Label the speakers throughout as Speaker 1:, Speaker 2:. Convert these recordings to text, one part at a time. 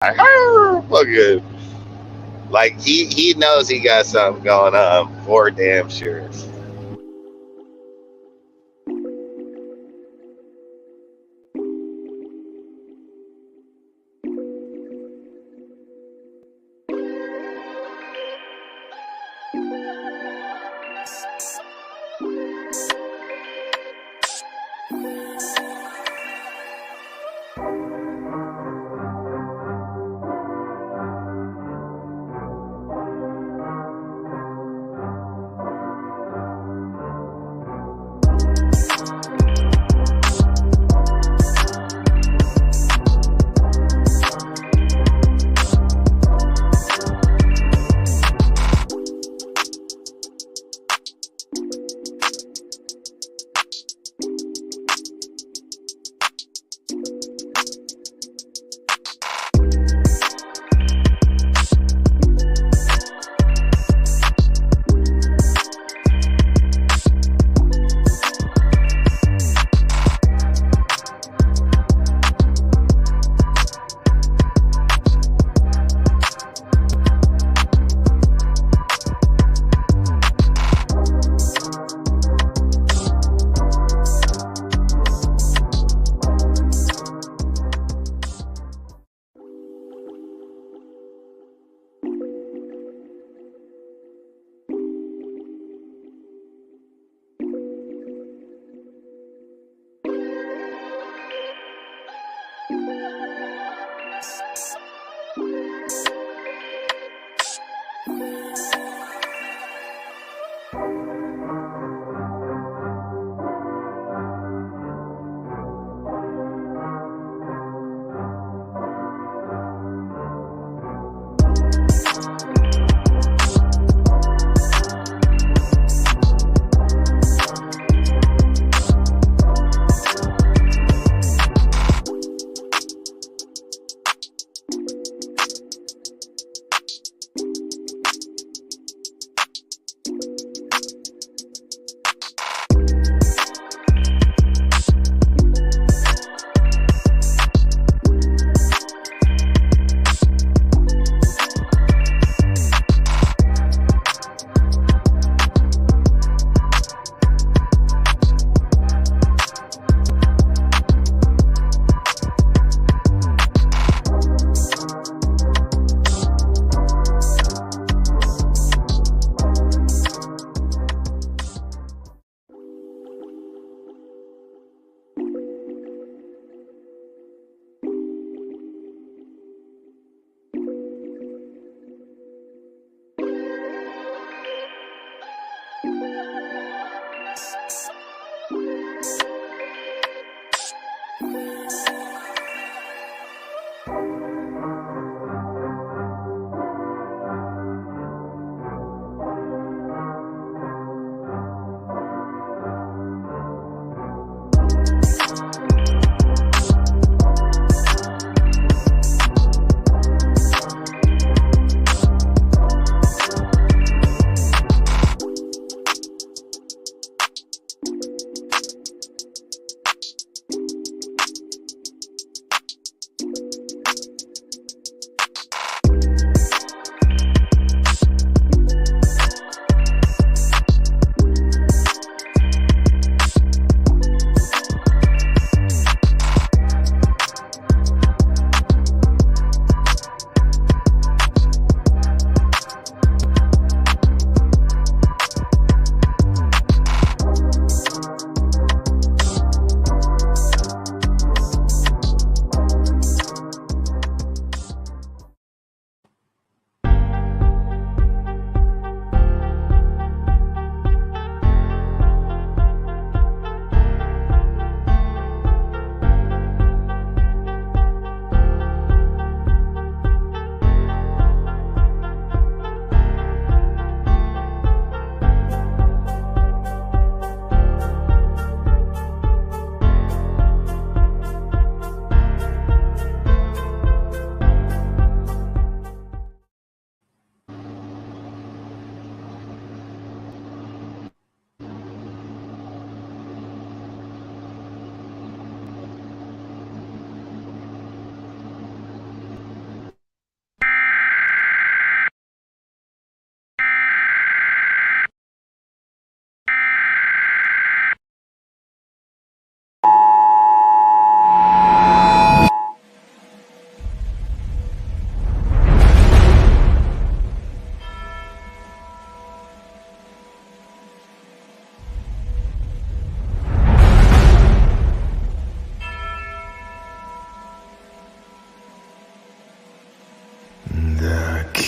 Speaker 1: Fucking like he knows he got something going on for damn sure.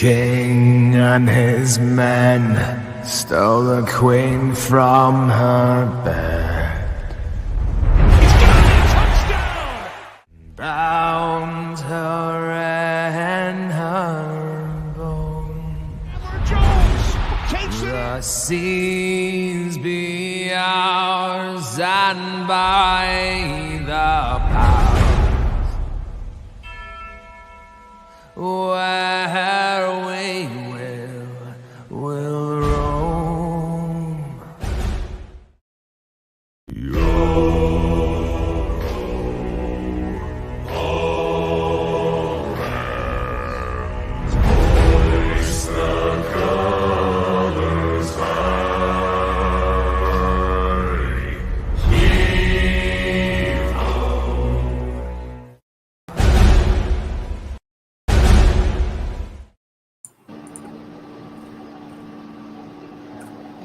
Speaker 2: king and his men stole the queen from her bed.
Speaker 3: He's got it! Touchdown!
Speaker 2: Bound her in her bone.
Speaker 3: Jones takes it
Speaker 2: The
Speaker 3: in.
Speaker 2: seas be ours, and by the powers where we'll roam.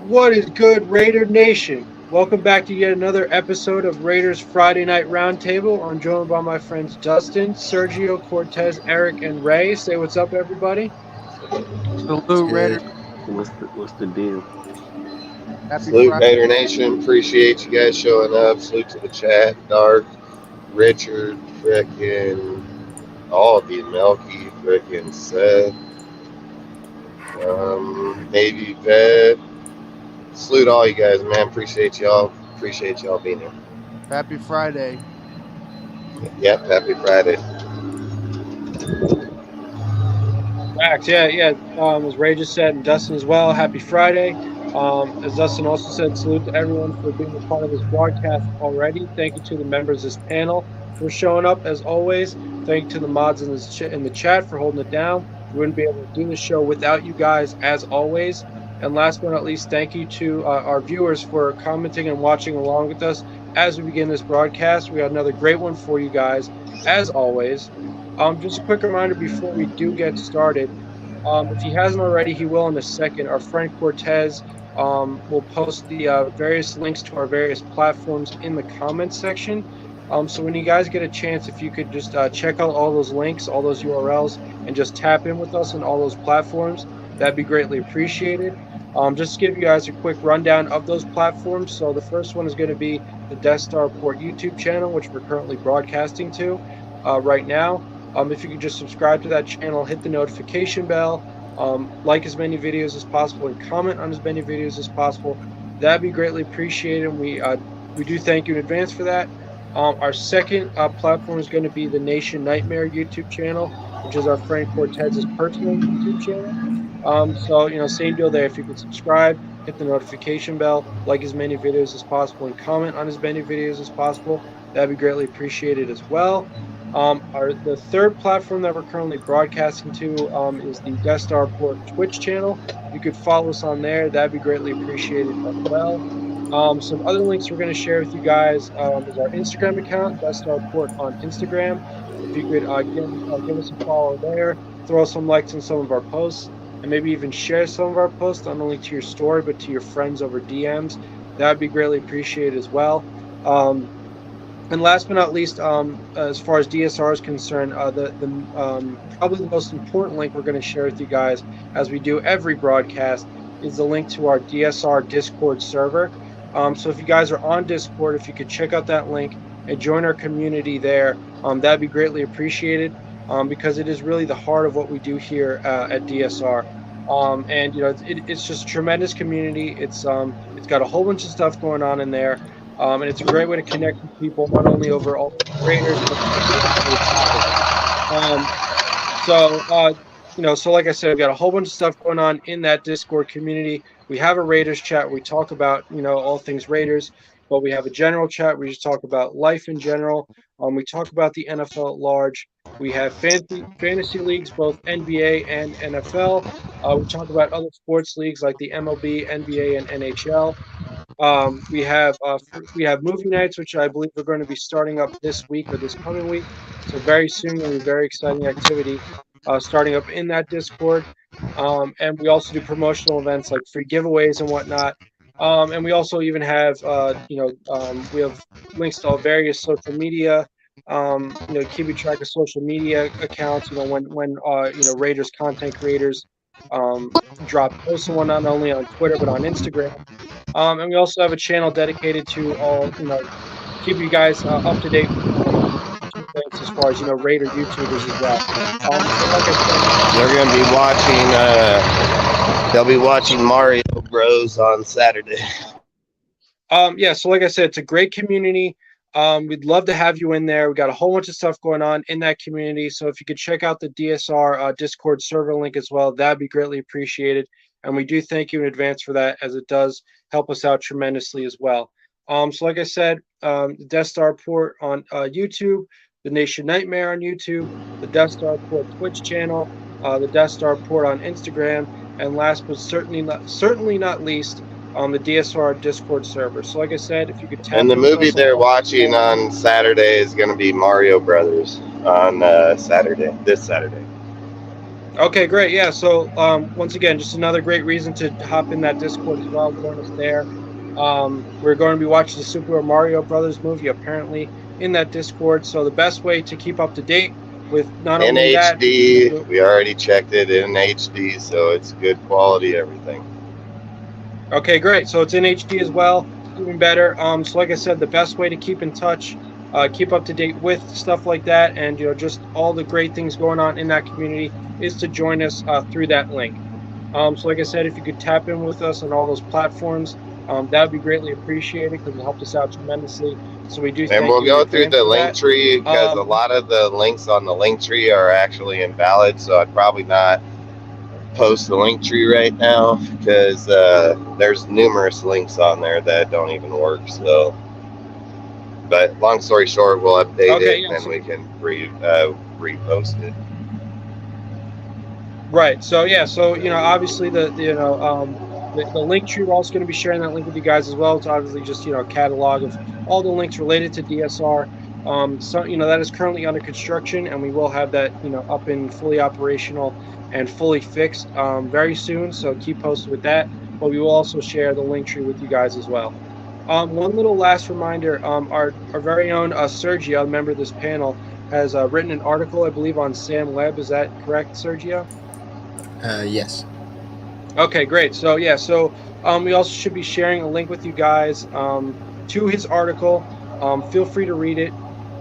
Speaker 4: What is good, Raider Nation? Welcome back to yet another episode of Raiders Friday Night Roundtable. I'm joined by my friends Dustin, Sergio, Cortez, Eric, and Ray. Say what's up, everybody.
Speaker 5: Salute, Raider.
Speaker 6: What's the deal?
Speaker 5: Happy
Speaker 1: Salute
Speaker 5: Friday.
Speaker 1: Raider Nation. Appreciate you guys showing up. Salute to the chat. Dark, Richard, frickin' all of you. Melky, frickin' Seth. Maybe Bed. Salute all you guys, man. Appreciate y'all. Appreciate y'all being here.
Speaker 5: Happy Friday.
Speaker 1: Yep, happy Friday.
Speaker 4: Facts, yeah. As Ray just said, and Dustin as well, happy Friday. As Dustin also said, salute to everyone for being a part of this broadcast already. Thank you to the members of this panel for showing up, as always. Thank you to the mods in the chat for holding it down. We wouldn't be able to do the show without you guys, as always. And last but not least, thank you to our viewers for commenting and watching along with us as we begin this broadcast. We got another great one for you guys, as always. Just a quick reminder before we do get started. If he hasn't already, he will in a second. Our friend Cortez will post the various links to our various platforms in the comments section. So when you guys get a chance, if you could just check out all those links, all those URLs, and just tap in with us on all those platforms, that'd be greatly appreciated. Just to give you guys a quick rundown of those platforms. So the first one is going to be the Death Star Port YouTube channel, which we're currently broadcasting to right now. If you could just subscribe to that channel, hit the notification bell, like as many videos as possible, and comment on as many videos as possible, that'd be greatly appreciated. And we do thank you in advance for that. Our second platform is going to be the Nation Nightmare YouTube channel, which is our friend Cortez's personal YouTube channel. So, same deal there. If you could subscribe, hit the notification bell, like as many videos as possible, and comment on as many videos as possible, that'd be greatly appreciated as well. The third platform that we're currently broadcasting to is the Death Star Port Twitch channel. You could follow us on there. That'd be greatly appreciated as well. Some other links we're going to share with you guys is our Instagram account, Death Star Port on Instagram. If you could give us a follow there, throw some likes on some of our posts, and maybe even share some of our posts, not only to your story, but to your friends over DMs. That would be greatly appreciated as well. And last but not least, as far as DSR is concerned, probably the most important link we're going to share with you guys, as we do every broadcast, is the link to our DSR Discord server. So if you guys are on Discord, if you could check out that link and join our community there, that'd be greatly appreciated, because it is really the heart of what we do here at DSR. And it's just a tremendous community. It's got a whole bunch of stuff going on in there. And it's a great way to connect with people, not only over all Raiders, but so like I said, we've got a whole bunch of stuff going on in that Discord community. We have a Raiders chat where we talk about, all things Raiders, but we have a general chat where we just talk about life in general. We talk about the NFL at large. We have fantasy leagues, both NBA and NFL. We talk about other sports leagues like the MLB, NBA, and NHL. We have movie nights, which I believe are going to be starting up this week or this coming week. So very soon, going to be very exciting activity starting up in that Discord. And we also do promotional events like free giveaways and whatnot. And we also even have we have links to all various social media Keeping track of social media accounts. When Raiders content creators drop posts and whatnot, not only on Twitter but on Instagram. And we also have a channel dedicated to all keep you guys up to date with YouTube links as far as Raider YouTubers as well. So like I said,
Speaker 1: They're going to be watching. They'll be watching Mario Bros on Saturday.
Speaker 4: yeah, so like I said, it's a great community. We'd love to have you in there. We got a whole bunch of stuff going on in that community. So if you could check out the DSR Discord server link as well, that'd be greatly appreciated. And we do thank you in advance for that, as it does help us out tremendously as well. So like I said, the Death Star Port on YouTube, the Nation Nightmare on YouTube, the Death Star Port Twitch channel, the Death Star Port on Instagram, and last but certainly not least, on the DSR Discord server. So, like I said, if you could tap
Speaker 1: And the
Speaker 4: in with
Speaker 1: movie
Speaker 4: us on
Speaker 1: they're watching on Saturday is going to be Mario Brothers on this Saturday.
Speaker 4: Okay, great. Yeah. So, once again, just another great reason to hop in that Discord as well. Join us there. We're going to be watching the Super Mario Brothers movie apparently in that Discord. So, the best way to keep up to date with not
Speaker 1: In
Speaker 4: only that,
Speaker 1: HD, we already checked it in HD, so it's good quality, everything.
Speaker 4: Okay, great. So it's in HD as well, even better. So like I said, the best way to keep in touch, keep up to date with stuff like that, and just all the great things going on in that community is to join us through that link. So like I said, if you could tap in with us on all those platforms, that would be greatly appreciated because it helped us out tremendously. So we do.
Speaker 1: And we'll go through the link tree because a lot of the links on the link tree are actually invalid. So I'd probably not post the link tree right now because there's numerous links on there that don't even work. So, but long story short, we'll update it and then we can repost it.
Speaker 4: Right. So yeah. So obviously the link tree, we're also going to be sharing that link with you guys as well. It's obviously just a catalog of all the links related to DSR. So that is currently under construction, and we will have that up and fully operational and fully fixed very soon. So keep posted with that. But we will also share the link tree with you guys as well. One little last reminder: our very own Sergio, a member of this panel, has written an article, I believe, on Sam Webb. Is that correct, Sergio?
Speaker 7: Yes.
Speaker 4: Okay, great. So yeah, we also should be sharing a link with you guys to his article. Feel free to read it.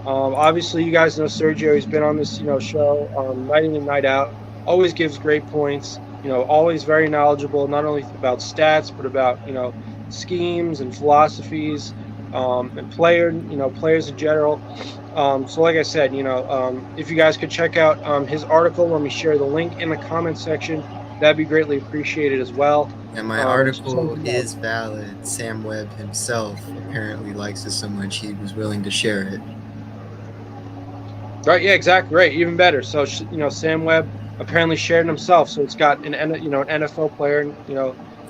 Speaker 4: Obviously, you guys know Sergio. He's been on this show night in and night out. Always gives great points. Always very knowledgeable, not only about stats but about schemes and philosophies and players in general. So like I said, if you guys could check out his article when we share the link in the comment section, that'd be greatly appreciated as well.
Speaker 7: And my article is valid. Sam Webb himself apparently likes it so much he was willing to share it.
Speaker 4: Right, yeah, exactly, right, even better. So Sam Webb apparently shared it himself, so it's got an NFL player,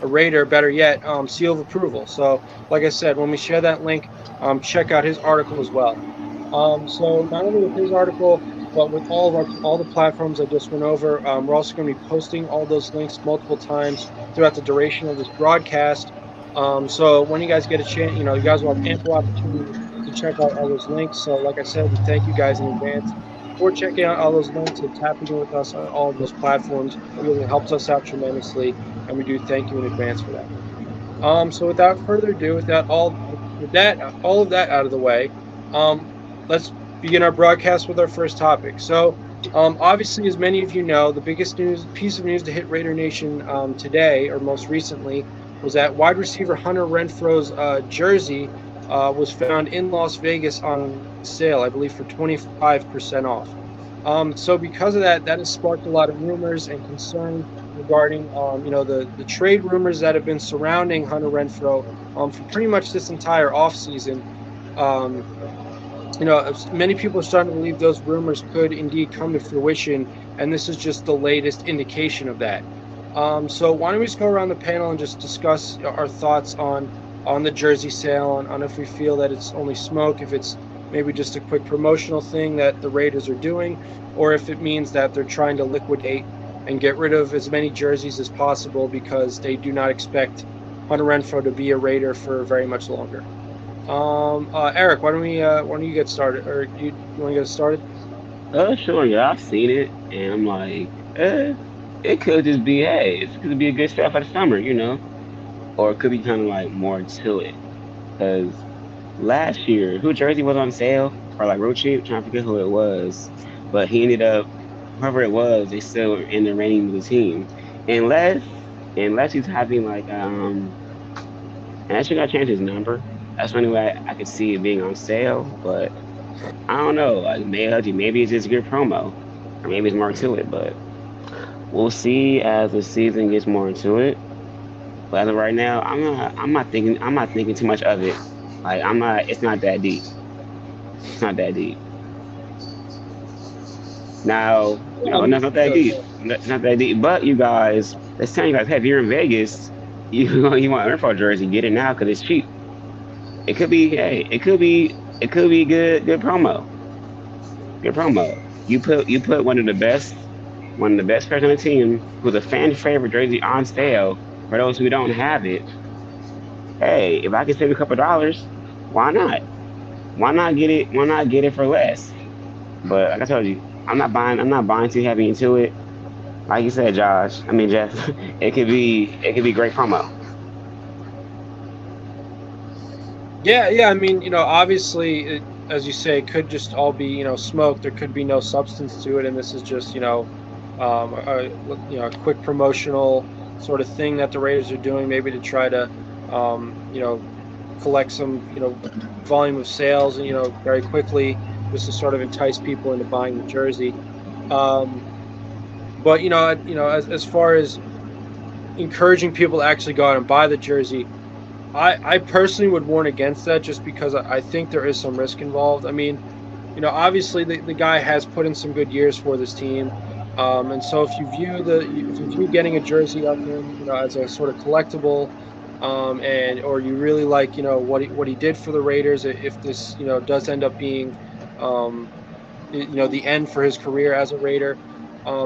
Speaker 4: a Raider, better yet, seal of approval. So like I said, when we share that link, check out his article as well. So not only with his article, but with all the platforms I just went over, we're also going to be posting all those links multiple times throughout the duration of this broadcast. So when you guys get a chance, you guys will have ample opportunity to check out all those links. So like I said, we thank you guys in advance for checking out all those links and tapping in with us on all of those platforms. It really helps us out tremendously, and we do thank you in advance for that. So without further ado, with all of that out of the way, let's begin our broadcast with our first topic. So, obviously, as many of you know, the biggest piece of news to hit Raider Nation today, or most recently, was that wide receiver Hunter Renfrow's jersey was found in Las Vegas on sale, I believe, for 25% off. So because of that has sparked a lot of rumors and concern regarding, the trade rumors that have been surrounding Hunter Renfrow for pretty much this entire offseason. Many people are starting to believe those rumors could indeed come to fruition, and this is just the latest indication of that. So why don't we just go around the panel and just discuss our thoughts on the jersey sale, on if we feel that it's only smoke, if it's maybe just a quick promotional thing that the Raiders are doing, or if it means that they're trying to liquidate and get rid of as many jerseys as possible because they do not expect Hunter Renfrow to be a Raider for very much longer. Eric, why don't you get started, or you want to get started?
Speaker 6: Sure, yeah, I've seen it, and I'm like, it could just be, hey, it could be a good start for the summer, or it could be kind of like more to it. Because last year, who jersey was on sale or like real cheap? Trying to forget who it was, but he ended up, whoever it was, they still ended up reigning with the team, unless unless he's having like unless you got to change his number. That's the only way I could see it being on sale, but. I don't know. Like maybe it's just a good promo, or maybe it's more to it. But we'll see as the season gets more into it. But as of right now, I'm not thinking too much of it. Like I'm not. It's not that deep. It's not that deep. Now,
Speaker 4: Yeah, I
Speaker 6: no, no,
Speaker 4: mean,
Speaker 6: it's not that
Speaker 4: good.
Speaker 6: deep. It's not that deep. But you guys, let's tell you guys, hey, if you're in Vegas, you want an Renfrow jersey, get it now because it's cheap. It could be, hey, it could be good promo. Good promo. You put one of the best players on the team who's a fan favorite jersey on sale for those who don't have it. Hey, if I can save a couple dollars, why not? Why not get it? Why not get it for less? But like I told you, I'm not buying too heavy into it. Like you said, Josh. I mean Jeff. It could be great promo.
Speaker 4: Yeah, yeah. I mean, obviously, as you say, it could just all be, smoke. There could be no substance to it, and this is just, a quick promotional sort of thing that the Raiders are doing, maybe to try to, um, you know, collect some, volume of sales, and very quickly, just to sort of entice people into buying the jersey. Um, but as far as encouraging people to actually go out and buy the jersey, I personally would warn against that, just because I think there is some risk involved. I mean, obviously the guy has put in some good years for this team. And so if you view getting a jersey of him, as a sort of collectible, and or you really like, what he did for the Raiders, if this, does end up being, um, the end for his career as a Raider,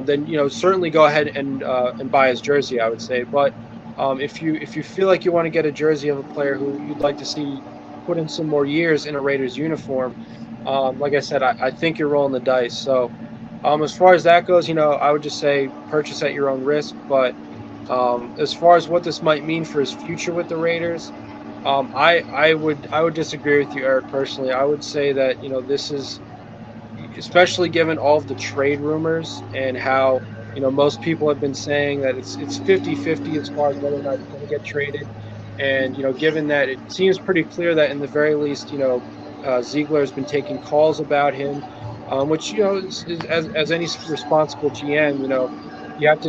Speaker 4: then certainly go ahead and buy his jersey, I would say. But if you feel like you want to get a jersey of a player who you'd like to see put in some more years in a Raiders uniform, like I said, I think you're rolling the dice. So as far as that goes, I would just say purchase at your own risk. But as far as what this might mean for his future with the Raiders, I would disagree with you, Eric. Personally, I would say that this is, especially given all of the trade rumors and how, most people have been saying that it's 50-50 as far as whether or not he's going to get traded. And given that it seems pretty clear that in the very least, Ziegler has been taking calls about him, which as any responsible GM, you have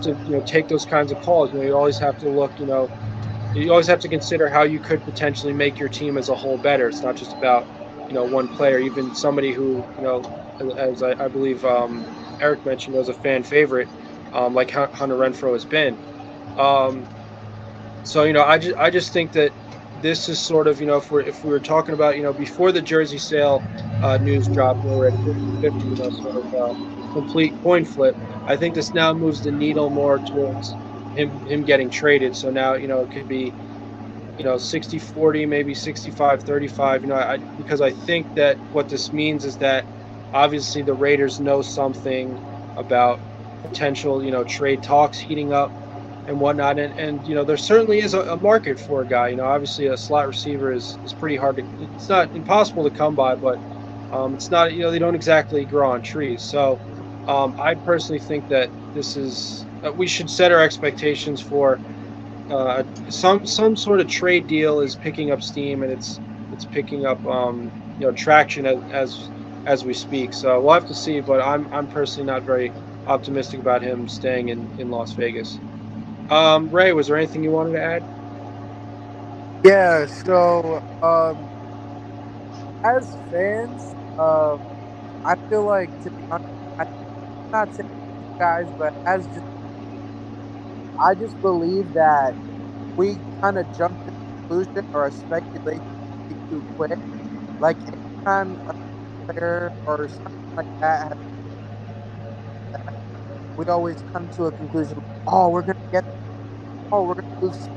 Speaker 4: to take those kinds of calls. You always have to look, you always have to consider how you could potentially make your team as a whole better. It's not just about, one player. Even somebody who, as I believe, Eric mentioned, was a fan favorite, like Hunter Renfrow has been. Um, so I just think that this is sort of, if we were talking about, before the jersey sale news dropped, we were at a 50-50, sort of complete coin flip. I think this now moves the needle more towards him getting traded. So now, it could be, 60-40, maybe 65-35. Because I think that what this means is that obviously the Raiders know something about potential, trade talks heating up and whatnot. And there certainly is a market for a guy. Obviously a slot receiver is pretty hard to, it's not impossible to come by, but it's not, they don't exactly grow on trees. So I personally think that this is, we should set our expectations for some sort of trade deal is picking up steam, and it's picking up, traction as we speak. So we'll have to see, but I'm personally not very optimistic about him staying in Las Vegas. Ray, was there anything you wanted to add?
Speaker 5: Yeah, so as fans, I feel like, to be honest, I'm not saying you guys, but I just believe that we kind of jumped to conclusion or a speculation too quick. Like anytime a player or something like that, we always come to a conclusion. Oh, we're gonna get. Oh, we're gonna lose this.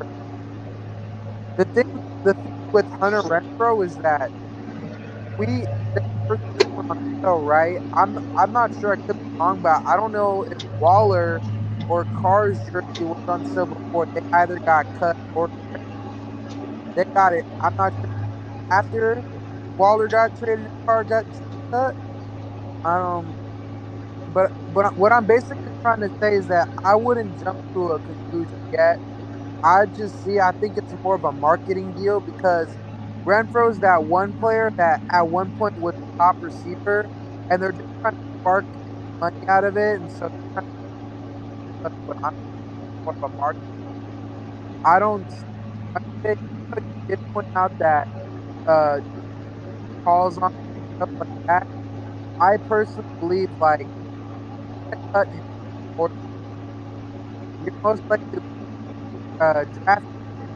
Speaker 5: The thing with Hunter Renfrow is that we the first year went on sale, right? I'm not sure, I could be wrong, but I don't know if Waller or Carr's jersey was on sale before. They either got cut or they got it. I'm not sure after Waller got traded and Carr got cut. Um, but what I'm basically trying to say is that I wouldn't jump to a conclusion yet. I think it's more of a marketing deal because Renfro's that one player that at one point was a top receiver, and they're just trying to spark money out of it, and so that's what I'm more of a market. I don't. You did point out that uh calls on stuff like that. I personally believe like cut him or you're most likely draft him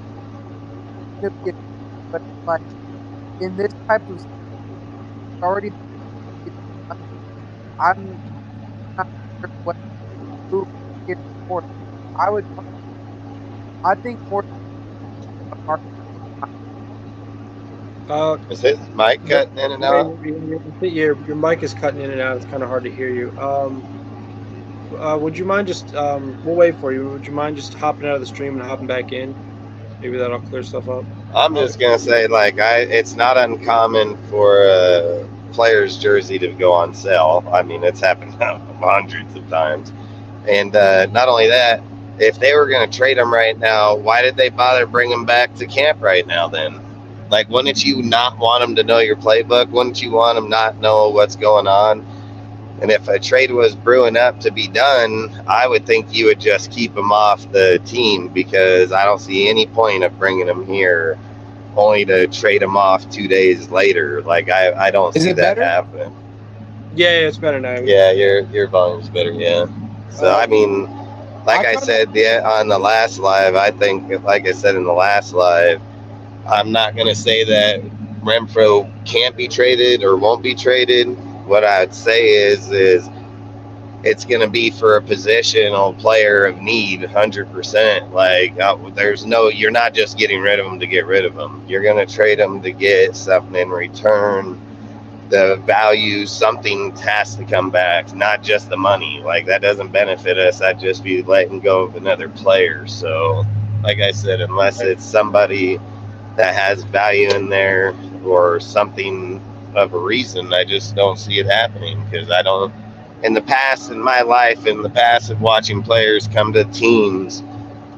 Speaker 5: to be but like in this type of already I'm not sure what who is for. I would I think more market.
Speaker 1: Is his mic cutting in and out?
Speaker 4: Your mic is cutting in and out. It's kind of hard to hear you. Would you mind just we'll wait for you. Would you mind just hopping out of the stream and hopping back in? Maybe that'll clear stuff up.
Speaker 1: I'm just gonna say, like, it's not uncommon for a player's jersey to go on sale. I mean, it's happened hundreds of times. And not only that, if they were gonna trade him right now, why did they bother bringing him back to camp right now? Then, like, wouldn't you not want him to know your playbook? Wouldn't you want him not know what's going on? And if a trade was brewing up to be done, I would think you would just keep him off the team because I don't see any point of bringing him here only to trade him off 2 days later. Like, I don't see that happening.
Speaker 4: Yeah, it's better now.
Speaker 1: Yeah, your volume's better, yeah. So, I mean, like I said on the last live, I think, like I said in the last live, I'm not going to say that Renfrow can't be traded or won't be traded. What I'd say is it's going to be for a positional player of need, 100%. Like, you're not just getting rid of him to get rid of him. You're going to trade him to get something in return. The value, something has to come back, not just the money. Like, that doesn't benefit us. I'd just be letting go of another player. So, like I said, unless it's somebody that has value in there or something of a reason, I just don't see it happening because I don't. In the past, in my life, in the past of watching players come to teams,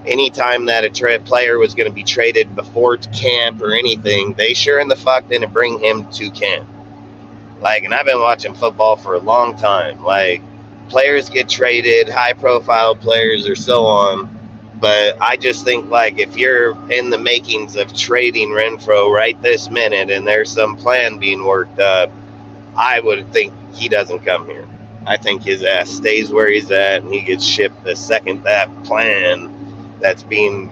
Speaker 1: anytime that a player was going to be traded before camp or anything, they sure in the fuck didn't bring him to camp. Like, and I've been watching football for a long time. Like, players get traded, high-profile players or so on. But I just think, like, if you're in the makings of trading Renfrow right this minute and there's some plan being worked up, I would think he doesn't come here. I think his ass stays where he's at and he gets shipped the second that plan that's being,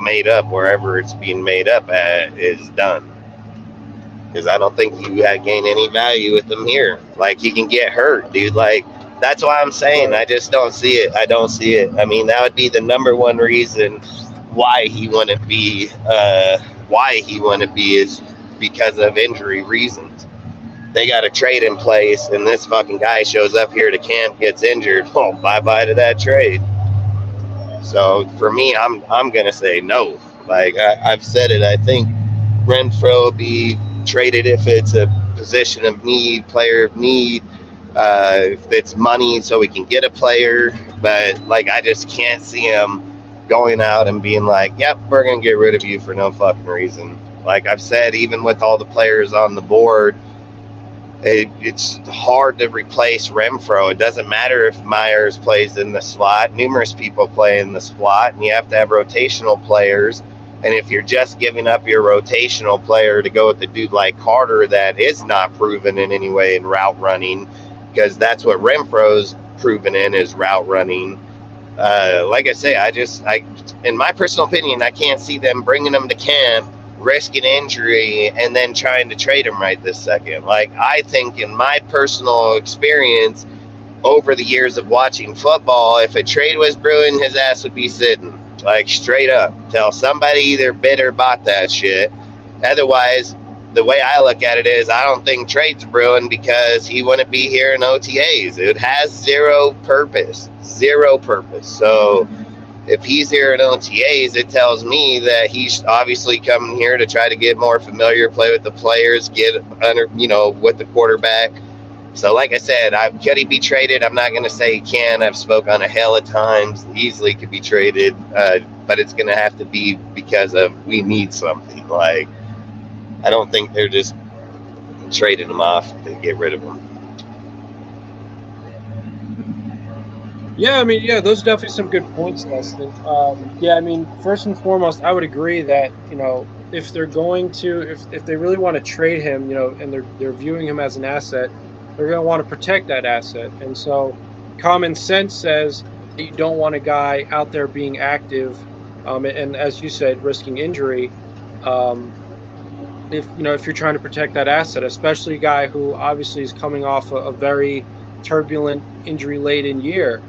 Speaker 1: made up wherever it's being made up at is done. Because I don't think you gain any value with him here. Like, he can get hurt, dude. Like, that's why I'm saying I just don't see it. I don't see it. I mean, that would be the number one reason why he wouldn't be. Is because of injury reasons. They got a trade in place, and this fucking guy shows up here to camp, gets injured. Oh, bye-bye to that trade. So for me, I'm gonna say no. Like, I've said it. I think Renfrow will be traded if it's a position of need, player of need. If it's money so we can get a player, but like, I just can't see him going out and being like, yep, we're going to get rid of you for no fucking reason. Like I've said, even with all the players on the board, it's hard to replace Renfrow. It doesn't matter if Myers plays in the slot. Numerous people play in the slot, and you have to have rotational players. And if you're just giving up your rotational player to go with a dude like Carter that is not proven in any way in route running, because that's what Renfro's proven in, is route running. Like I say, I in my personal opinion, I can't see them bringing him to camp, risking injury, and then trying to trade him right this second. Like, I think in my personal experience over the years of watching football, if a trade was brewing, his ass would be sitting. Like, straight up, till somebody either bid or bought that shit, Otherwise, the way I look at it is I don't think trade's brewing because he wouldn't be here in OTAs. It has zero purpose. Zero purpose. So if he's here in OTAs, it tells me that he's obviously coming here to try to get more familiar, play with the players, get under, with the quarterback. So, like I said, could he be traded? I'm not going to say he can. I've spoke on a hell of times. Easily could be traded, but it's going to have to be because of we need something. Like, I don't think they're just trading him off to get rid of him.
Speaker 4: Yeah, I mean, yeah, those are definitely some good points, Leslie. Yeah, I mean, first and foremost, I would agree that, if they're going to, if they really want to trade him, and they're viewing him as an asset, they're going to want to protect that asset. And so common sense says that you don't want a guy out there being active, and as you said, risking injury. If you're trying to protect that asset, especially a guy who obviously is coming off a very turbulent, injury-laden year.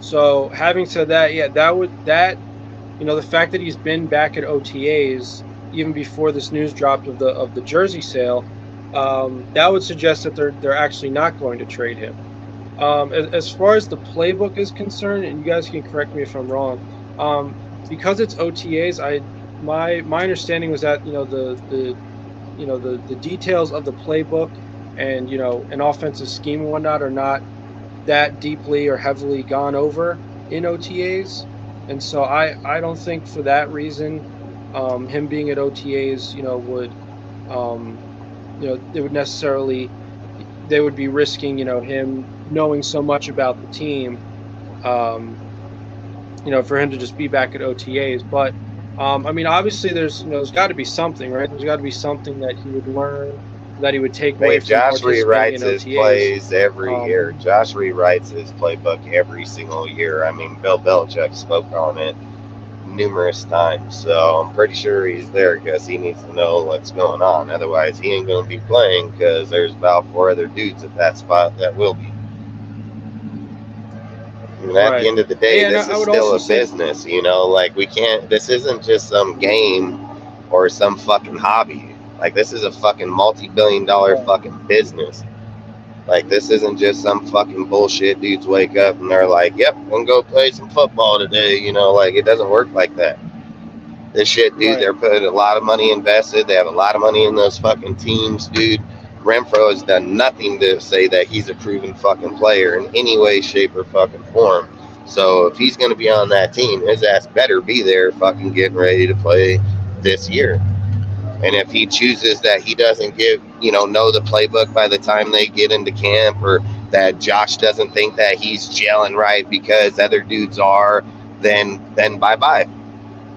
Speaker 4: So having said that, yeah, the fact that he's been back at OTAs even before this news dropped of the jersey sale, that would suggest that they're actually not going to trade him. As far as the playbook is concerned, and you guys can correct me if I'm wrong, because it's OTAs, my understanding was that the details of the playbook and an offensive scheme and whatnot are not that deeply or heavily gone over in OTAs, and so I don't think for that reason, him being at OTAs, they would be risking him knowing so much about the team, for him to just be back at OTAs. But I mean, obviously there's got to be something, right? There's got to be something that he would learn, that he would take away from
Speaker 1: Josh rewrites his
Speaker 4: OTAs.
Speaker 1: plays every year. Josh rewrites his playbook every single year. I mean, Bill Belichick spoke on it numerous times, so I'm pretty sure he's there because he needs to know what's going on. Otherwise, he ain't going to be playing because there's about 4 other dudes at that spot that will be. I mean, at the end of the day, this is still a business, like this isn't just some game or some fucking hobby. Like, this is a fucking multi-billion-dollar fucking business. Like, this isn't just some fucking bullshit dudes wake up and they're like, yep, I'm gonna go play some football today, like, it doesn't work like that. This shit, dude, they're putting a lot of money invested. They have a lot of money in those fucking teams, dude. Renfrow has done nothing to say that he's a proven fucking player in any way, shape, or fucking form. So if he's going to be on that team, his ass better be there fucking getting ready to play this year. And if he chooses that he doesn't know the playbook by the time they get into camp, or that Josh doesn't think that he's gelling right because other dudes are, then bye-bye.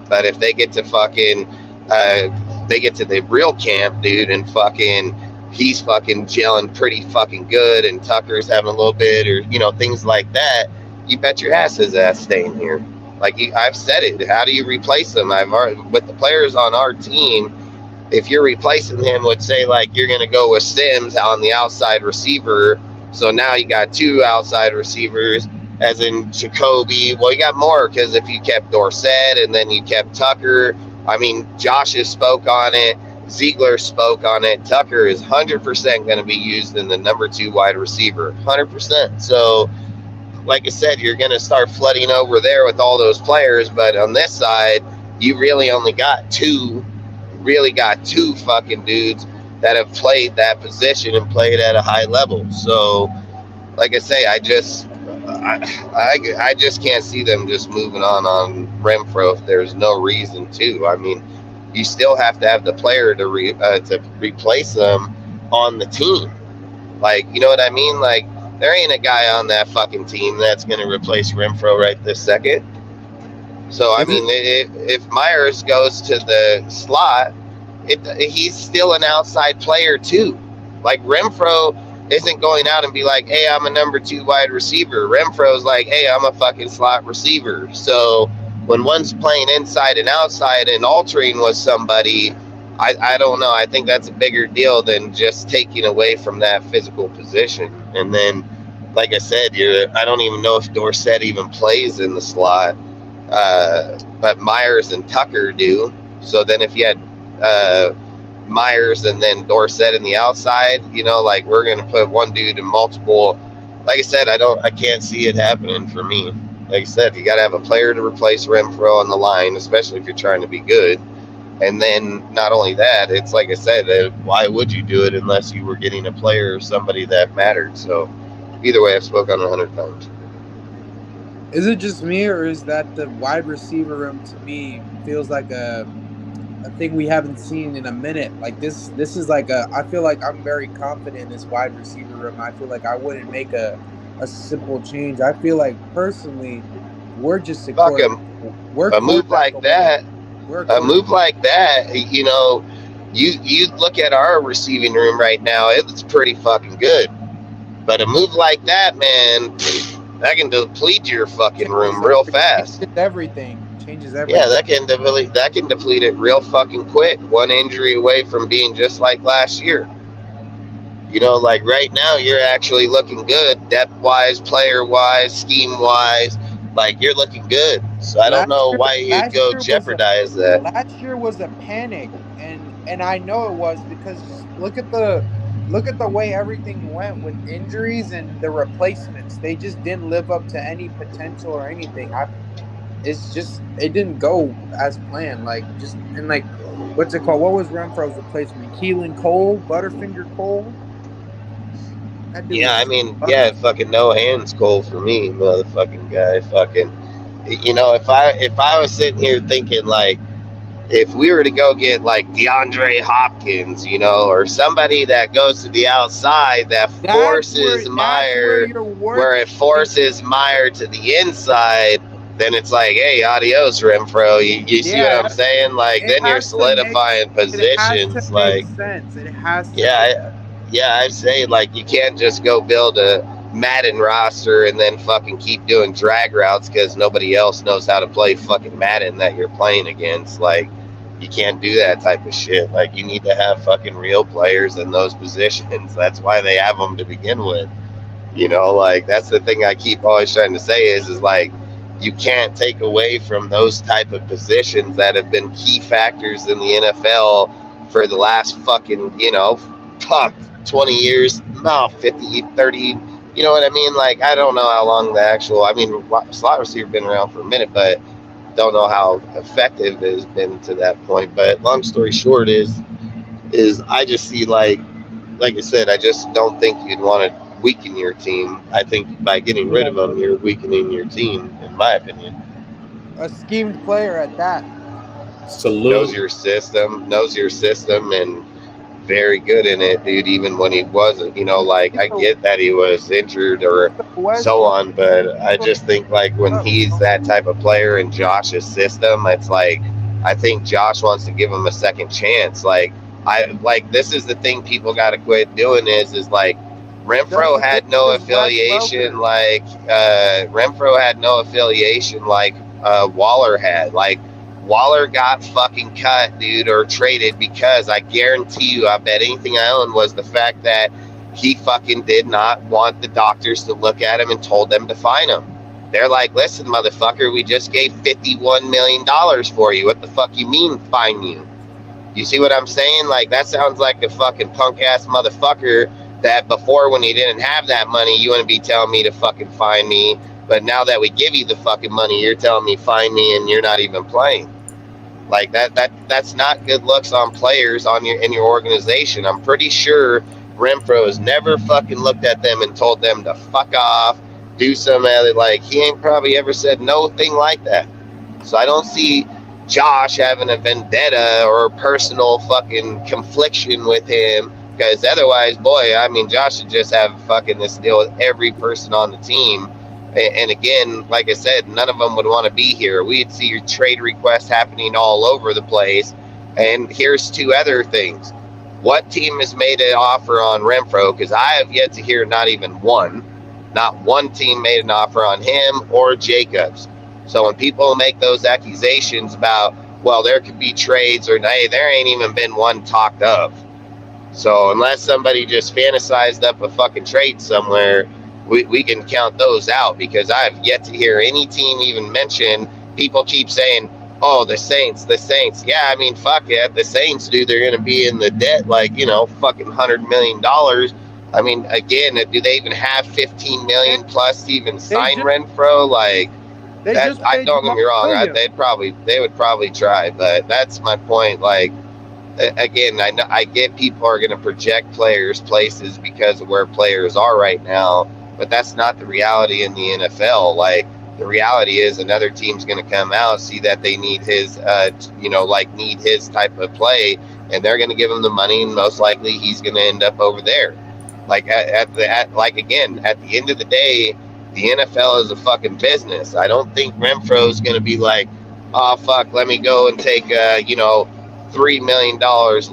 Speaker 1: But if they get to the real camp, dude, and he's fucking gelling pretty fucking good, and Tucker's having a little bit, or things like that, you bet your ass his ass staying here. Like, I've said it. How do you replace him? With the players on our team, if you're replacing him, would say like you're going to go with Sims on the outside receiver. So now you got 2 outside receivers, as in Jacoby. Well, you got more because if you kept Dorsett and then you kept Tucker, I mean, Josh has spoke on it. Ziegler spoke on it. Tucker is 100% going to be used in the number 2 wide receiver, 100%. So, like I said, you're going to start flooding over there with all those players. But on this side, you really only got 2 fucking dudes that have played that position and played at a high level. So, like I say, I just can't see them just moving on Renfrow if there's no reason to. I mean, you still have to have the player to replace them on the team. Like, you know what I mean? Like, there ain't a guy on that fucking team that's going to replace Renfrow right this second. So, I mean, if Myers goes to the slot, he's still an outside player too. Like, Renfrow isn't going out and be like, hey, I'm a number 2 wide receiver. Renfrow's like, hey, I'm a fucking slot receiver. So when one's playing inside and outside and altering with somebody, I don't know. I think that's a bigger deal than just taking away from that physical position. And then, like I said, I don't even know if Dorsett even plays in the slot. But Myers and Tucker do. So then if you had Myers and then Dorsett in the outside. Like we're gonna put one dude in multiple. Like I said, I can't see it happening for me. Like I said, you got to have a player to replace Renfrow on the line, especially if you're trying to be good. And then not only that, it's like I said, why would you do it unless you were getting a player or somebody that mattered? So either way, I've spoken 100 times.
Speaker 5: Is it just me, or is that the wide receiver room to me feels like a thing we haven't seen in a minute? Like this is like I feel like I'm very confident in this wide receiver room. I feel like I wouldn't make a simple change. I feel like personally we're just
Speaker 1: a move like that. A move like that, you look at our receiving room right now, it's pretty fucking good. But a move like that, man, that can deplete your fucking room real fast.
Speaker 5: Changes everything.
Speaker 1: Yeah, that can deplete it real fucking quick. One injury away from being just like last year. Like right now, you're actually looking good, depth-wise, player-wise, scheme-wise. Like you're looking good. So I don't know why you'd go jeopardize that.
Speaker 5: Last year was a panic, and I know it was because just look at the way everything went with injuries and the replacements. They just didn't live up to any potential or anything. It didn't go as planned. What's it called? What was Renfrow's replacement? Keelan Cole, Butterfinger Cole.
Speaker 1: Yeah, fucking no hands Cole for me, motherfucking guy. Fucking, if I was sitting here thinking like, if we were to go get like DeAndre Hopkins, or somebody that goes to the outside that forces Meyer, where it forces Meyer to the inside, then it's like, hey, adios, Renfrow. You see what I'm saying? Like, then you're solidifying positions. Like,
Speaker 5: it has to.
Speaker 1: Yeah, I'd say like you can't just go build a Madden roster and then fucking keep doing drag routes because nobody else knows how to play fucking Madden that you're playing against. Like, you can't do that type of shit. Like, you need to have fucking real players in those positions. That's why they have them to begin with. Like that's the thing I keep always trying to say is like you can't take away from those type of positions that have been key factors in the NFL for the last fucking 20 years, no, 50, 30, you know what I mean? Like, I don't know how long slot receiver been around for a minute, but don't know how effective it has been to that point. But long story short is I just see like I said, I just don't think you'd want to weaken your team. I think by getting rid of them, you're weakening your team, in my opinion.
Speaker 5: A schemed player at that.
Speaker 1: Salute. Knows your system, and very good in it, dude, even when he wasn't. I get that he was injured or so on, but I just think like when he's that type of player in Josh's system, it's like I think Josh wants to give him a second chance. This is the thing people got to quit doing is like Renfrow had no affiliation Renfrow had no affiliation like Waller had. Like Waller got fucking cut, dude, or traded because I guarantee you, I bet anything I own was the fact that he fucking did not want the doctors to look at him and told them to fine him. They're like, listen, motherfucker, we just gave $51 million for you. What the fuck you mean fine you? You see what I'm saying? Like, that sounds like a fucking punk ass motherfucker that before, when he didn't have that money, you want to be telling me to fucking fine me. But now that we give you the fucking money, you're telling me fine me and you're not even playing. Like that's not good looks on players in your organization. I'm pretty sure Renfrow has never fucking looked at them and told them to fuck off, do some other, like, he ain't probably ever said no thing like that. So I don't see Josh having a vendetta or a personal fucking confliction with him, because otherwise, boy, I mean, Josh should just have fucking this deal with every person on the team. And again, like I said, none of them would want to be here. We'd see your trade requests happening all over the place. And here's two other things. What team has made an offer on Renfrow? Because I have yet to hear not even one. Not one team made an offer on him or Jacobs. So when people make those accusations about, well, there could be trades, or hey, there ain't even been one talked of. So unless somebody just fantasized up a fucking trade somewhere, we can count those out, because I have yet to hear any team even mention. People keep saying, Oh, the Saints. Yeah, I mean, fuck it. The Saints, dude, they're going to be in the debt like, fucking $100 million. I mean, again, do they even have 15 million plus to even sign Renfrow? Like,
Speaker 5: They
Speaker 1: that,
Speaker 5: just
Speaker 1: I
Speaker 5: paid
Speaker 1: don't get me
Speaker 5: Jamal
Speaker 1: wrong,
Speaker 5: Williams.
Speaker 1: they would probably try, but that's my point. Like, again, I get people are going to project players places because of where players are right now, but that's not the reality in the NFL. Like, the reality is another team's going to come out, see that they need his, need his type of play, and they're going to give him the money, and most likely he's going to end up over there. Like, at the end of the day, the NFL is a fucking business. I don't think Renfro's going to be like, oh fuck, let me go and take $3 million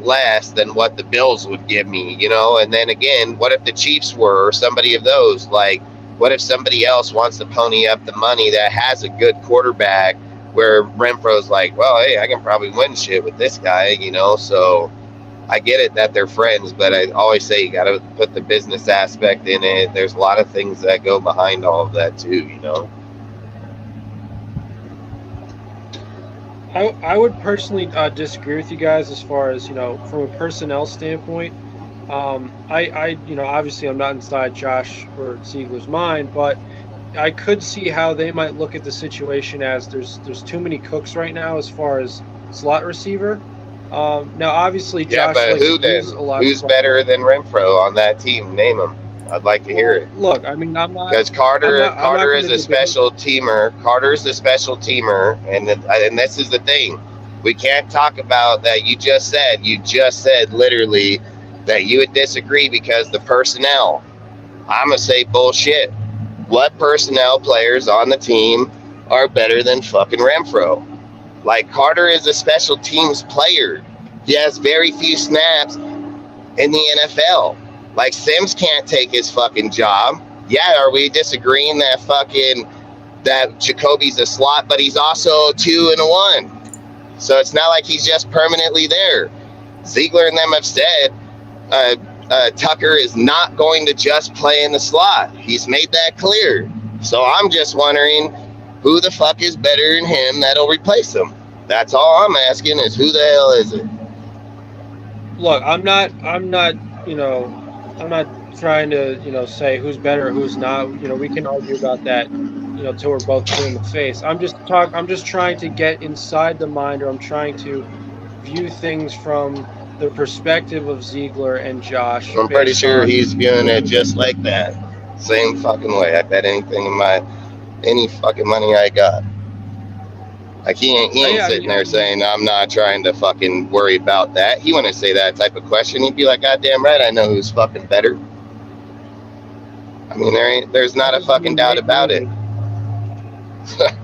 Speaker 1: less than what the Bills would give me, and then again, what if the Chiefs were, or somebody of those, like, what if somebody else wants to pony up the money that has a good quarterback, where Renfro's like, well, hey, I can probably win shit with this guy, so I get it that they're friends, but I always say you got to put the business aspect in it. There's a lot of things that go behind all of that too,
Speaker 4: I would personally disagree with you guys as far as, from a personnel standpoint. Obviously I'm not inside Josh or Ziegler's mind, but I could see how they might look at the situation as there's too many cooks right now as far as slot receiver. Now, obviously, Josh
Speaker 1: but
Speaker 4: likes
Speaker 1: who
Speaker 4: to
Speaker 1: then?
Speaker 4: use a lot.
Speaker 1: Who's better than Renfrow on that team? Name them. I'd like to hear it.
Speaker 4: Look, I mean, I'm not
Speaker 1: because Carter is a
Speaker 4: gonna
Speaker 1: special teamer. Carter's a special teamer, and this is the thing. We can't talk about that. You just said literally that you would disagree because the personnel. I'm gonna say bullshit. What personnel players on the team are better than fucking Renfrow? Like, Carter is a special teams player. He has very few snaps in the NFL. Like, Sims can't take his fucking job. Yeah, are we disagreeing that Jacoby's a slot, but he's also a 2 and a 1. So it's not like he's just permanently there. Ziegler and them have said Tucker is not going to just play in the slot. He's made that clear. So I'm just wondering who the fuck is better than him that'll replace him. That's all I'm asking is who the hell is it?
Speaker 4: Look, I'm not trying to, say who's better or who's not. We can argue about that, till we're both blue in the face. I'm just trying to get inside the mind, or I'm trying to view things from the perspective of Ziegler and Josh.
Speaker 1: I'm pretty sure he's viewing it just like that. Same fucking way. I bet anything in any fucking money I got. Like, he ain't sitting there saying, I'm not trying to fucking worry about that. He wouldn't say that type of question. He'd be like, goddamn right, I know who's fucking better. I mean, there's not a fucking doubt about it.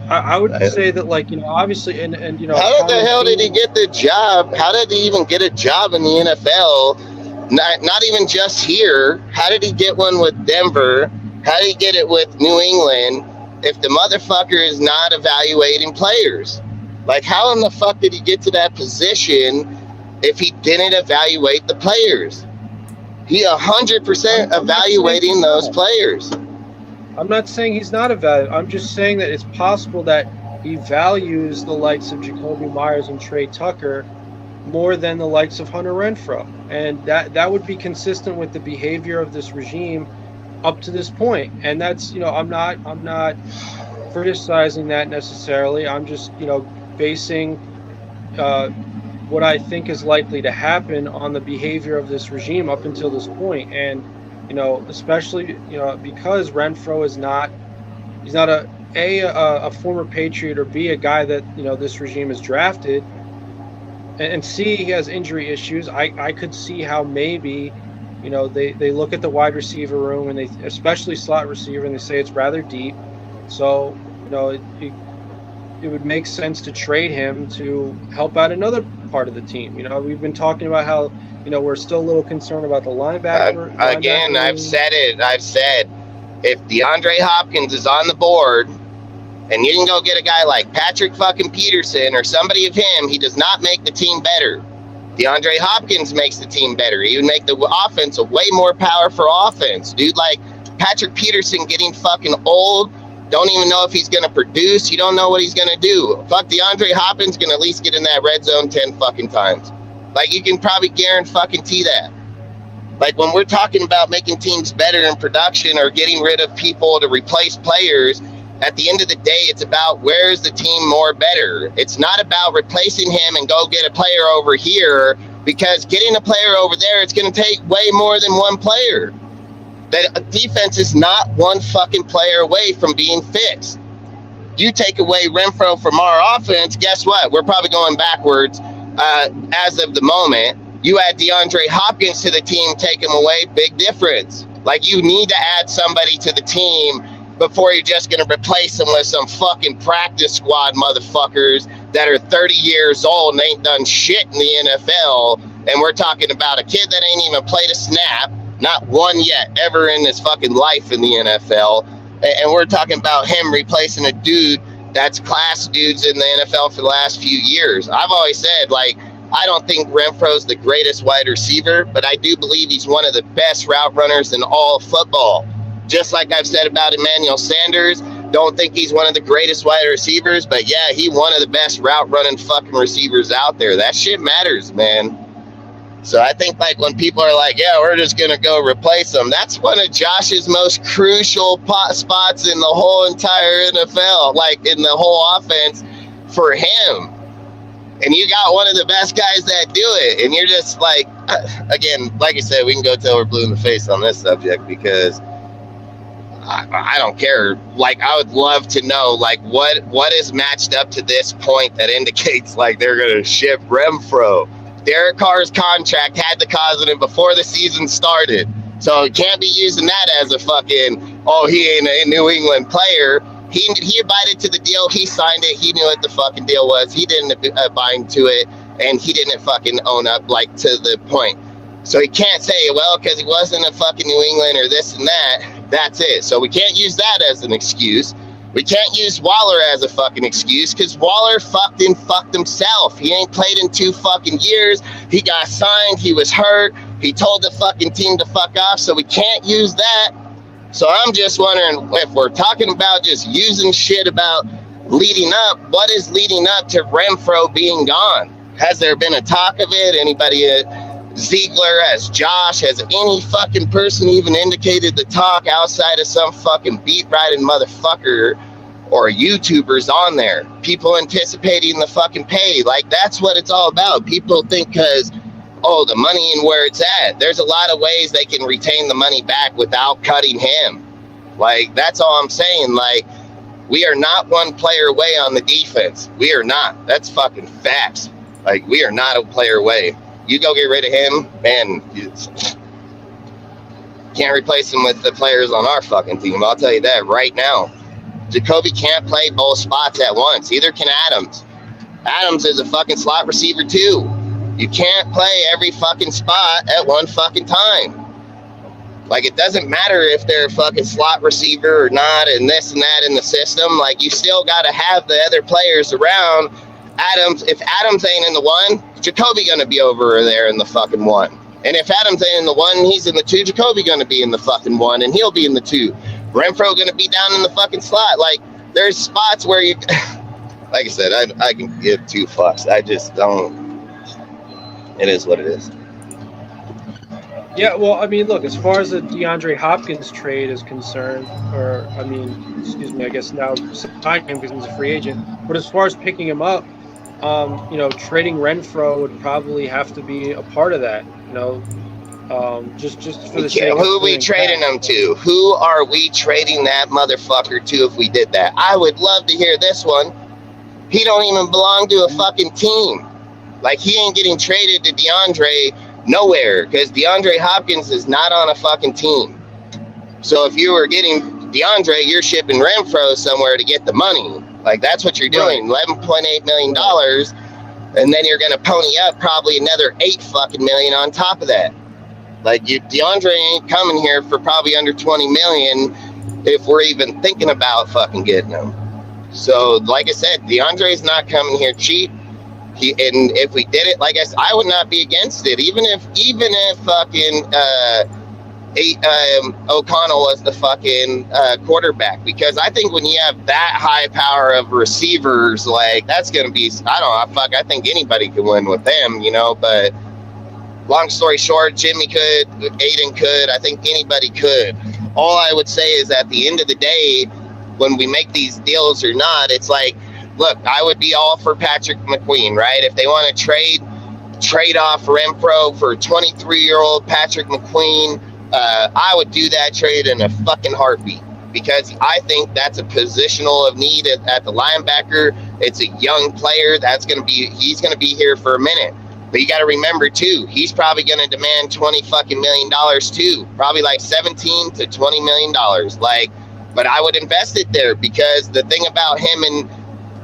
Speaker 4: I would say that, like, obviously, and
Speaker 1: how the hell did he get the job? How did he even get a job in the NFL? Not even just here. How did he get one with Denver? How did he get it with New England if the motherfucker is not evaluating players? Like, how in the fuck did he get to that position if he didn't evaluate the players? He 100% evaluating those players.
Speaker 4: I'm not saying he's not evaluating. I'm just saying that it's possible that he values the likes of Jacoby Myers and Trey Tucker more than the likes of Hunter Renfrow, and that would be consistent with the behavior of this regime up to this point. And that's, I'm not criticizing that necessarily. I'm just, basing what I think is likely to happen on the behavior of this regime up until this point. And especially because Renfrow is not, he's not a former Patriot, or B, a guy that this regime has drafted, and C, he has injury issues. I could see how maybe they look at the wide receiver room, and they, especially slot receiver, and they say it's rather deep. So it would make sense to trade him to help out another part of the team. We've been talking about how we're still a little concerned about the linebacker.
Speaker 1: Again, I've said if DeAndre Hopkins is on the board, and you can go get a guy like Patrick fucking Peterson or somebody of him, he does not make the team better. DeAndre Hopkins makes the team better. He would make the offense a way more powerful offense. Dude, like Patrick Peterson getting fucking old Don't even know if he's going to produce. You don't know what he's going to do. Fuck, DeAndre Hopkins going to at least get in that red zone 10 fucking times. Like, you can probably guarantee that. Like, when we're talking about making teams better in production or getting rid of people to replace players, at the end of the day, it's about where's the team more better. It's not about replacing him and go get a player over here, because getting a player over there, it's going to take way more than one player. That defense is not one fucking player away from being fixed. You take away Renfrow from our offense, guess what? We're probably going backwards as of the moment. You add DeAndre Hopkins to the team, take him away, big difference. Like, you need to add somebody to the team before you're just going to replace them with some fucking practice squad motherfuckers that are 30 years old and ain't done shit in the NFL. And we're talking about a kid that ain't even played a snap, not one yet, ever in his fucking life in the NFL. And we're talking about him replacing a dude that's class dudes in the NFL for the last few years. I've always said, like, I don't think Renfrow's the greatest wide receiver, but I do believe he's one of the best route runners in all of football. Just like I've said about Emmanuel Sanders, don't think he's one of the greatest wide receivers, but yeah, he's one of the best route running fucking receivers out there. That shit matters, man. So I think, like, when people are like, yeah, we're just going to go replace them, that's one of Josh's most crucial spots in the whole entire NFL, like in the whole offense for him. And you got one of the best guys that do it. And you're just like, again, like I said, we can go till we're blue in the face on this subject, because I don't care. Like, I would love to know, like, what is matched up to this point that indicates, like, they're going to ship Renfrow. Derek Carr's contract had the cause in it before the season started. So you can't be using that as a fucking, oh, he ain't a New England player. He abided to the deal. He signed it. He knew what the fucking deal was. He didn't abide to it, and he didn't fucking own up, like, to the point. So he can't say, well, because he wasn't a fucking New England or this and that. That's it. So we can't use that as an excuse. We can't use Waller as a fucking excuse, because Waller fucked himself. He ain't played in 2 fucking years. He got signed. He was hurt. He told the fucking team to fuck off. So we can't use that. So I'm just wondering, if we're talking about just using shit about leading up, what is leading up to Renfrow being gone? Has there been a talk of it? Anybody Ziegler, has Josh, has any fucking person even indicated the talk outside of some fucking beat riding motherfucker or YouTubers on there? People anticipating the fucking pay. Like, that's what it's all about. People think because, oh, the money and where it's at. There's a lot of ways they can retain the money back without cutting him. Like, that's all I'm saying. Like, we are not one player away on the defense. We are not. That's fucking facts. Like, we are not a player away. You go get rid of him, man, you can't replace him with the players on our fucking team. I'll tell you that right now. Jacoby can't play both spots at once. Either can Adams. Adams is a fucking slot receiver too. You can't play every fucking spot at one fucking time. Like, it doesn't matter if they're a fucking slot receiver or not and this and that in the system. Like, you still got to have the other players around. Adams, if Adams ain't in the 1, Jacoby going to be over there in the fucking 1. And if Adams ain't in the 1, he's in the 2, Jacoby going to be in the fucking 1, and he'll be in the 2. Renfrow going to be down in the fucking slot. Like, there's spots where you, like I said, I can give 2 fucks. I just don't. It is what it is.
Speaker 4: Yeah, well, I mean, look, as far as the DeAndre Hopkins trade is concerned, or, I mean, excuse me, I guess now signing him because he's a free agent, but as far as picking him up, trading Renfrow would probably have to be a part of that, just for the sake of
Speaker 1: who are we trading him to? Who are we trading that motherfucker to if we did that? I would love to hear this one. He don't even belong to a fucking team. Like, he ain't getting traded to DeAndre nowhere, because DeAndre Hopkins is not on a fucking team. So if you were getting DeAndre, you're shipping Renfrow somewhere to get the money. Like, that's what you're doing, right. $11.8 million, and then you're going to pony up probably another $8 fucking million on top of that. Like, DeAndre ain't coming here for probably under $20 million if we're even thinking about fucking getting him. So, like I said, DeAndre's not coming here cheap. And if we did it, like I said, I would not be against it. Even if fucking O'Connell as the fucking quarterback, because I think when you have that high power of receivers, like that's gonna be, I don't know, I think anybody could win with them, you know. But long story short, Jimmy could, Aiden could, I think anybody could. All I would say is at the end of the day, when we make these deals or not, it's like, look, I would be all for Patrick McQueen, right? If they want to trade off Renfrow for 23-year-old Patrick McQueen, I would do that trade in a fucking heartbeat, because I think that's a positional of need at the linebacker. It's a young player he's going to be here for a minute. But you got to remember too, he's probably going to demand $20 fucking million too, probably like 17 to $20 million. Like, but I would invest it there, because the thing about him and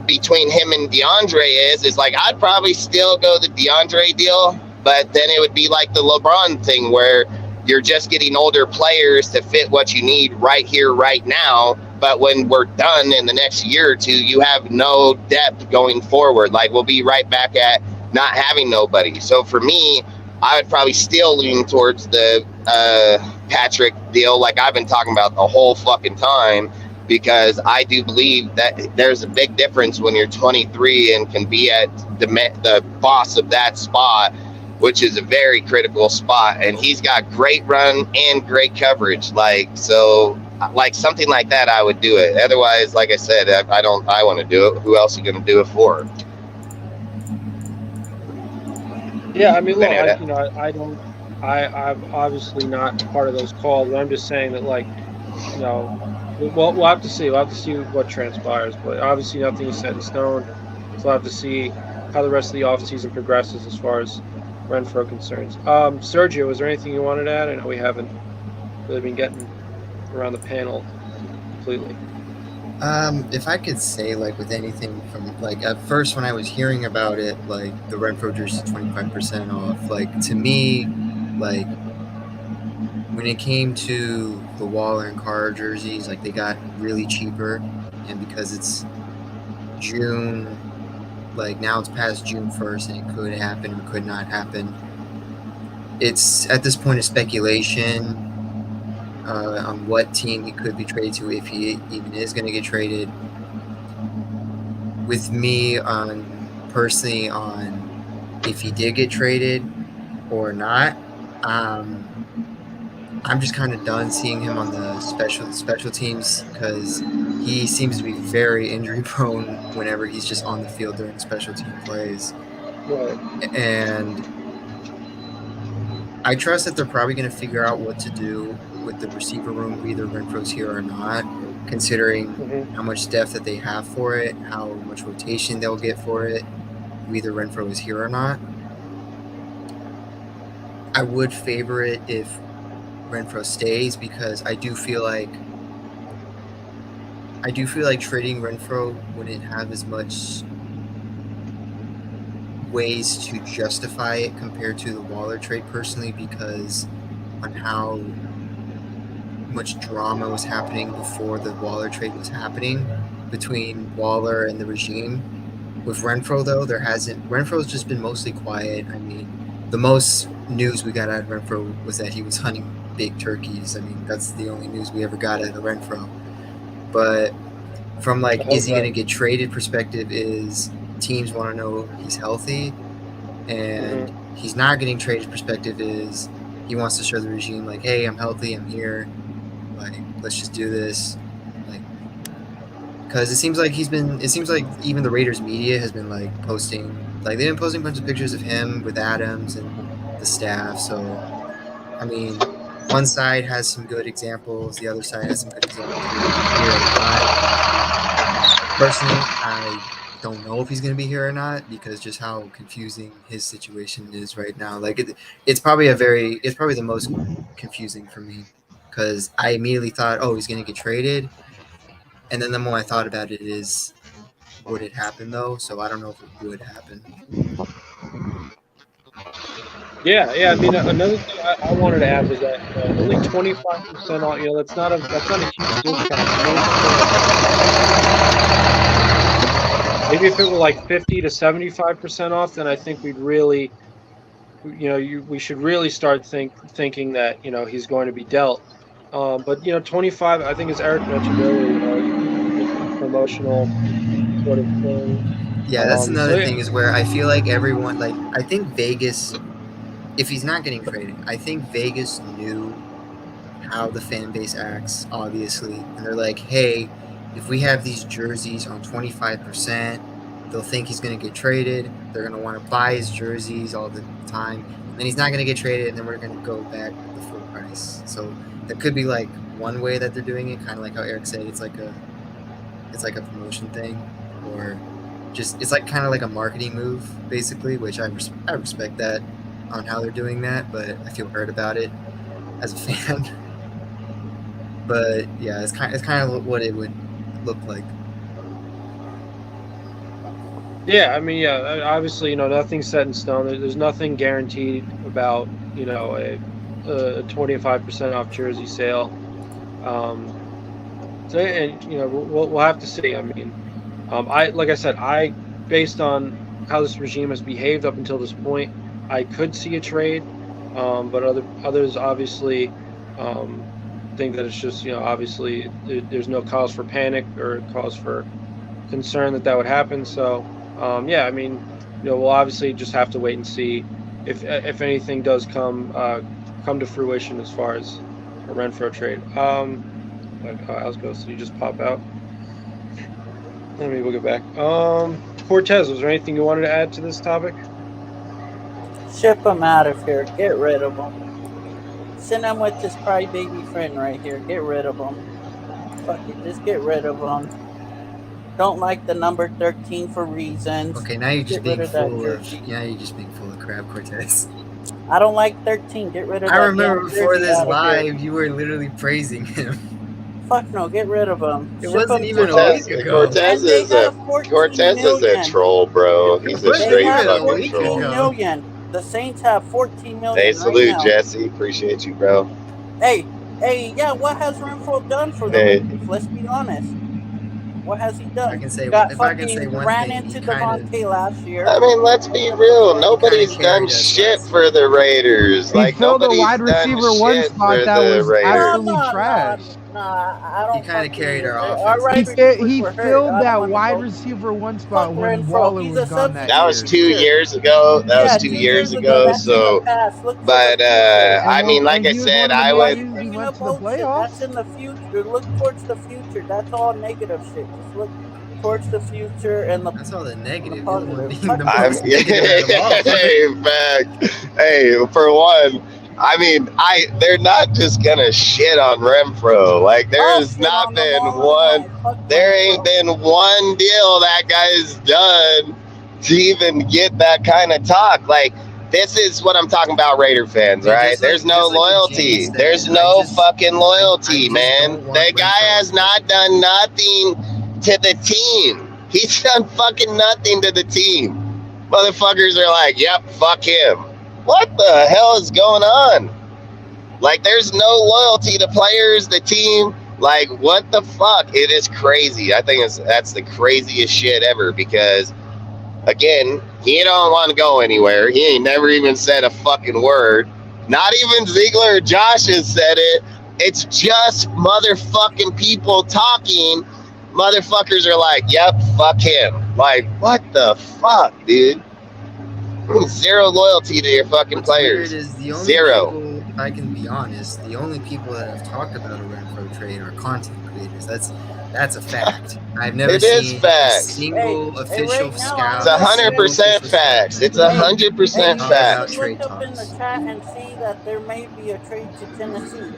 Speaker 1: between him and DeAndre is like, I'd probably still go the DeAndre deal, but then it would be like the LeBron thing where you're just getting older players to fit what you need right here, right now. But when we're done in the next year or two, you have no depth going forward. Like, we'll be right back at not having nobody. So for me, I would probably still lean towards the Patrick deal, like I've been talking about the whole fucking time, because I do believe that there's a big difference when you're 23 and can be at the boss of that spot, which is a very critical spot. And he's got great run and great coverage. Like, so like something like that, I would do it. Otherwise, like I said, I want to do it. Who else are you going to do it for?
Speaker 4: Yeah, I mean, look, I'm obviously not part of those calls. I'm just saying that, like, you know, we'll have to see. We'll have to see what transpires. But obviously, nothing is set in stone. So we'll have to see how the rest of the offseason progresses as far as Renfrow concerns. Sergio, is there anything you wanted to add? I know we haven't really been getting around the panel completely.
Speaker 7: If I could say, like, with anything from, like, at first when I was hearing about it, like, the Renfrow jersey 25% off, like, to me, like, when it came to the Waller and Carr jerseys, like, they got really cheaper, and because it's June, like, now it's past June 1st, and it could happen or could not happen. It's, at this point, a speculation on what team he could be traded to, if he even is going to get traded. With me, personally, on if he did get traded or not, I'm just kind of done seeing him on the special teams, because he seems to be very injury prone whenever he's just on the field during special team plays.
Speaker 4: Right.
Speaker 7: And I trust that they're probably going to figure out what to do with the receiver room, either Renfrow's here or not, considering how much depth that they have for it, how much rotation they'll get for it, whether Renfrow is here or not. I would favor it if Renfrow stays, because I do feel like trading Renfrow wouldn't have as much ways to justify it compared to the Waller trade, personally, because on how much drama was happening before the Waller trade was happening between Waller and the regime. With Renfrow, though, Renfrow's just been mostly quiet. I mean, the most news we got out of Renfrow was that he was hunting big turkeys. I mean, that's the only news we ever got out of Renfrow. But from, like, is he going to get traded perspective, is teams want to know he's healthy, and he's not getting traded perspective is he wants to show the regime, like, hey, I'm healthy, I'm here, like, let's just do this. Like, because it seems like even the Raiders media has been, like, posting, like, they've been posting a bunch of pictures of him with Adams and the staff. So, I mean, one side has some good examples, the other side has some good examples. Personally, I don't know if he's going to be here or not, because just how confusing his situation is right now. Like, it's probably the most confusing for me, because I immediately thought, oh, he's going to get traded, and then the more I thought about it is, would it happen though? So I don't know if it would happen.
Speaker 4: Yeah. I mean, another thing I wanted to add was that only 25% off. You know, that's not a huge discount. Maybe if it were like 50 to 75% off, then I think we'd really we should really start thinking that he's going to be dealt. But 25, I think as Eric mentioned earlier, it's just a promotional sort of thing.
Speaker 7: Yeah, that's
Speaker 4: So
Speaker 7: another
Speaker 4: yeah,
Speaker 7: thing is where I feel like everyone, like, I think Vegas, if he's not getting traded, I think Vegas knew how the fan base acts, obviously. And they're like, hey, if we have these jerseys on 25%, they'll think he's going to get traded. They're going to want to buy his jerseys all the time. And then he's not going to get traded, and then we're going to go back with the full price. So that could be like one way that they're doing it, kind of like how Eric said, it's like a promotion thing, or just it's like kind of like a marketing move, basically, which I respect that on how they're doing that, but I feel hurt about it as a fan. But yeah, it's kind of what it would look like.
Speaker 4: yeah. I mean, yeah. Obviously, nothing's set in stone. There's nothing guaranteed about a 25% off jersey sale. So, and we'll have to see. I mean, like I said, based on how this regime has behaved up until this point, I could see a trade. But others obviously think that it's just obviously there's no cause for panic or cause for concern that would happen. So yeah, I mean, we'll obviously just have to wait and see if anything does come to fruition as far as a Renfrow trade. So you just pop out. Let me get back. Cortez, was there anything you wanted to add to this topic?
Speaker 8: Ship him out of here. Get rid of him. Send him with his crybaby friend right here. Get rid of him. Fuck it. Just get rid of him. Don't like the number 13 for reasons.
Speaker 7: Okay, now you're just being full of crap, Cortez.
Speaker 8: I don't like 13. Get rid of that.
Speaker 7: I remember before this live, you were literally praising him.
Speaker 8: Fuck no, get rid of him.
Speaker 7: It wasn't even a week ago.
Speaker 1: Cortez is a troll, bro. He's a straight fucking troll.
Speaker 8: Million. The Saints have 14 million.
Speaker 1: Hey, salute,
Speaker 8: right now.
Speaker 1: Jesse. Appreciate you, bro.
Speaker 8: Hey, yeah. What has Renfrow done for the Lakers? Let's be honest. What has he done?
Speaker 7: I can say,
Speaker 8: ran into Devontae last year.
Speaker 1: I mean, let's be real. Nobody's done shit for the Raiders.
Speaker 5: He filled a wide receiver one spot that was absolutely trash.
Speaker 8: I don't.
Speaker 7: He kind of carried our offense.
Speaker 5: He filled that wide receiver one spot when Waller was gone that year.
Speaker 1: That was 2 years ago. That was 2 years ago. So, but I mean, like I said, I would.
Speaker 5: He went to the playoffs.
Speaker 8: That's in the future. Look towards the future. That's all negative shit. Just look towards the future and
Speaker 7: that's all the negative.
Speaker 1: Hey, for one. I mean, they're not just gonna shit on Renfrow. Like, there's not been one. There ain't been one deal that guy's done to even get that kind of talk. Like, this is what I'm talking about, Raider fans, right? There's no loyalty. There's no fucking loyalty, man. The guy has not done nothing to the team. He's done fucking nothing to the team. Motherfuckers are like, yep, fuck him. What the hell is going on? Like, there's no loyalty to players, the team. Like, what the fuck? It is crazy. I think that's the craziest shit ever because, again, he don't want to go anywhere. He ain't never even said a fucking word. Not even Ziegler or Josh has said it. It's just motherfucking people talking. Motherfuckers are like, yep, fuck him. Like, what the fuck, dude? Zero loyalty to your fucking players. Zero.
Speaker 7: People, I can be honest, the only people that have talked about a Renfrow trade are content creators. That's a fact. I've never seen a single official scout.
Speaker 1: It's 100% facts. It's 100% facts.
Speaker 8: Look up in the chat and see that there may be a trade to Tennessee.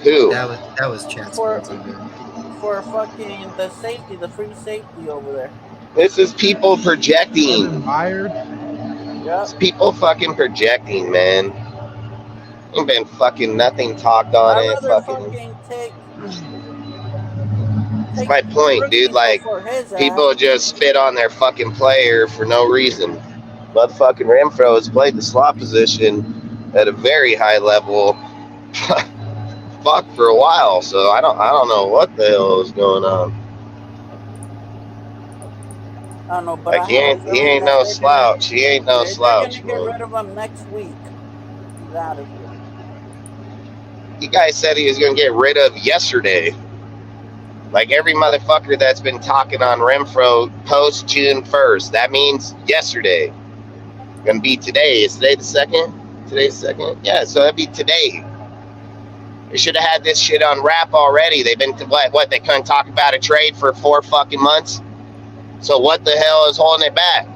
Speaker 1: Who?
Speaker 7: That was chat
Speaker 8: for fucking the safety, the free safety over there.
Speaker 1: This is people projecting.
Speaker 8: Yep.
Speaker 1: It's people fucking projecting, man. Ain't been fucking nothing talked on it. Fucking that's my point, dude. Like, people just spit on their fucking player for no reason. Motherfucking Renfrow has played the slot position at a very high level. Fuck for a while, so I don't know what the hell is going on.
Speaker 8: I don't know, but
Speaker 1: Like
Speaker 8: I have a
Speaker 1: he
Speaker 8: feeling
Speaker 1: ain't
Speaker 8: that
Speaker 1: no
Speaker 8: they're gonna
Speaker 1: slouch. He ain't no
Speaker 8: they're
Speaker 1: slouch,
Speaker 8: gonna get
Speaker 1: man.
Speaker 8: rid of him next week. He's out of here.
Speaker 1: You guys said he was gonna get rid of yesterday. Like every motherfucker that's been talking on Renfrow post June 1st. That means yesterday. Gonna be today. Is today the 2nd? Today's the 2nd? Yeah, so that'd be today. They should have had this shit on wrap already. They've been, what, they couldn't talk about a trade for 4 fucking months? So what the hell is holding it back?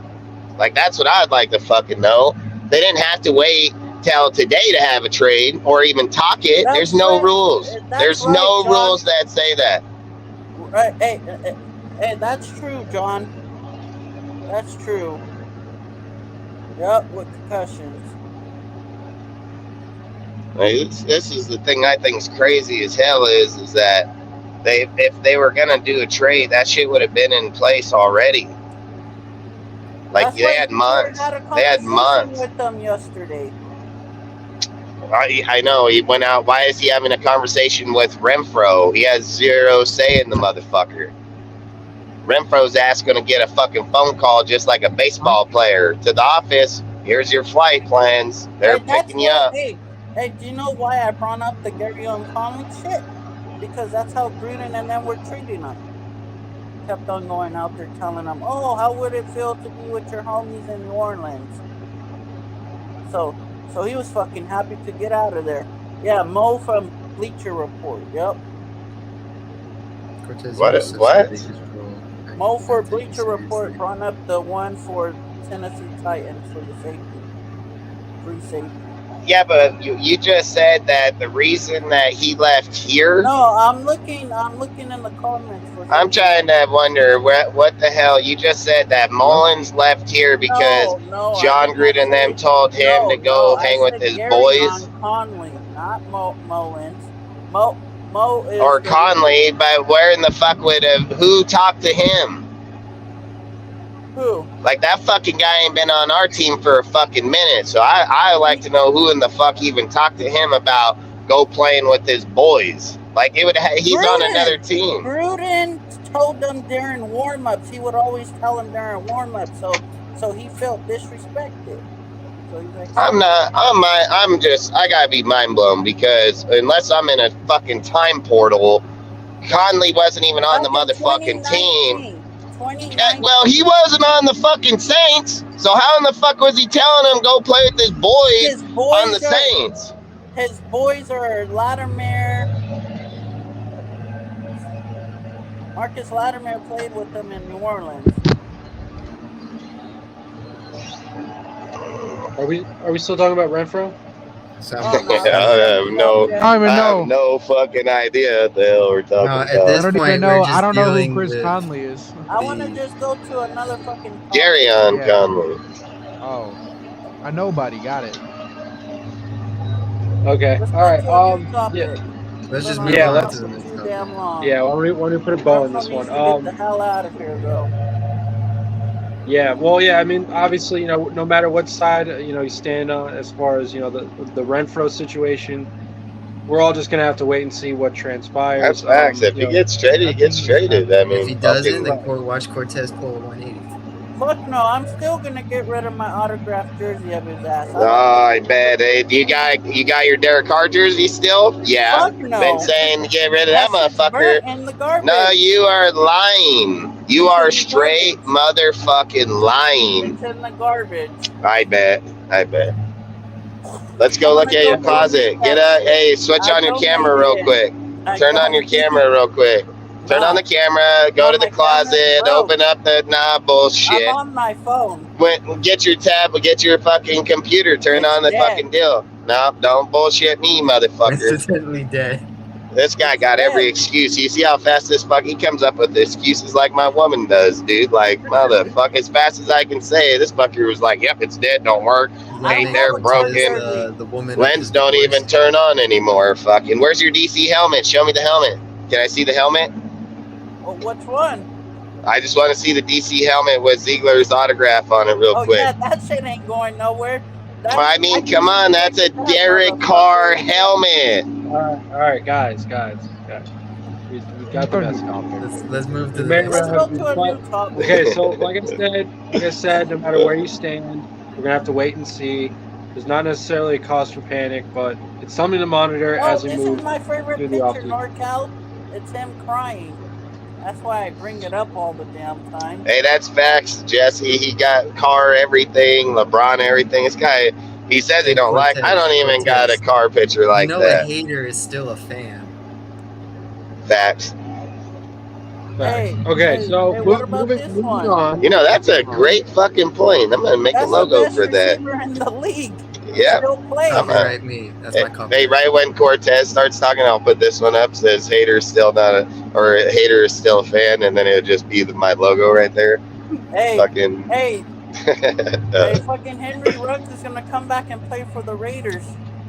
Speaker 1: Like, that's what I'd like to fucking know. They didn't have to wait till today to have a trade or even talk it. There's no rules. There's no rules that say that.
Speaker 8: Hey, that's true, John. That's true. Yep, with concussions.
Speaker 1: Like, this is the thing I think is crazy as hell is that if they were gonna do a trade, that shit would have been in place already. Like they had months. They had months
Speaker 8: with them yesterday.
Speaker 1: I know he went out. Why is he having a conversation with Renfrow? He has zero say in the motherfucker. Renfrow's ass gonna get a fucking phone call just like a baseball player to the office. Here's your flight plans. They're picking you up.
Speaker 8: Hey, do you know why I brought up the Gary Conley shit? Because that's how Gruden and them were treating him. Kept on going out there telling them, "Oh, how would it feel to be with your homies in New Orleans?" So he was fucking happy to get out of there. Yeah, Mo from Bleacher Report. Yep.
Speaker 7: Cortez,
Speaker 1: what?
Speaker 8: Mo for Bleacher Report brought up the one for Tennessee Titans for the safety, free safety.
Speaker 1: Yeah, but you just said that the reason that he left here.
Speaker 8: No, I'm looking in the comments for.
Speaker 1: I'm trying to wonder what the hell you just said that Mullins left here because John Gruden and them told him to go hang with his boys.
Speaker 8: Conley, not Mullins. Mo is
Speaker 1: or Conley, but where in the fuck would who talked to him?
Speaker 8: Who?
Speaker 1: Like that fucking guy ain't been on our team for a fucking minute, so I like to know who in the fuck even talked to him about go playing with his boys. Like he's on another team.
Speaker 8: Gruden told them during warm-ups. He would always tell them during warm-ups, so he felt disrespected. So he's like,
Speaker 1: I gotta be mind blown because unless I'm in a fucking time portal, Conley wasn't even on the motherfucking team. Well, he wasn't on the fucking Saints, so how in the fuck was he telling him go play with his boys on the Saints?
Speaker 8: His boys are Latimer. Marcus Latimer played with them in New Orleans.
Speaker 4: Are we still talking about Renfrow?
Speaker 1: I have no fucking idea what the hell we're talking about.
Speaker 5: I don't even know. I don't know who Chris Conley is.
Speaker 8: I want to just go to another fucking.
Speaker 1: Gary Conley.
Speaker 5: Oh, a nobody. Got it.
Speaker 4: Okay. All right.
Speaker 7: Yeah. Let's just move on to the next topic.
Speaker 4: Yeah. Why don't we put a bow on this one?
Speaker 8: Get the hell out of here, though.
Speaker 4: Yeah, well, yeah. I mean, obviously, no matter what side you stand on, as far as the Renfrow situation, we're all just gonna have to wait and see what transpires.
Speaker 1: That's facts. If he gets traded, he gets traded. I mean,
Speaker 7: if he doesn't, then watch Cortez pull a 180.
Speaker 8: Fuck no, I'm still gonna get rid of my autographed jersey of his ass.
Speaker 1: Oh, I bet. Hey, you got your Derek Carr jersey still? Yeah.
Speaker 8: Fuck no.
Speaker 1: Been saying to get rid of that motherfucker.
Speaker 8: In the garbage.
Speaker 1: No, you are lying. You are straight motherfucking lying.
Speaker 8: It's in the garbage.
Speaker 1: I bet. Let's go look at your closet. Hey, switch on your camera real quick. Turn on your camera real quick. Turn on the camera, go to the closet, open up the bullshit.
Speaker 8: I'm on my phone.
Speaker 1: Get your tab, get your fucking computer, turn on the fucking deal. No, don't bullshit me, motherfucker.
Speaker 7: Accidentally dead.
Speaker 1: This guy got every excuse. You see how fast he comes up with excuses like my woman does, dude. Like, motherfucker, as fast as I can say, this fucker was like, yep, it's dead, don't work. Ain't there, broken.
Speaker 7: The woman
Speaker 1: Lens don't even turn on anymore. Fucking, where's your DC helmet? Show me the helmet. Can I see the helmet?
Speaker 8: Well, which one?
Speaker 1: I just want to see the DC helmet with Ziegler's autograph on it real quick.
Speaker 8: Yeah, that shit ain't going nowhere.
Speaker 1: Come on, that's a Derek Carr helmet.
Speaker 4: All right, guys. We got the
Speaker 9: Go new
Speaker 4: message.
Speaker 9: topic.
Speaker 7: Let's move to
Speaker 4: You
Speaker 7: the
Speaker 4: may
Speaker 7: next
Speaker 8: Let's go
Speaker 7: topic.
Speaker 8: to a new topic.
Speaker 4: Okay, so like I said, no matter where you stand, we're gonna have to wait and see. There's not necessarily a cause for panic, but it's something to monitor
Speaker 8: Oh,
Speaker 4: as we
Speaker 8: isn't
Speaker 4: move
Speaker 8: my favorite
Speaker 4: through the
Speaker 8: picture
Speaker 4: offseason.
Speaker 8: NorCal? It's him crying. That's why I bring it up all the damn time.
Speaker 1: Hey, that's facts, Jesse. He got car, everything, LeBron, everything. This guy, he says he
Speaker 7: Hey,
Speaker 1: don't like. I don't even got a car picture
Speaker 7: You
Speaker 1: like
Speaker 7: know a
Speaker 1: that.
Speaker 7: hater is still a fan.
Speaker 1: Facts.
Speaker 8: Hey,
Speaker 4: Okay,
Speaker 8: hey,
Speaker 4: so
Speaker 8: hey, what about
Speaker 4: moving
Speaker 8: this
Speaker 4: moving
Speaker 8: one?
Speaker 4: on.
Speaker 1: You know, that's a great fucking point. I'm gonna make a
Speaker 8: That's the
Speaker 1: logo
Speaker 8: best
Speaker 1: for that.
Speaker 8: receiver in the league.
Speaker 1: Yep.
Speaker 8: Still playing.
Speaker 7: Copyright me. That's my copyright.
Speaker 1: Hey, right when Cortez starts talking, I'll put this one up. Says hater's still not a, or hater is still a fan, and then it'll just be my logo right there.
Speaker 8: Hey,
Speaker 1: Fucking.
Speaker 8: hey, hey, fucking Henry Ruggs is gonna come back and play for the Raiders.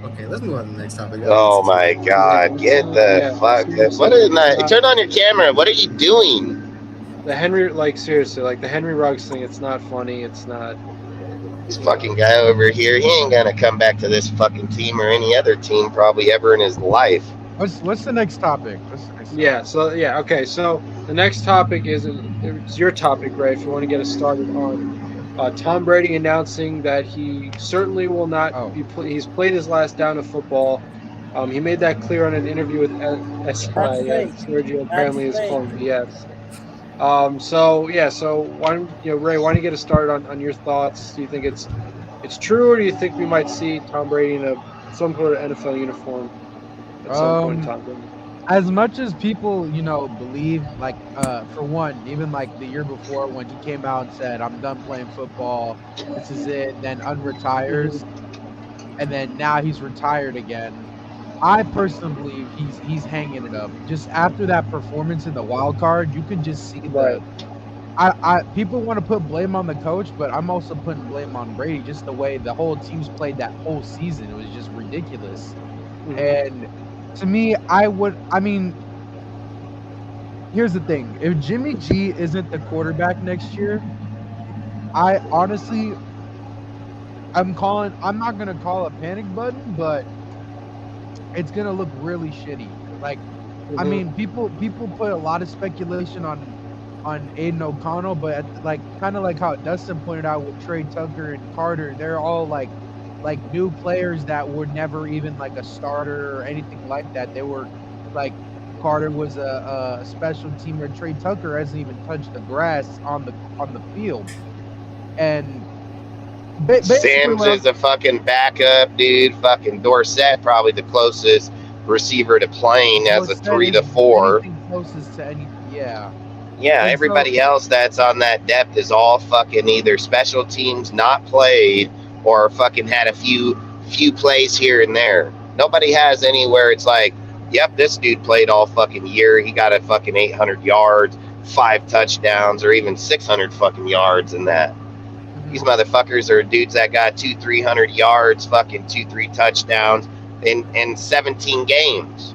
Speaker 7: Okay, let's move on to the next topic.
Speaker 1: Oh my God! Get the fuck! What is that? Turn on your camera. What are you doing?
Speaker 4: The Henry, like seriously, like the Henry Ruggs thing. It's not funny. It's not.
Speaker 1: This fucking guy over here, he ain't gonna come back to this fucking team or any other team probably ever in his life.
Speaker 9: What's the next topic?
Speaker 4: Yeah. So yeah. Okay. So the next topic is it's your topic, Ray. If you want to get us started on Tom Brady announcing that he certainly will not be. He's played his last down of football. He made that clear on an interview with SI. Sergio apparently is calling BS. So yeah, so why don't Ray? Why don't you get us started on your thoughts? Do you think it's true, or do you think we might see Tom Brady in some sort of NFL uniform at some point in time?
Speaker 9: As much as people, believe, like, for one, even like the year before when he came out and said, "I'm done playing football, this is it," then unretires, and then now he's retired again. I personally believe he's hanging it up. Just after that performance in the wild card, you could just see that. People want to put blame on the coach, but I'm also putting blame on Brady. Just the way the whole team's played that whole season, it was just ridiculous. And to me, here's the thing: if Jimmy G isn't the quarterback next year, I honestly, I'm not gonna call a panic button, but it's gonna look really shitty. Like, I mean, people put a lot of speculation on Aiden O'Connell, but kind of like how Dustin pointed out with Trey Tucker and Carter, they're all like new players that were never even like a starter or anything like that. They were like, Carter was a special teamer. Trey Tucker hasn't even touched the grass on the field, and
Speaker 1: Sims is a fucking backup, dude. Fucking Dorsett, probably the closest receiver to playing as a 3 to 4.
Speaker 9: Closest to any, yeah.
Speaker 1: Yeah, and everybody else that's on that depth is all fucking either special teams not played or fucking had a few plays here and there. Nobody has anywhere it's like, yep, this dude played all fucking year. He got a fucking 800 yards, 5 touchdowns, or even 600 fucking yards in that. These motherfuckers are dudes that got 200-300 yards, fucking 2-3 touchdowns in 17 games.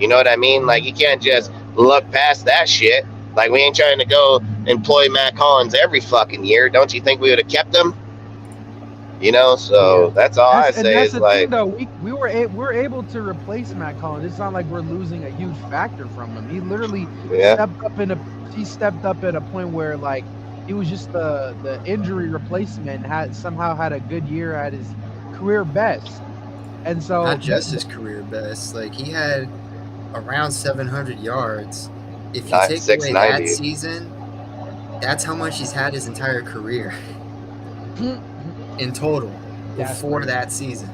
Speaker 1: You know what I mean? Like, you can't just look past that shit. Like, we ain't trying to go employ Matt Collins every fucking year. Don't you think we would have kept him? You know, so that's all I say.
Speaker 9: That's
Speaker 1: is
Speaker 9: the
Speaker 1: like,
Speaker 9: thing, though. We're able to replace Matt Collins. It's not like we're losing a huge factor from him. He literally stepped up at a point where, like, he was just the injury replacement, somehow had a good year at his career best. And so
Speaker 7: not just his career best, like he had around 700 yards. If you take away that season, that's how much he's had his entire career in total before that season.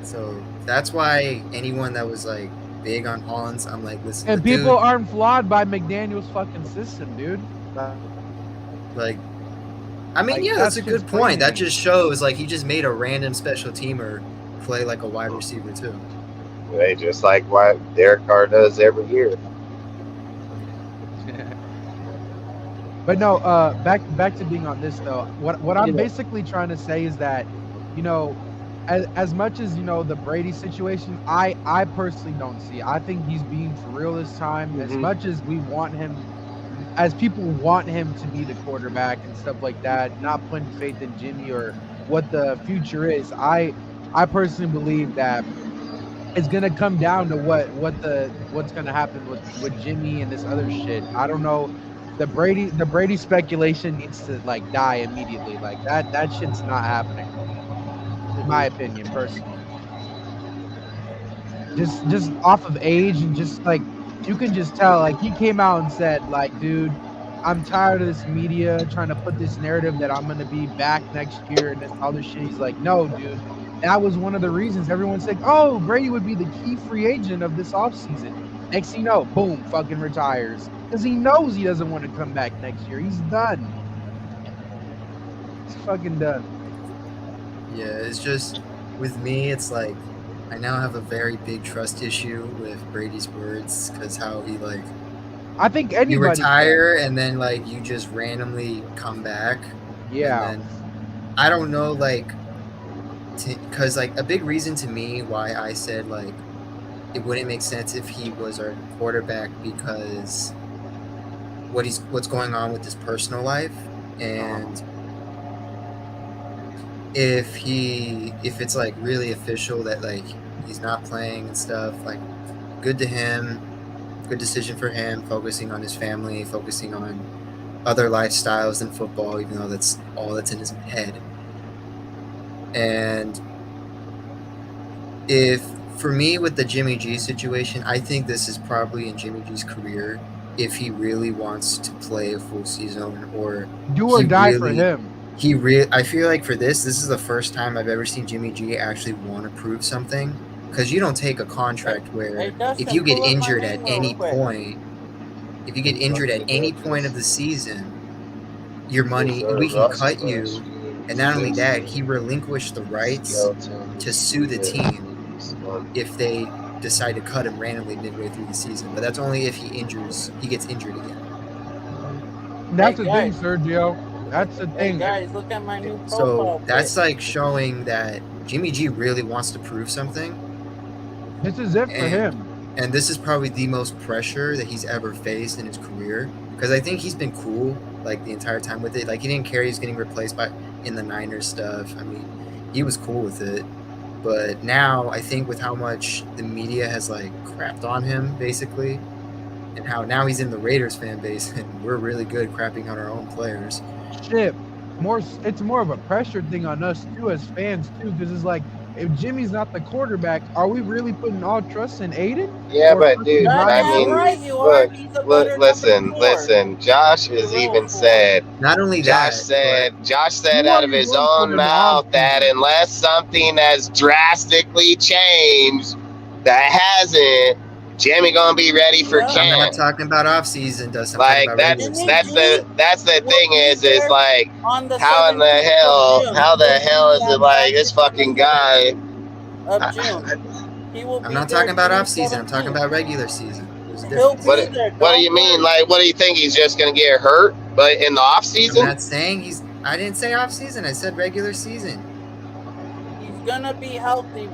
Speaker 7: So that's why anyone that was like big on Hollins, I'm like, listen.
Speaker 9: And people aren't flawed by McDaniel's fucking system, dude.
Speaker 7: Like, I mean, yeah, that's a good point. That just shows, like, he just made a random special teamer play like a wide receiver too.
Speaker 1: They just like what Derek Carr does every year.
Speaker 9: But no, back to being on this though. What I'm basically trying to say is that, as much as the Brady situation, I personally don't see. I think he's being for real this time. As much as we want him. As people want him to be the quarterback and stuff like that, not putting faith in Jimmy or what the future is, I personally believe that it's gonna come down to what's gonna happen with Jimmy and this other shit. I don't know. The Brady speculation needs to like die immediately. Like that shit's not happening, in my opinion, personally. Just off of age and just like you can just tell, like he came out and said, like, dude, I'm tired of this media trying to put this narrative that I'm gonna be back next year and this other shit. He's like, no, dude. That was one of the reasons everyone's like, oh, Brady would be the key free agent of this offseason. Next thing you know, boom, fucking retires. Because he knows he doesn't want to come back next year. He's done. He's fucking done.
Speaker 7: Yeah, it's just with me, it's like I now have a very big trust issue with Brady's words because how he like
Speaker 9: I think
Speaker 7: you
Speaker 9: anybody
Speaker 7: retire and then like you just randomly come back.
Speaker 9: Yeah.
Speaker 7: And then I don't know, like, because like a big reason to me why I said like it wouldn't make sense if he was our quarterback because what's going on with his personal life, and if it's like really official that like he's not playing and stuff, like good to him, good decision for him, focusing on his family, focusing on other lifestyles than football, even though that's all that's in his head. And if for me with the Jimmy G situation, I think this is probably in Jimmy G's career if he really wants to play a full season or
Speaker 9: do or die for him.
Speaker 7: I feel like for this is the first time I've ever seen Jimmy G actually want to prove something, because you don't take a contract where if you get injured at any point, of the season, your money, we can cut you. And not only that, he relinquished the rights to sue the team if they decide to cut him randomly midway through the season. But that's only if he gets injured again.
Speaker 9: That's the thing, Sergio. That's the thing.
Speaker 8: Hey guys, look at my new profile.
Speaker 7: So that's like showing that Jimmy G really wants to prove something.
Speaker 9: This is it for him.
Speaker 7: And this is probably the most pressure that he's ever faced in his career. Because I think he's been cool like the entire time with it. Like he didn't care he's getting replaced in the Niners stuff. I mean, he was cool with it. But now I think with how much the media has like crapped on him basically, and how now he's in the Raiders fan base and we're really good crapping on our own players.
Speaker 9: Shit. It's more of a pressure thing on us too as fans too, because it's like, if Jimmy's not the quarterback, are we really putting all trust in Aiden?
Speaker 1: Yeah, but dude,
Speaker 8: I mean,
Speaker 1: look, listen. Josh has even said.
Speaker 7: Not only
Speaker 1: Josh
Speaker 7: that,
Speaker 1: said out of his own mouth that unless something has drastically changed, that hasn't, Jimmy gonna be ready for camp.
Speaker 7: I'm not talking about off season, Dustin.
Speaker 1: Like that's the thing is like how in the hell is it like this fucking guy
Speaker 8: of June?
Speaker 7: I'm not talking about off season. I'm talking about regular season.
Speaker 1: What do you mean? Like, what do you think he's just gonna get hurt? But in the off season?
Speaker 7: I'm not saying I didn't say off season. I said regular season.
Speaker 8: He's gonna be healthy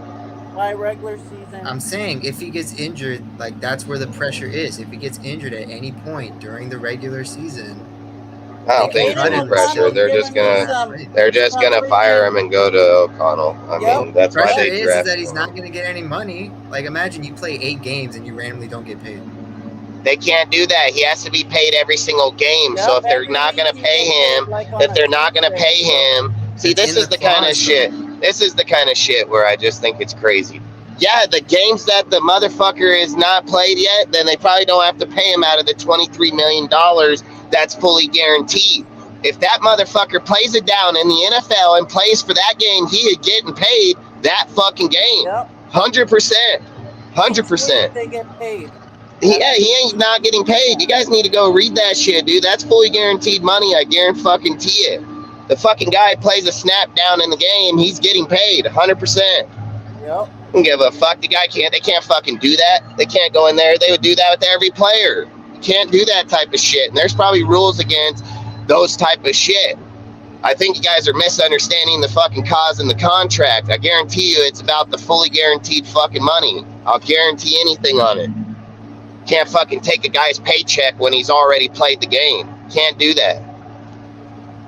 Speaker 8: by regular season.
Speaker 7: I'm saying if he gets injured, like that's where the pressure is. If he gets injured at any point during the regular season,
Speaker 1: I don't think it's any pressure. They're just gonna fire him and go to O'Connell. I mean, that's why they
Speaker 7: pressure is that he's not gonna get any money. Like imagine you play 8 games and you randomly don't get paid.
Speaker 1: They can't do that. He has to be paid every single game. So if they're not gonna pay him, see, this is the kind of shit. This is the kind of shit where I just think it's crazy. Yeah, the games that the motherfucker is not played yet, then they probably don't have to pay him out of the $23 million that's fully guaranteed. If that motherfucker plays it down in the NFL and plays for that game, he is getting paid that fucking game. 100%. 100%.
Speaker 8: They get paid.
Speaker 1: Yeah, he ain't not getting paid. You guys need to go read that shit, dude. That's fully guaranteed money. I guarantee it. The fucking guy plays a snap down in the game, he's getting paid 100%.
Speaker 8: Yep.
Speaker 1: Don't give a fuck. They can't fucking do that. They can't go in there. They would do that with every player. You can't do that type of shit. And there's probably rules against those type of shit. I think you guys are misunderstanding the fucking cause in the contract. I guarantee you it's about the fully guaranteed fucking money. I'll guarantee anything on it. Can't fucking take a guy's paycheck when he's already played the game. Can't do that.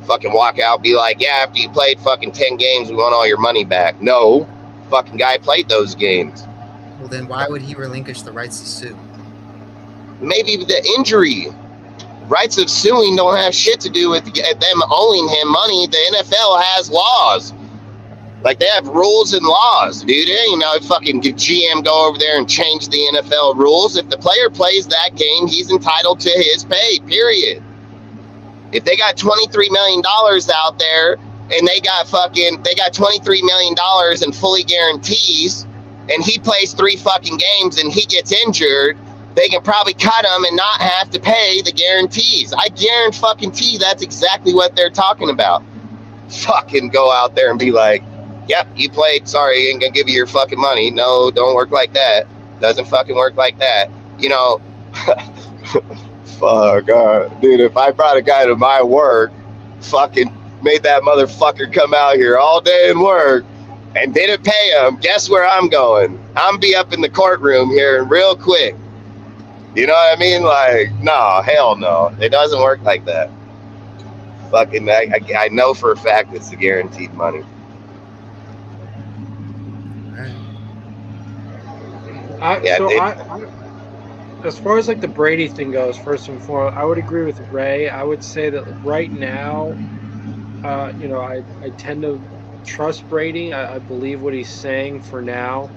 Speaker 1: Fucking walk out, be like, yeah, after you played fucking 10 games, we want all your money back. No. Fucking guy played those games.
Speaker 7: Well, then why would he relinquish the rights to sue?
Speaker 1: Maybe the injury. Rights of suing don't have shit to do with them owing him money. The NFL has laws. Like, they have rules and laws, dude. You know, fucking GM go over there and change the NFL rules. If the player plays that game, he's entitled to his pay, period. If they got $23 million out there and they got $23 million in fully guarantees and he plays 3 fucking games and he gets injured, they can probably cut him and not have to pay the guarantees. I guarantee that's exactly what they're talking about. Fucking go out there and be like, yep, you played, sorry, ain't gonna give you your fucking money. No, don't work like that. Doesn't fucking work like that. You know, fuck, dude, if I brought a guy to my work, fucking made that motherfucker come out here all day and work and didn't pay him, guess where I'm going? I'm be up in the courtroom here real quick. You know what I mean? Like, no, hell no. It doesn't work like that. Fucking, I know for a fact it's the guaranteed money.
Speaker 4: As far as like the Brady thing goes, first and foremost, I would agree with Ray. I would say that right now, you know, I tend to trust Brady. I believe what he's saying for now,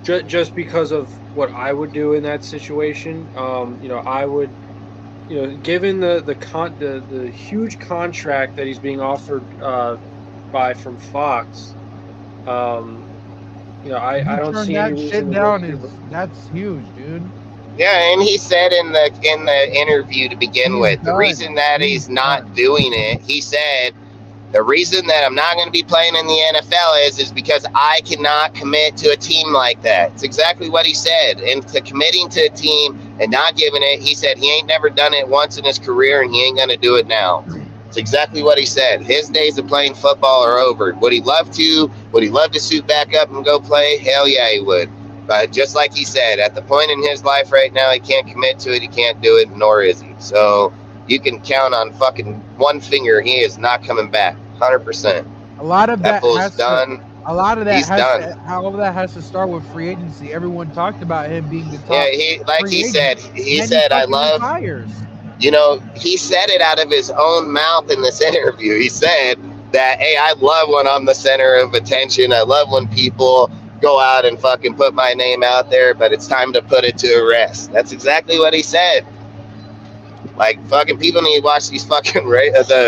Speaker 4: just because of what I would do in that situation. You know, I would, you know, given the huge contract that he's being offered from Fox. You know, I don't see
Speaker 9: that
Speaker 4: any reason
Speaker 9: shit down. That's huge, dude.
Speaker 1: Yeah, and he said in the interview to begin with, the reason that he's not doing it, he said, the reason that I'm not going to be playing in the NFL is because I cannot commit to a team like that. It's exactly what he said. And to committing to a team and not giving it, he said he ain't never done it once in his career and he ain't going to do it now. It's exactly what he said. His days of playing football are over. Would he love to? Would he love to suit back up and go play? Hell yeah, he would. But just like he said, at the point in his life right now, he can't commit to it. He can't do it, nor is he. So you can count on fucking one finger. He is not coming back. 100%.
Speaker 9: A lot of that
Speaker 1: fool's done.
Speaker 9: All of that has to start with free agency. Everyone talked about him being the top.
Speaker 1: Yeah, he said, I love.
Speaker 9: Retires.
Speaker 1: You know, he said it out of his own mouth in this interview. He said that, hey, I love when I'm the center of attention. I love when people go out and fucking put my name out there, but it's time to put it to rest. That's exactly what he said. Like, fucking people need to watch these fucking videos,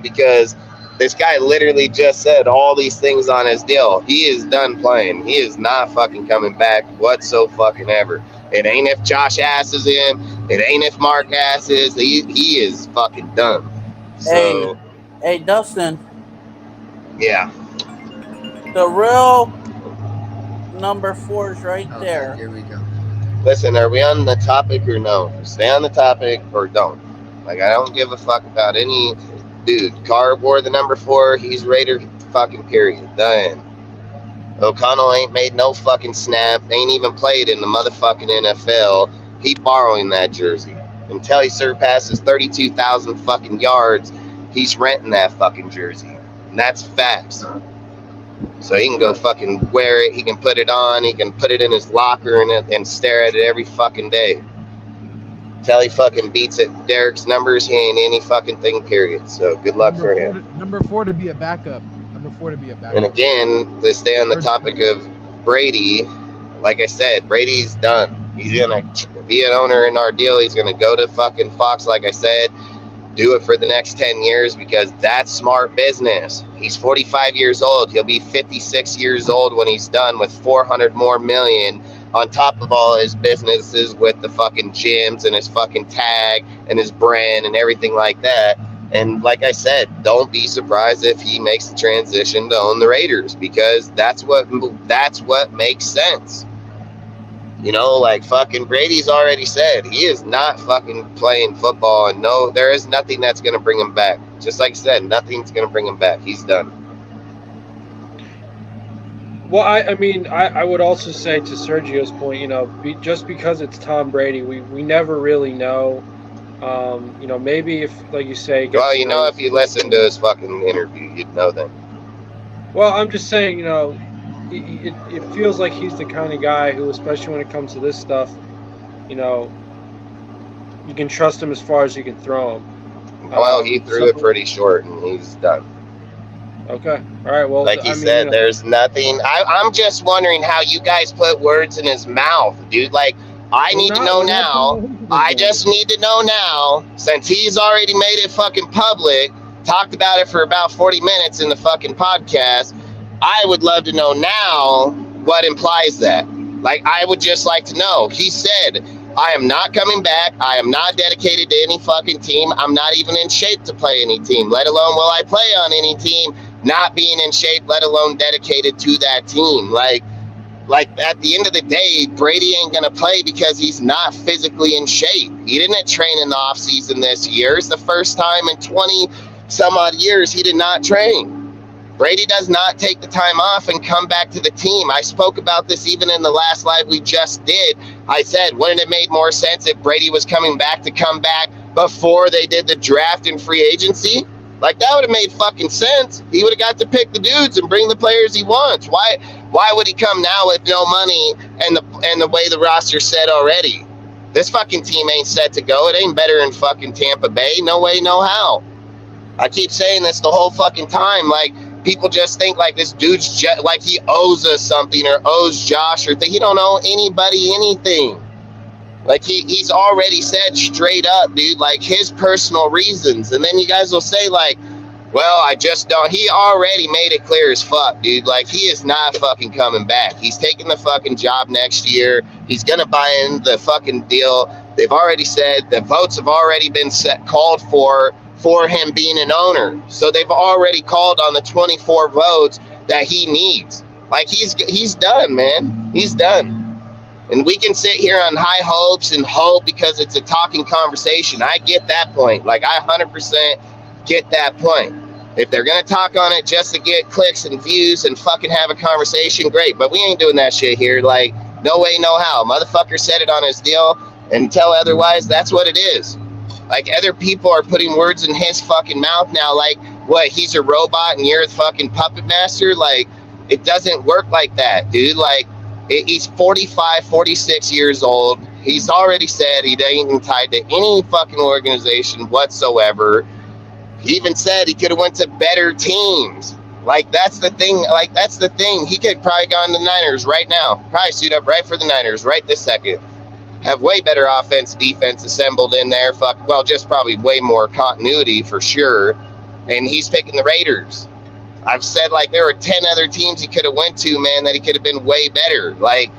Speaker 1: because this guy literally just said all these things on his deal. He is done playing. He is not fucking coming back whatsoever. It ain't if Josh asses him. It ain't if Mark asses. He is fucking done. So,
Speaker 8: hey, Dustin.
Speaker 1: Yeah.
Speaker 8: The real number 4 is right there.
Speaker 7: Here we go.
Speaker 1: Listen, are we on the topic or no? Stay on the topic or don't. Like, I don't give a fuck about any dude. Carr wore the number 4. He's Raider fucking period. Done. O'Connell ain't made no fucking snap. Ain't even played in the motherfucking NFL. He borrowing that jersey. Until he surpasses 32,000 fucking yards, he's renting that fucking jersey. And that's facts. So he can go fucking wear it. He can put it on. He can put it in his locker and stare at it every fucking day. Till he fucking beats at Derek's numbers, he ain't any fucking thing, period. So good luck for him.
Speaker 9: Number 4 to be a backup.
Speaker 1: And again, to stay on the topic of Brady, like I said, Brady's done. He's going to be an owner in our deal. He's going to go to fucking Fox, like I said, do it for the next 10 years, because that's smart business. He's 45 years old. He'll be 56 years old when he's done, with 400 more million on top of all his businesses with the fucking gyms and his fucking tag and his brand and everything like that. And like I said, don't be surprised if he makes the transition to own the Raiders, because that's what makes sense. You know, like fucking Brady's already said, he is not fucking playing football, and no, there is nothing that's going to bring him back. Just like I said, nothing's going to bring him back. He's done.
Speaker 4: Well, I mean, I would also say, to Sergio's point, you know, just because it's Tom Brady, we never really know. You know, maybe if, like you say...
Speaker 1: Well, you know, if you listen to his fucking interview, you'd know that.
Speaker 4: Well, I'm just saying, you know, it feels like he's the kind of guy who, especially when it comes to this stuff, you know, you can trust him as far as you can throw him.
Speaker 1: Well, he threw it pretty short, and he's done.
Speaker 4: Okay. All right. Well,
Speaker 1: like he said, there's nothing. I'm just wondering how you guys put words in his mouth, dude. Like, I need to know now. I just need to know now, since he's already made it fucking public, talked about it for about 40 minutes in the fucking podcast. I would love to know now what implies that. Like, I would just like to know. He said, I am not coming back. I am not dedicated to any fucking team. I'm not even in shape to play any team, let alone will I play on any team, not being in shape, let alone dedicated to that team. Like at the end of the day, Brady ain't going to play because he's not physically in shape. He didn't train in the offseason this year. It's the first time in 20 some odd years he did not train. Brady does not take the time off and come back to the team. I spoke about this even in the last live we just did. I said, wouldn't it make more sense if Brady was coming back to come back before they did the draft and free agency? Like, that would have made fucking sense. He would have got to pick the dudes and bring the players he wants. Why would he come now with no money and the way the roster's set already? This fucking team ain't set to go. It ain't better than fucking Tampa Bay. No way, no how. I keep saying this the whole fucking time. Like, people just think like this dude's like he owes us something or owes Josh or he don't owe anybody anything. Like he's already said straight up, dude, like his personal reasons. And then you guys will say like, well, I just don't. He already made it clear as fuck, dude. Like, he is not fucking coming back. He's taking the fucking job next year. He's going to buy in the fucking deal. They've already said the votes have already been called for him being an owner. So they've already called on the 24 votes that he needs. Like, he's done, man. He's done. And we can sit here on high hopes and hope because it's a talking conversation. I get that point. Like, I 100% get that point. If they're going to talk on it just to get clicks and views and fucking have a conversation, great. But we ain't doing that shit here. Like, no way, no how. Motherfucker said it on his deal, and until otherwise, that's what it is. Like, other people are putting words in his fucking mouth now. Like, what, he's a robot and you're the fucking puppet master? Like, it doesn't work like that, dude. Like, he's 45, 46 years old. He's already said he ain't tied to any fucking organization whatsoever. He even said he could have went to better teams. Like, that's the thing. Like, that's the thing. He could probably go on the Niners right now. Probably suit up right for the Niners right this second. Have way better offense, defense assembled in there. Well, just probably way more continuity for sure. And he's picking the Raiders. I've said, like, there were 10 other teams he could have went to, man, that he could have been way better. Like,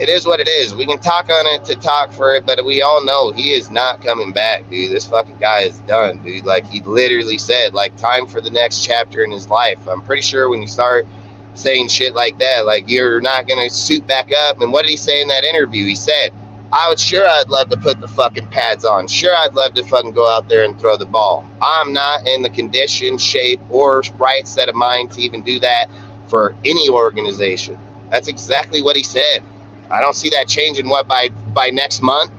Speaker 1: it is what it is. We can talk on it to talk for it, but we all know he is not coming back, dude. This fucking guy is done, dude. Like, he literally said, like, time for the next chapter in his life. I'm pretty sure when you start saying shit like that, like, you're not going to suit back up. And what did he say in that interview? He said, I'd love to put the fucking pads on. Sure, I'd love to fucking go out there and throw the ball. I'm not in the condition, shape, or right set of mind to even do that for any organization. That's exactly what he said. I don't see that changing by next month.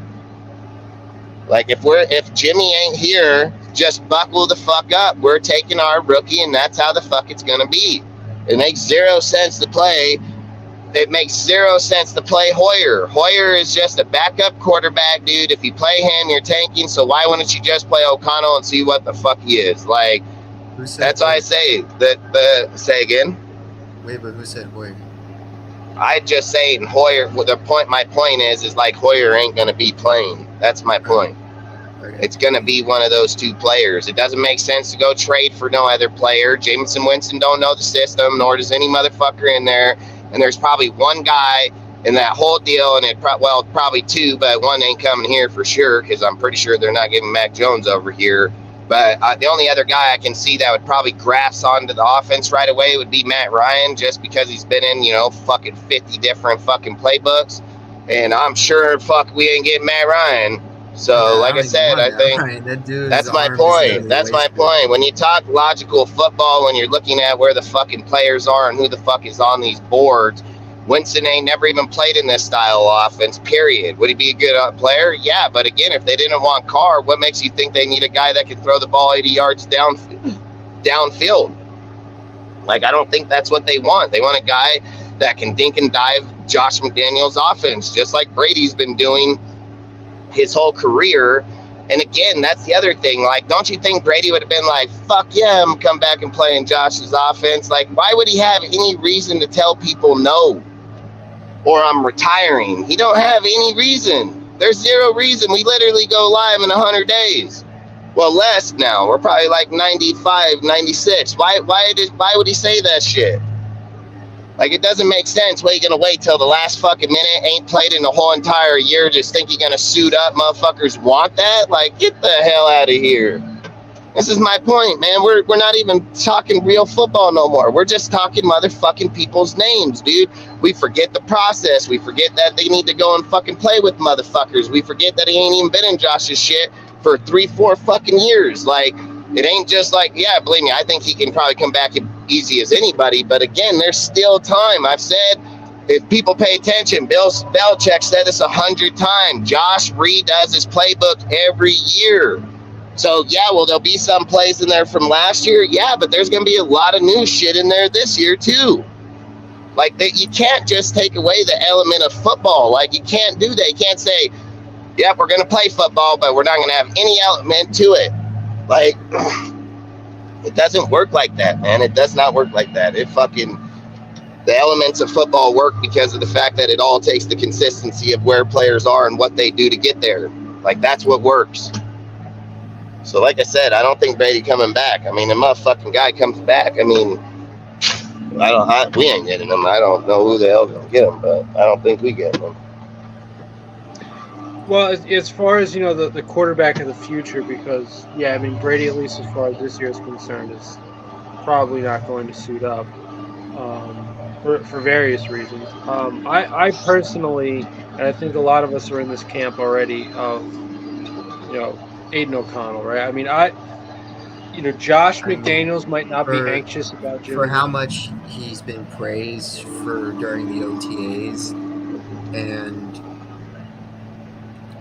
Speaker 1: Like, if Jimmy ain't here, just buckle the fuck up. We're taking our rookie, and that's how the fuck it's gonna be. It makes zero sense to play. It makes zero sense to play Hoyer. Hoyer is just a backup quarterback, dude. If you play him, you're tanking. So why wouldn't you just play O'Connell and see what the fuck he is? Like, that's why I say that. Say again.
Speaker 7: Wait, but who said Hoyer?
Speaker 1: I just say Hoyer. My point is like Hoyer ain't gonna be playing. That's my point.
Speaker 7: Okay.
Speaker 1: It's gonna be one of those two players. It doesn't make sense to go trade for no other player. Jameson Winston don't know the system, nor does any motherfucker in there. And there's probably one guy in that whole deal, and probably two, but one ain't coming here for sure because I'm pretty sure they're not giving Mac Jones over here. But the only other guy I can see that would probably grasp onto the offense right away would be Matt Ryan, just because he's been in, fucking 50 different fucking playbooks. And I'm sure, we ain't getting Matt Ryan. So, like I said, I think that's my point. That's my point. When you talk logical football, when you're looking at where the fucking players are and who the fuck is on these boards, Winston ain't never even played in this style of offense, period. Would he be a good player? Yeah, but again, if they didn't want Carr, what makes you think they need a guy that can throw the ball 80 yards downfield? Like, I don't think that's what they want. They want a guy that can dink and dive Josh McDaniels' offense, just like Brady's been doing his whole career. And again, that's the other thing. Like, don't you think Brady would have been like, fuck yeah, I'm come back and play in Josh's offense? Like, why would he have any reason to tell people no? Or I'm retiring. He don't have any reason. There's zero reason. We literally go live in 100 days. Well, less now. We're probably like 95, 96. Why would he say that shit? Like, it doesn't make sense. What, you gonna wait till the last fucking minute? Ain't played in the whole entire year, just think you're gonna suit up? Motherfuckers want that? Like, get the hell out of here. This is my point, man. We're not even talking real football no more. We're just talking motherfucking people's names, dude. We forget the process. We forget that they need to go and fucking play with motherfuckers. We forget that he ain't even been in Josh's shit for 3-4 fucking years. Like, it ain't just like, yeah, believe me, I think he can probably come back easy as anybody. But again, there's still time. I've said, if people pay attention, Bill Belichick said this 100 times. Josh redoes his playbook every year. So, yeah, well, there'll be some plays in there from last year. Yeah, but there's going to be a lot of new shit in there this year, too. Like, you can't just take away the element of football. Like, you can't do that. You can't say, yep, we're going to play football, but we're not going to have any element to it. Like, it doesn't work like that, man. It does not work like that. The elements of football work because of the fact that it all takes the consistency of where players are and what they do to get there. Like, that's what works. So, like I said, I don't think Brady coming back. I mean, the motherfucking guy comes back. I mean, we ain't getting him. I don't know who the hell's gonna get him, but I don't think we get him.
Speaker 4: Well, as far as, you know, the quarterback of the future, because, yeah, I mean, Brady, at least as far as this year is concerned, is probably not going to suit up for various reasons. I personally, and I think a lot of us are in this camp already of, you know, Aiden O'Connell, right? I mean, Josh McDaniels might not be anxious about Jimmy.
Speaker 7: For how much he's been praised for during the OTAs, and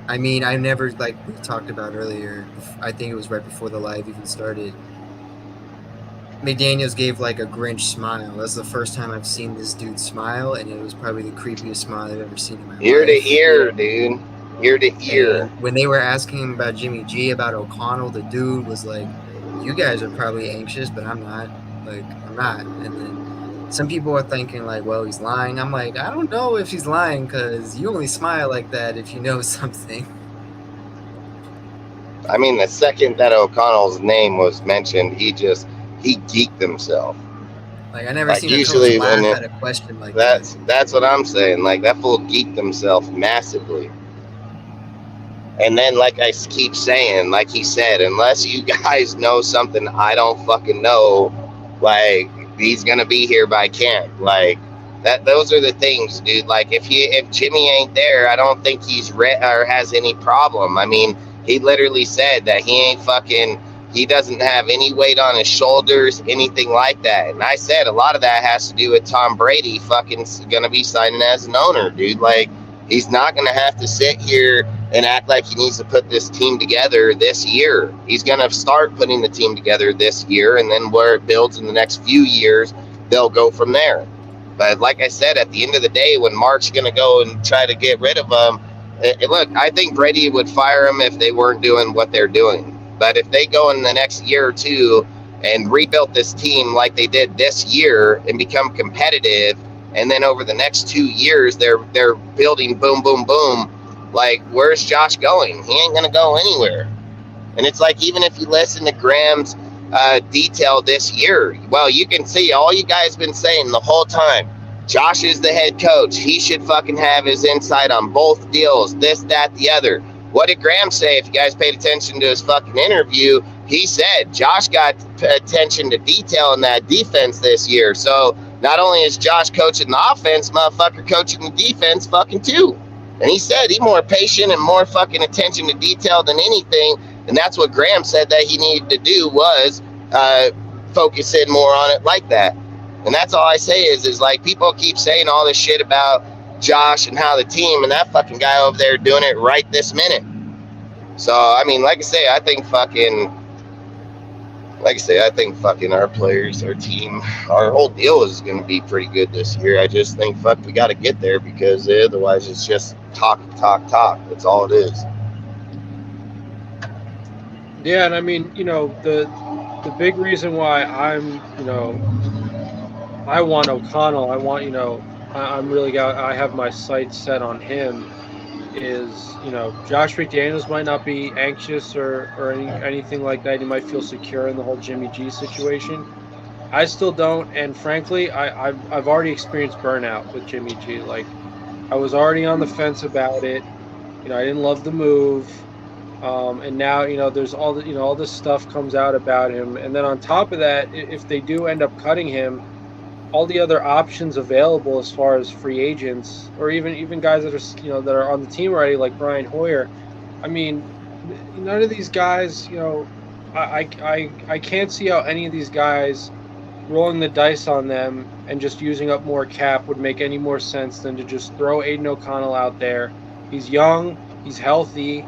Speaker 7: I mean, I never, like we talked about earlier, I think it was right before the live even started, McDaniels gave like a Grinch smile. That's the first time I've seen this dude smile, and it was probably the creepiest smile I've ever seen in my life.
Speaker 1: Ear to ear, dude. Ear to ear.
Speaker 7: And when they were asking him about Jimmy G, about O'Connell, the dude was like, you guys are probably anxious, but I'm not. Like, I'm not. And then some people are thinking like, well, he's lying. I'm like, I don't know if he's lying, because you only smile like that if you know something.
Speaker 1: I mean, the second that O'Connell's name was mentioned, he geeked himself.
Speaker 7: Like, I never seen a coach laugh at a question like that.
Speaker 1: That's what I'm saying. Like, that fool geeked himself massively. And then, like I keep saying, like he said, unless you guys know something I don't fucking know, like, he's gonna be here by camp. Like, those are the things, dude. Like, if Jimmy ain't there, I don't think he's or has any problem. I mean, he literally said that he doesn't have any weight on his shoulders, anything like that. And I said a lot of that has to do with Tom Brady fucking gonna be signing as an owner, dude. Like, he's not gonna have to sit here and act like he needs to put this team together this year. He's going to start putting the team together this year, and then where it builds in the next few years, they'll go from there. But like I said, at the end of the day, when Mark's going to go and try to get rid of him, look, I think Brady would fire him if they weren't doing what they're doing. But if they go in the next year or two and rebuild this team like they did this year and become competitive, and then over the next 2 years, they're building boom, boom, boom, like, where's Josh going? He ain't going to go anywhere. And it's like, even if you listen to Graham's detail this year, well, you can see all you guys been saying the whole time. Josh is the head coach. He should fucking have his insight on both deals, this, that, the other. What did Graham say? If you guys paid attention to his fucking interview, he said Josh got attention to detail in that defense this year. So not only is Josh coaching the offense, motherfucker coaching the defense fucking too. And he said he's more patient and more fucking attention to detail than anything. And that's what Graham said that he needed to do, was focus in more on it like that. And that's all I say is like, people keep saying all this shit about Josh and how the team, and that fucking guy over there doing it right this minute. So, I mean, like I say, I think fucking like I say, I think fucking our players, our team, our whole deal is going to be pretty good this year. I just think we got to get there because otherwise it's just talk. That's all it is.
Speaker 4: Yeah, and I mean, the big reason why I want O'Connell. I want, I'm really got. I have my sights set on him. Is Josh McDaniels might not be anxious or anything like that. He might feel secure in the whole Jimmy G situation. I still don't, and frankly, I've already experienced burnout with Jimmy G. Like I was already on the fence about it. I didn't love the move. And now there's all this stuff comes out about him, and then on top of that, if they do end up cutting him, all the other options available as far as free agents or even guys that are that are on the team already, like Brian Hoyer. I mean, none of these guys, I can't see how any of these guys rolling the dice on them and just using up more cap would make any more sense than to just throw Aiden O'Connell out there. He's young, he's healthy,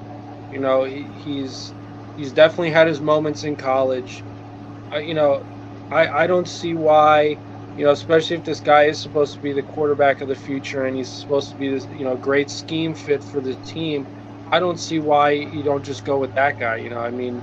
Speaker 4: he's definitely had his moments in college. I don't see why, especially if this guy is supposed to be the quarterback of the future and he's supposed to be this, great scheme fit for the team. I don't see why you don't just go with that guy. I mean,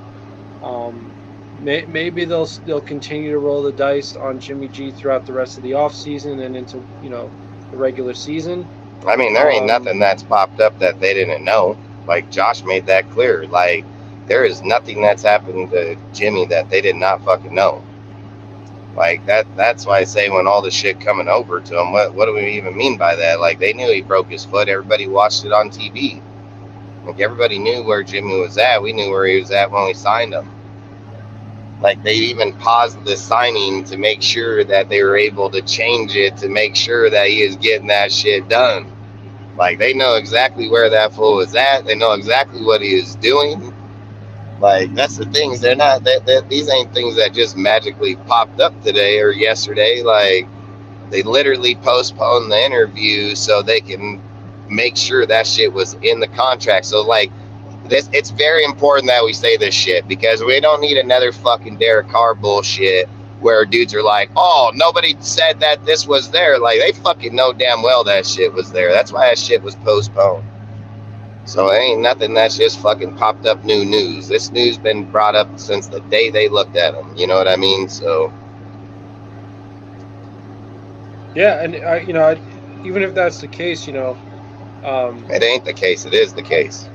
Speaker 4: maybe they'll continue to roll the dice on Jimmy G throughout the rest of the offseason and into, the regular season.
Speaker 1: I mean, there ain't nothing that's popped up that they didn't know. Like Josh made that clear. Like there is nothing that's happened to Jimmy that they did not fucking know. Like that's why I say when all the shit coming over to him, what do we even mean by that? Like they knew he broke his foot. Everybody watched it on TV. Like everybody knew where Jimmy was at. We knew where he was at when we signed him. Like they even paused the signing to make sure that they were able to change it to make sure that he is getting that shit done. Like they know exactly where that fool is at. They know exactly what he is doing. Like that's the things. They're not. These ain't things that just magically popped up today or yesterday. Like they literally postponed the interview so they can make sure that shit was in the contract. So like this, it's very important that we say this shit because we don't need another fucking Derek Carr bullshit where dudes are like, oh, nobody said that this was there. Like they fucking know damn well that shit was there. That's why that shit was postponed. So it ain't nothing that's just fucking popped up new news. This news been brought up since the day they looked at him. You know what I mean? So
Speaker 4: yeah, and even if that's the case,
Speaker 1: it ain't the case. It is the case.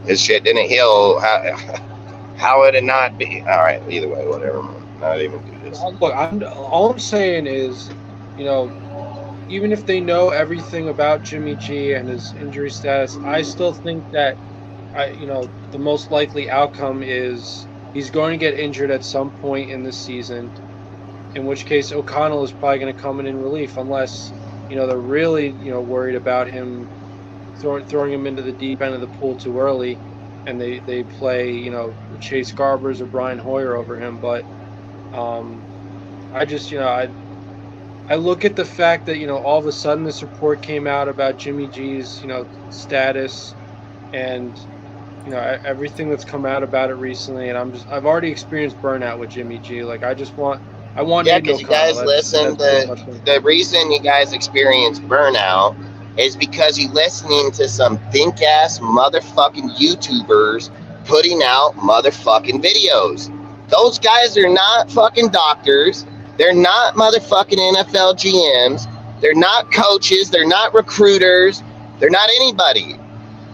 Speaker 1: His shit didn't heal. How would it not be? All right, either way, whatever. Not even do this.
Speaker 4: Look, all I'm saying is, even if they know everything about Jimmy G and his injury status, I still think that, the most likely outcome is he's going to get injured at some point in this season, in which case O'Connell is probably going to come in relief unless, they're really, worried about him throwing him into the deep end of the pool too early and they play, Chase Garbers or Brian Hoyer over him. But I just, I look at the fact that, all of a sudden this report came out about Jimmy G's, status and, everything that's come out about it recently. And I've already experienced burnout with Jimmy G. Like, I want
Speaker 1: yeah, because you guys listen. The reason you guys experience burnout is because you're listening to some think-ass motherfucking YouTubers putting out motherfucking videos. Those guys are not fucking doctors. They're not motherfucking NFL GMs. They're not coaches. They're not recruiters. They're not anybody.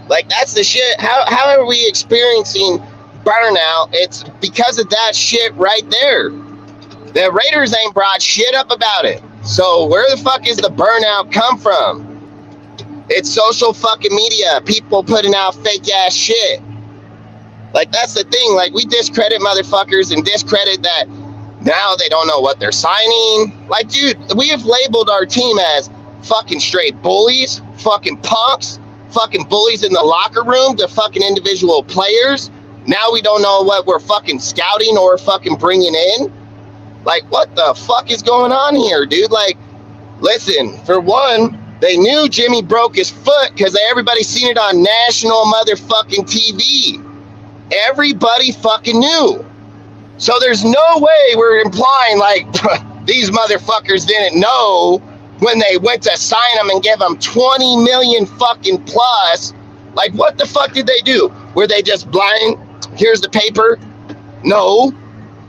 Speaker 1: Like, that's the shit. How are we experiencing burnout? It's because of that shit right there. The Raiders ain't brought shit up about it. So where the fuck is the burnout come from? It's social fucking media. People putting out fake ass shit. Like, that's the thing. Like, we discredit motherfuckers and discredit that now they don't know what they're signing. Like, dude, we have labeled our team as fucking straight bullies, fucking punks, fucking bullies in the locker room to fucking individual players. Now we don't know what we're fucking scouting or fucking bringing in. Like, what the fuck is going on here, dude? Like, listen, for one, they knew Jimmy broke his foot because everybody seen it on national motherfucking TV. Everybody fucking knew. So there's no way we're implying like these motherfuckers didn't know when they went to sign them and give them 20 million fucking plus. Like, what the fuck did they do? Were they just blind? Here's the paper. No,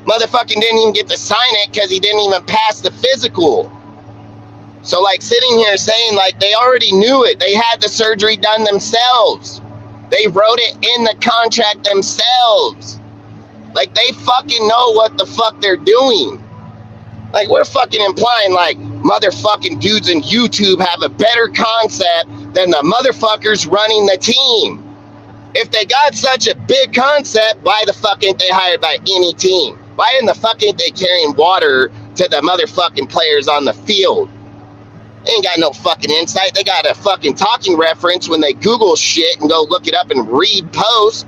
Speaker 1: motherfucking didn't even get to sign it because he didn't even pass the physical. So like sitting here saying like they already knew it. They had the surgery done themselves. They wrote it in the contract themselves. Like they fucking know what the fuck they're doing. Like we're fucking implying like motherfucking dudes in YouTube have a better concept than the motherfuckers running the team. If they got such a big concept, why the fuck ain't they hired by any team? Why in the fuck ain't they carrying water to the motherfucking players on the field? They ain't got no fucking insight. They got a fucking talking reference when they Google shit and go look it up and read posts.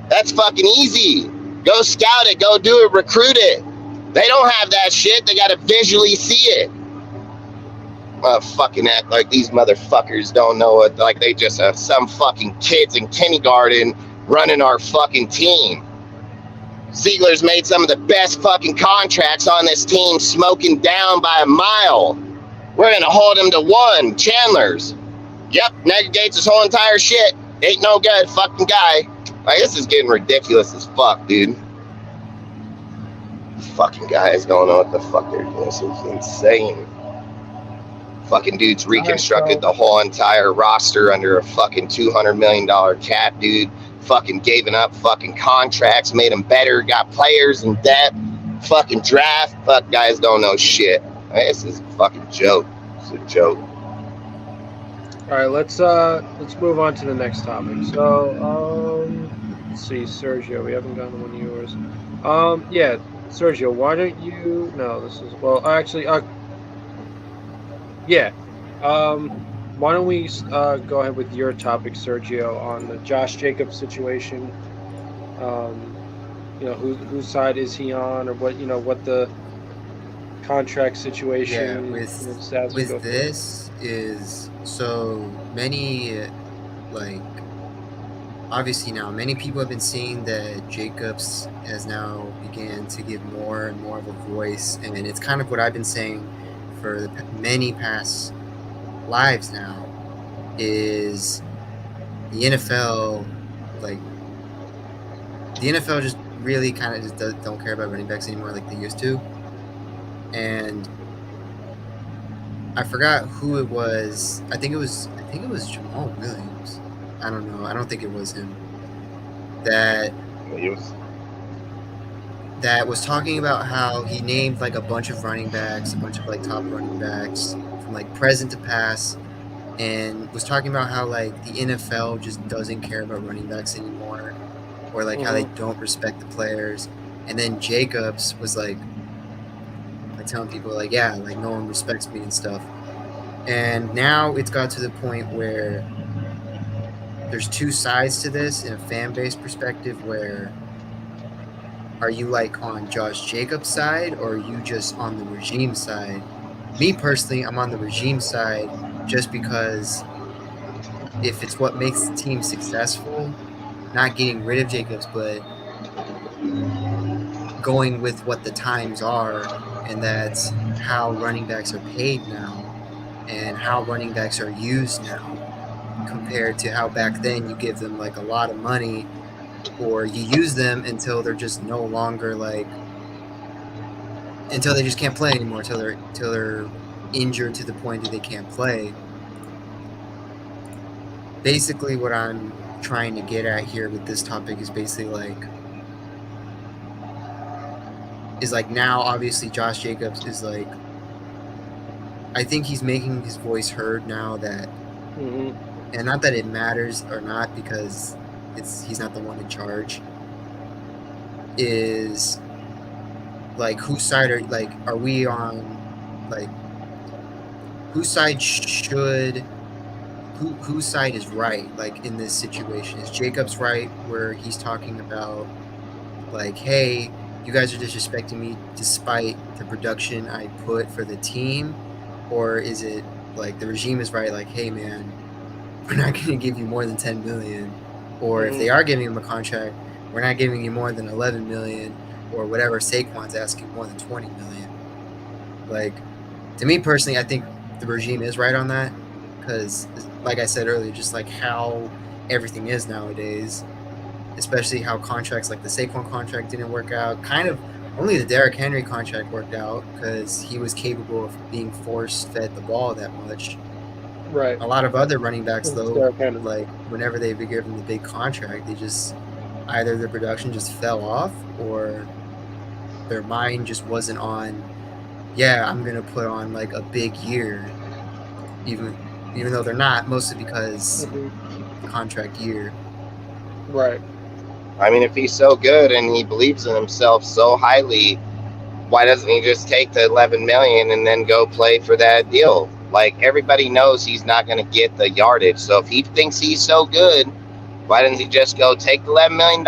Speaker 1: That's fucking easy. Go scout it, go do it, recruit it. They don't have that shit. They gotta visually see it. Fucking act like these motherfuckers don't know it. Like they just have some fucking kids in kindergarten running our fucking team. Ziegler's made some of the best fucking contracts on this team, smoking down by a mile. We're gonna hold him to one. Chandler's. Yep, negates his whole entire shit. Ain't no good fucking guy. Like, this is getting ridiculous as fuck, dude. Fucking guys don't know what the fuck they're doing. This is insane. Fucking dudes reconstructed the whole entire roster under a fucking $200 million cap, dude. Fucking giving up fucking contracts, made them better, got players in depth, fucking draft. Fuck, guys don't know shit. This is a fucking joke. It's a joke.
Speaker 4: All right, let's move on to the next topic. So, let's see, Sergio, we haven't gotten one of yours. Yeah, Sergio, why don't you? No, this is actually, yeah. Why don't we go ahead with your topic, Sergio, on the Josh Jacobs situation? You know, whose side is he on, or what the contract situation?
Speaker 7: Yeah, with this is so many, like, obviously now many people have been seeing that Jacobs has now began to give more and more of a voice, and it's kind of what I've been saying for the many past lives now, is the NFL, like, the NFL just really kind of just don't care about running backs anymore like they used to. And I forgot who it was. I think it was Jamal Williams. I don't know. I don't think it was him. That was talking about how he named like a bunch of running backs, a bunch of like top running backs from like present to past, and was talking about how like the NFL just doesn't care about running backs anymore, or like how they don't respect the players. And then Jacobs was like telling people like, yeah, like no one respects me and stuff. And now it's got to the point where there's two sides to this in a fan base perspective, where are you like on Josh Jacobs' side, or are you just on the regime side? Me personally, I'm on the regime side, just because if it's what makes the team successful, not getting rid of Jacobs, but going with what the times are, and that's how running backs are paid now and how running backs are used now, compared to how back then you give them like a lot of money, or you use them until they're just no longer like, until they just can't play anymore, until they're injured to the point that they can't play. Basically what I'm trying to get at here with this topic is basically like now obviously Josh Jacobs is like, I think he's making his voice heard now, that and not that it matters or not, because he's not the one in charge, is like whose side are we on, like whose side whose side is right, like in this situation? Is Jacobs right where he's talking about like, hey, you guys are disrespecting me despite the production I put for the team? Or is it like the regime is right, like, hey man, we're not going to give you more than 10 million, or if they are giving him a contract, we're not giving you more than 11 million, or whatever Saquon's asking more than 20 million. Like, to me personally, I think the regime is right on that because, like I said earlier, just like how everything is nowadays, especially how contracts like the Saquon contract didn't work out. Kind of only the Derrick Henry contract worked out because he was capable of being force fed the ball that much.
Speaker 4: Right.
Speaker 7: A lot of other running backs, though,
Speaker 4: Derrick Henry.
Speaker 7: like whenever they were given the big contract, they just either their production just fell off or their mind just wasn't on. Yeah, I'm gonna put on like a big year, even though they're not, mostly because contract year.
Speaker 4: Right.
Speaker 1: I mean, if he's so good and he believes in himself so highly, why doesn't he just take the 11 million and then go play for that deal? Like, everybody knows he's not going to get the yardage. So if he thinks he's so good, why doesn't he just go take the $11 million,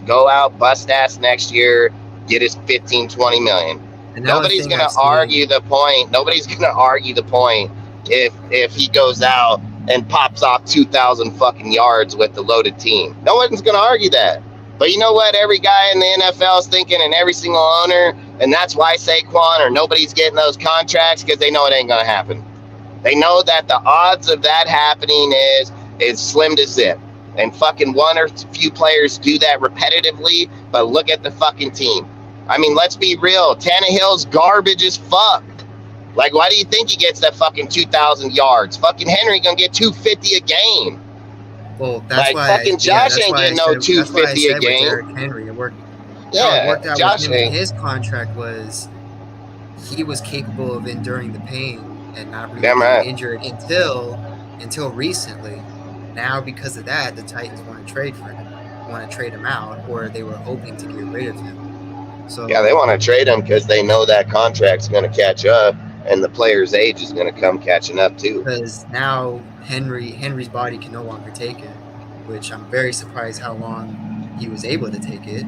Speaker 1: go out, bust ass next year, get his 15, 20 million? Nobody's going to argue the point. Nobody's going to argue the point if he goes out and pops off 2,000 fucking yards with the loaded team. No one's going to argue that. But you know what? Every guy in the NFL is thinking, and every single owner, and that's why Saquon or nobody's getting those contracts, because they know it ain't going to happen. They know that the odds of that happening is slim to zip. And fucking one or few players do that repetitively, but look at the fucking team. I mean, let's be real. Tannehill's garbage as fuck. Like, why do you think he gets that fucking 2,000 yards? Fucking Henry gonna get 250 a game.
Speaker 7: Well, that's
Speaker 1: like,
Speaker 7: why
Speaker 1: fucking Josh ain't getting no 250 a game.
Speaker 7: Derrick Henry, it worked.
Speaker 1: Yeah,
Speaker 7: it worked out
Speaker 1: Josh
Speaker 7: with him. His contract was he was capable of enduring the pain and not really getting injured until recently. Now, because of that, the Titans want to trade for him, want to trade him out, or they were hoping to get rid of him. So
Speaker 1: yeah, they want to trade him because they know that contract's going to catch up, and the player's age is going to come catching up too.
Speaker 7: Because now Henry's body can no longer take it, which I'm very surprised how long he was able to take it.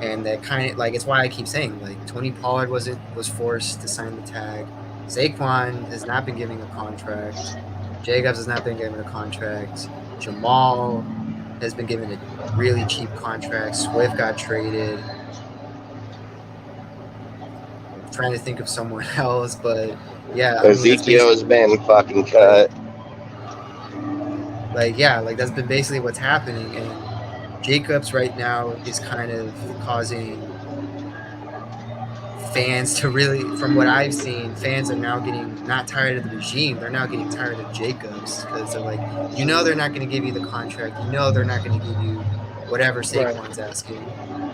Speaker 7: And that kind of like it's why I keep saying like Tony Pollard was forced to sign the tag. Saquon has not been given a contract. Jacobs has not been given a contract. Jamal has been given a really cheap contract. Swift got traded. I'm trying to think of someone else, but yeah.
Speaker 1: Ezekiel has been fucking cut.
Speaker 7: Like, yeah, like that's been basically what's happening. And Jacobs right now is kind of causing fans to really, from what I've seen, fans are now getting not tired of the regime. They're now getting tired of Jacobs because they're like, they're not going to give you the contract. They're not going to give you whatever Saquon's asking.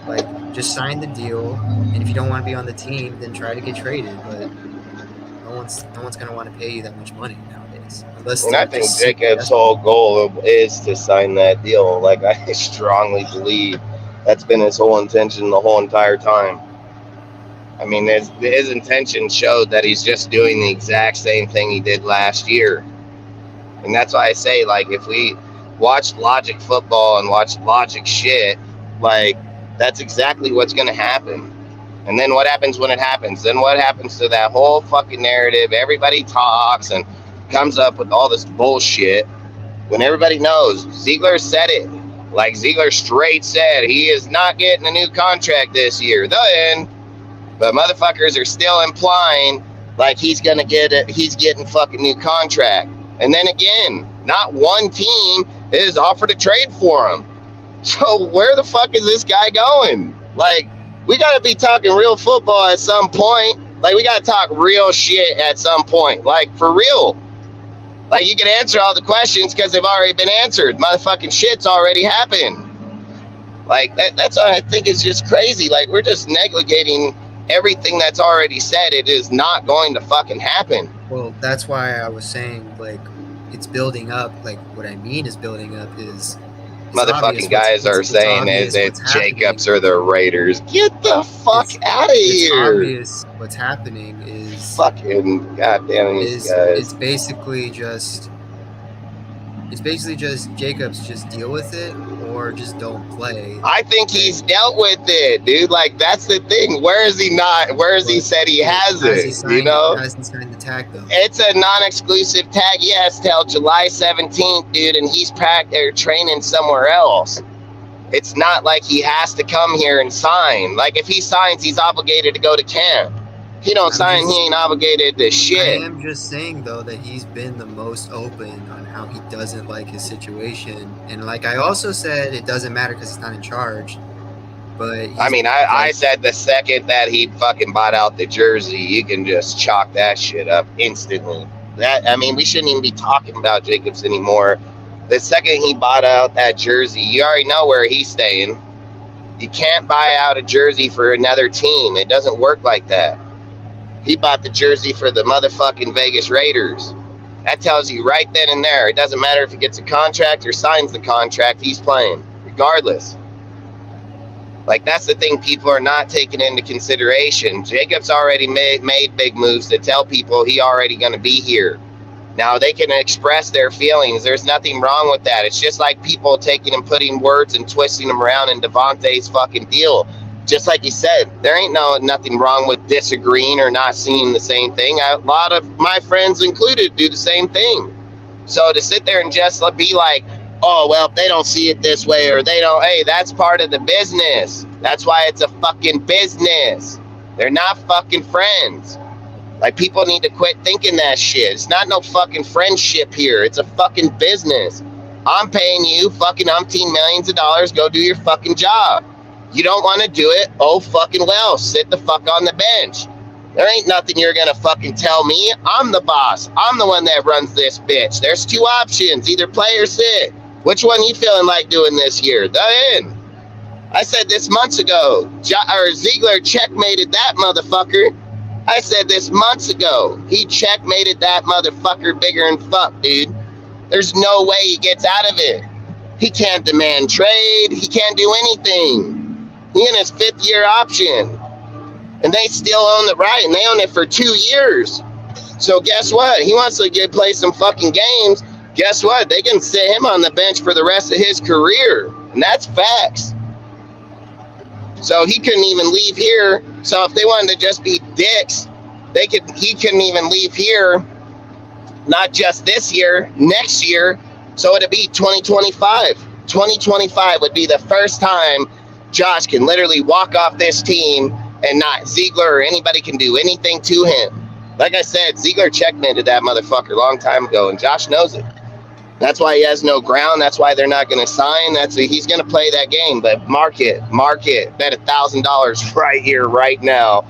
Speaker 7: Like, just sign the deal, and if you don't want to be on the team, then try to get traded. But no one's going to want to pay you that much money nowadays.
Speaker 1: And I think Jacobs' whole goal is to sign that deal. Like, I strongly believe that's been his whole intention the whole entire time. I mean, his intention showed that he's just doing the exact same thing he did last year. And that's why I say, like, if we watch logic football and watch logic shit, like, that's exactly what's going to happen. And then what happens when it happens? Then what happens to that whole fucking narrative? Everybody talks and comes up with all this bullshit when everybody knows. Ziegler said it. Like, Ziegler straight said he is not getting a new contract this year. Then, but motherfuckers are still implying like he's gonna get it. He's getting fucking new contract. And then again, not one team is offered a trade for him. So where the fuck is this guy going? Like, we gotta be talking real football at some point. Like, we gotta talk real shit at some point. Like, for real. Like, you can answer all the questions because they've already been answered. Motherfucking shit's already happened. Like, that's what I think is just crazy. Like, we're just negating everything that's already said. It is not going to fucking happen.
Speaker 7: Well, that's why I was saying, like, it's building up. Like, what I mean is building up is
Speaker 1: motherfucking guys are saying is that Jacobs or the Raiders. Get the fuck out of here.
Speaker 7: Obvious what's happening is
Speaker 1: fucking goddamn these guys.
Speaker 7: It's basically just Jacobs just deal with it or just don't play.
Speaker 1: I think he's dealt with it, dude. Like, that's the thing. Where is he not? Where is he said he has it?
Speaker 7: Has he signed the tag though?
Speaker 1: It's a non-exclusive tag. Yes, till July 17th, dude, and he's training somewhere else. It's not like he has to come here and sign. Like if he signs, he's obligated to go to camp. If he don't sign, he ain't obligated to shit.
Speaker 7: I am just saying though that he's been the most open on how he doesn't like his situation, and like I also said, it doesn't matter because he's not in charge. But
Speaker 1: I mean, I said the second that he fucking bought out the jersey, you can just chalk that shit up instantly. We shouldn't even be talking about Jacobs anymore. The second he bought out that jersey, you already know where he's staying. You can't buy out a jersey for another team. It doesn't work like that. He bought the jersey for the motherfucking Vegas Raiders. That tells you right then and there. It doesn't matter if he gets a contract or signs the contract, he's playing, regardless. Like, that's the thing people are not taking into consideration. Jacobs already made big moves to tell people he already going to be here. Now, they can express their feelings. There's nothing wrong with that. It's just like people taking and putting words and twisting them around in Devontae's fucking deal. Just like you said, there ain't nothing wrong with disagreeing or not seeing the same thing. A lot of my friends included do the same thing. So to sit there and just be like, oh, well, they don't see it this way, or they don't, hey, that's part of the business. That's why it's a fucking business. They're not fucking friends. Like, people need to quit thinking that shit. It's not no fucking friendship here. It's a fucking business. I'm paying you fucking umpteen millions of dollars. Go do your fucking job. You don't want to do it? Oh, fucking well. Sit the fuck on the bench. There ain't nothing you're going to fucking tell me. I'm the boss. I'm the one that runs this bitch. There's two options. Either play or sit. Which one you feeling like doing this year? The end. I said this months ago. Ziegler checkmated that motherfucker. I said this months ago. He checkmated that motherfucker bigger than fuck, dude. There's no way he gets out of it. He can't demand trade. He can't do anything. He in his 5th year option. And they still own the right, and they own it for 2 years. So guess what? He wants to play some fucking games. Guess what? They can sit him on the bench for the rest of his career. And that's facts. So he couldn't even leave here. So if they wanted to just be dicks, he couldn't even leave here. Not just this year, next year. So it'd be 2025. 2025 would be the first time Josh can literally walk off this team and not Ziegler or anybody can do anything to him. Like I said, Ziegler checkmated that motherfucker a long time ago, and Josh knows it. That's why he has no ground. That's why they're not going to sign. He's going to play that game. But mark it. Bet $1,000 right here, right now,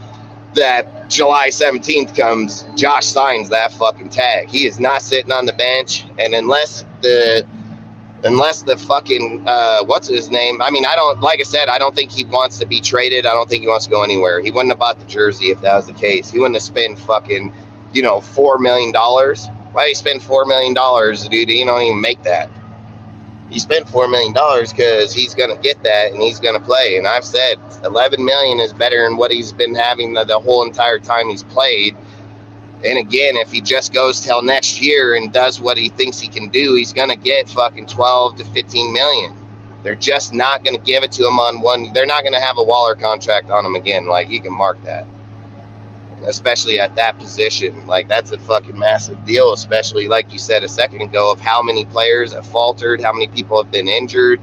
Speaker 1: that July 17th comes, Josh signs that fucking tag. He is not sitting on the bench, and unless the fucking what's his name? I mean, I don't think he wants to be traded. I don't think he wants to go anywhere. He wouldn't have bought the jersey if that was the case. He wouldn't have spent fucking, $4 million. Why do you spend $4 million, dude? You don't even make that. He spent $4 million because he's gonna get that and he's gonna play. And I've said $11 million is better than what he's been having the whole entire time he's played. And again, if he just goes till next year and does what he thinks he can do, he's going to get fucking 12 to 15 million. They're just not going to give it to him on one. They're not going to have a Waller contract on him again. Like, you can mark that. Especially at that position. Like, that's a fucking massive deal, especially like you said a second ago of how many players have faltered, how many people have been injured.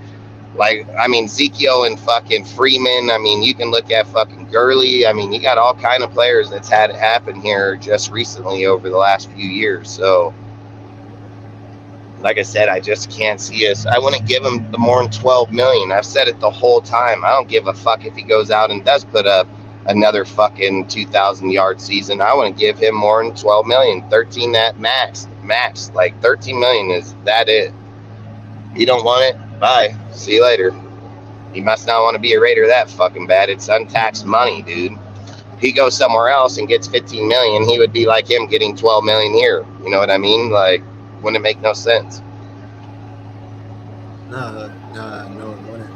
Speaker 1: Like, I mean, Ezekiel and fucking Freeman. I mean, you can look at fucking Gurley. I mean, you got all kind of players that's had it happen here just recently over the last few years. So, like I said, I just can't see us. I wouldn't give him more than 12 million. I've said it the whole time. I don't give a fuck if he goes out and does put up another fucking 2,000 yard season. I wouldn't give him more than 12 million. 13 at max. Like 13 million is that it. You don't want it? Bye. See you later. He must not want to be a Raider that fucking bad. It's untaxed money, dude. If he goes somewhere else and gets 15 million, he would be like him getting 12 million here. You know what I mean? Like, wouldn't it make no sense?
Speaker 7: No, it wouldn't.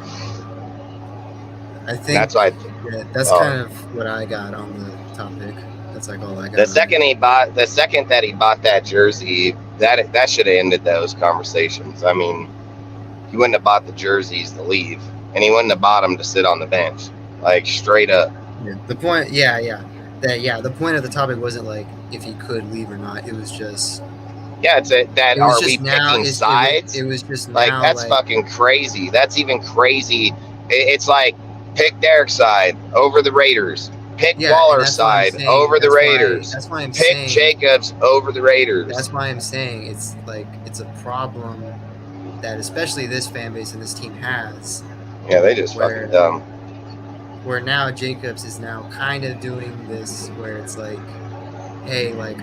Speaker 7: I think
Speaker 1: that's why.
Speaker 7: Yeah, that's kind of what I got on the topic. That's like all I got.
Speaker 1: The second that he bought that jersey, that should have ended those conversations. I mean, he wouldn't have bought the jerseys to leave, and he wouldn't have bought them to sit on the bench, like straight up.
Speaker 7: Yeah, the point, the point of the topic wasn't like if he could leave or not. It was just
Speaker 1: Yeah, it's that.
Speaker 7: It was
Speaker 1: Are we
Speaker 7: just now.
Speaker 1: picking sides?
Speaker 7: It was just
Speaker 1: Like
Speaker 7: now.
Speaker 1: that's
Speaker 7: Like,
Speaker 1: fucking crazy. That's even crazy. It's like pick Derek's side over the Raiders. Pick
Speaker 7: yeah, and
Speaker 1: Waller's
Speaker 7: that's why I'm
Speaker 1: side
Speaker 7: saying.
Speaker 1: over the Raiders.
Speaker 7: That's why I'm
Speaker 1: Pick
Speaker 7: saying.
Speaker 1: Jacobs over the Raiders.
Speaker 7: That's why I'm saying it's like it's a problem that especially this fan base and this team has.
Speaker 1: Yeah, they just fucking dumb.
Speaker 7: Where now Jacobs is now kind of doing this where it's like, hey, like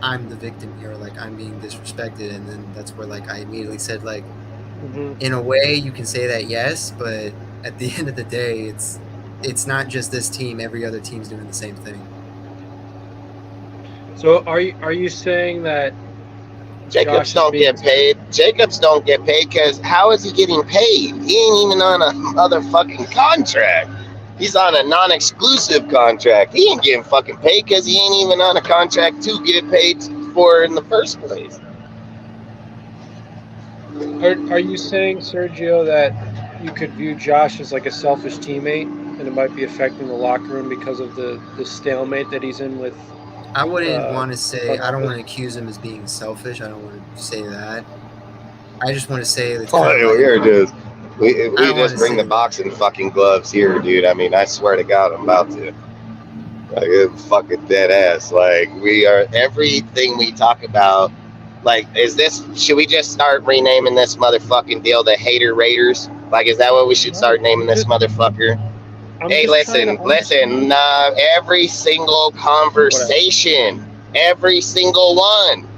Speaker 7: I'm the victim here, like I'm being disrespected, and then that's where like I immediately said like, in a way you can say that, yes, but at the end of the day, it's not just this team. Every other team's doing the same thing.
Speaker 4: So are you saying that
Speaker 1: Jacobs don't get paid? Jacobs don't get paid because how is he getting paid? He ain't even on a motherfucking contract. He's on a non-exclusive contract. He ain't getting fucking paid because he ain't even on a contract to get paid for in the first place.
Speaker 4: Are you saying, Sergio, that you could view Josh as like a selfish teammate and it might be affecting the locker room because of the stalemate that he's in with?
Speaker 7: I wouldn't want to say, I don't want to accuse him as being selfish. I don't want to say that. I just want to say it's we
Speaker 1: just bring the boxing fucking gloves here, dude. I mean, I swear to God, I'm about to. Like, it's fucking dead ass. Like, we are, everything we talk about, like, should we just start renaming this motherfucking deal the Hater Raiders? Like, is that what we should start naming this motherfucker? Hey, listen, every single conversation, every single one.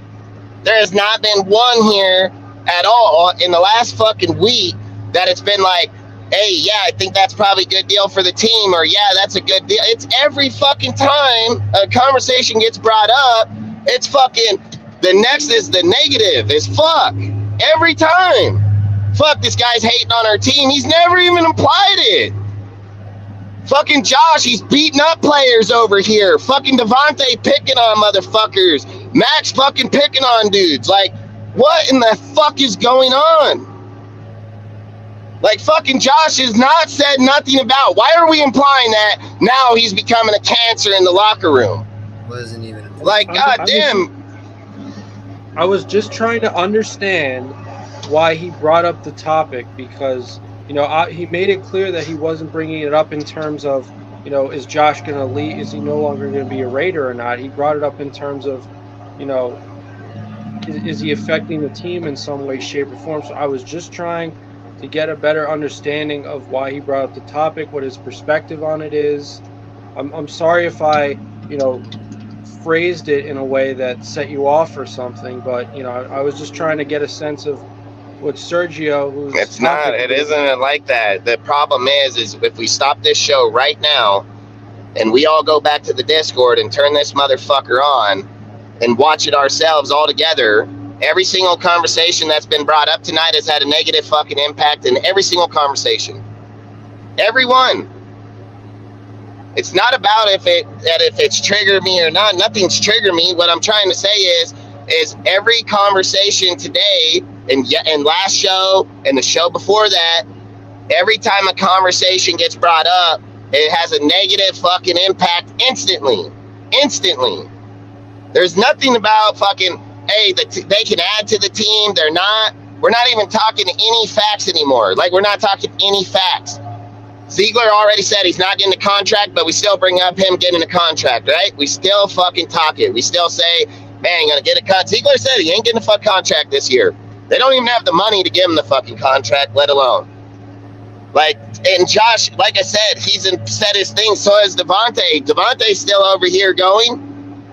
Speaker 1: There has not been one here at all in the last fucking week that it's been like, hey, yeah, I think that's probably a good deal for the team, or yeah, that's a good deal. It's every fucking time a conversation gets brought up, it's fucking, the next is the negative, is fuck. Every time. Fuck, this guy's hating on our team. He's never even implied it. Fucking Josh, he's beating up players over here. Fucking Devontae picking on motherfuckers. Max fucking picking on dudes. Like, what in the fuck is going on? Like, fucking Josh has not said nothing about. Why are we implying that now he's becoming a cancer in the locker room?
Speaker 7: Wasn't even.
Speaker 1: Like, goddamn.
Speaker 4: I was just trying to understand why he brought up the topic because, you know, he made it clear that he wasn't bringing it up in terms of, you know, is Josh going to leave? Is he no longer going to be a Raider or not? He brought it up in terms of, you know, is he affecting the team in some way, shape, or form? So I was just trying to get a better understanding of why he brought up the topic, what his perspective on it is. I'm sorry if I, you know, phrased it in a way that set you off or something, but, you know, I was just trying to get a sense of what Sergio, who's...
Speaker 1: It isn't like that. The problem is if we stop this show right now and we all go back to the Discord and turn this motherfucker on and watch it ourselves all together, every single conversation that's been brought up tonight has had a negative fucking impact in every single conversation. Everyone. It's not about if it's triggered me or not. Nothing's triggered me. What I'm trying to say is every conversation today and last show and the show before that, every time a conversation gets brought up, it has a negative fucking impact instantly. Instantly. There's nothing about fucking, hey, they can add to the team. They're not. We're not even talking any facts anymore. Like, we're not talking any facts. Ziegler already said he's not getting a contract, but we still bring up him getting a contract, right? We still fucking talk it. We still say, man, you're going to get a cut. Ziegler said he ain't getting a fucking contract this year. They don't even have the money to give him the fucking contract, let alone. Like, and Josh, like I said, he's said his thing, so is Devontae. Devontae's still over here going.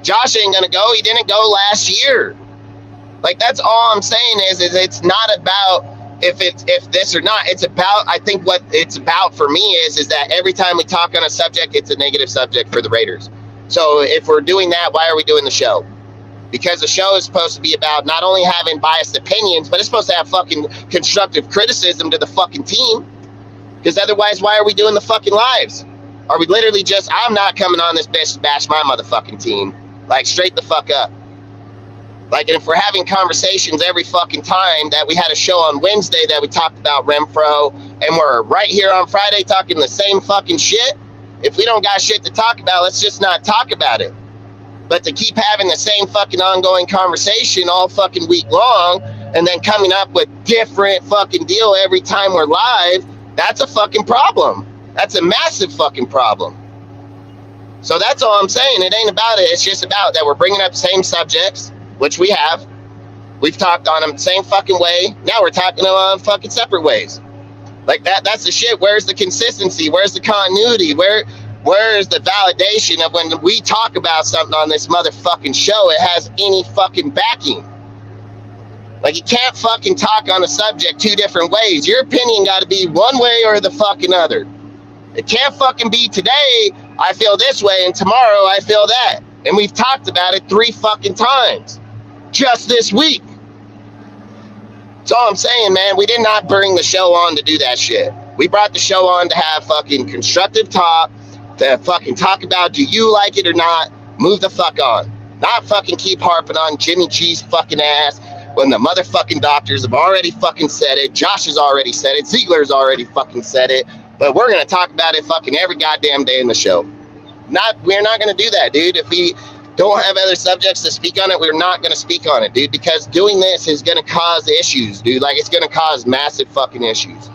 Speaker 1: Josh ain't going to go. He didn't go last year. Like, that's all I'm saying is it's not about if this or not. It's about, I think what it's about for me is that every time we talk on a subject, it's a negative subject for the Raiders. So if we're doing that, why are we doing the show? Because the show is supposed to be about not only having biased opinions, but it's supposed to have fucking constructive criticism to the fucking team. Because otherwise, why are we doing the fucking lives? Are we literally just, I'm not coming on this bitch to bash my motherfucking team. Like, straight the fuck up. Like, and if we're having conversations every fucking time that we had a show on Wednesday that we talked about Renfrow, and we're right here on Friday talking the same fucking shit, if we don't got shit to talk about, let's just not talk about it. But to keep having the same fucking ongoing conversation all fucking week long and then coming up with different fucking deal every time we're live, that's a fucking problem. That's a massive fucking problem. So that's all I'm saying. It ain't about it. It's just about that we're bringing up same subjects, which we have. We've talked on them the same fucking way. Now we're talking on fucking separate ways. Like that's the shit. Where's the consistency? Where's the continuity? Where's the validation of when we talk about something on this motherfucking show, it has any fucking backing? Like, you can't fucking talk on a subject two different ways. Your opinion got to be one way or the fucking other. It can't fucking be today I feel this way and tomorrow I feel that. And we've talked about it 3 fucking times just this week. That's all I'm saying, man. We did not bring the show on to do that shit. We brought the show on to have fucking constructive talk, to fucking talk about, do you like it or not? Move the fuck on. Not fucking keep harping on Jimmy G's fucking ass when the motherfucking doctors have already fucking said it. Josh has already said it. Ziegler's already fucking said it. But we're going to talk about it fucking every goddamn day in the show. We're not going to do that, dude. If we don't have other subjects to speak on it, we're not going to speak on it, dude, because doing this is going to cause issues, dude. Like, it's going to cause massive fucking issues.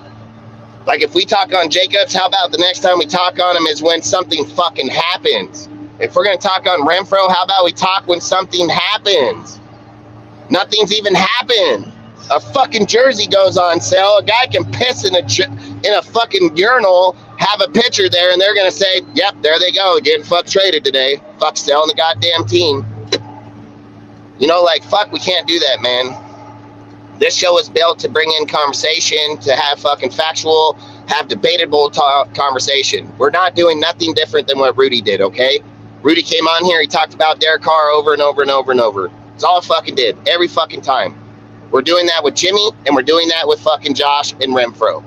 Speaker 1: Like, if we talk on Jacobs, how about the next time we talk on him is when something fucking happens? If we're going to talk on Renfrow, how about we talk when something happens? Nothing's even happened. A fucking jersey goes on sale. A guy can piss in a fucking urinal, have a picture there, and they're going to say, yep, there they go, getting fuck traded today. Fuck selling the goddamn team. You know, like, fuck, we can't do that, man. This show is built to bring in conversation, to have fucking factual, have debatable conversation. We're not doing nothing different than what Rudy did, okay? Rudy came on here, he talked about Derek Carr over and over and over and over. It's all I fucking did, every fucking time. We're doing that with Jimmy, and we're doing that with fucking Josh and Renfrow.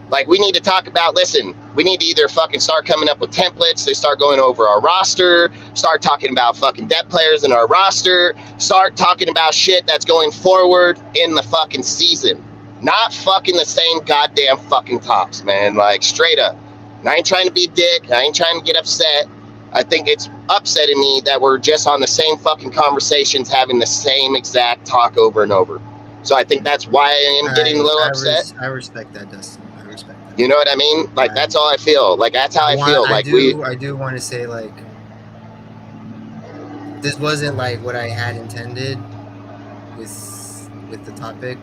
Speaker 1: Like, we need to talk about, listen, we need to either fucking start coming up with templates, they start going over our roster, start talking about fucking depth players in our roster, start talking about shit that's going forward in the fucking season. Not fucking the same goddamn fucking tops, man. Like, straight up. And I ain't trying to be a dick, I ain't trying to get upset. I think it's upsetting me that we're just on the same fucking conversations, having the same exact talk over and over. So I think that's why I am getting a little upset.
Speaker 7: I respect that, Dustin. I respect that.
Speaker 1: You know what I mean? Like, that's all I feel. Like, that's how I feel.
Speaker 7: I do want to say, like, this wasn't like what I had intended with the topic.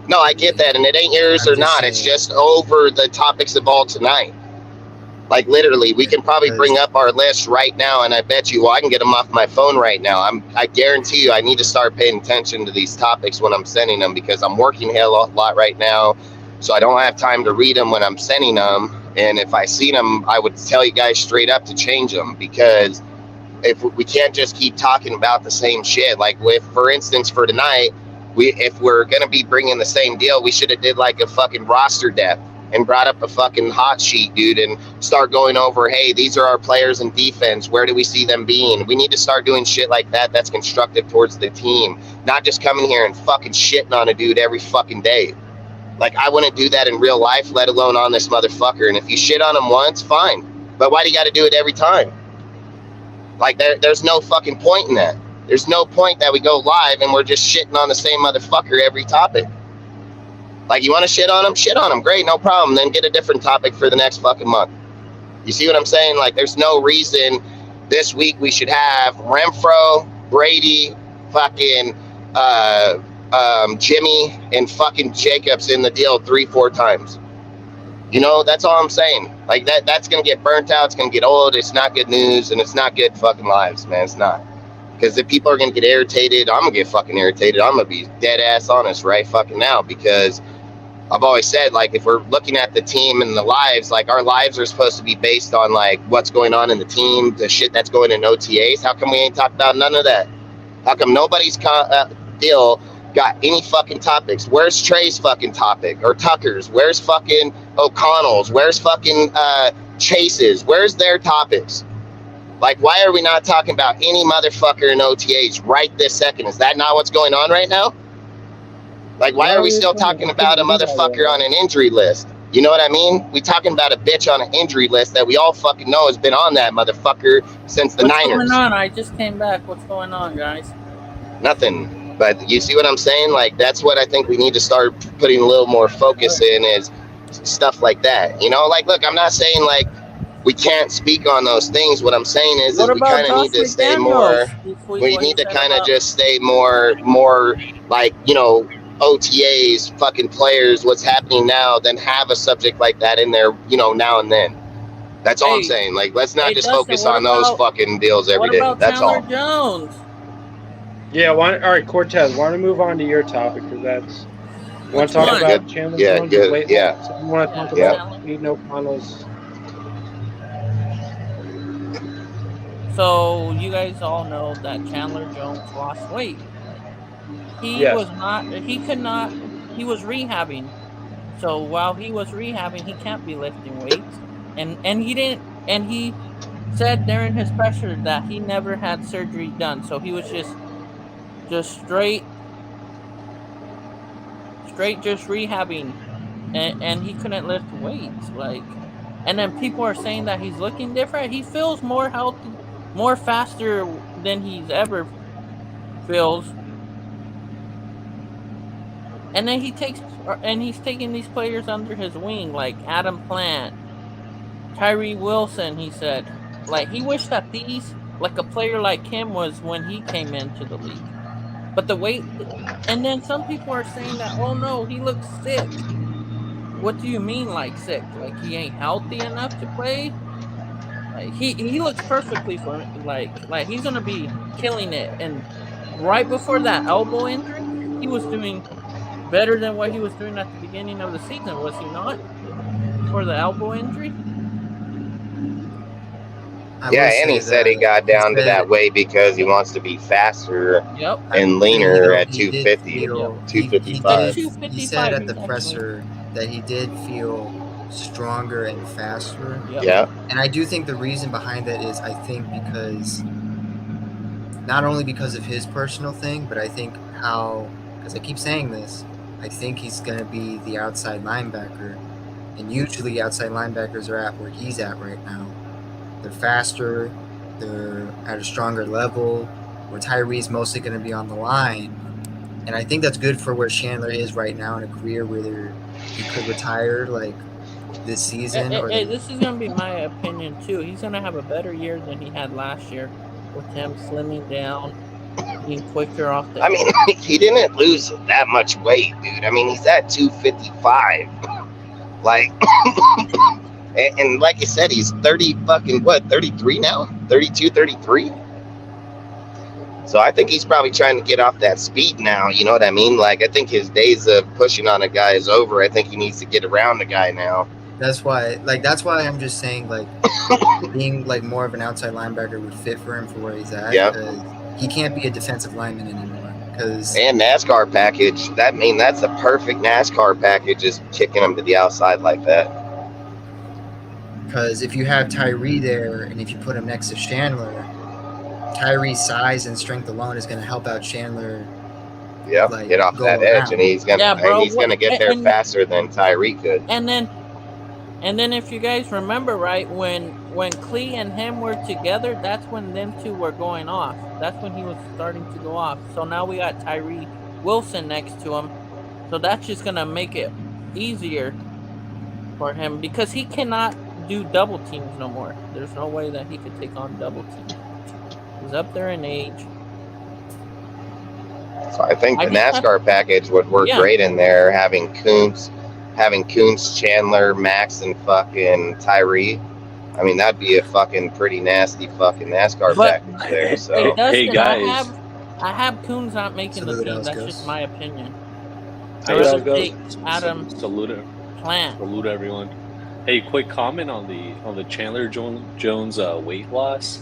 Speaker 1: No, I get that, and it ain't yours or not. It's just over the topics of all tonight. Like, literally, we can probably bring up our list right now, and I bet you, well, I can get them off my phone right now. I guarantee you I need to start paying attention to these topics when I'm sending them, because I'm working a lot right now, so I don't have time to read them when I'm sending them. And if I see them, I would tell you guys straight up to change them, because if we can't just keep talking about the same shit. Like, with, for instance, for tonight, if we're going to be bringing the same deal, we should have did like a fucking roster depth and brought up a fucking hot sheet, dude, and start going over, hey, these are our players in defense. Where do we see them being? We need to start doing shit like that that's constructive towards the team, not just coming here and fucking shitting on a dude every fucking day. Like, I wouldn't do that in real life, let alone on this motherfucker. And if you shit on him once, fine. But why do you got to do it every time? Like, there's no fucking point in that. There's no point that we go live and we're just shitting on the same motherfucker every topic. Like, you want to shit on him? Shit on him. Great, no problem. Then get a different topic for the next fucking month. You see what I'm saying? Like, there's no reason this week we should have Renfrow, Brady, fucking Jimmy, and fucking Jacobs in the deal 3-4 times. You know, that's all I'm saying. Like, that's going to get burnt out. It's going to get old. It's not good news, and it's not good fucking lives, man. It's not. Because if people are going to get irritated, I'm going to get fucking irritated. I'm going to be dead ass honest right fucking now, because I've always said, like, if we're looking at the team and the lives, like, our lives are supposed to be based on, like, what's going on in the team, the shit that's going in OTAs. How come we ain't talked about none of that? How come nobody's deal got any fucking topics? Where's Trey's fucking topic? Or Tucker's? Where's fucking O'Connell's? Where's fucking Chase's? Where's their topics? Like, why are we not talking about any motherfucker in OTAs right this second? Is that not what's going on right now? Like, why are we still talking about a motherfucker on an injury list? You know what I mean? We talking about a bitch on an injury list that we all fucking know has been on that motherfucker since the
Speaker 8: What's
Speaker 1: Niners.
Speaker 8: going on? I just came back. What's going on, guys?
Speaker 1: Nothing. But you see what I'm saying? Like, that's what I think we need to start putting a little more focus in, is stuff like that. You know, like, look, I'm not saying like we can't speak on those things. What I'm saying is
Speaker 8: What
Speaker 1: we
Speaker 8: about
Speaker 1: kind of
Speaker 8: Josh
Speaker 1: need to stay
Speaker 8: McDaniels?
Speaker 1: more. We
Speaker 8: What he
Speaker 1: need to
Speaker 8: said
Speaker 1: kind of
Speaker 8: about
Speaker 1: just stay more like, you know, OTAs, fucking players, what's happening now, than have a subject like that in there, you know, now and then. That's all I'm
Speaker 8: Hey,
Speaker 1: saying. Like, let's not
Speaker 8: hey,
Speaker 1: just
Speaker 8: Dustin,
Speaker 1: focus
Speaker 8: what
Speaker 1: on those
Speaker 8: about
Speaker 1: fucking deals every
Speaker 8: what
Speaker 1: day.
Speaker 8: about
Speaker 1: That's
Speaker 8: Chandler
Speaker 1: all.
Speaker 8: Jones?
Speaker 4: Yeah, all right, Cortez, why don't we move on to your topic? Because that's, you want
Speaker 8: Which
Speaker 4: to talk
Speaker 8: one?
Speaker 4: about
Speaker 1: Good.
Speaker 4: Chandler
Speaker 1: Yeah,
Speaker 4: Jones'
Speaker 1: good.
Speaker 4: weight
Speaker 1: Yeah.
Speaker 4: loss? You want to
Speaker 8: Yeah,
Speaker 4: talk
Speaker 1: Yeah.
Speaker 4: about
Speaker 8: Chandler.
Speaker 4: Aiden O'Connell's?
Speaker 8: So you guys all know that Chandler Jones lost weight. Right? He
Speaker 4: Yes.
Speaker 8: was not. He could not. He was rehabbing. So while he was rehabbing, he can't be lifting weights, and he didn't. And he said during his pressure that he never had surgery done. So he was just straight just rehabbing, and he couldn't lift weights. Like, and then people are saying that he's looking different. He feels more healthy, more faster than he's ever feels. And then he's taking these players under his wing, like Adam Plant, Tyree Wilson. He said, like, he wished that these, like, a player like him was when he came into the league. But the weight, and then some people are saying that, oh no, he looks sick. What do you mean, like, sick? Like, he ain't healthy enough to play? Like, he looks perfectly for, like he's gonna be killing it. And right before that elbow injury, he was doing better than what he was doing at the beginning of the season, was he not? Before the elbow injury?
Speaker 7: I
Speaker 1: Yeah,
Speaker 7: will
Speaker 1: and he
Speaker 7: say
Speaker 1: said he
Speaker 7: that
Speaker 1: got
Speaker 7: he
Speaker 1: down to
Speaker 7: said
Speaker 1: that weight because he
Speaker 8: Yep.
Speaker 1: wants to be faster
Speaker 8: Yep.
Speaker 7: I
Speaker 1: and
Speaker 7: will say
Speaker 1: leaner at
Speaker 7: he did
Speaker 1: 250,
Speaker 8: Yep.
Speaker 7: feel he
Speaker 8: At
Speaker 7: did
Speaker 1: 255.
Speaker 7: he said
Speaker 8: 255,
Speaker 7: at the
Speaker 8: he's actually.
Speaker 7: presser that he did feel stronger and faster.
Speaker 8: Yep.
Speaker 1: Yeah.
Speaker 7: And I do think the reason behind that is, I think, because not only because of his personal thing, but I think how, because I keep saying this, I think he's going to be the outside linebacker. And usually outside linebackers are at where he's at right now. They're faster, they're at a stronger level, where Tyree's mostly going to be on the line. And I think that's good for where Chandler is right now in a career where he could retire like this season or the,
Speaker 8: This is gonna be my opinion too. He's gonna have a better year than he had last year, with him slimming down, being quicker off the
Speaker 1: I mean,
Speaker 8: edge.
Speaker 1: he didn't lose that much weight, dude. I mean, he's at 255. Like, and like you said, he's 30 fucking, what, 33 now? 32, 33? So I think he's probably trying to get off that speed now. You know what I mean? Like, I think his days of pushing on a guy is over. I think he needs to get around the guy now.
Speaker 7: that's why I'm just saying, like, being like more of an outside linebacker would fit for him for where he's at,
Speaker 1: Yeah.
Speaker 7: because he can't be a defensive lineman anymore. Because
Speaker 1: And NASCAR package. That's a perfect NASCAR package, is kicking him to the outside like that.
Speaker 7: if you have Tyree there and if you put him next to Chandler, Tyree's size and strength alone is going to help out Chandler.
Speaker 1: Yeah,
Speaker 7: like,
Speaker 1: get off
Speaker 7: go
Speaker 1: that edge,
Speaker 7: around.
Speaker 1: and he's gonna
Speaker 8: Yeah, bro.
Speaker 1: get there faster than Tyree could.
Speaker 8: And then if you guys remember, right, when Clee and him were together, that's when them two were going off. That's when he was starting to go off. So now we got Tyree Wilson next to him. So that's just gonna make it easier for him, because he cannot do double teams no more. There's no way that he could take on double teams. He's up there in age.
Speaker 1: So I think
Speaker 8: I
Speaker 1: the
Speaker 8: just
Speaker 1: NASCAR package would work
Speaker 8: Yeah.
Speaker 1: great in there, having Kuntz, Chandler, Max, and fucking Tyree. I mean, that'd be a fucking pretty nasty fucking NASCAR
Speaker 8: But-
Speaker 1: package there.
Speaker 8: Hey,
Speaker 1: So
Speaker 8: Dustin,
Speaker 10: guys.
Speaker 8: I have Coons not making the
Speaker 7: Salute
Speaker 8: team.
Speaker 7: us,
Speaker 8: That's
Speaker 7: Gus.
Speaker 8: just my opinion.
Speaker 10: Hey,
Speaker 8: I would
Speaker 10: guys,
Speaker 8: take Adam
Speaker 10: salute
Speaker 8: Plant.
Speaker 10: everyone. Hey, quick comment on the Chandler Jones weight loss.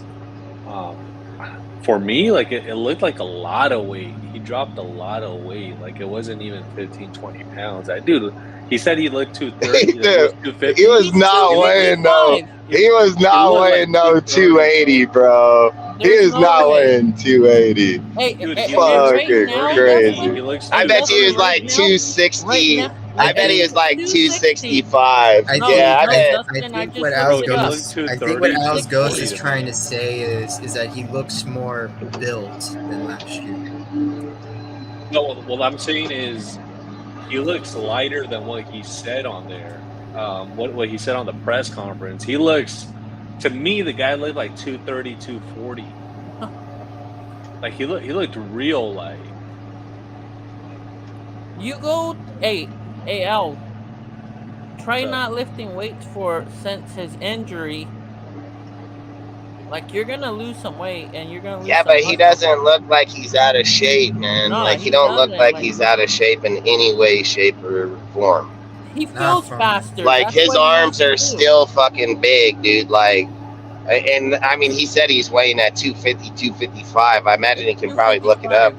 Speaker 10: For me, like, it looked like a lot of weight. He dropped a lot of weight. Like, it wasn't even 15, 20 pounds. Dude, he said he looked 230.
Speaker 1: Dude,
Speaker 10: 250.
Speaker 1: he was not weighing no. He was not
Speaker 10: looked
Speaker 1: weighing
Speaker 10: like
Speaker 1: no 280, bro. He
Speaker 8: There's
Speaker 1: is
Speaker 8: no
Speaker 1: not
Speaker 8: way.
Speaker 1: weighing 280.
Speaker 8: Hey,
Speaker 10: Dude,
Speaker 8: hey,
Speaker 10: he
Speaker 8: right
Speaker 1: fucking
Speaker 8: now,
Speaker 1: crazy.
Speaker 8: Dustin,
Speaker 10: He looks
Speaker 1: I bet you he was
Speaker 8: right
Speaker 1: like
Speaker 8: now-
Speaker 1: 260. I bet he was like
Speaker 8: 260.
Speaker 1: 265.
Speaker 7: I
Speaker 8: No,
Speaker 7: think,
Speaker 1: Yeah, I
Speaker 8: no,
Speaker 1: bet.
Speaker 8: Dustin, I
Speaker 7: think
Speaker 8: just
Speaker 7: what
Speaker 8: looked
Speaker 7: Al's
Speaker 8: it
Speaker 10: Bro, he
Speaker 8: up.
Speaker 10: looked
Speaker 7: Ghost, I think what
Speaker 10: 230,
Speaker 7: Al's Ghost is
Speaker 10: 240 to
Speaker 7: trying
Speaker 10: me.
Speaker 7: to say is that he looks more built than last year.
Speaker 10: No, what I'm saying is he looks lighter than what he said on there. What he said on the press conference. He looks, to me, the guy looked like 230, 240. Like he looked real light.
Speaker 8: You go, hey, Al, try
Speaker 10: So,
Speaker 8: not lifting weights since his injury. Like you're gonna lose some weight and you're gonna lose
Speaker 1: Yeah,
Speaker 8: some
Speaker 1: but he
Speaker 8: muscle.
Speaker 1: doesn't look like he's out of shape, man.
Speaker 8: Nah,
Speaker 1: Like he
Speaker 8: he
Speaker 1: don't look
Speaker 8: doesn't.
Speaker 1: like
Speaker 8: Like
Speaker 1: he's out of shape in any way, shape, or form.
Speaker 8: he
Speaker 7: Not
Speaker 8: feels
Speaker 7: from
Speaker 8: faster.
Speaker 1: Like
Speaker 8: That's
Speaker 1: his
Speaker 8: what he has
Speaker 1: arms
Speaker 8: to
Speaker 1: are
Speaker 8: do.
Speaker 1: still fucking big, dude. Like, and I mean, he said he's weighing at 250, 255. I imagine he
Speaker 8: It's
Speaker 1: can probably look it
Speaker 8: 255.
Speaker 1: up.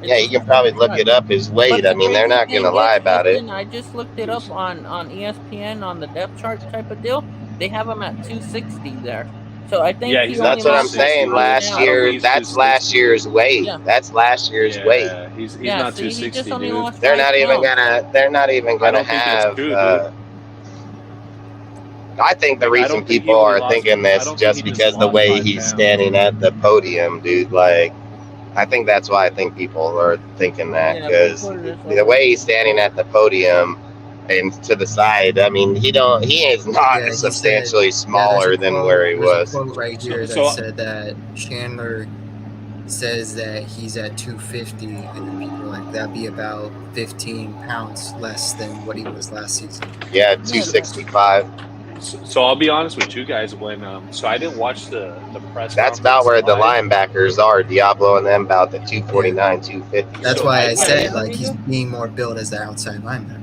Speaker 1: Yeah,
Speaker 8: It's
Speaker 1: he can probably look
Speaker 8: 255.
Speaker 1: it up his
Speaker 8: But
Speaker 1: weight. I
Speaker 8: the
Speaker 1: mean, they're
Speaker 8: crazy
Speaker 1: not gonna
Speaker 8: thing
Speaker 1: lie
Speaker 8: is,
Speaker 1: about it.
Speaker 8: Dustin, I just looked it up on ESPN on the depth chart type of deal. They have him at 260 there. So I think
Speaker 10: yeah,
Speaker 8: he
Speaker 10: he's not
Speaker 8: only
Speaker 1: That's what I'm
Speaker 8: lost that
Speaker 10: 260,
Speaker 1: saying.
Speaker 8: one
Speaker 10: dude.
Speaker 1: Last
Speaker 10: I don't
Speaker 8: pound.
Speaker 10: think
Speaker 1: year,
Speaker 10: he's
Speaker 1: that's last
Speaker 10: 260.
Speaker 1: year's weight.
Speaker 8: Yeah.
Speaker 1: That's last year's weight.
Speaker 10: Yeah, he's
Speaker 8: Yeah,
Speaker 10: not
Speaker 8: see, he just
Speaker 10: 260,
Speaker 8: only
Speaker 10: dude.
Speaker 8: lost
Speaker 1: They're
Speaker 8: 5
Speaker 1: not even
Speaker 8: pounds.
Speaker 1: gonna. They're not even
Speaker 10: I
Speaker 1: gonna
Speaker 10: don't think it's
Speaker 1: have.
Speaker 10: true, dude.
Speaker 1: I think the
Speaker 10: Like, I
Speaker 1: reason
Speaker 10: don't think he
Speaker 1: people
Speaker 10: only
Speaker 1: are
Speaker 10: lost.
Speaker 1: thinking
Speaker 10: I
Speaker 1: this
Speaker 10: don't think
Speaker 1: just
Speaker 10: he just
Speaker 1: because the
Speaker 10: lost
Speaker 1: way
Speaker 10: 5
Speaker 1: he's
Speaker 10: pounds.
Speaker 1: standing at the podium, dude. Like, I think that's why I think people are thinking that
Speaker 8: Yeah,
Speaker 1: because
Speaker 8: people are just
Speaker 1: the way he's standing at the podium and to the side, I mean, he is not
Speaker 7: Yeah, he said.
Speaker 1: substantially
Speaker 7: Yeah,
Speaker 1: smaller than where he
Speaker 7: there's a
Speaker 1: was.
Speaker 7: quote right here that
Speaker 10: So-
Speaker 7: said that Chandler says that he's at 250, and then people are like, that'd be about 15 pounds less than what he was last season.
Speaker 1: Yeah, 265.
Speaker 10: So I'll be honest with you guys. When so I didn't watch the press.
Speaker 1: That's about where the
Speaker 10: live.
Speaker 1: linebackers are. Diablo and them about the 249, 250.
Speaker 7: That's
Speaker 10: So
Speaker 7: why I
Speaker 10: I
Speaker 7: said
Speaker 8: didn't-
Speaker 7: like he's being more built as the outside linebacker.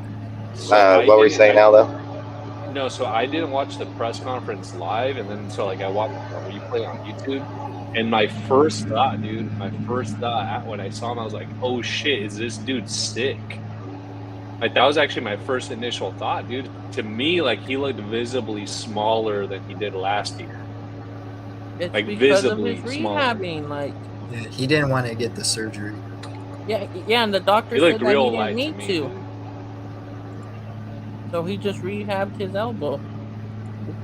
Speaker 1: What were you saying now, though?
Speaker 10: No, so I didn't watch the press conference live, and then so like I watched the replay on YouTube. And my first thought when I saw him, I was like, "Oh shit, is this dude sick?" Like that was actually my first initial thought, dude. To me, like he looked visibly smaller than he did last year.
Speaker 8: It's
Speaker 10: Like,
Speaker 8: because of
Speaker 10: visibly
Speaker 8: his
Speaker 10: smaller.
Speaker 8: rehabbing. Like,
Speaker 7: Yeah, he didn't want to get the surgery.
Speaker 8: yeah, and the doctor
Speaker 10: He
Speaker 8: said
Speaker 10: looked
Speaker 8: that he
Speaker 10: real
Speaker 8: didn't
Speaker 10: light to
Speaker 8: need
Speaker 10: me,
Speaker 8: to.
Speaker 10: dude.
Speaker 8: So he just rehabbed his elbow.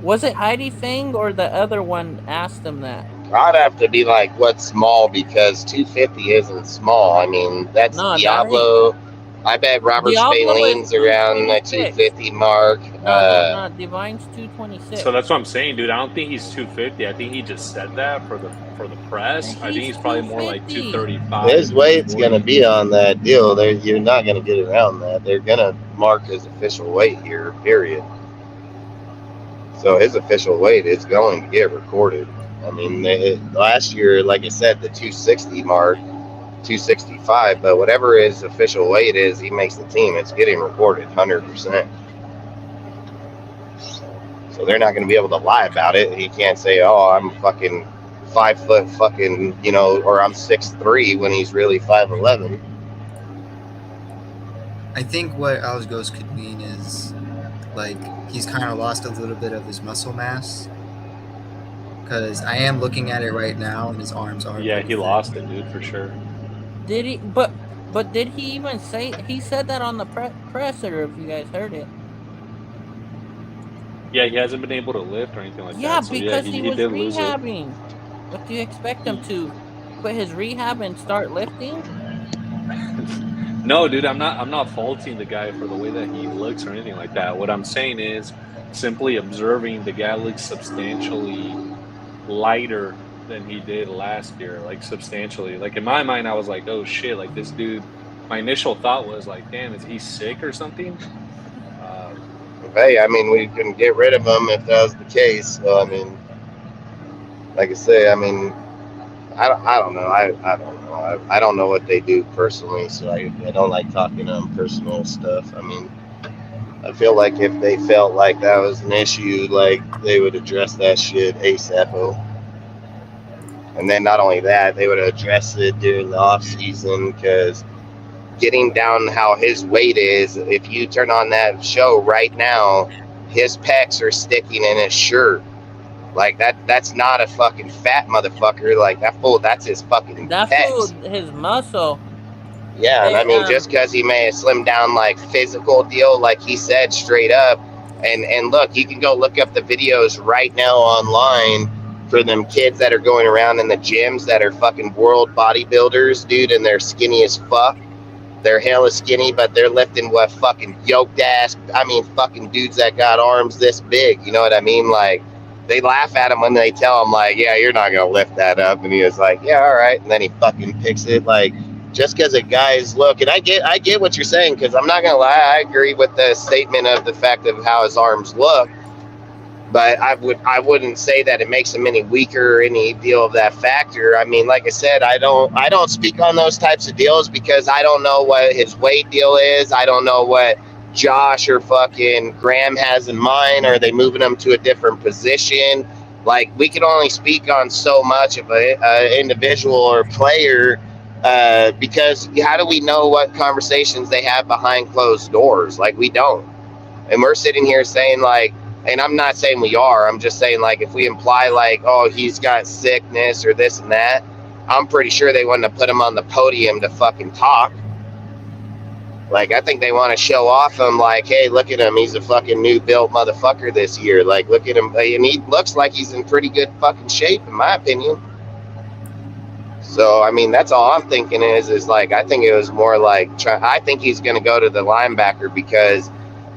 Speaker 8: Was it Heidi Fang or the other one asked him that?
Speaker 1: I'd have to be like, what's small? Because 250 isn't small. I mean, that's
Speaker 8: No, that
Speaker 1: Diablo. I bet Robert
Speaker 8: Diablo
Speaker 1: Spalin's
Speaker 8: is
Speaker 1: around the
Speaker 8: 226.
Speaker 1: 250 mark.
Speaker 8: No, Divine's 226.
Speaker 10: So that's what I'm saying, dude. I don't think he's 250. I think he just said that for the press. I think he's probably more like 235.
Speaker 1: His weight's going to be on that deal. You're not going to get around that. They're going to mark his official weight here, period. So his official weight is going to get recorded. I mean, last year, like I said, the 260 mark, 265, but whatever his official weight is, he makes the team. It's getting recorded 100%. So they're not going to be able to lie about it. He can't say, oh, I'm fucking 5 foot fucking, or I'm 6'3" when he's really 5'11".
Speaker 7: I think what Alex Ghost could mean is like he's kind of lost a little bit of his muscle mass. Because I am looking at it right now, and his arms are.
Speaker 10: Yeah, he lost it, dude, for sure.
Speaker 8: Did he? But did he even say? He said that on the presser. If you guys heard it.
Speaker 10: Yeah, he hasn't been able to lift or anything like
Speaker 8: Yeah,
Speaker 10: that. So
Speaker 8: because
Speaker 10: yeah,
Speaker 8: he
Speaker 10: he
Speaker 8: was
Speaker 10: did lose it.
Speaker 8: rehabbing. What do you expect him to quit his rehab and start lifting?
Speaker 10: No, dude, I'm not faulting the guy for the way that he looks or anything like that. What I'm saying is simply observing the guy looks substantially lighter than he did last year, like substantially. Like in my mind, I was like, oh shit, like this dude. My initial thought was like, damn, is he sick or something?
Speaker 1: Hey, I mean, we can get rid of him if that was the case. So, I mean, like I say, I mean, I don't know. I don't know. I don't know what they do personally, so I don't like talking on personal stuff. I mean, I feel like if they felt like that was an issue, like they would address that shit ASAP. And then not only that, they would address it during the off season, because getting down how his weight is, if you turn on that show right now, his pecs are sticking in his shirt. Like that's not a fucking fat motherfucker. Like that fool, that's his fucking
Speaker 8: That
Speaker 1: pecs.
Speaker 8: fool, his muscle.
Speaker 1: Yeah, and I
Speaker 8: Hey,
Speaker 1: mean, just because he may have slimmed down, like physical deal, like he said straight up, and look, you can go look up the videos right now online for them kids that are going around in the gyms that are fucking world bodybuilders, dude, and they're skinny as fuck. They're hella skinny, but they're lifting what fucking yoked ass. I mean, fucking dudes that got arms this big. You know what I mean? Like, they laugh at him when they tell him, like, yeah, you're not gonna lift that up, and he was like, yeah, all right, and then he fucking picks it. Like, just because a guy's look, and I get what you're saying, because I'm not gonna lie, I agree with the statement of the fact of how his arms look, but I wouldn't say that it makes him any weaker or any deal of that factor. I mean, like I said, I don't speak on those types of deals because I don't know what his weight deal is. I don't know what Josh or fucking Graham has in mind. Are they moving him to a different position? Like, we can only speak on so much of a individual or player, because how do we know what conversations they have behind closed doors? Like, we don't. And we're sitting here saying, like, and I'm not saying we are, I'm just saying, like, if we imply like, oh, he's got sickness or this and that, I'm pretty sure they wouldn't have put him on the podium to fucking talk. Like, I think they want to show off him, like, hey, look at him, he's a fucking new built motherfucker this year. Like, look at him, and he looks like he's in pretty good fucking shape, in my opinion. So, I mean, that's all I'm thinking is like, I think it was more like, I think he's going to go to the linebacker, because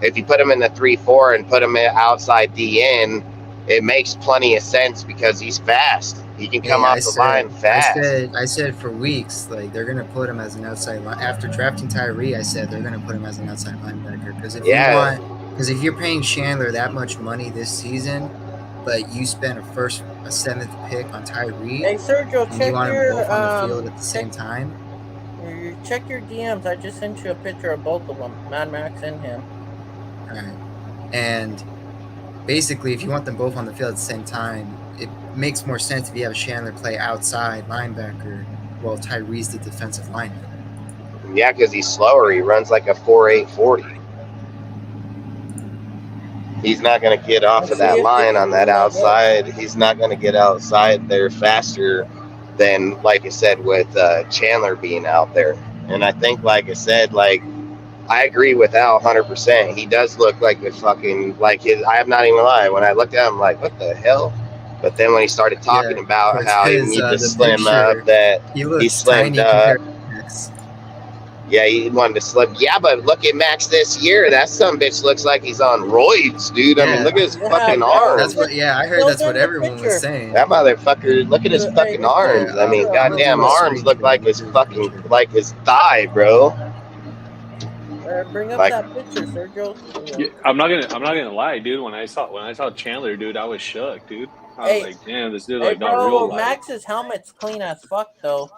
Speaker 1: if you put him in the 3-4 and put him outside DN, it makes plenty of sense because he's fast. He can come off the line fast.
Speaker 7: I said for weeks, like, they're gonna put him as an outside line. After drafting Tyree, I said they're gonna put him as an outside linebacker, because if you're paying Chandler that much money this season, but you spent a seventh pick on Tyree,
Speaker 8: hey, Sergio,
Speaker 7: and
Speaker 8: check
Speaker 7: you want
Speaker 8: your
Speaker 7: them both on the field at the same time.
Speaker 8: Check your DMs. I just sent you a picture of both of them, Mad Max and him.
Speaker 7: All right, and basically, if you want them both on the field at the same time, it makes more sense if you have Chandler play outside linebacker while Tyree's the defensive lineman.
Speaker 1: Yeah, because he's slower. He runs like a 4.8 40. He's not going to get off of that line on that outside. He's not going to get outside there faster than, like I said, with Chandler being out there. And I think, like I said, like, I agree with Al 100%. He does look like the fucking, like, I'm not even lying. When I looked at him, like, what the hell? But then when he started talking about how he needs to slim up, that he slimmed up. Yeah, he wanted to slim. Yeah, but look at Max this year. That sumbitch looks like he's on roids, dude. Yeah. I mean, look at his fucking arms.
Speaker 7: I heard that's what everyone was saying.
Speaker 1: That motherfucker, look at his fucking arms. I mean, goddamn arms look like his fucking, like his thigh, bro.
Speaker 8: Bring up that picture, Sergio.
Speaker 10: Yeah, I'm not gonna lie, dude. When I saw Chandler, dude, I was shook, dude. I was like, damn, this dude like not real life.
Speaker 8: Max's helmet's clean as fuck, though.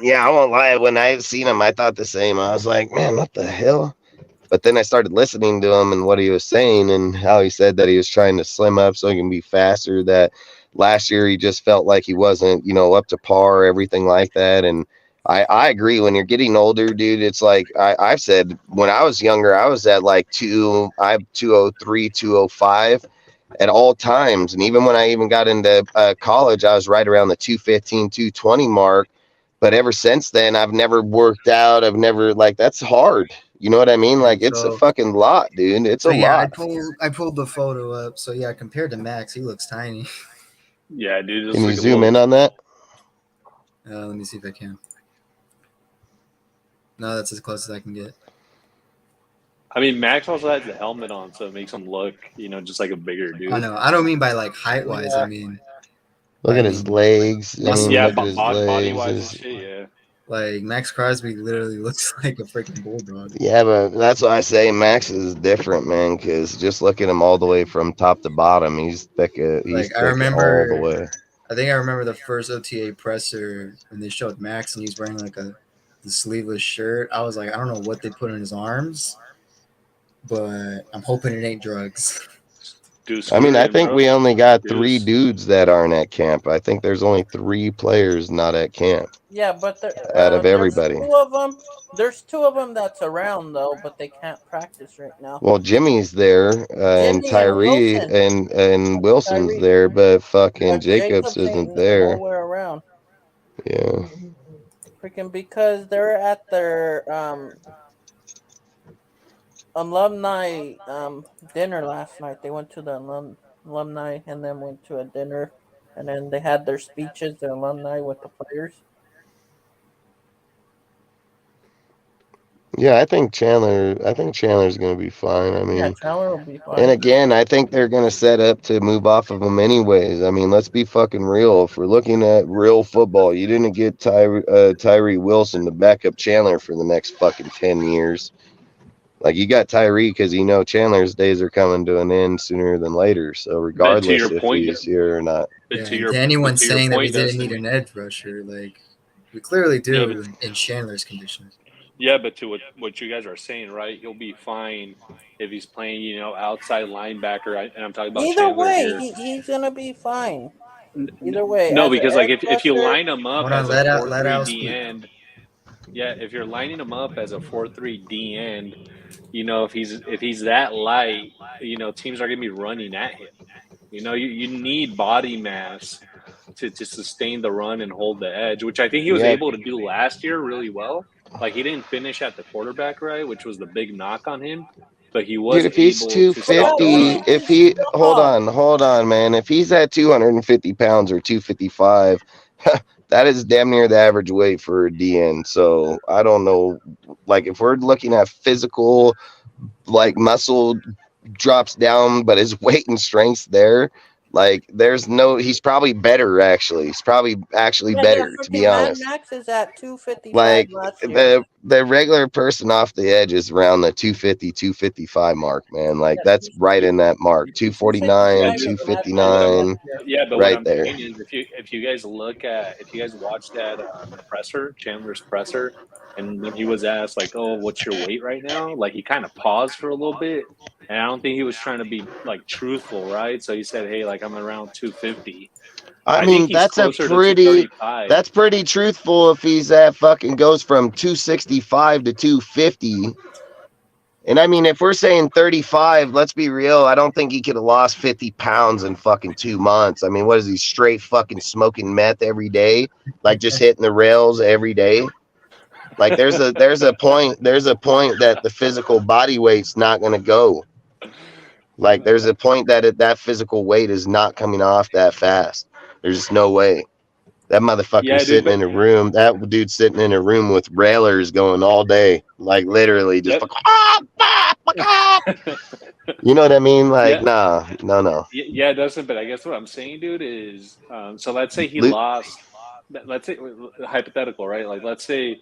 Speaker 1: Yeah, I won't lie. When I seen him, I thought the same. I was like, man, what the hell? But then I started listening to him and what he was saying and how he said that he was trying to slim up so he can be faster. That last year he just felt like he wasn't, up to par, everything like that. And I agree. When you're getting older, dude, it's like I've said when I was younger, I was at like 203, 205 at all times. And even when I even got into college, I was right around the 215, 220 mark. But ever since then, I've never worked out. I've never, like, that's hard. You know what I mean? Like, it's a fucking lot, dude. It's a lot.
Speaker 7: I pulled the photo up. So, yeah, compared to Max, he looks tiny.
Speaker 10: Yeah, dude.
Speaker 1: Can you zoom in on that?
Speaker 7: Let me see if I can. No, that's as close as I can get.
Speaker 10: I mean, Max also has the helmet on, so it makes him look, just like a bigger dude.
Speaker 7: I know. I don't mean by, like, height-wise. I mean...
Speaker 1: Look at his legs.
Speaker 10: Body-wise and shit, yeah.
Speaker 7: Like, Max Crosby literally looks like a freaking bulldog.
Speaker 1: Yeah, but that's why I say Max is different, man, because just look at him all the way from top to bottom. He's thick. He's
Speaker 7: I remember,
Speaker 1: all the way.
Speaker 7: I think I remember the first OTA presser when they showed Max and he's wearing, like, the sleeveless shirt. I was like, I don't know what they put in his arms, but I'm hoping it ain't drugs.
Speaker 1: I mean, I think we only got 3 dudes that aren't at camp. I think there's only 3 players not at camp.
Speaker 8: Yeah, but
Speaker 1: out of everybody,
Speaker 8: there's 2 of them that's around though, but they can't practice right now.
Speaker 1: Well, Jimmy's there, and Tyree and Wilson's there, but fucking Jacobs isn't there.
Speaker 8: Nowhere around.
Speaker 1: Yeah.
Speaker 8: freaking because they're at their alumni dinner last night. They went to the alumni and then went to a dinner, and then they had their speeches, the alumni with the players.
Speaker 1: Yeah, I think Chandler's going to be fine. I
Speaker 8: Yeah,
Speaker 1: mean,
Speaker 8: Chandler will be
Speaker 1: and
Speaker 8: fine.
Speaker 1: again, I think they're going to set up to move off of him anyways. I mean, let's be fucking real. If we're looking at real football, you didn't get Tyree Wilson to back up Chandler for the next fucking 10 years. Like, you got Tyree because you know Chandler's days are coming to an end sooner than later. So
Speaker 10: But to
Speaker 1: regardless
Speaker 10: your
Speaker 1: if
Speaker 10: point,
Speaker 1: he's here or not.
Speaker 10: but
Speaker 7: Yeah,
Speaker 10: to
Speaker 7: and
Speaker 10: your
Speaker 7: to anyone
Speaker 10: but to your
Speaker 7: saying that we
Speaker 10: point,
Speaker 7: didn't need
Speaker 10: Dustin.
Speaker 7: an edge rusher, like we clearly
Speaker 10: Yeah,
Speaker 7: do in Chandler's condition.
Speaker 10: yeah, but to what you guys are saying, right? He'll be fine if he's playing, outside linebacker. And I'm talking about
Speaker 8: Either
Speaker 10: Chandler
Speaker 8: way,
Speaker 10: here.
Speaker 8: he's gonna be fine. Either way,
Speaker 10: No,
Speaker 8: as an
Speaker 10: because like
Speaker 8: edge
Speaker 10: if you
Speaker 8: rusher,
Speaker 10: line him up
Speaker 7: Hold on,
Speaker 10: as a four
Speaker 7: let
Speaker 10: three
Speaker 7: Al
Speaker 10: D
Speaker 7: speak.
Speaker 10: end, yeah, if you're lining him up as a 4-3 D end, if he's that light, teams are gonna be running at him. You need body mass to sustain the run and hold the edge, which I think he was
Speaker 1: Yeah,
Speaker 10: able to do last year really well. Like he didn't finish at the quarterback right, which was the big knock on him, but he
Speaker 1: dude,
Speaker 10: was
Speaker 1: if he's
Speaker 10: able to stop the
Speaker 1: 250,
Speaker 10: run.
Speaker 8: he
Speaker 1: if
Speaker 8: he's
Speaker 1: he,
Speaker 8: strong.
Speaker 1: hold on, man. If he's at 250 pounds or 255, that is damn near the average weight for a DN. So I don't know. Like, if we're looking at physical, like muscle drops down, but his weight and strength's there. Like, he's probably better, actually. He's probably actually
Speaker 8: Yeah,
Speaker 1: better, to be
Speaker 8: freaking Mad
Speaker 1: honest.
Speaker 8: Max is at 255
Speaker 1: Like,
Speaker 8: last year.
Speaker 1: the regular person off the edge is around the 250, 255 mark, man. Like,
Speaker 8: Yeah,
Speaker 1: that's right in that mark.
Speaker 10: Yeah,
Speaker 1: 249,
Speaker 8: 255 is Mad Max last
Speaker 1: 259,
Speaker 8: year.
Speaker 10: but what
Speaker 1: right
Speaker 10: I'm
Speaker 1: there.
Speaker 10: saying is, if you guys watch that the presser, Chandler's presser, and when he was asked like, "Oh, what's your weight right now?" Like he kind of paused for a little bit, and I don't think he was trying to be like truthful, right? So he said, "Hey, like I'm around 250."
Speaker 1: I
Speaker 10: I think
Speaker 1: mean,
Speaker 10: he's closer to 235.
Speaker 1: that's pretty truthful if he's at fucking goes from 265 to 250. And I mean, if we're saying 35, let's be real. I don't think he could have lost 50 pounds in fucking 2 months. I mean, what is he straight fucking smoking meth every day? Like, just hitting the rails every day? Like, there's a point that the physical body weight's not going to go. Like, there's a point that that physical weight is not coming off that fast. There's just no way. That
Speaker 10: Yeah,
Speaker 1: motherfucker's
Speaker 10: dude,
Speaker 1: sitting
Speaker 10: but
Speaker 1: in a room. That dude's sitting in a room with railers going all day, like literally just
Speaker 10: yep.
Speaker 1: fucking, you know what I mean? Like,
Speaker 10: Yeah,
Speaker 1: nah, no.
Speaker 10: yeah, it doesn't. But I guess what I'm saying, dude, is so let's say he
Speaker 1: Lu-
Speaker 10: lost. Let's say hypothetical, right? Like let's say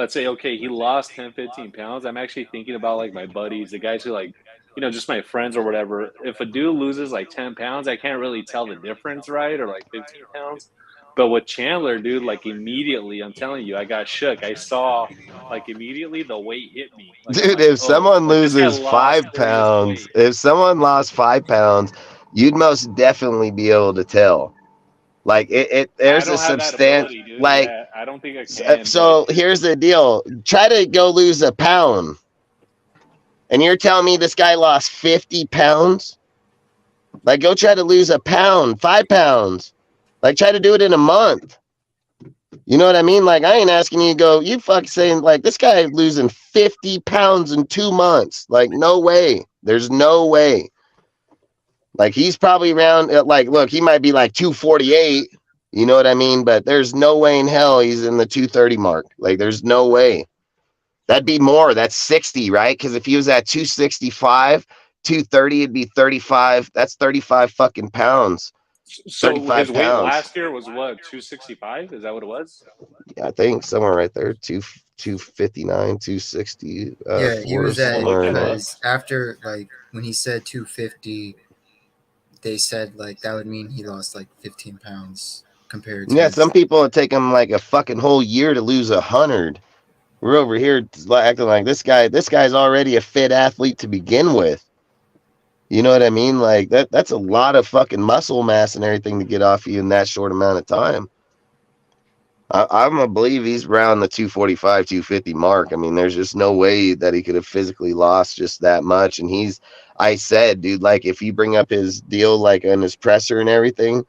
Speaker 10: okay, he lost 10, 15 pounds. I'm actually thinking about like my buddies, the guys who like, just my friends or whatever. If a dude loses like 10 pounds, I can't really tell the difference, right? Or like 15 pounds. But with Chandler, dude, like immediately, I'm telling you, I got shook. I saw like immediately the weight hit me. Like I'm
Speaker 1: Dude,
Speaker 10: like,
Speaker 1: if
Speaker 10: oh,
Speaker 1: someone
Speaker 10: like this guy
Speaker 1: loses
Speaker 10: lost serious weight.
Speaker 1: if someone lost 5 pounds, you'd most definitely be able to tell. Like,
Speaker 10: I
Speaker 1: there's a
Speaker 10: don't have that
Speaker 1: substantial,
Speaker 10: ability, dude.
Speaker 1: like,
Speaker 10: Yeah, I don't think I can, but
Speaker 1: so here's the deal. Try to go lose a pound. And you're telling me this guy lost 50 pounds? Like, go try to lose a pound, 5 pounds. Like, try to do it in a month. You know what I mean? Like, I ain't asking you to go, you fuck saying, like, this guy losing 50 pounds in 2 months. Like, no way. There's no way. Like, he's probably around, like, look, he might be like 248. You know what I mean? But there's no way in hell he's in the 230 mark. Like, there's no way. That'd be more. That's 60, right? Because if he was at 265, 230, it'd be 35. That's 35 fucking pounds.
Speaker 10: so
Speaker 1: 35
Speaker 10: his weight
Speaker 1: pounds.
Speaker 10: last year was what, 265? Is that what it was?
Speaker 1: Yeah, I think somewhere right there, 259, 260,
Speaker 7: Yeah, he
Speaker 1: four,
Speaker 7: was
Speaker 10: I'm gonna
Speaker 7: at
Speaker 10: look
Speaker 1: somewhere in
Speaker 10: him
Speaker 1: there.
Speaker 10: up.
Speaker 7: because after like when he said 250, they said like that would mean he lost like 15 pounds compared to
Speaker 1: Yeah,
Speaker 7: his.
Speaker 1: some people it take them like a fucking whole year to lose 100. We're over here acting like this guy. This guy's already a fit athlete to begin with. You know what I mean? Like, that's a lot of fucking muscle mass and everything to get off you in that short amount of time. I'm gonna believe he's around the 245, 250 mark. I mean, there's just no way that he could have physically lost just that much. And I said, dude, like, if you bring up his deal, like, on his presser and everything,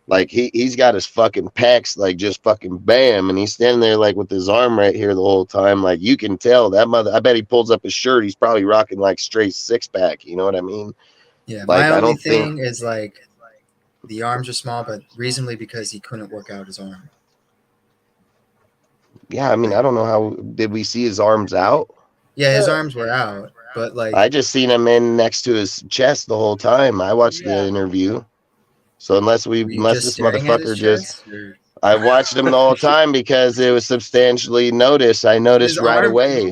Speaker 1: Like he's got his fucking pecs like just fucking bam, and he's standing there like with his arm right here the whole time. Like you can tell that mother. I bet he pulls up his shirt. He's probably rocking like straight 6-pack. You know what I mean?
Speaker 7: Yeah, my
Speaker 1: Like I
Speaker 7: only
Speaker 1: don't think.
Speaker 7: thing is like the arms are small, but reasonably because he couldn't work out his arm.
Speaker 1: Yeah, I mean I don't know how did we see his arms out?
Speaker 7: Yeah, his arms were out, but like
Speaker 1: I just seen him in next to his chest the whole time. I watched the
Speaker 8: Yeah.
Speaker 1: interview. So unless
Speaker 7: were you just
Speaker 1: this
Speaker 7: staring at his
Speaker 1: motherfucker just,
Speaker 7: chest? Or...
Speaker 1: I watched him the whole time because it was substantially noticed. I
Speaker 7: his
Speaker 1: noticed right
Speaker 7: arm,
Speaker 1: away.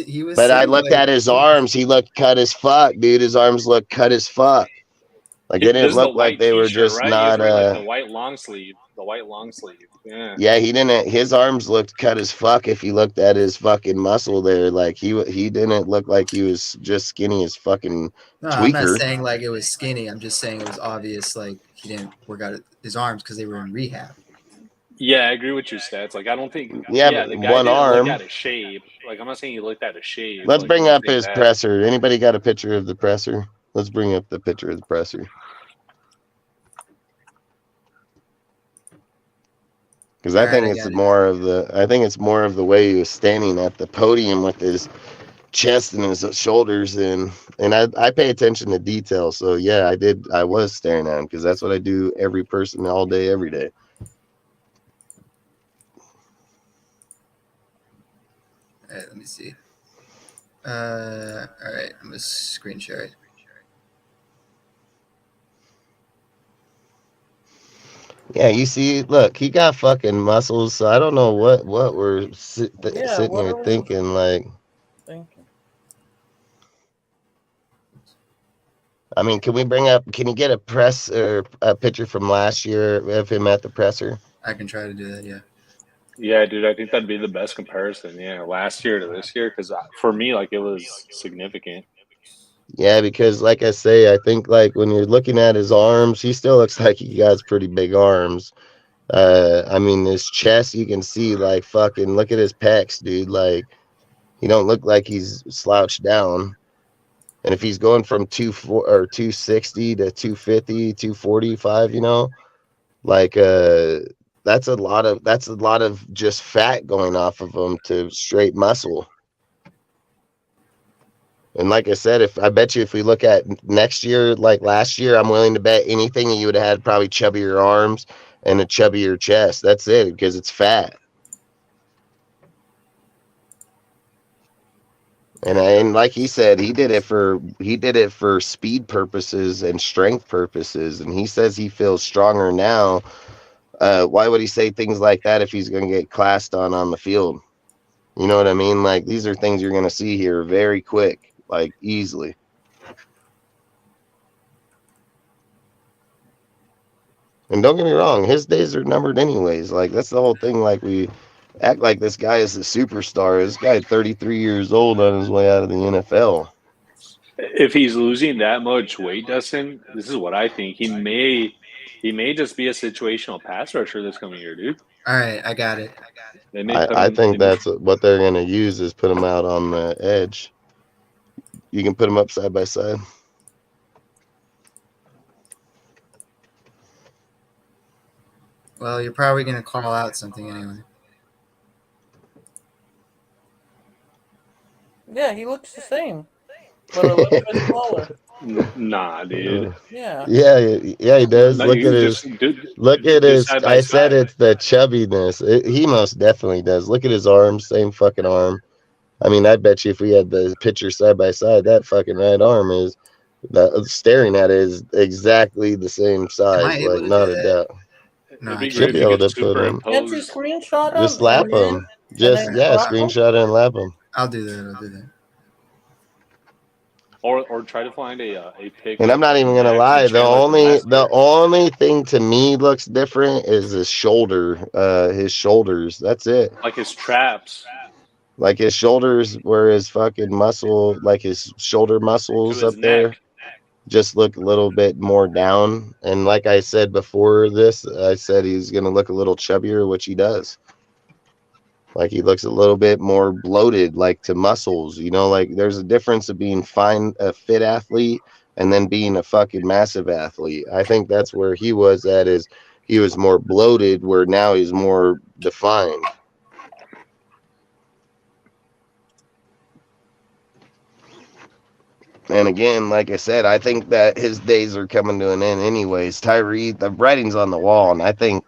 Speaker 7: he was
Speaker 1: But I
Speaker 7: sitting
Speaker 1: looked
Speaker 7: like
Speaker 1: at his arms. He looked cut as fuck, dude. His arms looked cut as fuck. Like they
Speaker 10: This
Speaker 1: didn't
Speaker 10: is the
Speaker 1: look like
Speaker 10: white
Speaker 1: they were
Speaker 10: T-shirt,
Speaker 1: just
Speaker 10: right? He was
Speaker 1: not.
Speaker 10: wearing like the white long sleeve. The white long sleeve. Yeah.
Speaker 1: Yeah, he didn't. His arms looked cut as fuck. If you looked at his fucking muscle there, like he didn't look like he was just skinny as fucking
Speaker 7: No, I'm not
Speaker 1: tweaker.
Speaker 7: saying like it was skinny. I'm just saying it was obvious like he didn't work out his arms because they were in rehab.
Speaker 10: Yeah, I agree with your stats. Like, I don't think.
Speaker 1: Yeah,
Speaker 10: Yeah,
Speaker 1: but
Speaker 10: the guy
Speaker 1: one
Speaker 10: didn't look
Speaker 1: arm.
Speaker 10: at his shape. Like, I'm not saying he looked at his shape.
Speaker 1: Let's
Speaker 10: Like, I'm
Speaker 1: bring
Speaker 10: not
Speaker 1: up
Speaker 10: saying
Speaker 1: his
Speaker 10: that.
Speaker 1: presser. Anybody got a picture of the presser? Let's bring up the picture of the presser. Because I think it's more of the. I think it's more of the way he was standing at the podium with his chest and his shoulders and I pay attention to detail. So yeah, I was staring at him because that's what I do every person all day, every day.
Speaker 7: All right, let me see. All right, I'm gonna screen share it.
Speaker 1: Yeah, you see, look, he got fucking muscles. So I don't know what we're sitting here thinking. Like, I mean, can we bring up? Can you get a press or a picture from last year of him at the presser?
Speaker 7: I can try to do that. Yeah.
Speaker 10: Yeah, dude, I think that'd be the best comparison. Yeah, last year to this year, because for me, like, it was significant.
Speaker 1: Yeah, because like I say, I think like when you're looking at his arms, he still looks like he has pretty big arms. I mean, his chest, you can see like fucking look at his pecs, dude. Like he don't look like he's slouched down. And if he's going from 260 to 250, 245, you know, like that's a lot of just fat going off of him to straight muscle. And like I said, if I bet you if we look at next year, like last year, I'm willing to bet anything you would have had probably chubbier arms and a chubbier chest. That's it, because it's fat. And like he said, he did it for speed purposes and strength purposes. And he says he feels stronger now. Why would he say things like that if he's going to get classed on the field? You know what I mean? Like these are things you're going to see here very quick, like easily. And don't get me wrong, his days are numbered anyways. Like that's the whole thing. Like we act like this guy is a superstar. This guy 33 years old on his way out of the NFL.
Speaker 10: If he's losing that much weight, Dustin, this is what I think. He may just be a situational pass rusher this coming year, dude.
Speaker 7: All right, I got it.
Speaker 1: I think that's what they're going to use is put him out on the edge. You can put him up side by side.
Speaker 7: Well, you're probably going to call out something anyway.
Speaker 8: Yeah, he looks the same, but a little bit smaller.
Speaker 10: Nah, dude.
Speaker 8: Yeah.
Speaker 1: Yeah, he does.
Speaker 10: No,
Speaker 1: Look at his. Look at his. I said it's the chubbiness. He most definitely does. Look at his arm. Same fucking arm. I mean, I bet you if we had the picture side by side, that fucking right arm is. Staring at it is exactly the same size. Like not a doubt.
Speaker 7: No,
Speaker 10: It'd be
Speaker 1: Should
Speaker 10: great
Speaker 1: be
Speaker 10: if you
Speaker 1: able
Speaker 10: could
Speaker 1: to put him.
Speaker 10: superimpose.
Speaker 8: Can't you screenshot him?
Speaker 1: Just lap him. Just screenshot it and lap him.
Speaker 7: I'll do that.
Speaker 10: Or try to find a pic.
Speaker 1: And I'm not even gonna lie. The only thing to me looks different is his shoulder. His shoulders. That's it.
Speaker 10: Like his traps.
Speaker 1: Like his shoulders, where his fucking muscle, like his shoulder muscles up there, just look a little bit more down. And like I said before this, I said he's gonna look a little chubbier, which he does. Like he looks a little bit more bloated, like to muscles, you know, like there's a difference of being a fit athlete and then being a fucking massive athlete. I think that's where he was at is he was more bloated, where now he's more defined. And again, like I said, I think that his days are coming to an end anyways. Tyree, the writing's on the wall, and I think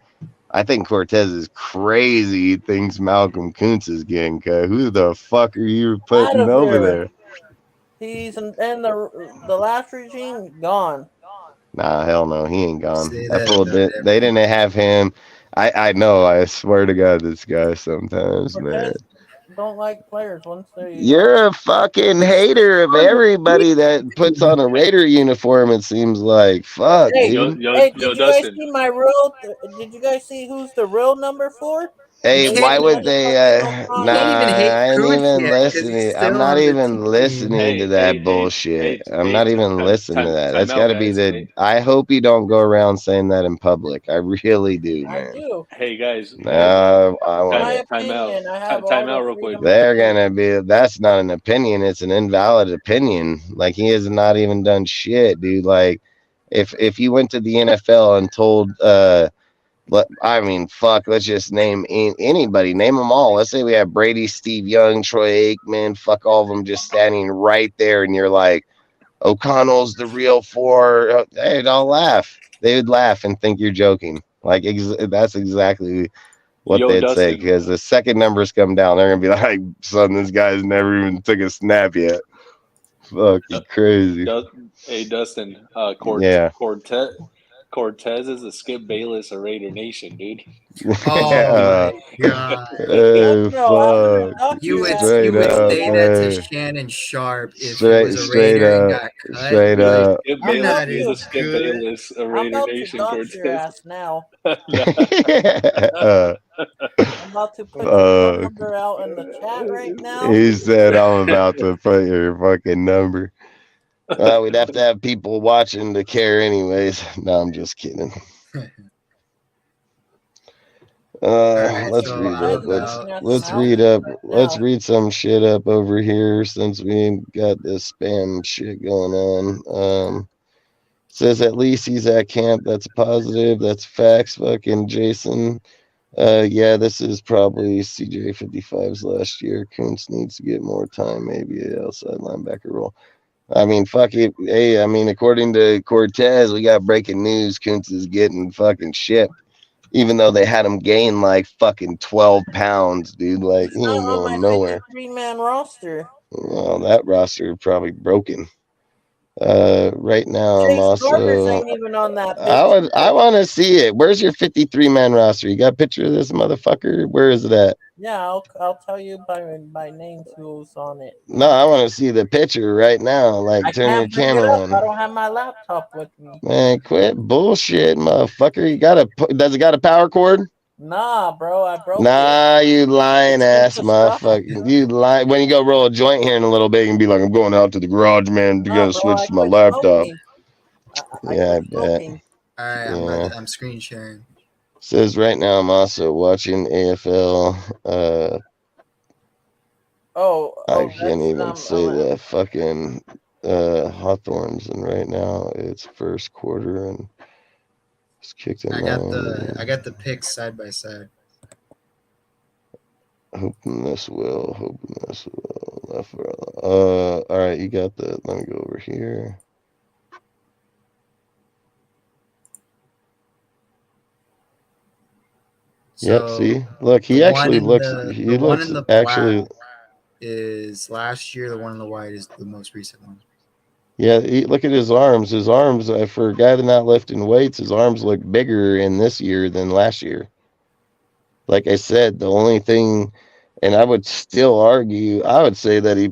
Speaker 1: Cortez is crazy. He thinks Malcolm Kuntz is getting cut. Who the fuck are you
Speaker 8: Out
Speaker 1: putting
Speaker 8: of
Speaker 1: over
Speaker 8: here.
Speaker 1: there?
Speaker 8: He's in the last regime gone.
Speaker 1: Nah, hell no, he ain't gone.
Speaker 7: Say
Speaker 1: That
Speaker 7: that
Speaker 1: fool
Speaker 7: about
Speaker 1: did. They
Speaker 7: everyone.
Speaker 1: didn't have him. I know. I swear to God, this guy sometimes, man.
Speaker 8: Cortez don't like players once they
Speaker 1: You're a fucking hater of everybody that puts on a Raider uniform. It seems like fuck,
Speaker 8: Hey,
Speaker 10: Yo,
Speaker 1: dude.
Speaker 10: yo,
Speaker 8: hey,
Speaker 10: yo,
Speaker 8: did you guys
Speaker 10: Dustin.
Speaker 8: see my real? Did you guys see who's the real number 4?
Speaker 7: You
Speaker 1: Hey,
Speaker 7: can't
Speaker 1: why would
Speaker 8: Anybody
Speaker 1: they?
Speaker 8: fucking
Speaker 7: you
Speaker 1: Nah,
Speaker 8: O'Connell?
Speaker 7: can't even hate
Speaker 1: I ain't
Speaker 7: Kuntz
Speaker 1: even
Speaker 7: yet because he's
Speaker 1: listening. I'm
Speaker 7: still
Speaker 1: not
Speaker 7: on the
Speaker 1: even
Speaker 7: team.
Speaker 1: listening to that bullshit. I'm not even listening to that. That's
Speaker 10: Time out,
Speaker 1: got to be
Speaker 10: guys.
Speaker 1: the. I hope you don't go around saying that in public. I really do,
Speaker 8: I
Speaker 1: man.
Speaker 8: do.
Speaker 10: Hey, guys, guys.
Speaker 1: No, I
Speaker 8: It's
Speaker 1: want
Speaker 8: my
Speaker 1: to.
Speaker 10: Time out.
Speaker 8: opinion. I have
Speaker 10: Time
Speaker 8: all the
Speaker 10: out, real quick.
Speaker 8: freedom in the
Speaker 1: They're
Speaker 8: world.
Speaker 1: gonna be. That's not an opinion. It's an invalid opinion. Like he has not even done shit, dude. Like if you went to the NFL and told I mean, fuck. Let's just name anybody. Name them all. Let's say we have Brady, Steve Young, Troy Aikman. Fuck all of them just standing right there, and you're like, O'Connell's the real 4. They'd all laugh. They would laugh and think you're joking. Like that's exactly what
Speaker 10: Yo,
Speaker 1: they'd say.
Speaker 10: Dustin.
Speaker 1: Because the second numbers come down, they're gonna be like, "Son, this guy's never even took a snap yet." Fuck, you
Speaker 10: Du-
Speaker 1: crazy.
Speaker 10: Hey, Dustin.
Speaker 1: Yeah.
Speaker 10: Cortez is a Skip Bayless of Raider Nation, dude.
Speaker 7: Oh my god!
Speaker 8: Daniel, I'm gonna
Speaker 1: Fuck.
Speaker 8: talk to
Speaker 7: You
Speaker 8: your
Speaker 7: would
Speaker 8: ass
Speaker 7: you
Speaker 1: Straight
Speaker 7: would
Speaker 1: up,
Speaker 8: soon,
Speaker 7: say that to
Speaker 1: man.
Speaker 7: Shannon Sharp if he
Speaker 1: Straight,
Speaker 7: was a
Speaker 1: straight
Speaker 7: Raider and
Speaker 1: up,
Speaker 7: got cut.
Speaker 1: straight
Speaker 7: You'd be like,
Speaker 1: up.
Speaker 10: Skip
Speaker 8: I'm
Speaker 10: Bayless.
Speaker 8: about
Speaker 7: that
Speaker 10: He's
Speaker 7: is
Speaker 10: a
Speaker 8: to.
Speaker 10: Skip
Speaker 7: good.
Speaker 10: Bayless of
Speaker 8: I'm
Speaker 10: Raider
Speaker 8: about to
Speaker 10: Nation,
Speaker 8: dox your
Speaker 10: Cortez.
Speaker 8: ass now.
Speaker 1: uh,
Speaker 8: I'm about to put your phone
Speaker 1: uh,
Speaker 8: number out in the chat right now.
Speaker 1: he said, I'm about to put your fucking number. We'd have to have people watching to care, anyways. No, I'm just kidding.
Speaker 7: All right,
Speaker 1: Let's
Speaker 7: so
Speaker 1: read
Speaker 7: I'm
Speaker 1: up.
Speaker 8: Cortez is
Speaker 7: about
Speaker 8: looking at some
Speaker 1: Let's
Speaker 8: houses
Speaker 1: read up.
Speaker 8: right
Speaker 1: Let's
Speaker 8: now.
Speaker 1: read some shit up over here since we ain't got this spam shit going on. Says at least he's at camp. That's positive. That's facts. Fucking Jason. Yeah, this is probably CJ 55's last year. Kuntz needs to get more time, maybe a outside linebacker role. I mean, fuck it. Hey, I mean, according to Cortez, we got breaking news. Kuntz is getting fucking shipped, even though they had him gain like fucking 12 pounds, dude. Like,
Speaker 8: He's
Speaker 1: he
Speaker 8: not
Speaker 1: ain't
Speaker 8: on my
Speaker 1: going nowhere.
Speaker 8: 53-man roster.
Speaker 1: Well, that roster probably broken. Right now, I'm
Speaker 8: Chase Garbers
Speaker 1: also.
Speaker 8: ain't even on that bitch.
Speaker 1: I want to see it. Where's your 53-man roster? You got a picture of this motherfucker? Where is it at?
Speaker 8: Yeah, I'll tell you by names who's on it.
Speaker 1: No, I want to see the picture right now. Like,
Speaker 8: I
Speaker 1: turn your
Speaker 8: can't bring it
Speaker 1: camera
Speaker 8: up. I
Speaker 1: on.
Speaker 8: don't have my laptop with me.
Speaker 1: Man, quit bullshit, motherfucker. Does it got a power cord?
Speaker 8: Nah, bro, I broke it.
Speaker 1: Nah, you lying
Speaker 8: It's
Speaker 1: ass
Speaker 8: indestructible.
Speaker 1: motherfucker. You lie. When you go roll a joint here in a little bit, you can be like, I'm going out to the garage, man. You
Speaker 8: Nah,
Speaker 1: gotta
Speaker 8: bro,
Speaker 1: switch
Speaker 8: I
Speaker 1: to my
Speaker 8: quit
Speaker 1: laptop.
Speaker 8: smoking. I
Speaker 1: Yeah, I
Speaker 8: quit
Speaker 1: bet.
Speaker 8: smoking.
Speaker 7: All right,
Speaker 1: Yeah.
Speaker 7: I'm screen sharing.
Speaker 1: Says right now I'm also watching AFL. I can't
Speaker 8: That's
Speaker 1: even say the fucking Hawthorns, and right now it's first quarter and it's kicked in
Speaker 7: I
Speaker 1: nine.
Speaker 7: got the picks side by side.
Speaker 1: Hoping this will. Left. All right, you got that. Let me go over here.
Speaker 7: So
Speaker 1: Yep. See, look, he actually looks. He
Speaker 7: one
Speaker 1: looks
Speaker 7: in the
Speaker 1: actually.
Speaker 7: black is last year. The one in the white is the most recent one.
Speaker 1: Yeah, look at his arms. His arms, for a guy that's not lifting weights, his arms look bigger in this year than last year. Like I said, the only thing, and I would still argue, I would say that he.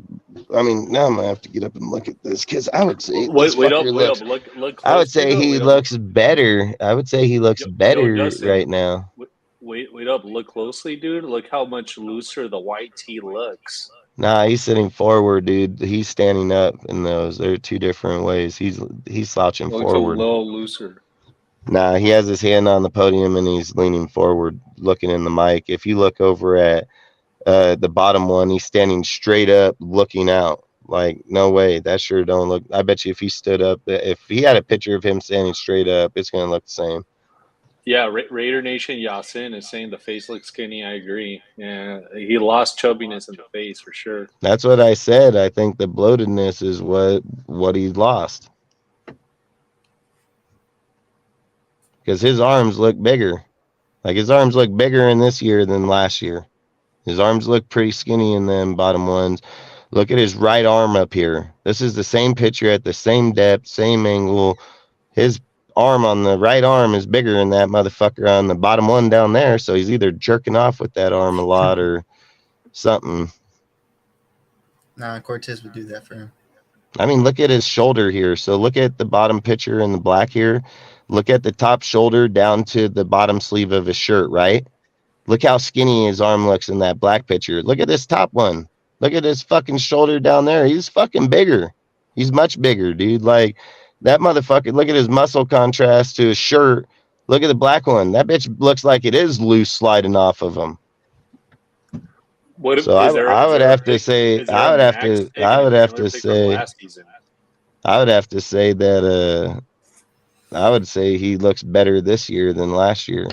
Speaker 1: I mean, now I'm gonna have to get up and look at this because I would say this
Speaker 10: Wait up,
Speaker 1: fucker
Speaker 10: wait up.
Speaker 1: looks.
Speaker 10: Look
Speaker 1: I would
Speaker 10: closely
Speaker 1: say
Speaker 10: though.
Speaker 1: he
Speaker 10: Wait up.
Speaker 1: looks better. I would say he looks
Speaker 10: Yo,
Speaker 1: better
Speaker 10: Dustin.
Speaker 1: right now.
Speaker 10: Wait up. Look closely, dude. Look how much looser the white tee looks.
Speaker 1: Nah, he's sitting forward, dude. He's standing up in those. They're two different ways. He's slouching
Speaker 10: Looks a
Speaker 1: forward.
Speaker 10: little looser.
Speaker 1: Nah, he has his hand on the podium and he's leaning forward, looking in the mic. If you look over at the bottom one, he's standing straight up, looking out. Like, no way, that sure don't look. I bet you if he stood up, if he had a picture of him standing straight up, it's gonna look the same.
Speaker 10: Yeah, Raider Nation Yasin is saying the face looks skinny. I agree. Yeah, he lost chubbiness in the face for sure.
Speaker 1: That's what I said. I think the bloatedness is what he lost because his arms look bigger. Like his arms look bigger in this year than last year. His arms look pretty skinny in them bottom ones. Look at his right arm up here. This is the same picture at the same depth, same angle. His arm on the right arm is bigger than that motherfucker on the bottom one down there. So he's either jerking off with that arm a lot or something.
Speaker 7: Nah, Cortez would do that for him.
Speaker 1: I mean, look at his shoulder here. So look at the bottom picture in the black here. Look at the top shoulder down to the bottom sleeve of his shirt, right? Look how skinny his arm looks in that black picture. Look at this top one. Look at his fucking shoulder down there. He's fucking bigger. He's much bigger, dude. Like that motherfucker. Look at his muscle contrast to his shirt. Look at the black one. That bitch looks like it is loose sliding off of him.
Speaker 10: What
Speaker 1: So
Speaker 10: is there?
Speaker 1: I
Speaker 10: Is
Speaker 1: would
Speaker 10: there a
Speaker 1: have to
Speaker 10: pick?
Speaker 1: say
Speaker 10: Is there a Max pick
Speaker 1: I
Speaker 10: and a
Speaker 1: would have
Speaker 10: Chandler
Speaker 1: to
Speaker 10: pick from
Speaker 1: say
Speaker 10: last season?
Speaker 1: I would have to say that I would say he looks better this year than last year.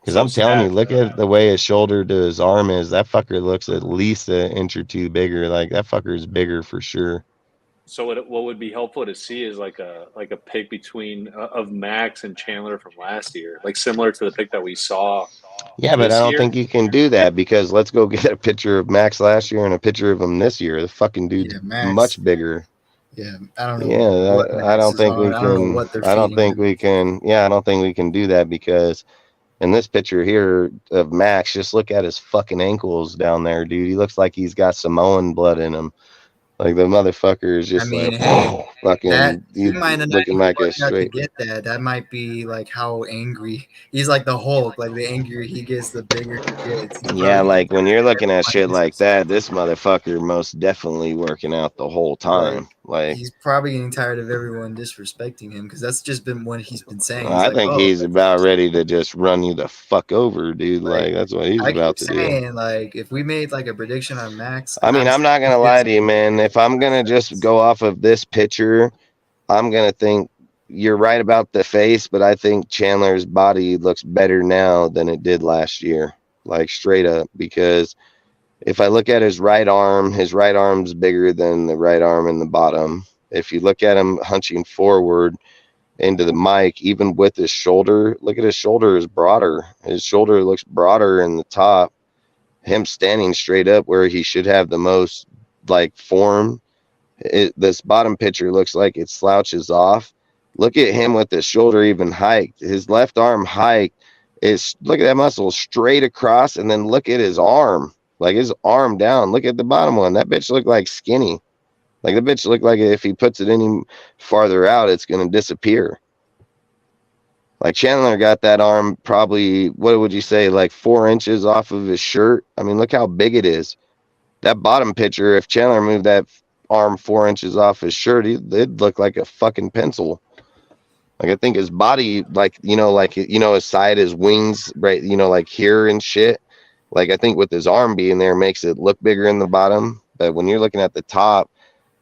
Speaker 1: Because
Speaker 10: So
Speaker 1: I'm telling you,
Speaker 10: Stack,
Speaker 1: look at the way his shoulder to his arm is. That fucker looks at least an inch or two bigger. Like that fucker is bigger for sure.
Speaker 10: so what would be helpful to see is like a pick between of Max and Chandler from last year, like similar to the pick that we saw
Speaker 1: Yeah, but I
Speaker 10: this
Speaker 1: don't
Speaker 10: year.
Speaker 1: think you can do that because let's go get a picture of Max last year and a picture of him this year. The fucking dude's
Speaker 7: Yeah, Max.
Speaker 1: much bigger.
Speaker 7: Yeah, I don't know
Speaker 1: Yeah,
Speaker 7: what
Speaker 1: I
Speaker 7: Max
Speaker 1: don't
Speaker 7: is
Speaker 1: think
Speaker 7: on.
Speaker 1: we
Speaker 7: I don't know
Speaker 1: can.
Speaker 7: what they're
Speaker 1: I don't
Speaker 7: feeding
Speaker 1: think
Speaker 7: him.
Speaker 1: we can. Yeah, I don't think we can do that because in this picture here of Max, just look at his fucking ankles down there, dude. He looks like he's got Samoan blood in him. Like the motherfucker is
Speaker 7: I
Speaker 1: just
Speaker 7: mean,
Speaker 1: like
Speaker 7: hey, that
Speaker 1: fucking
Speaker 7: he
Speaker 1: he's
Speaker 7: might have not
Speaker 1: looking
Speaker 7: even
Speaker 1: like a
Speaker 7: worked out to
Speaker 1: straight.
Speaker 7: get that. That might be like how angry he's like the Hulk. Like the angrier he gets, the bigger he gets. He's
Speaker 1: Yeah,
Speaker 7: probably
Speaker 1: like when you're looking at
Speaker 7: like
Speaker 1: shit like that, this motherfucker most definitely working out the whole
Speaker 7: like
Speaker 1: time. Like
Speaker 7: he's probably getting tired of everyone disrespecting him because that's just been what he's been saying. He's
Speaker 1: I
Speaker 7: like,
Speaker 1: think
Speaker 7: oh,
Speaker 1: he's about ready to just run you the fuck over, dude.
Speaker 7: like
Speaker 1: Like that's what he's
Speaker 7: I
Speaker 1: about
Speaker 7: keep
Speaker 1: to do.
Speaker 7: saying, like if we made like a prediction on Max,
Speaker 1: I mean,
Speaker 7: I'm
Speaker 1: I'm
Speaker 7: saying
Speaker 1: not
Speaker 7: he
Speaker 1: gonna lie
Speaker 7: gets
Speaker 1: to you, man. If I'm gonna just go off of this picture, I'm gonna think you're right about the face, but I think Chandler's body looks better now than it did last year. Like straight up, because if I look at his right arm's bigger than the right arm in the bottom. If you look at him hunching forward into the mic, even with his shoulder, look at his shoulder is broader. His shoulder looks broader in the top. Him standing straight up where he should have the most like form. This bottom picture looks like it slouches off. Look at him with his shoulder even hiked. His left arm hiked. Is look at that muscle straight across, and then look at his arm, like his arm down. Look at the bottom one. That bitch looked like skinny. Like the bitch looked like if he puts it any farther out, it's gonna disappear. Like Chandler got that arm probably, what would you say, like 4 inches off of his shirt? I mean, look how big it is. That bottom picture, if Chandler moved that arm 4 inches off his shirt, it'd look like a fucking pencil. Like I think his body, like his side, his wings, right, like here and shit. Like I think with his arm being there makes it look bigger in the bottom. But when you're looking at the top,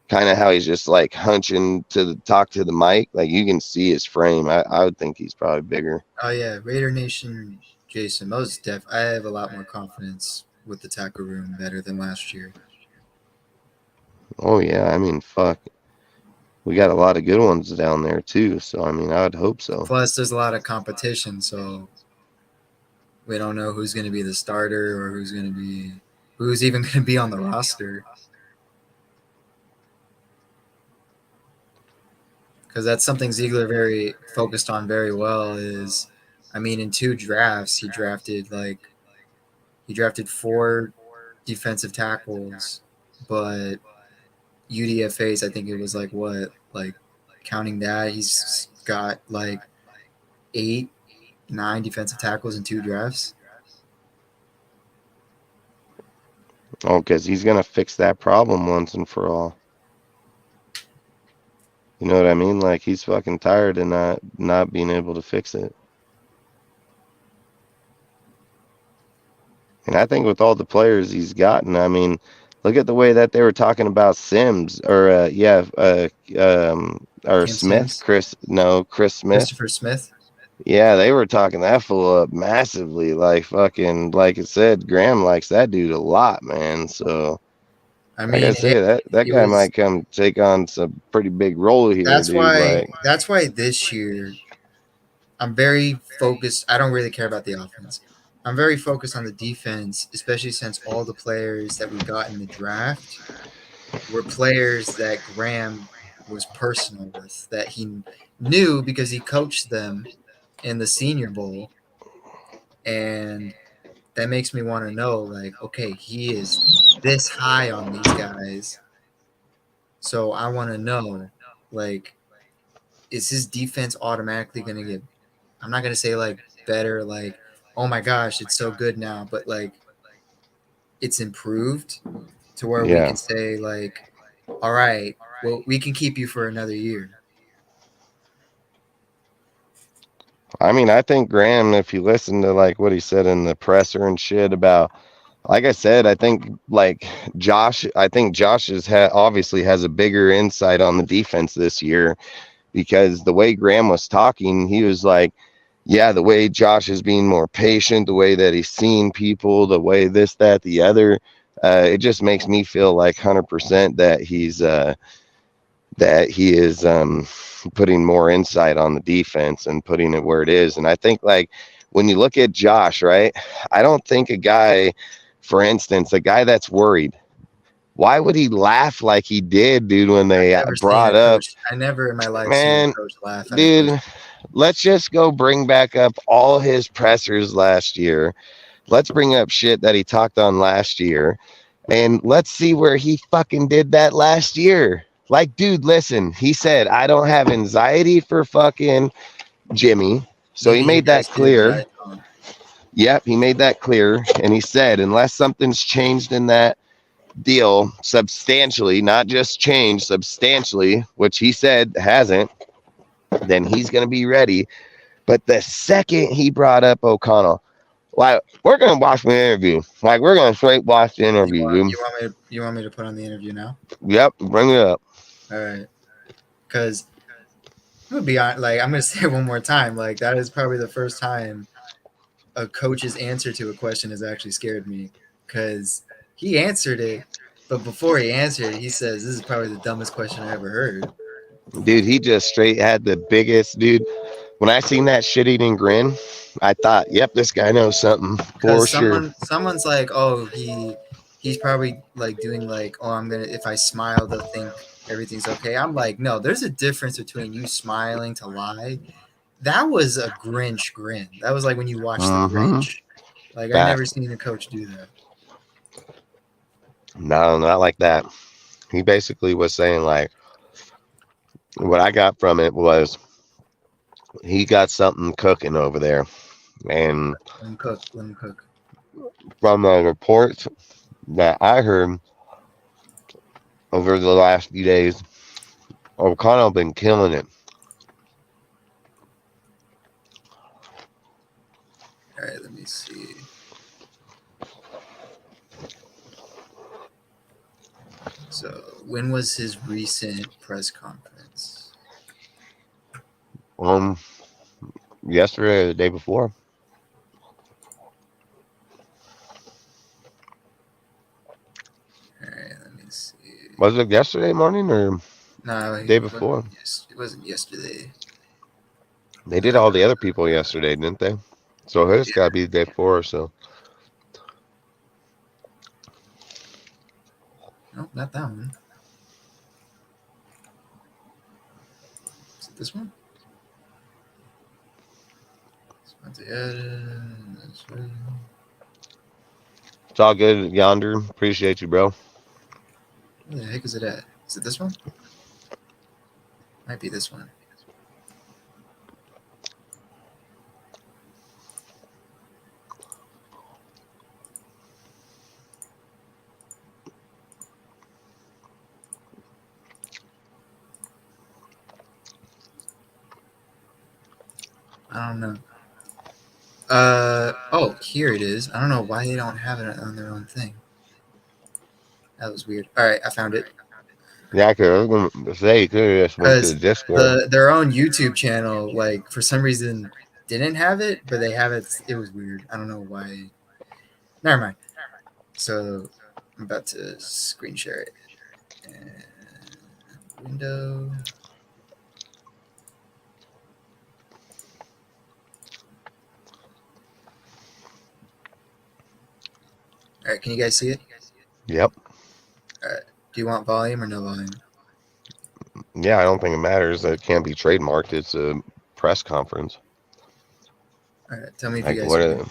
Speaker 1: kind of how he's just like hunching to talk to the mic, like you can see his frame. I would think he's probably bigger.
Speaker 7: Oh yeah, Raider Nation, Jason. Most def. I have a lot more confidence with the tackle room better than last year.
Speaker 1: Oh yeah, I mean, fuck. We got a lot of good ones down there too, so I mean, I would hope so.
Speaker 7: Plus, there's a lot of competition, so we don't know who's going to be the starter or who's even going to be on the roster. Because that's something Ziegler very focused on very well. Is, I mean, in 2 drafts, he drafted 4 defensive tackles, but UDFA's, I think it was like what, like counting that, he's got like 8, 9 defensive tackles in 2 drafts.
Speaker 1: Oh, because he's gonna fix that problem once and for all. You know what I mean? Like he's fucking tired of not being able to fix it. And I think with all the players he's gotten, I mean, look at the way that they were talking about Sims or or
Speaker 7: Cam
Speaker 1: Smith,
Speaker 7: Sims.
Speaker 1: Chris Smith.
Speaker 7: Christopher Smith.
Speaker 1: Yeah, they were talking that fool up massively. Like fucking, like it said, Graham likes that dude a lot, man. So,
Speaker 7: I
Speaker 1: like I
Speaker 7: mean,
Speaker 1: say, that
Speaker 7: it
Speaker 1: guy
Speaker 7: was
Speaker 1: might come take on some pretty big role here, dude. Like,
Speaker 7: that's why this year I'm very focused. I don't really care about the offense. I'm very focused on the defense, especially since all the players that we got in the draft were players that Graham was personal with, that he knew because he coached them in the Senior Bowl, and that makes me want to know, like, okay, he is this high on these guys, so I want to know, like, is his defense automatically going to get? I'm not going to say like better, like, oh my gosh, it's so good now, but like it's improved to where we
Speaker 1: yeah.
Speaker 7: can say like, all right, well, we can keep you for another year.
Speaker 1: I mean, I think Graham, if you listen to like what he said in the presser and shit about, like I said, I think like I think Josh obviously has a bigger insight on the defense this year because the way Graham was talking, he was like, yeah, the way Josh is being more patient, the way that he's seeing people, the way this, that, the other, it just makes me feel like 100% that he is putting more insight on the defense and putting it where it is. And I think like when you look at Josh, right? I don't think a guy, for instance, a guy that's worried, why would he laugh like he did, dude, when they
Speaker 7: Never seen
Speaker 1: brought
Speaker 7: a
Speaker 1: up,
Speaker 7: coach. I never in my life seen a
Speaker 1: man,
Speaker 7: coach laugh at a
Speaker 1: dude,
Speaker 7: question.
Speaker 1: let's just go bring back up all his pressers last year. Let's bring up shit that he talked on last year. And let's see where he fucking did that last year. Like, dude, listen, he said, I don't have anxiety for fucking Jimmy. So he
Speaker 7: Maybe he
Speaker 1: made that
Speaker 7: does too, but
Speaker 1: clear.
Speaker 7: I don't.
Speaker 1: Yep, he made that clear. And he said, unless something's changed in that deal substantially, not just changed substantially, which he said hasn't, then he's going to be ready. But the second he brought up O'Connell, like, we're going to watch the interview. Like, we're going to straight watch the interview, dude.
Speaker 7: You want me to put on the interview now?
Speaker 1: Yep, bring it up.
Speaker 7: All right, because I'm gonna be on. Like I'm gonna say it one more time. Like that is probably the first time a coach's answer to a question has actually scared me because he answered it, but before he answered it, he says, "This is probably the dumbest question I ever heard."
Speaker 1: Dude, he just straight had the biggest, dude. When I seen that shit eating grin, I thought, yep, this guy knows something for
Speaker 7: Because
Speaker 1: sure.
Speaker 7: someone's like, "Oh, he's probably like doing like, oh, I'm gonna if I smile, they'll think everything's okay." I'm like, no, there's a difference between you smiling to lie. That was a Grinch grin. That was like when you watch The
Speaker 1: Mm-hmm.
Speaker 7: Grinch. Like I never
Speaker 1: Fact.
Speaker 7: seen a coach do that.
Speaker 1: No, not like that. He basically was saying, like, what I got from it was he got something cooking over there. And
Speaker 7: Let him cook. Let him cook.
Speaker 1: from the reports that I heard over the last few days, O'Connell been killing it.
Speaker 7: All right, let me see. So when was his recent press conference?
Speaker 1: Um, Yesterday or the day before.
Speaker 7: All right, let me see.
Speaker 1: Was it yesterday morning or
Speaker 7: No,
Speaker 1: day before?
Speaker 7: it wasn't yesterday.
Speaker 1: They did all the other people yesterday, didn't they? So his got to be the day before or so.
Speaker 7: Nope, not that one. Is it this one? That's right.
Speaker 1: It's all good, Yonder. Appreciate you, bro.
Speaker 7: Where the heck is it at? Is it this one? Might be this one. I don't know. Oh, here it is. I don't know why they don't have it on their own thing. That was weird. All right, I found it.
Speaker 1: Yeah, I was going to say, you could have just went to the
Speaker 7: Because
Speaker 1: Discord.
Speaker 7: their own YouTube channel, like for some reason, didn't have it, but they have it. It was weird. I don't know why. Never mind. So I'm about to screen share it. And window. All right, can you guys see it?
Speaker 1: Yep.
Speaker 7: All right. Do you want volume or no volume?
Speaker 1: Yeah, I don't think it matters. It can't be trademarked. It's a press conference.
Speaker 7: All right. Tell me if you
Speaker 1: Like
Speaker 7: guys
Speaker 1: what
Speaker 7: hear
Speaker 1: are
Speaker 7: it.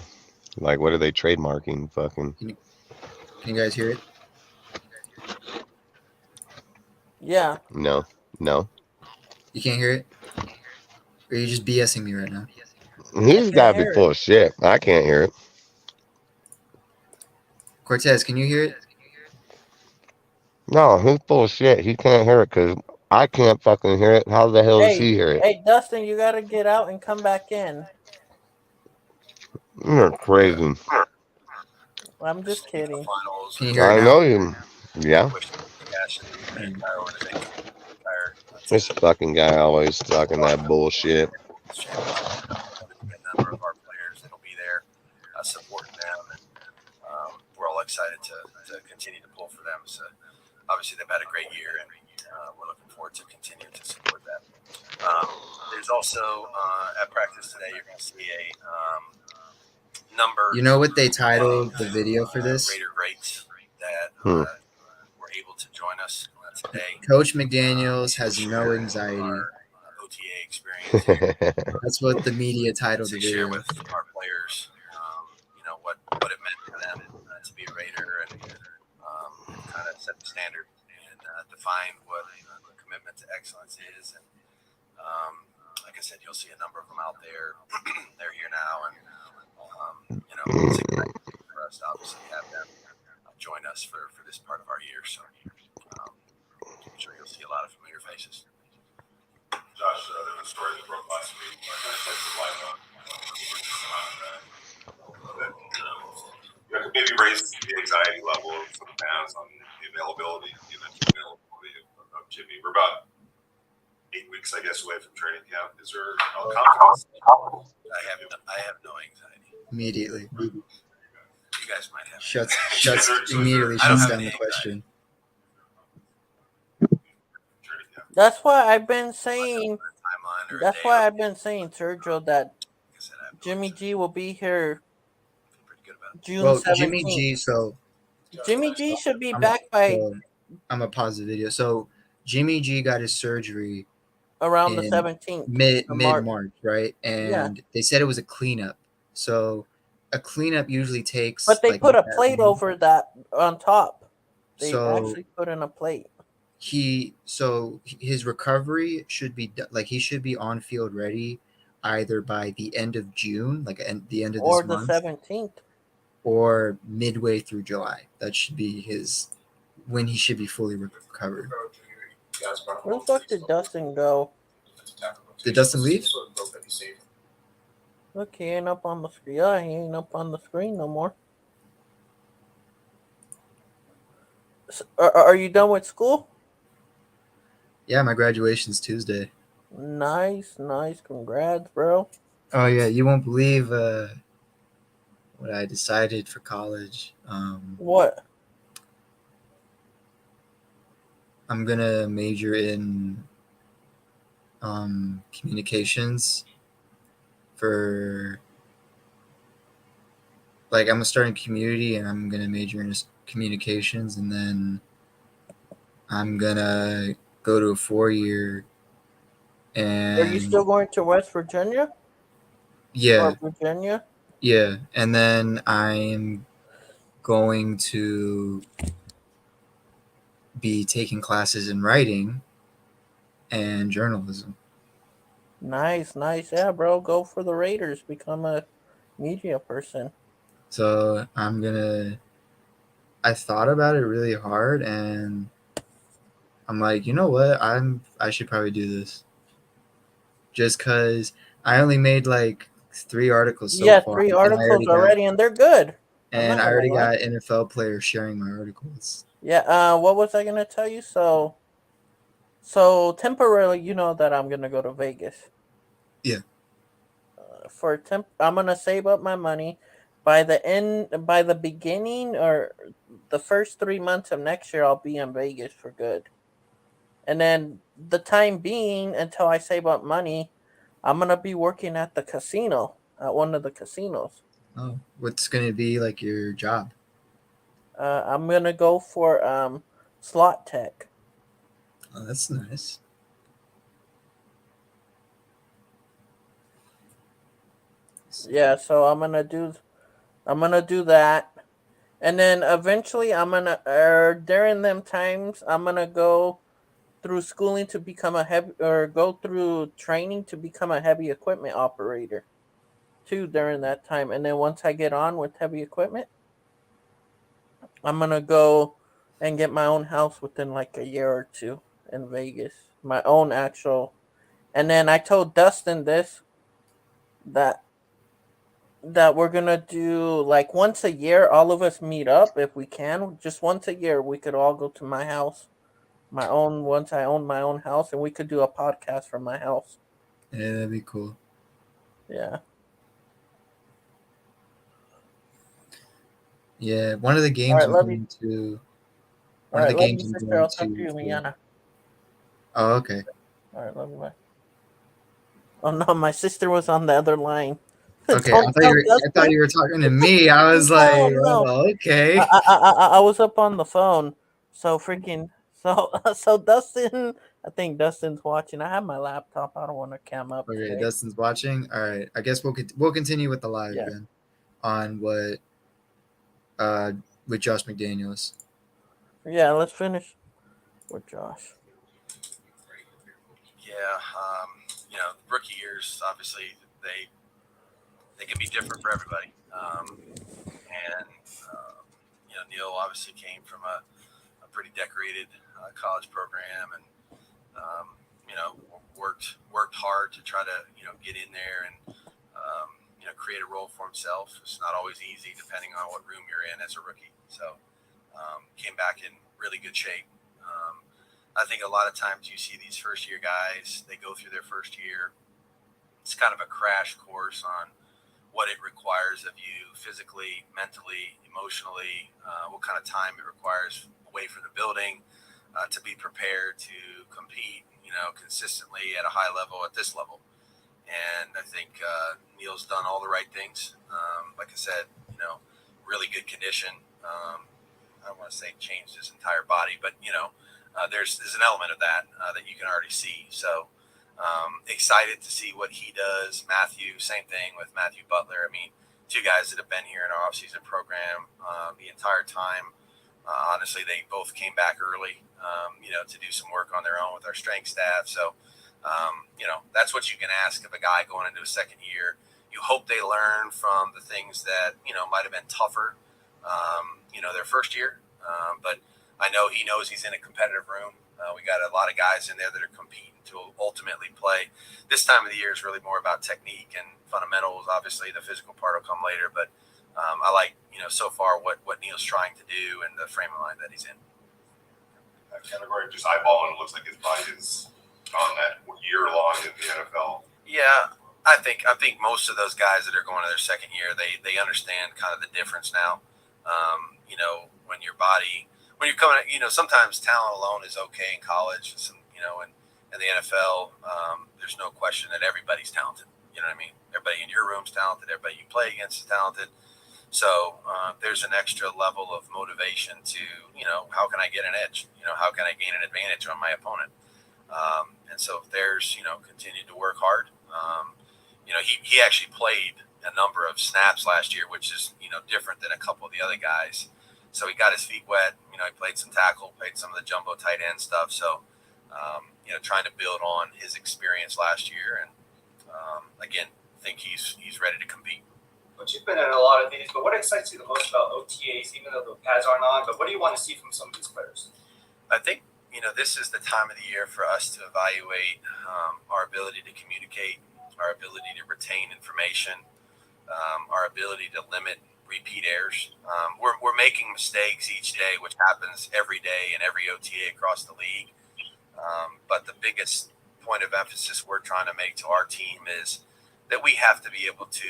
Speaker 1: like what are they trademarking? Fucking
Speaker 7: Can you guys hear it?
Speaker 8: Yeah.
Speaker 1: no, no.
Speaker 7: You can't hear it? Or are you just BSing me right now?
Speaker 8: I
Speaker 1: He's
Speaker 8: can't
Speaker 1: got to be
Speaker 8: hear it.
Speaker 1: full of shit. I can't hear it.
Speaker 7: Cortez, can you hear it?
Speaker 1: No, he's full of shit. He can't hear it because I can't fucking hear it. How the hell does
Speaker 8: Hey,
Speaker 1: he hear it?
Speaker 8: hey, Dustin, you gotta get out and come back in.
Speaker 1: You're
Speaker 7: All right.
Speaker 1: crazy.
Speaker 8: I'm just kidding.
Speaker 7: Can you hear it
Speaker 1: I
Speaker 7: now?
Speaker 1: know you. Yeah.
Speaker 7: All right.
Speaker 1: This fucking guy always talking that bullshit.
Speaker 7: You know what they titled the video for this?
Speaker 1: Hmm.
Speaker 7: Coach McDaniels has no anxiety. That's what the media titled the video. Immediately. Immediately shuts down the question.
Speaker 8: That's why I've been saying. That's why I've been saying, Sergio, that Jimmy G will be here June
Speaker 7: Well, Jimmy
Speaker 8: 17th.
Speaker 7: G, so
Speaker 8: Jimmy G should be
Speaker 7: I'm a,
Speaker 8: back by
Speaker 7: so I'm a pause the video. So Jimmy G got his surgery
Speaker 8: around the
Speaker 7: in
Speaker 8: 17th of
Speaker 7: mid
Speaker 8: March.
Speaker 7: March, right?
Speaker 8: Yeah.
Speaker 7: And they said it was a cleanup. So a cleanup usually
Speaker 8: But
Speaker 7: takes
Speaker 8: they
Speaker 7: like
Speaker 8: put
Speaker 7: not
Speaker 8: a
Speaker 7: that
Speaker 8: plate
Speaker 7: long.
Speaker 8: over that on top. They
Speaker 7: So
Speaker 8: actually put in a plate.
Speaker 7: his recovery should be like he should be on field ready either by the end of June, like the end of
Speaker 8: Or
Speaker 7: this
Speaker 8: the
Speaker 7: month,
Speaker 8: 17th.
Speaker 7: or midway through July. That should be his when he should be fully recovered.
Speaker 8: Where the fuck did Dustin go?
Speaker 7: Did Dustin leave?
Speaker 8: Look, he ain't up on the screen. Yeah, he ain't up on the screen no more. Are you done with school?
Speaker 7: Yeah, my graduation's Tuesday.
Speaker 8: Nice, nice. Congrats, bro.
Speaker 7: Oh yeah, you won't believe what I decided for college.
Speaker 8: What?
Speaker 7: I'm gonna major in communications for like I'm gonna start in community and I'm gonna major in communications and then I'm gonna go to a 4 year
Speaker 8: Are you
Speaker 7: and
Speaker 8: still going to West Virginia
Speaker 7: yeah,
Speaker 8: or Virginia?
Speaker 7: yeah, and then I'm going to be taking classes in writing and journalism.
Speaker 8: Nice, nice. Yeah, bro. Go for the Raiders. Become a media person.
Speaker 7: So I thought about it really hard and I'm like, you know what? I should probably do this. Just cuz I only made like 3 articles so
Speaker 8: Yeah,
Speaker 7: far
Speaker 8: 3 articles already, and they're good. I'm
Speaker 7: and
Speaker 8: not
Speaker 7: I
Speaker 8: gonna
Speaker 7: already
Speaker 8: lie.
Speaker 7: got NFL players sharing my articles.
Speaker 8: Yeah. What was I gonna tell you? So temporarily, you know that I'm gonna go to Vegas.
Speaker 7: Yeah.
Speaker 8: I'm gonna save up my money by the beginning or the first 3 months of next year. I'll be in Vegas for good, and then the time being until I save up money, I'm gonna be working at the casino at one of the casinos.
Speaker 7: Oh, what's going to be like your job?
Speaker 8: I'm gonna go for slot tech.
Speaker 7: Oh, that's nice.
Speaker 8: Yeah, so I'm gonna do that, and then eventually I'm gonna during them times I'm gonna go through schooling to become a heavy or go through training to become a heavy equipment operator too during that time, and then once I get on with heavy equipment, I'm gonna go and get my own house within like a year or two in Vegas, my own actual. And then I told Dustin this that we're gonna do like once a year. All of us meet up if we can. Just once a year, we could all go to my house, my own. Once I own my own house, and we could do a podcast from my house.
Speaker 7: Yeah, that'd be cool.
Speaker 8: Yeah.
Speaker 7: Yeah, one of the
Speaker 8: All
Speaker 7: games
Speaker 8: right.
Speaker 7: I'm
Speaker 8: Love you.
Speaker 7: going to.
Speaker 8: All
Speaker 7: One of
Speaker 8: right.
Speaker 7: the
Speaker 8: Love you,
Speaker 7: games I'm
Speaker 8: sister.
Speaker 7: going
Speaker 8: I'll talk to
Speaker 7: to.
Speaker 8: you, Miana.
Speaker 7: Oh, okay.
Speaker 8: All right. Love you. Bye. Oh no, my sister was on the other line.
Speaker 7: Okay,
Speaker 8: Don't tell
Speaker 7: I thought
Speaker 8: Dustin.
Speaker 7: you were talking to me. I was like,
Speaker 8: No, no.
Speaker 7: oh,
Speaker 8: I,
Speaker 7: okay.
Speaker 8: I I was up on the phone. So freaking so Dustin. I think Dustin's watching. I have my laptop. I don't want to cam up
Speaker 7: Okay,
Speaker 8: today.
Speaker 7: Dustin's watching. All right, I guess we'll continue with the live
Speaker 8: Yeah.
Speaker 7: then on what uh with Josh McDaniels.
Speaker 8: Yeah. Let's finish with Josh.
Speaker 11: Yeah, rookie years obviously they can be different for everybody. And Neil obviously came from a pretty decorated college program, and worked hard to try to get in there and create a role for himself. It's not always easy depending on what room you're in as a rookie. So came back in really good shape. I think a lot of times you see these first year guys, they go through their first year. It's kind of a crash course on what it requires of you physically, mentally, emotionally, what kind of time it requires away from the building to be prepared to compete, consistently at a high level at this level. And I think Neil's done all the right things. Like I said, really good condition. I don't want to say changed his entire body, but there's an element of that that you can already see. So excited to see what he does. Matthew, same thing with Matthew Butler. I mean, two guys that have been here in our offseason program the entire time. Honestly, they both came back early, to do some work on their own with our strength staff. So, that's what you can ask of a guy going into a second year. You hope they learn from the things that, might have been tougher, their first year. But I know he knows he's in a competitive room. We got a lot of guys in there that are competing to ultimately play. This time of the year is really more about technique and fundamentals. Obviously, the physical part will come later, but I like, so far what Neil's trying to do and the frame of mind that he's in.
Speaker 12: That category, just eyeballing, it looks like his body is on that year long in the NFL.
Speaker 11: Yeah, I think most of those guys that are going to their second year, they understand kind of the difference now. When your body, when you're coming, sometimes talent alone is okay in college. And in the NFL, there's no question that everybody's talented. You know what I mean? Everybody in your room's talented. Everybody you play against is talented. So there's an extra level of motivation to, how can I get an edge? How can I gain an advantage on my opponent? And so there's, continued to work hard. He actually played a number of snaps last year, which is, different than a couple of the other guys. So he got his feet wet. He played some tackle, played some of the jumbo tight end stuff. So, trying to build on his experience last year. And again, think he's ready to compete.
Speaker 13: But you've been in a lot of these, but what excites you the most about OTAs, even though the pads aren't on, but what do you want to see from some of these players?
Speaker 11: I think, this is the time of the year for us to evaluate our ability to communicate, our ability to retain information, our ability to limit repeat errors. We're making mistakes each day, which happens every day in every OTA across the league. But the biggest point of emphasis we're trying to make to our team is that we have to be able to,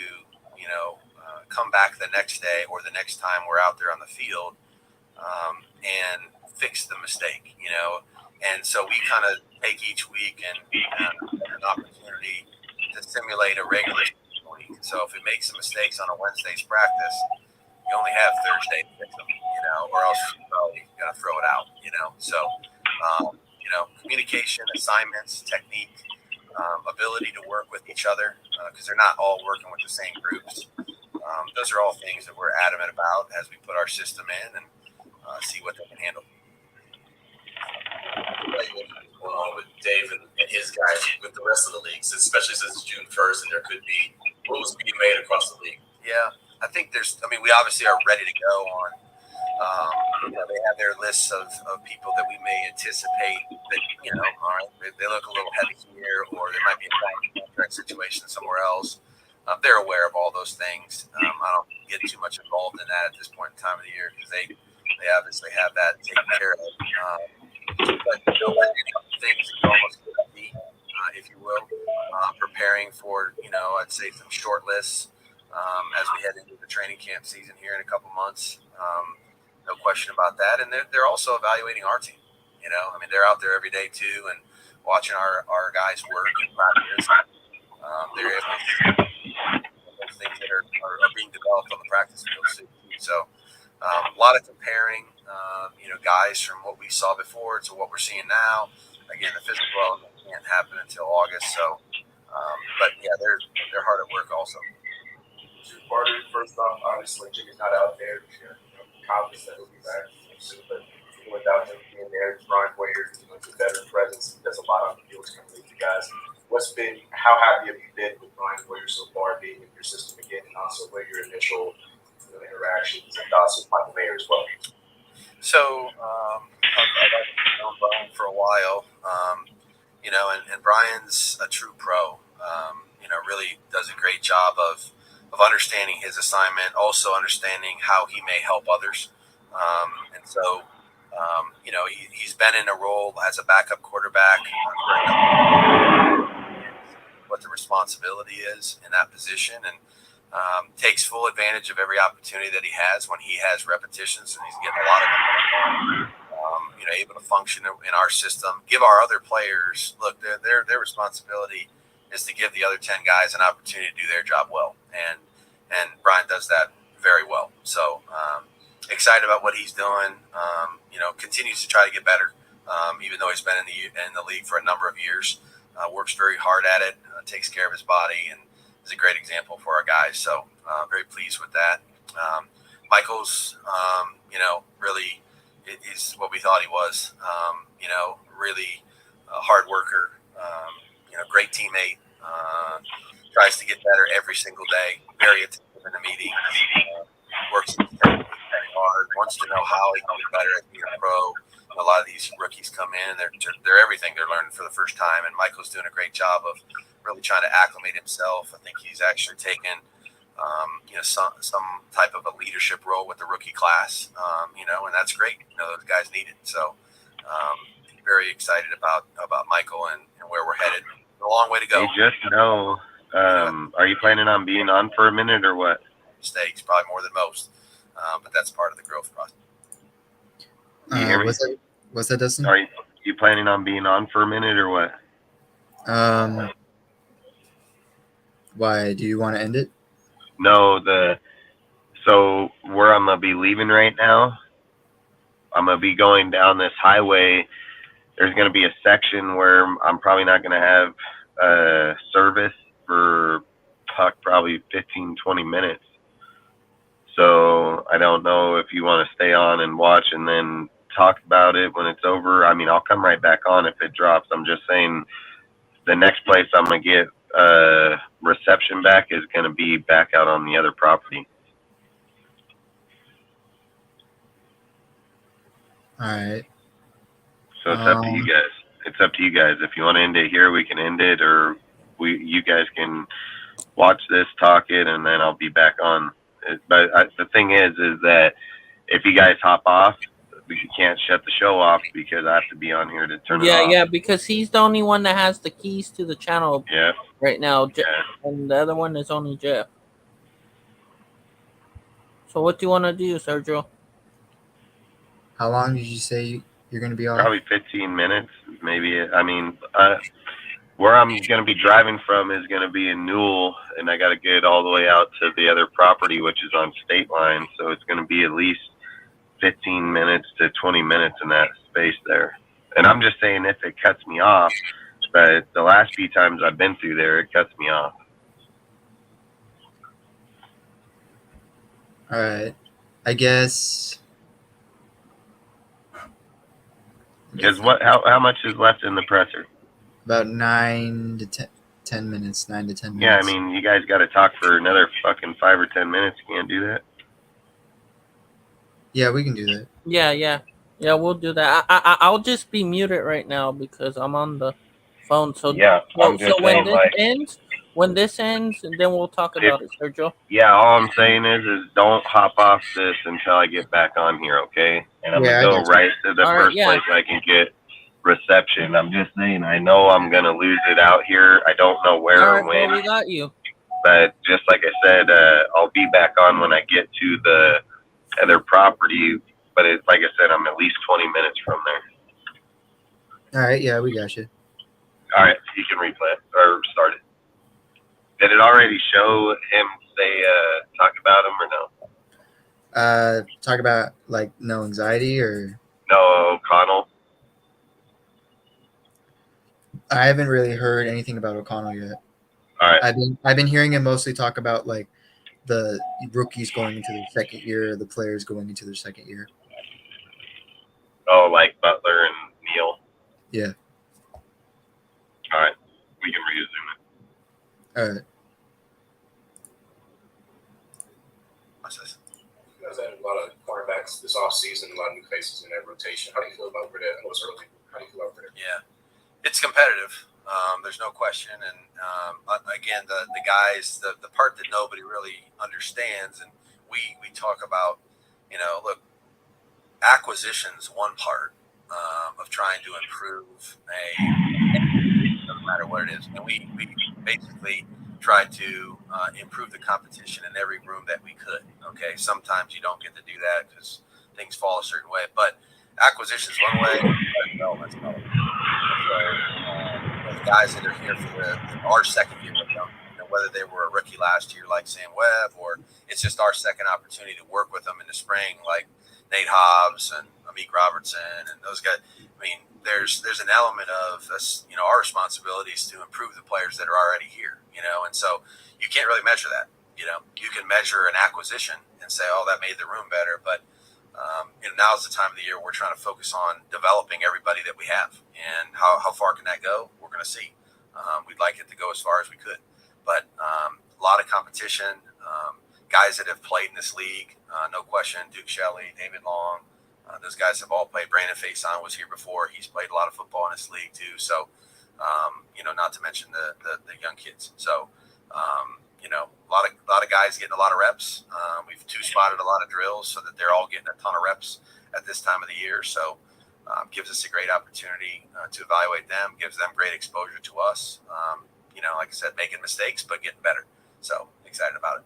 Speaker 11: come back the next day or the next time we're out there on the field, and fix the mistake, And so we kind of take each week and an opportunity to simulate a regular week. So if it makes some mistakes on a Wednesday's practice, you only have Thursday to fix them, or else you're probably going to throw it out, So, communication, assignments, technique, ability to work with each other, because they're not all working with the same groups. Those are all things that we're adamant about as we put our system in and see what they can handle.
Speaker 14: What's going on with Dave and his guys with the rest of the leagues, especially since it's June 1st and there could be rules being made across the league?
Speaker 11: Yeah, I think we obviously are ready to go on. They have their lists of people that we may anticipate that, all right, they look a little heavy here, or there might be a contract situation somewhere else. They're aware of all those things. I don't get too much involved in that at this point in time of the year because they obviously have that taken care of. But things that you almost get a beat, if you will, preparing for I'd say some short lists as we head into the training camp season here in a couple months. No question about that. And they're also evaluating our team. They're out there every day too and watching our guys work and practice. They're able to things that are being developed on the practice field too. So a lot of comparing, guys from what we saw before to what we're seeing now. Again, the physical element can't happen until August. So, but yeah, they're hard at work also.
Speaker 14: Two-parter. First off, obviously Jimmy's not out there. Confidence that he'll be back soon, but without him being there, Brian Boyer, it's a veteran presence. He does a lot on the field. He's going to lead you guys. How happy have you been with Brian Boyer so far, being in your system again, and also what your initial interactions and thoughts with Michael Mayer as well?
Speaker 11: So I've known Brian for a while, and Brian's a true pro. Really does a great job of understanding his assignment, also understanding how he may help others. And so, he's been in a role as a backup quarterback, what the responsibility is in that position, and takes full advantage of every opportunity that he has when he has repetitions, and he's getting a lot of them. Able to function in our system, give our other players their responsibility is to give the other 10 guys an opportunity to do their job well, and Brian does that very well. So excited about what he's doing. Continues to try to get better, even though he's been in the league for a number of years. Works very hard at it, takes care of his body, and is a great example for our guys. So very pleased with that. Michael's, really is what we thought he was. Really a hard worker. Great teammate. Tries to get better every single day. Very attentive in the meetings. Works very hard. Wants to know how he can get better at being a pro. A lot of these rookies come in, they're everything. They're learning for the first time, and Michael's doing a great job of really trying to acclimate himself. I think he's actually taken, some type of a leadership role with the rookie class, and that's great. Those guys need it. So, very excited about Michael and where we're headed. A long way to go.
Speaker 1: Are you planning on being on for a minute or what?
Speaker 11: Mistakes, probably more than most, but that's part of the growth process.
Speaker 1: You hear me?
Speaker 7: What's that, Dustin?
Speaker 1: Are you planning on being on for a minute or what?
Speaker 7: Why? Do you want to end it?
Speaker 1: No, so where I'm gonna be leaving right now, I'm gonna be going down this highway. There's gonna be a section where I'm probably not gonna have service for probably 15-20 minutes. So I don't know if you want to stay on and watch and then talk about it when it's over. I'll come right back on if it drops. I'm just saying the next place I'm gonna get reception back is gonna be back out on the other property.
Speaker 7: All right.
Speaker 1: So it's up to you guys. It's up to you guys. If you want to end it here, we can end it, or you guys can watch this, talk it, and then I'll be back on. But the thing is that if you guys hop off, we can't shut the show off because I have to be on here to turn it
Speaker 8: Yeah,
Speaker 1: off.
Speaker 8: yeah, because he's the only one that has the keys to the channel
Speaker 1: Yeah.
Speaker 8: right now,
Speaker 1: Yeah.
Speaker 8: and the other one is only Jeff. So what do you want to do, Sergio?
Speaker 7: How long did you say you're going to be off?
Speaker 1: Probably 15 minutes, maybe. I mean, where I'm going to be driving from is going to be in Newell, and I got to get all the way out to the other property, which is on State Line. So it's going to be at least 15 minutes to 20 minutes in that space there. And I'm just saying if it cuts me off, but the last few times I've been through there, it cuts me off.
Speaker 7: All right. I guess.
Speaker 1: Because how much is left in the presser?
Speaker 7: About 9 to 10 minutes. 9 to 10 minutes.
Speaker 1: Yeah, I mean, you guys got to talk for another fucking 5 or 10 minutes. You can't do that.
Speaker 7: Yeah, we can do that.
Speaker 8: Yeah, we'll do that. I'll just be muted right now because I'm on the phone. So
Speaker 1: yeah, I'm just
Speaker 8: when
Speaker 1: saying,
Speaker 8: this
Speaker 1: like,
Speaker 8: ends, and then we'll talk about it, Sergio.
Speaker 1: Yeah, all I'm saying is don't hop off this until I get back on here, okay? And I'm
Speaker 7: Yeah, I
Speaker 1: gonna go
Speaker 7: got you.
Speaker 1: right to the
Speaker 8: All right,
Speaker 1: first
Speaker 8: yeah.
Speaker 1: place I can get reception. I'm just saying, I know I'm gonna lose it out here. I don't know where
Speaker 8: All
Speaker 1: or
Speaker 8: right,
Speaker 1: when,
Speaker 8: well, we got you.
Speaker 1: but just like I said, I'll be back on when I get to the other property. But it's like I said, I'm at least 20 minutes from there.
Speaker 7: All right, yeah, we got you.
Speaker 1: All right, you can replay it or start it. Did it already show him say talk about him or no?
Speaker 7: Talk about like no anxiety or
Speaker 1: No, O'Connell.
Speaker 7: I haven't really heard anything about O'Connell yet.
Speaker 1: All right.
Speaker 7: I've been hearing him mostly talk about like the rookies going into their second year, the players going into their second year.
Speaker 1: Oh, like Butler and Neal.
Speaker 7: Yeah.
Speaker 1: All right, we can resume it.
Speaker 7: All right.
Speaker 11: What's this?
Speaker 14: You guys had a lot of cornerbacks this offseason, a lot of new faces in that rotation. How do you feel about that? I know it's early. How do you feel about that?
Speaker 11: Yeah, it's competitive. There's no question. And again, the guys, the part that nobody really understands, and we talk about, look, acquisition's one part of trying to improve no matter what it is. And we basically tried to improve the competition in every room that we could. Okay, sometimes you don't get to do that because things fall a certain way, but acquisition's one way, development's another. The guys that are here for our second year with them, whether they were a rookie last year like Sam Webb, or it's just our second opportunity to work with them in the spring, like Nate Hobbs and Amik Robertson and those guys. I mean, there's an element of us, our responsibilities to improve the players that are already here, and so you can't really measure that. You can measure an acquisition and say, oh, that made the room better, but now's the time of the year we're trying to focus on developing everybody that we have, and how far can that go? We're going to see. We'd like it to go as far as we could, but a lot of competition. Guys that have played in this league, no question. Duke Shelley, David Long, those guys have all played. Brandon Faison was here before. He's played a lot of football in this league too. So, not to mention the young kids. So, a lot of guys getting a lot of reps. We've two-spotted a lot of drills so that they're all getting a ton of reps at this time of the year. So, gives us a great opportunity to evaluate them. Gives them great exposure to us. Like I said, making mistakes but getting better. So excited about it.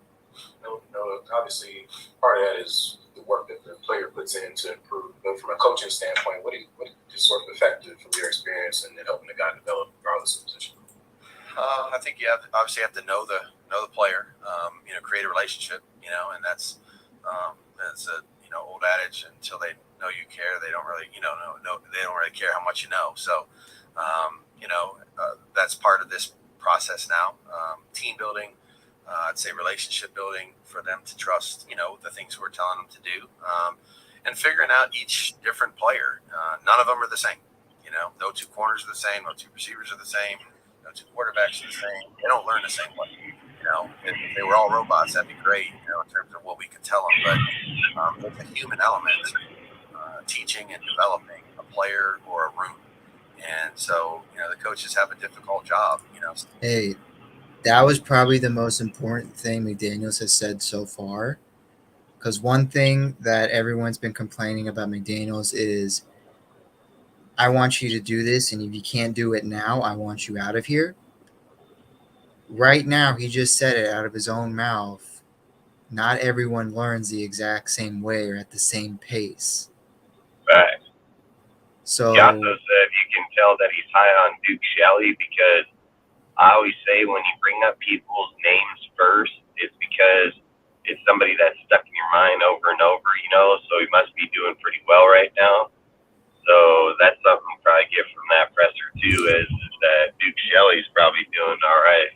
Speaker 14: Obviously, part of that is the work that the player puts in to improve. But from a coaching standpoint, what is sort of effective from your experience and helping the guy develop regardless of position?
Speaker 11: I think you obviously have to know the player, create a relationship, and that's a old adage. Until they know you care, they don't really they don't really care how much you know. So that's part of this process now. Team building, I'd say relationship building for them to trust the things we're telling them to do, and figuring out each different player. None of them are the same. No two corners are the same. No two receivers are the same. No two quarterbacks are the same. They don't learn the same way. If they were all robots, that'd be great, in terms of what we could tell them. But there's a human element to teaching and developing a player or a room. And so, the coaches have a difficult job,
Speaker 7: Hey, that was probably the most important thing McDaniels has said so far. Because one thing that everyone's been complaining about McDaniels is, I want you to do this, and if you can't do it now, I want you out of here. Right now, he just said it out of his own mouth. Not everyone learns the exact same way or at the same pace.
Speaker 1: Right.
Speaker 7: So
Speaker 1: He also said you can tell that he's high on Duke Shelley because I always say when you bring up people's names first, it's because it's somebody that's stuck in your mind over and over, so he must be doing pretty well right now. So that's something to probably get from that presser too, is that Duke Shelley's probably doing all right.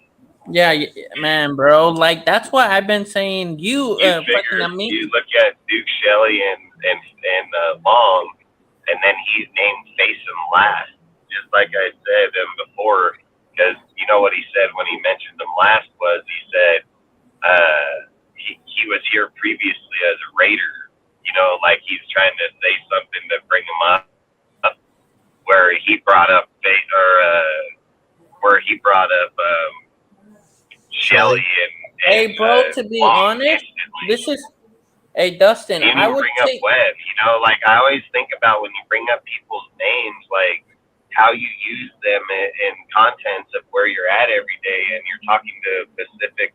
Speaker 8: Yeah, man, bro. Like that's what I've been saying. You fucking
Speaker 1: You look at Duke Shelley and Long, and then he's named Facein last, just like I said before. Because you know what he said when he mentioned him last was he said he was here previously as a Raider. Like he's trying to say something to bring him up, where he brought up Shelley and
Speaker 8: hey, bro. To be
Speaker 1: Long
Speaker 8: honest,
Speaker 1: instantly.
Speaker 8: this is hey Dustin.
Speaker 1: He didn't
Speaker 8: I
Speaker 1: even
Speaker 8: would
Speaker 1: bring up
Speaker 8: take.
Speaker 1: Webb. Like I always think about when you bring up people's names, like how you use them in contents of where you're at every day, and you're talking to specific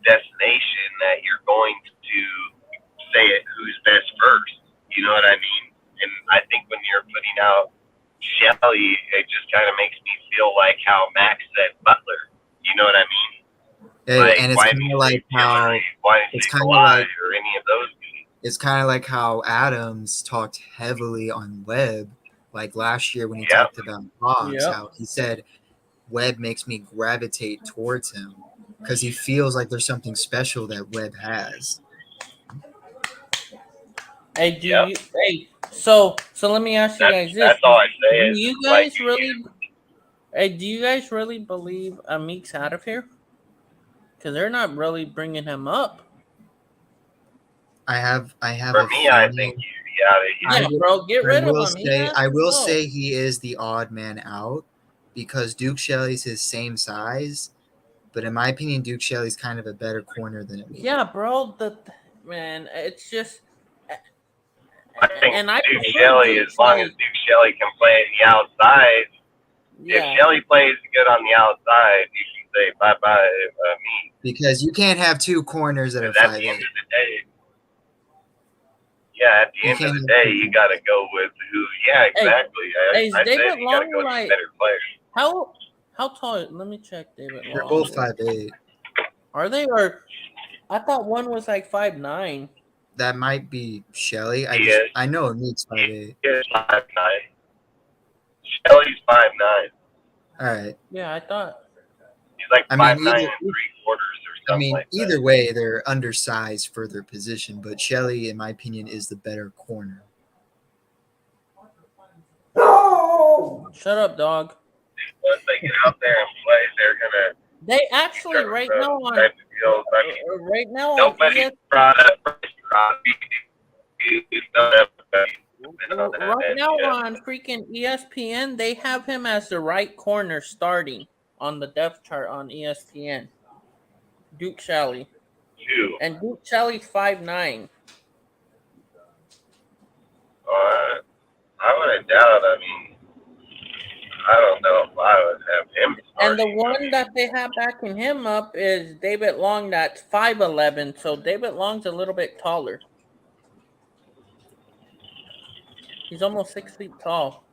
Speaker 1: destination that you're going to say it who's best first. You know what I mean? And I think when you're putting out Shelley, it just kind of makes me feel like how Max said Butler. You know what I mean?
Speaker 7: and it's kind of like how it's kind of like
Speaker 1: or any of those.
Speaker 7: It's kind of like how Adams talked heavily on Webb, like last year when he talked about Hobbs, how he said Webb makes me gravitate towards him because he feels like there's something special that Webb has.
Speaker 8: Hey, do you? Hey, so let me ask you guys this:
Speaker 1: That's all I say.
Speaker 8: Do you guys really? Hey, do you guys really believe Amik's out of here? Because they're not really bringing him up.
Speaker 7: I have.
Speaker 1: For me, I think
Speaker 8: bro, get rid of him.
Speaker 7: I will say he is the odd man out because Duke Shelley's his same size, but in my opinion, Duke Shelley's kind of a better corner than him.
Speaker 8: Yeah, bro. Man, it's just.
Speaker 1: I think Duke Shelley, as long as Duke Shelley can play in the outside, if Shelley plays good on the outside, you can say bye-bye me.
Speaker 7: Because you can't have two corners that are 5'8".
Speaker 1: At the end of the day, at the end of the day, you got to go with who. Yeah, exactly.
Speaker 8: Hey,
Speaker 1: I said
Speaker 8: David
Speaker 1: you got to go with
Speaker 8: Long,
Speaker 1: better players.
Speaker 8: How tall? Let me check David Long.
Speaker 7: They're both 5'8".
Speaker 8: Are they? Or I thought one was like 5'9".
Speaker 7: That might be Shelley. I know Amik's 5'8".
Speaker 1: He is 5'9". Shelley's 5'9".
Speaker 7: All right.
Speaker 8: Yeah, I thought.
Speaker 1: He's like 5'9" and 3/4 or something like that.
Speaker 7: Either way, they're undersized for their position, but Shelley, in my opinion, is the better corner.
Speaker 8: Shut up, dog.
Speaker 1: Once they get out there and play, they're gonna.
Speaker 8: They actually right now on
Speaker 1: nobody brought up Crosby.
Speaker 8: Right now on freaking ESPN, they have him as the right corner starting on the depth chart on ESPN. Duke Shelley. And Duke Shelley's 5'9".
Speaker 1: I would doubt. I mean, I don't know if I would have him starting.
Speaker 8: And the one that they have backing him up is David Long, that's 5'11". So David Long's a little bit taller. He's almost 6 feet tall.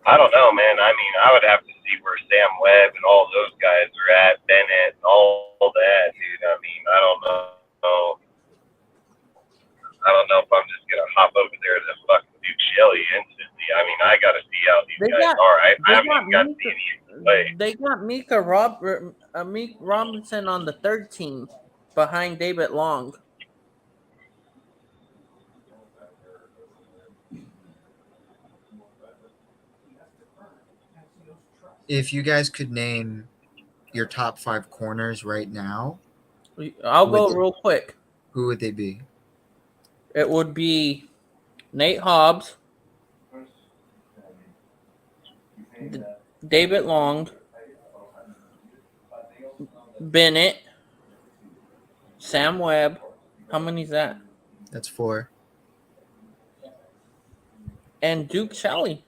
Speaker 1: I don't know, man. I mean, I would have to see where Sam Webb and all those guys are at, Bennett, all that, dude. I mean, I don't know. I don't know if I'm just gonna hop over there to fucking Duke Shelley instantly. I mean, I gotta see how these guys are. I haven't even got to see any of them play.
Speaker 8: They got Meek Robinson on the third team behind David Long.
Speaker 7: If you guys could name your top 5 corners right now,
Speaker 8: I'll go real quick.
Speaker 7: Who would they be?
Speaker 8: It would be Nate Hobbs, David Long, Bennett, Sam Webb. How many is that?
Speaker 7: That's 4.
Speaker 8: And Duke Shelley.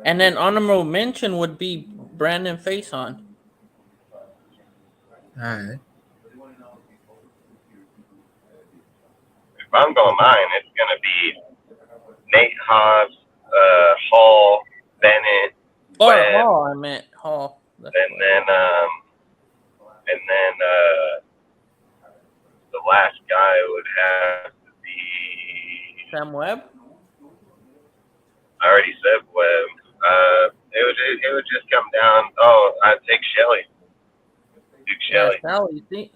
Speaker 8: And then honorable mention would be Brandon Faison.
Speaker 7: All right.
Speaker 1: If I'm going mine, it's gonna be Nate Hobbs, Hall, Bennett,
Speaker 8: Or
Speaker 1: Webb,
Speaker 8: Hall, I meant Hall. That's
Speaker 1: and
Speaker 8: what.
Speaker 1: then the last guy would have to be.
Speaker 8: Sam Webb?
Speaker 1: I already said Webb. It would just come down. Oh, I'd take Shelley, Duke
Speaker 8: Yeah,
Speaker 1: Shelley.
Speaker 8: Sally.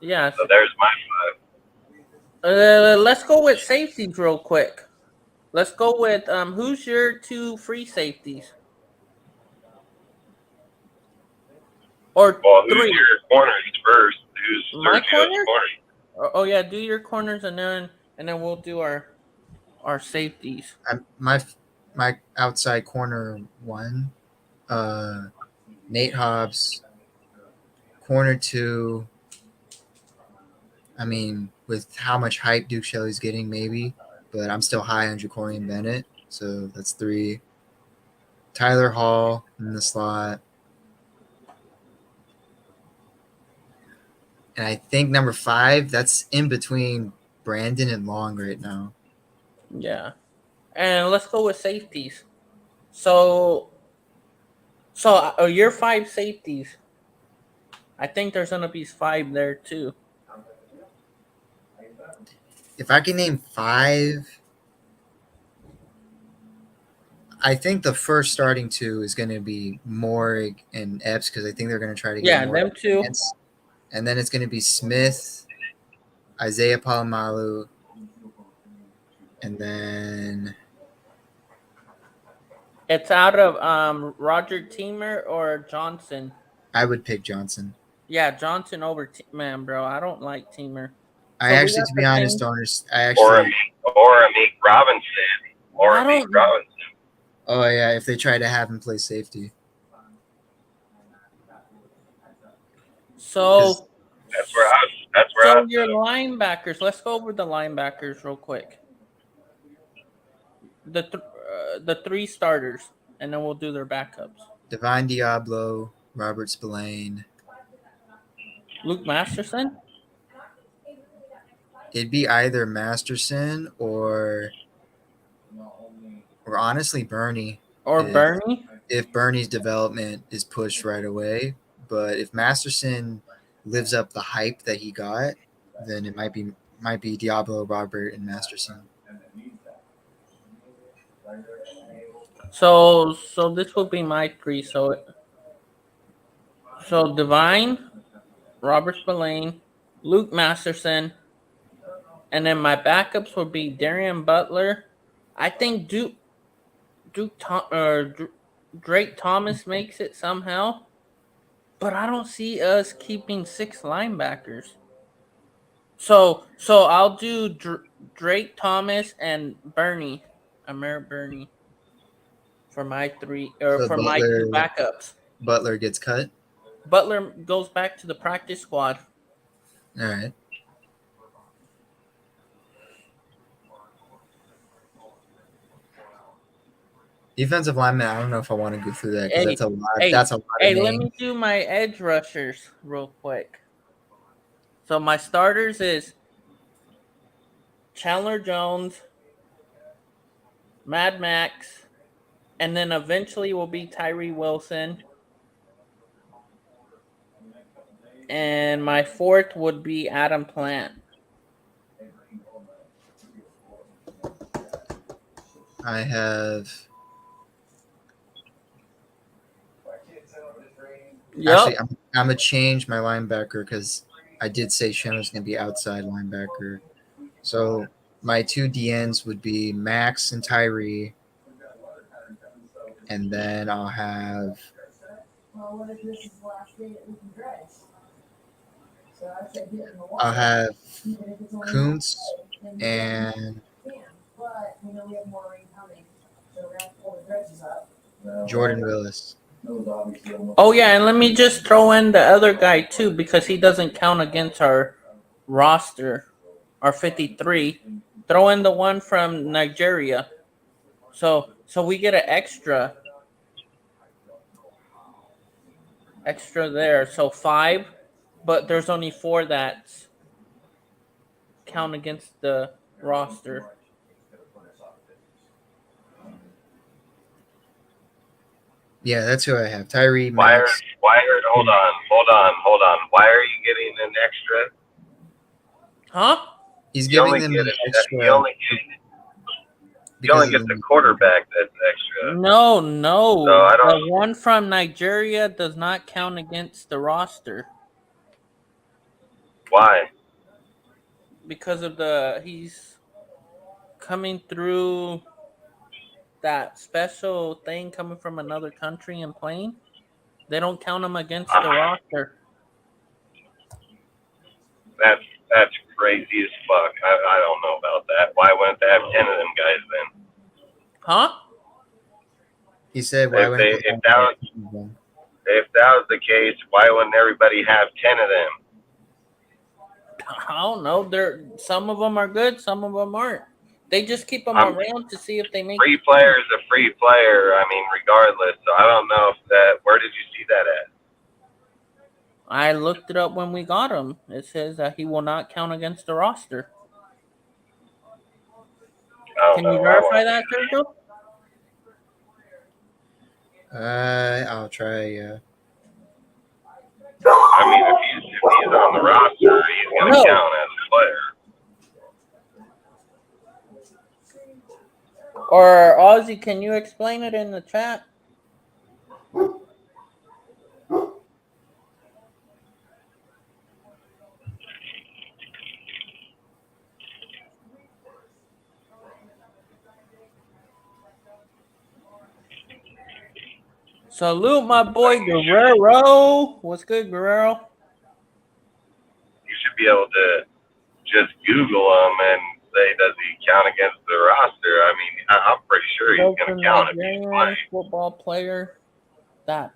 Speaker 8: Yeah.
Speaker 1: So there's my 5.
Speaker 8: Let's go with safeties real quick. Let's go with who's your 2 free safeties? Or
Speaker 1: Well, who's
Speaker 8: 3?
Speaker 1: your corners first? Who's
Speaker 8: My
Speaker 1: Sergio's
Speaker 8: corners?
Speaker 1: corners?
Speaker 8: Oh yeah, do your corners and then we'll do our safeties.
Speaker 7: My outside corner 1, Nate Hobbs. Corner 2, I mean, with how much hype Duke Shelley's getting, maybe, but I'm still high on Jacorian Bennett, so that's 3. Tyler Hall in the slot. And I think number 5, that's in between Brandon and Long right now.
Speaker 8: Yeah. And let's go with safeties. So your 5 safeties. I think there's gonna be 5 there too.
Speaker 7: If I can name 5, I think the first starting 2 is going to be Morrig and Epps because I think they're going to try to get more
Speaker 8: them too.
Speaker 7: And then it's going to be Smith, Isaiah Palomalu, and then
Speaker 8: It's out of Roger Teamer or Johnson.
Speaker 7: I would pick Johnson.
Speaker 8: Yeah, Johnson over man, bro. I don't like Teamer.
Speaker 7: I actually, to be honest,
Speaker 1: Or Amik Robinson.
Speaker 7: Oh yeah, if they try to have him play safety.
Speaker 8: So
Speaker 1: that's where
Speaker 8: so your linebackers. Let's go over the linebackers real quick. The 3 starters, and then we'll do their backups.
Speaker 7: Divine Diablo, Robert Spillane,
Speaker 8: Luke Masterson.
Speaker 7: It'd be either Masterson or honestly Bernie.
Speaker 8: Bernie.
Speaker 7: If Bernie's development is pushed right away, but if Masterson lives up the hype that he got, then it might be Diablo, Robert, and Masterson.
Speaker 8: So this will be my 3. So Divine, Robert Spillane, Luke Masterson, and then my backups will be Darian Butler. I think Drake Thomas makes it somehow, but I don't see us keeping 6 linebackers. So I'll do Drake Thomas and Bernie, Amir Bernie, for my 3 or
Speaker 7: So
Speaker 8: for my 2 backups.
Speaker 7: Butler gets cut.
Speaker 8: Butler goes back to the practice squad.
Speaker 7: All right. Defensive lineman, I don't know if I want to go through that because that's a lot. That's a lot.
Speaker 8: Let me do my edge rushers real quick. So my starters is Chandler Jones, Mad Max, and then eventually will be Tyree Wilson. And my 4th would be Adam Plant.
Speaker 7: I have.
Speaker 8: Yep.
Speaker 7: Actually, I'm gonna change my linebacker because I did say Shannon going to be outside linebacker. So my 2 DNs would be Max and Tyree, and then I'll have. I'll have Kuntz and Jordan Willis.
Speaker 8: Oh yeah, and let me just throw in the other guy too because he doesn't count against our roster, our 53. Throw in the one from Nigeria. So we get an extra there. So 5, but there's only 4 that count against the roster.
Speaker 7: Yeah, that's who I have. Tyree,
Speaker 1: Why
Speaker 7: Max.
Speaker 1: hold on. Why are you getting an extra?
Speaker 8: Huh?
Speaker 7: He's
Speaker 1: You
Speaker 7: giving
Speaker 1: only
Speaker 7: them
Speaker 1: get
Speaker 7: the
Speaker 1: it.
Speaker 7: extra
Speaker 1: You only
Speaker 7: because of
Speaker 1: get the quarterback that's extra.
Speaker 8: No,
Speaker 1: So I
Speaker 8: the
Speaker 1: don't.
Speaker 8: one from Nigeria does not count against the roster
Speaker 1: Why?
Speaker 8: because of he's coming through that special thing coming from another country and playing. They don't count him against the roster.
Speaker 1: That's crazy as fuck. I don't know about that. Why wouldn't they have 10 of them guys then?
Speaker 8: Huh?
Speaker 7: He said, "Why wouldn't they
Speaker 1: If
Speaker 7: have
Speaker 1: that was
Speaker 7: them?"
Speaker 1: the case, why wouldn't everybody have 10 of them?
Speaker 8: I don't know. Some of them are good, some of them aren't. They just keep them around to see if they make.
Speaker 1: Free player is a free player. I mean, regardless. So I don't know if that. Where did you see that at?
Speaker 8: I looked it up when we got him. It says that he will not count against the roster.
Speaker 1: I don't
Speaker 8: Can you
Speaker 1: know.
Speaker 8: verify that, Sergio?
Speaker 7: I'll try.
Speaker 1: I mean, if he's on the roster, he's going to
Speaker 8: No.
Speaker 1: count as a player.
Speaker 8: Or Ozzy, can you explain it in the chat? Salute my boy Guerrero. What's good, Guerrero?
Speaker 1: You should be able to just Google him and say, does he count against the roster? I mean, I'm pretty sure he's going to count if he's
Speaker 8: Nigerian
Speaker 1: playing.
Speaker 8: football player that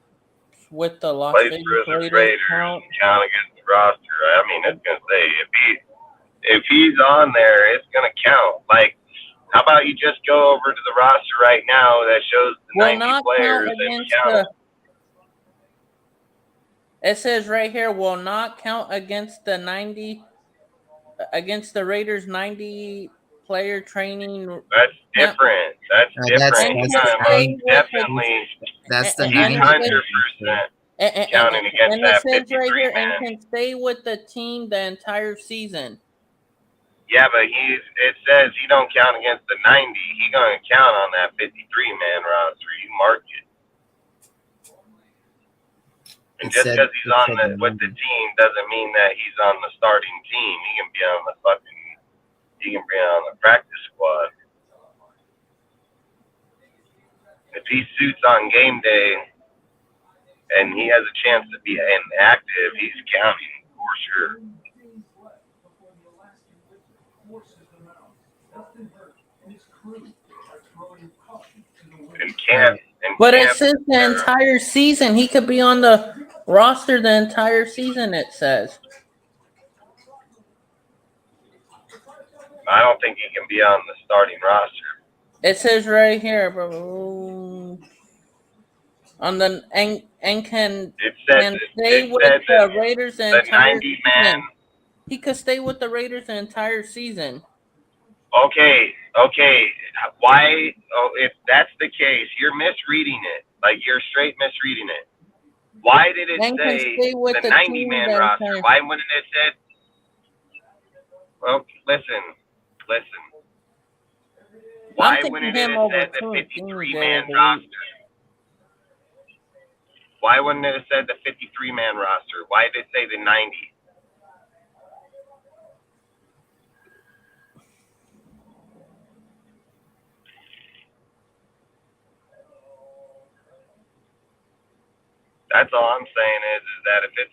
Speaker 8: with the Las
Speaker 1: Plays
Speaker 8: Vegas
Speaker 1: for the
Speaker 8: Raiders
Speaker 1: Raiders, count against the roster. I mean, it's going to say if he's on there, it's going to count. Like, how about you just go over to the roster right now that shows the
Speaker 8: will
Speaker 1: 90
Speaker 8: not count
Speaker 1: players and
Speaker 8: against
Speaker 1: count
Speaker 8: the.
Speaker 1: them?
Speaker 8: It says right here will not count against the Raiders 90 player training.
Speaker 1: That's different. That's different.
Speaker 8: And
Speaker 1: He's
Speaker 8: can stay with
Speaker 7: That's the
Speaker 8: and
Speaker 1: 100% counting against
Speaker 8: it
Speaker 1: that
Speaker 8: says
Speaker 1: 53
Speaker 8: right here
Speaker 1: man.
Speaker 8: and can stay with the team the entire season.
Speaker 1: Yeah, but it says he don't count against the 90. He gonna count on that 53 man roster. You mark it. And just because he's on with the team doesn't mean that he's on the starting team. He can be on the practice squad. If he suits on game day and he has a chance to be inactive, he's counting for sure.
Speaker 8: But it says the entire season. He could be on the roster the entire season, it says.
Speaker 1: I don't think he can be on the starting roster.
Speaker 8: It says right here, bro. On the and can stay with the Raiders the entire
Speaker 1: 90 man.
Speaker 8: season. He could stay with the Raiders the entire season.
Speaker 1: Okay. Why? Oh, if that's the case, you're misreading it. Like you're straight misreading it. Why did it say the 90 man roster? Why wouldn't it said? Well, listen. Why wouldn't it have said the 53 man roster? Why wouldn't it have said the 53 man roster? Why did it say the 90? That's all I'm saying is that if it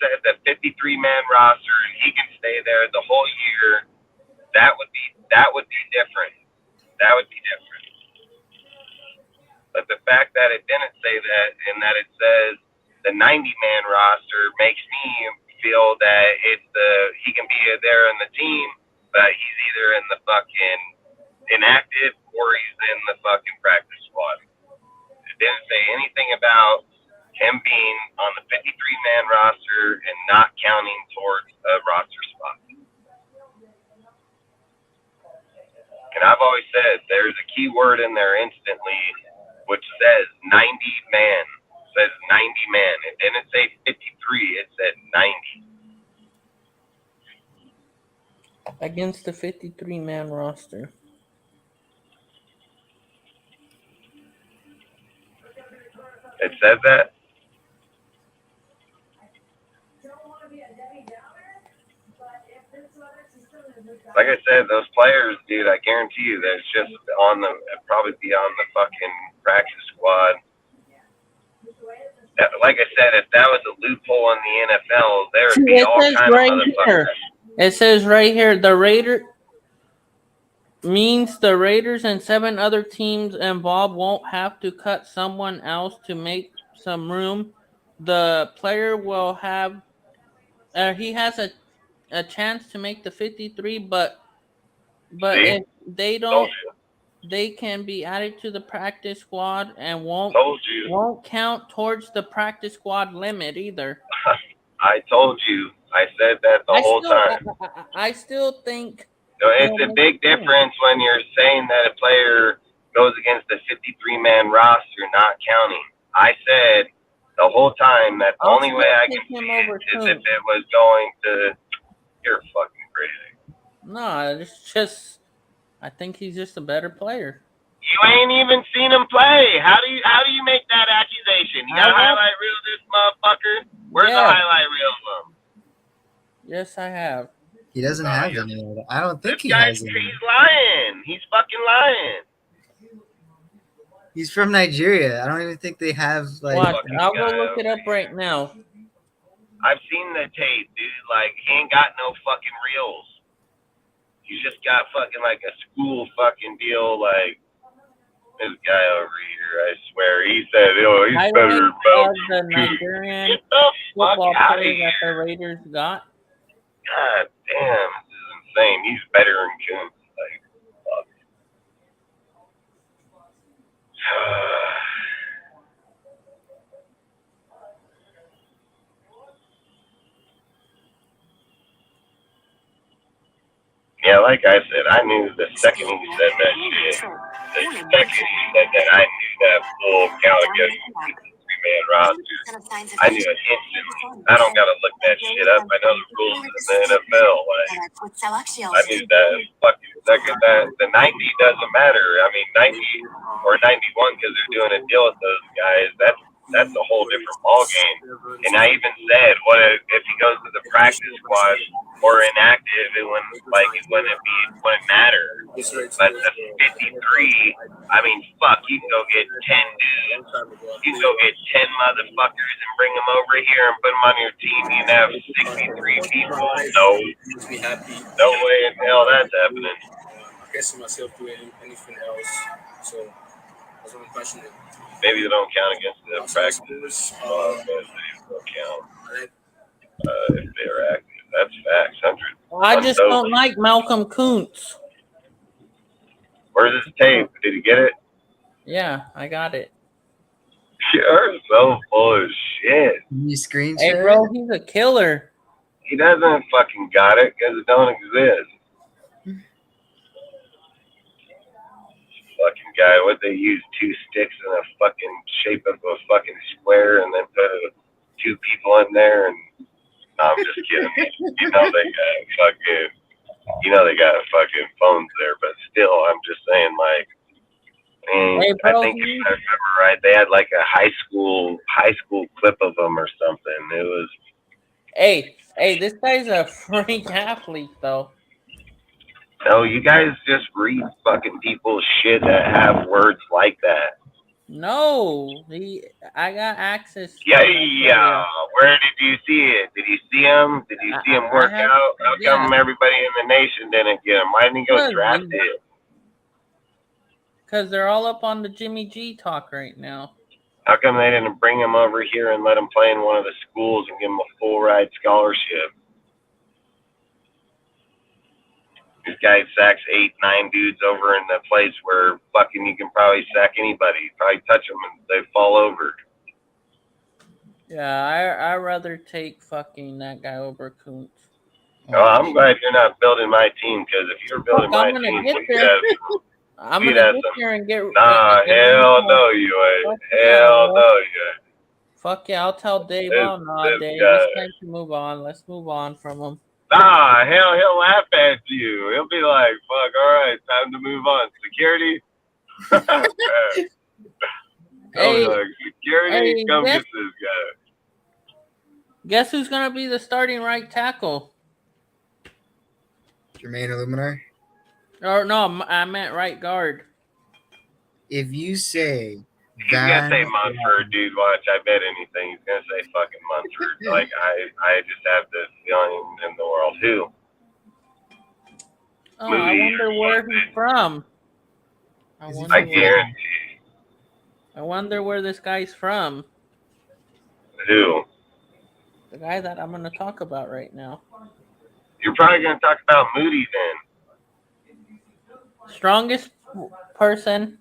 Speaker 1: said the 53 man roster and he can stay there the whole year, that would be different. That would be different. But the fact that it didn't say that and that it says the 90-man roster makes me feel that he can be there in the team, but he's either in the fucking inactive or he's in the fucking practice squad. It didn't say anything about him being on the 53-man roster and not counting towards a roster spot. And I've always said there's a key word in there instantly, which says 90-man. It says 90-man. It didn't say 53. It said 90.
Speaker 8: Against the 53-man roster.
Speaker 1: It says that. Like I said, those players, dude, I guarantee you that it's just probably be on the fucking practice squad. Like I said, if that was a loophole in the NFL, there would be all kinds of motherfuckers.
Speaker 8: It says right here, the Raiders means the Raiders and 7 other teams involved won't have to cut someone else to make some room. The player will have, he has a chance to make the 53, but
Speaker 1: See?
Speaker 8: if they don't, they can be added to the practice squad and won't count towards the practice squad limit either.
Speaker 1: I told you. I said that the whole time.
Speaker 8: I still think
Speaker 1: it's a big difference when you're saying that a player goes against the 53-man roster, not counting. I said the whole time that the only way I can see it is if it was going to. You're fucking crazy.
Speaker 8: No, it's just. I think he's just a better player.
Speaker 1: You ain't even seen him play. How do you make that accusation? You got a highlight reel of this motherfucker? Where's the highlight reel of him?
Speaker 8: Yes, I have.
Speaker 7: He doesn't have any. I don't think he
Speaker 1: He's
Speaker 7: has any.
Speaker 1: lying. He's fucking lying.
Speaker 7: He's from Nigeria. I don't even think they have like.
Speaker 8: Watch, I'll go look it up right now.
Speaker 1: I've seen the tape, dude. Like, he ain't got no fucking reels. He's just got fucking like a school fucking deal. Like, this guy over here, I swear, he said, "Oh, he's better."
Speaker 8: The Nigerian football player that the Raiders got.
Speaker 1: God damn, this is insane. He's better than Coons. Like, fuck. Yeah, like I said, I knew the second he said that shit. The second he said that, I knew that full count against the 53-man roster. I knew it instantly. I don't gotta look that shit up. I know the rules in the NFL. Like, I knew that fucking second that the 90 doesn't matter. I mean, 90 or 91 because they're doing a deal with those guys. That's a whole different ball game. And I even said, what if he goes to the practice squad or inactive? It wouldn't matter. But the 53, I mean, fuck, you can go get 10 dudes. You can go get 10 motherfuckers and bring them over here and put them on your team. You can have 63 people. No way in hell that's happening.
Speaker 14: I guess myself doing anything else. So that's what I'm questioning.
Speaker 1: Maybe they don't count against the practice. But they still count if they're active. That's facts. 100.
Speaker 8: I just don't like Malcolm Kuntz.
Speaker 1: Where's his tape? Did he get it?
Speaker 8: Yeah, I got it.
Speaker 1: You're so full of shit.
Speaker 7: You screen
Speaker 8: share? Hey, bro, he's a killer.
Speaker 1: He doesn't fucking got it because it don't exist. Fucking guy, what they use 2 sticks in a fucking shape of a fucking square and then put 2 people in there and no, I'm just kidding. You know they got fucking phones there, but still I'm just saying like
Speaker 8: hey, bro,
Speaker 1: I think if I remember right, they had like a high school clip of them or something. It was
Speaker 8: Hey, this guy's a freak athlete though.
Speaker 1: No, you guys just read fucking people's shit that have words like that.
Speaker 8: No, I got access.
Speaker 1: Yeah. Where did you see it? Did you see him? Did you see him work out? How come everybody in the nation didn't get him? Why didn't he go draft it?
Speaker 8: Because they're all up on the Jimmy G talk right now.
Speaker 1: How come they didn't bring him over here and let him play in one of the schools and give him a full ride scholarship? This guy sacks 8, 9 dudes over in the place where fucking you can probably sack anybody. Probably touch them and they fall over.
Speaker 8: Yeah, I rather take fucking that guy over Kuntz.
Speaker 1: Oh, I'm glad you're not building my team, because if you're building
Speaker 8: Fuck, I'm
Speaker 1: my
Speaker 8: gonna
Speaker 1: team,
Speaker 8: get
Speaker 1: we'd
Speaker 8: there.
Speaker 1: have
Speaker 8: I'm
Speaker 1: we'd
Speaker 8: gonna
Speaker 1: have
Speaker 8: get
Speaker 1: some.
Speaker 8: there and get.
Speaker 1: Nah, hell no, you ain't.
Speaker 8: Fuck yeah,
Speaker 1: Hell
Speaker 8: bro.
Speaker 1: no, you ain't.
Speaker 8: Fuck yeah, I'll tell Dave.
Speaker 1: This-
Speaker 8: Oh no,
Speaker 1: this
Speaker 8: Dave,
Speaker 1: guy.
Speaker 8: it's time to move on. Let's move on from him.
Speaker 1: Nah, hell, he'll laugh at you. He'll be like, fuck, all right, time to move on. Security? He'll be like, security, come get this guy.
Speaker 8: Guess who's gonna be the starting right tackle?
Speaker 7: Jermaine Illuminar?
Speaker 8: Or no, I meant right guard.
Speaker 7: If you say
Speaker 1: He's gonna say Munford, dude. Watch, I bet anything. He's gonna say fucking Munford. Like I just have this feeling in the world. Who?
Speaker 8: Oh, I wonder where he's from.
Speaker 1: I guarantee.
Speaker 8: I wonder where this guy's from.
Speaker 1: Who?
Speaker 8: The guy that I'm gonna talk about right now.
Speaker 1: You're probably gonna talk about Moody then.
Speaker 8: Strongest person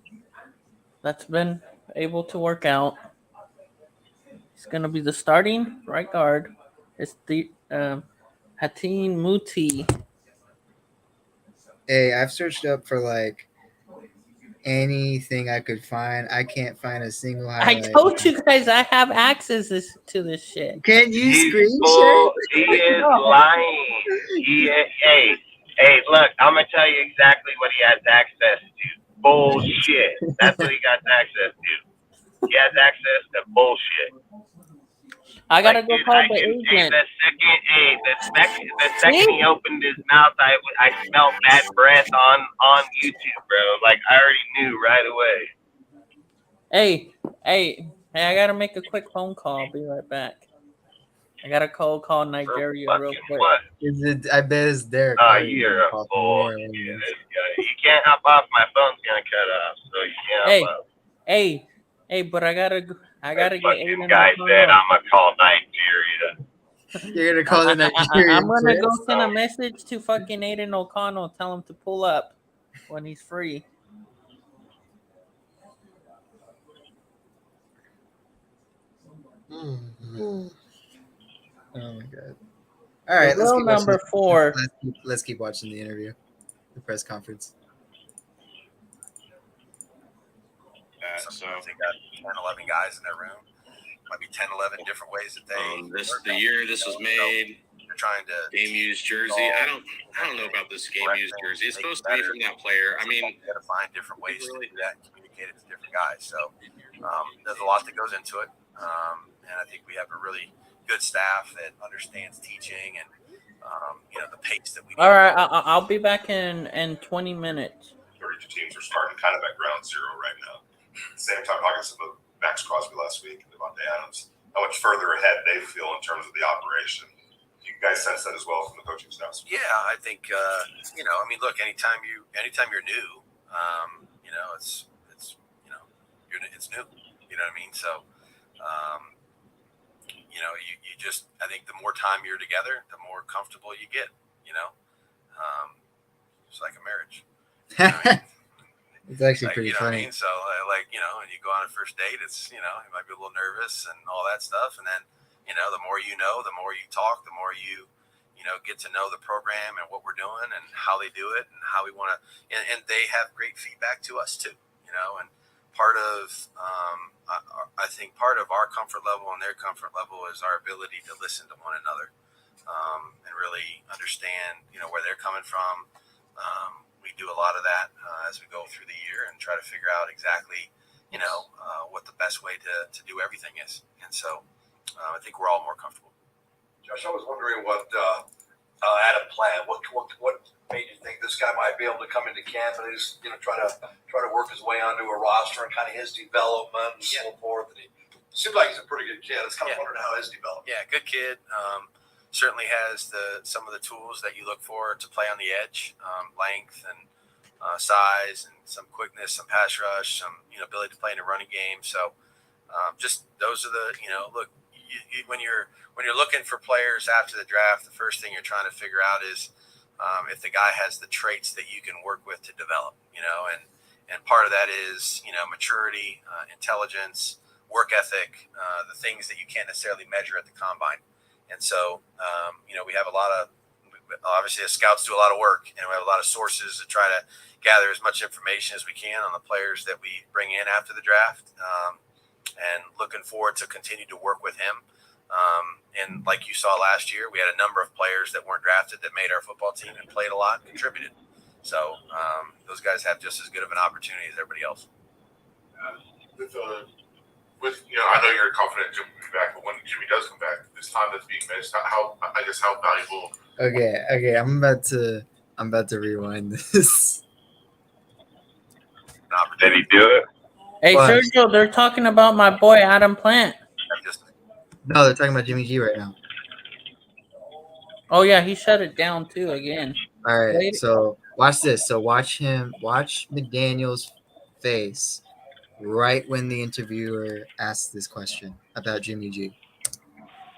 Speaker 8: that's been able to work out. He's gonna be the starting right guard. It's the Hatim Muti.
Speaker 7: Hey, I've searched up for like anything I could find. I can't find a single highlight.
Speaker 8: I told you guys I have access to this shit.
Speaker 7: Can you
Speaker 1: He's
Speaker 7: screenshot?
Speaker 1: He is lying. Hey, look, I'm gonna tell you exactly what he has access to. Bullshit. That's what he got access to. He has access to bullshit.
Speaker 8: I gotta go call the agent.
Speaker 1: The second he opened his mouth, I smelled bad breath on YouTube, bro. Like I already knew right away.
Speaker 8: Hey, I gotta make a quick phone call. I'll be right back. I gotta call Nigeria real quick.
Speaker 1: What?
Speaker 7: Is it? I bet it's Derek.
Speaker 1: You're a bullshit. You can't hop off. My phone's gonna cut off, so you can't hop off.
Speaker 8: Hey, but I gotta get Aiden.
Speaker 1: Guy said I'm gonna call Nigeria.
Speaker 7: You're gonna call the Nigerian.
Speaker 8: I'm gonna go send a message to fucking Aiden O'Connell. Tell him to pull up when he's free.
Speaker 7: Oh my god! All right, let's keep
Speaker 8: number 4.
Speaker 7: Let's keep watching the interview, the press conference.
Speaker 11: So they got 10, 11 guys in their room. Might be 10, 11 different ways that they.
Speaker 15: The year this was made.
Speaker 11: They're trying to
Speaker 15: game used jersey. I don't know about this game used jersey. It's supposed to be from that player. I mean,
Speaker 11: you got to find different ways to do that and communicate it to different guys. So there's a lot that goes into it, and I think we have a really good staff that understands teaching and the pace that we.
Speaker 8: All right, I'll be back in 20 minutes.
Speaker 12: 32 teams are starting kind of at ground zero right now. Same time talking about Max Crosby last week and Devontae Adams, how much further ahead they feel in terms of the operation. Do you guys sense that as well from the coaching staff?
Speaker 11: Yeah, I think look, anytime you're new, it's it's new. You know what I mean? So, you just, I think the more time you're together, the more comfortable you get. It's like a marriage. You know what I mean?
Speaker 7: It's actually pretty funny.
Speaker 11: So, when you go on a first date, it's, you might be a little nervous and all that stuff. And then, the more you know, the more you talk, the more you get to know the program and what we're doing and how they do it and how we want to. And they have great feedback to us too, and part of, I think part of our comfort level and their comfort level is our ability to listen to one another and really understand, where they're coming from. We do a lot of that as we go through the year and try to figure out exactly, what the best way to do everything is. And so I think we're all more comfortable.
Speaker 16: Josh, I was wondering what Adam planned. What made you think this guy might be able to come into camp and just try to work his way onto a roster and kind of his development and so forth? And he seems like he's a pretty good kid. I was kind of wondering how his development.
Speaker 11: Yeah, good kid. Certainly has some of the tools that you look for to play on the edge, length and size and some quickness, some pass rush, some ability to play in a running game. So just those are the look. When you're looking for players after the draft, the first thing you're trying to figure out is if the guy has the traits that you can work with to develop. And part of that is maturity, intelligence, work ethic, the things that you can't necessarily measure at the combine. And so we have a lot of obviously as scouts do a lot of work, and we have a lot of sources to try to gather as much information as we can on the players that we bring in after the draft. And looking forward to continue to work with him. And like you saw last year, we had a number of players that weren't drafted that made our football team and played a lot and contributed. So those guys have just as good of an opportunity as everybody else.
Speaker 12: I know you're confident Jimmy will be back, but when Jimmy does come back, this time that's being missed, how valuable?
Speaker 7: Okay, I'm about to rewind this.
Speaker 1: Did he do it?
Speaker 8: Hey,
Speaker 7: What?
Speaker 8: Sergio, they're talking about my boy Adam Plant.
Speaker 7: No, they're talking about Jimmy G right now.
Speaker 8: Oh yeah, he shut it down too again.
Speaker 7: All right,
Speaker 8: Later.
Speaker 7: so watch this. So watch McDaniel's face right when the interviewer asks this question about Jimmy G.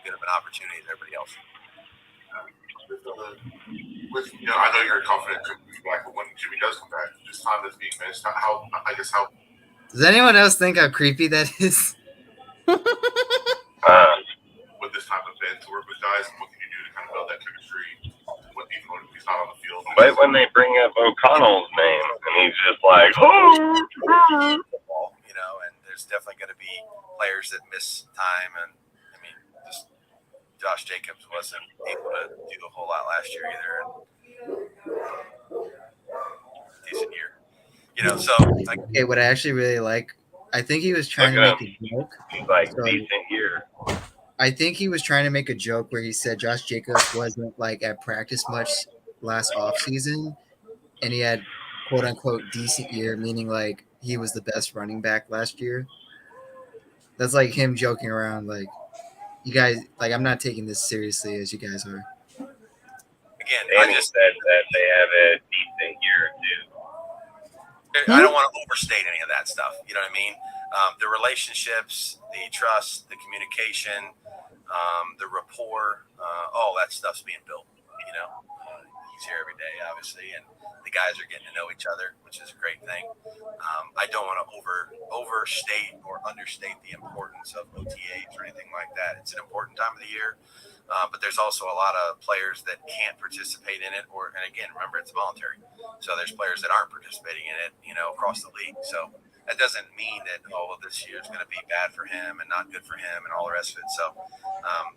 Speaker 11: Good of an opportunity as everybody else.
Speaker 12: I know you're confident Jimmy will be back, but when Jimmy does come back, this time that's being missed, how?
Speaker 7: Does anyone else think how creepy that is?
Speaker 12: With this type of event to work with guys, what can you do to kind of build that chemistry? When he's not on the field.
Speaker 1: Wait, when they bring up O'Connell's name, and he's just like, oh.
Speaker 11: And there's definitely going to be players that miss time, and I mean, just Josh Jacobs wasn't able to do a whole lot last year either. Decent year.
Speaker 7: Okay, what I actually really like, I think he was trying to make a joke.
Speaker 1: He's like, decent year.
Speaker 7: I think he was trying to make a joke where he said Josh Jacobs wasn't at practice much last offseason, and he had quote unquote decent year, meaning he was the best running back last year. That's him joking around, you guys, I'm not taking this seriously as you guys are.
Speaker 11: Again,
Speaker 1: Danny said that they have a decent year too.
Speaker 11: I don't want to overstate any of that stuff. You know what I mean? The relationships, the trust, the communication, the rapport, all that stuff's being built. He's here every day, obviously, and the guys are getting to know each other, which is a great thing. I don't want to overstate or understate the importance of OTAs or anything like that. It's an important time of the year, but there's also a lot of players that can't participate in it. And again, remember, it's voluntary. So there's players that aren't participating in it, across the league. So that doesn't mean that, this year is going to be bad for him and not good for him and all the rest of it. So,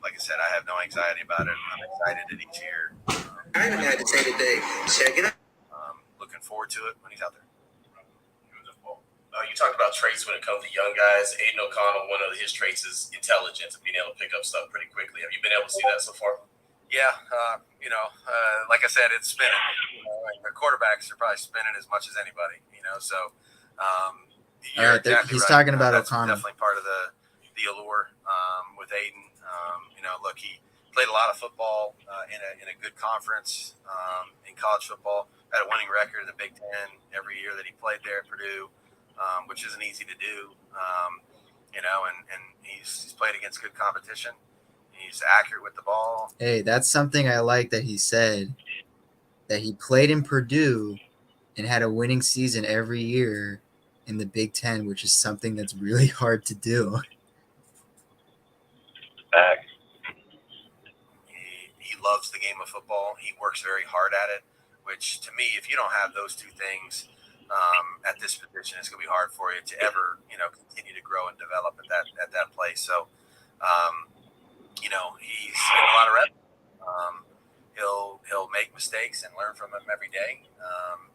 Speaker 11: like I said, I have no anxiety about it. I'm excited that he's here.
Speaker 17: I haven't had to say today. Check it out.
Speaker 11: Looking forward to it when he's out there.
Speaker 15: You talked about traits when it comes to young guys. Aiden O'Connell, one of his traits is intelligence and being able to pick up stuff pretty quickly. Have you been able to see that so far?
Speaker 11: Yeah, like I said, it's spinning. The quarterbacks are probably spinning as much as anybody. So you're exactly
Speaker 7: he's
Speaker 11: right.
Speaker 7: talking about
Speaker 11: That's
Speaker 7: O'Connell.
Speaker 11: definitely part of the allure with Aiden. Look, he played a lot of football in a good conference in college football. Had a winning record in the Big Ten every year that he played there at Purdue, which isn't easy to do. And he's played against good competition. He's accurate with the ball.
Speaker 7: Hey, that's something I like that he said, that he played in Purdue and had a winning season every year in the Big Ten, which is something that's really hard to do.
Speaker 11: He loves the game of football. He works very hard at it, which to me, if you don't have those two things at this position, it's going to be hard for you to ever, continue to grow and develop at that place. So, he's getting a lot of reps. He'll make mistakes and learn from them every day,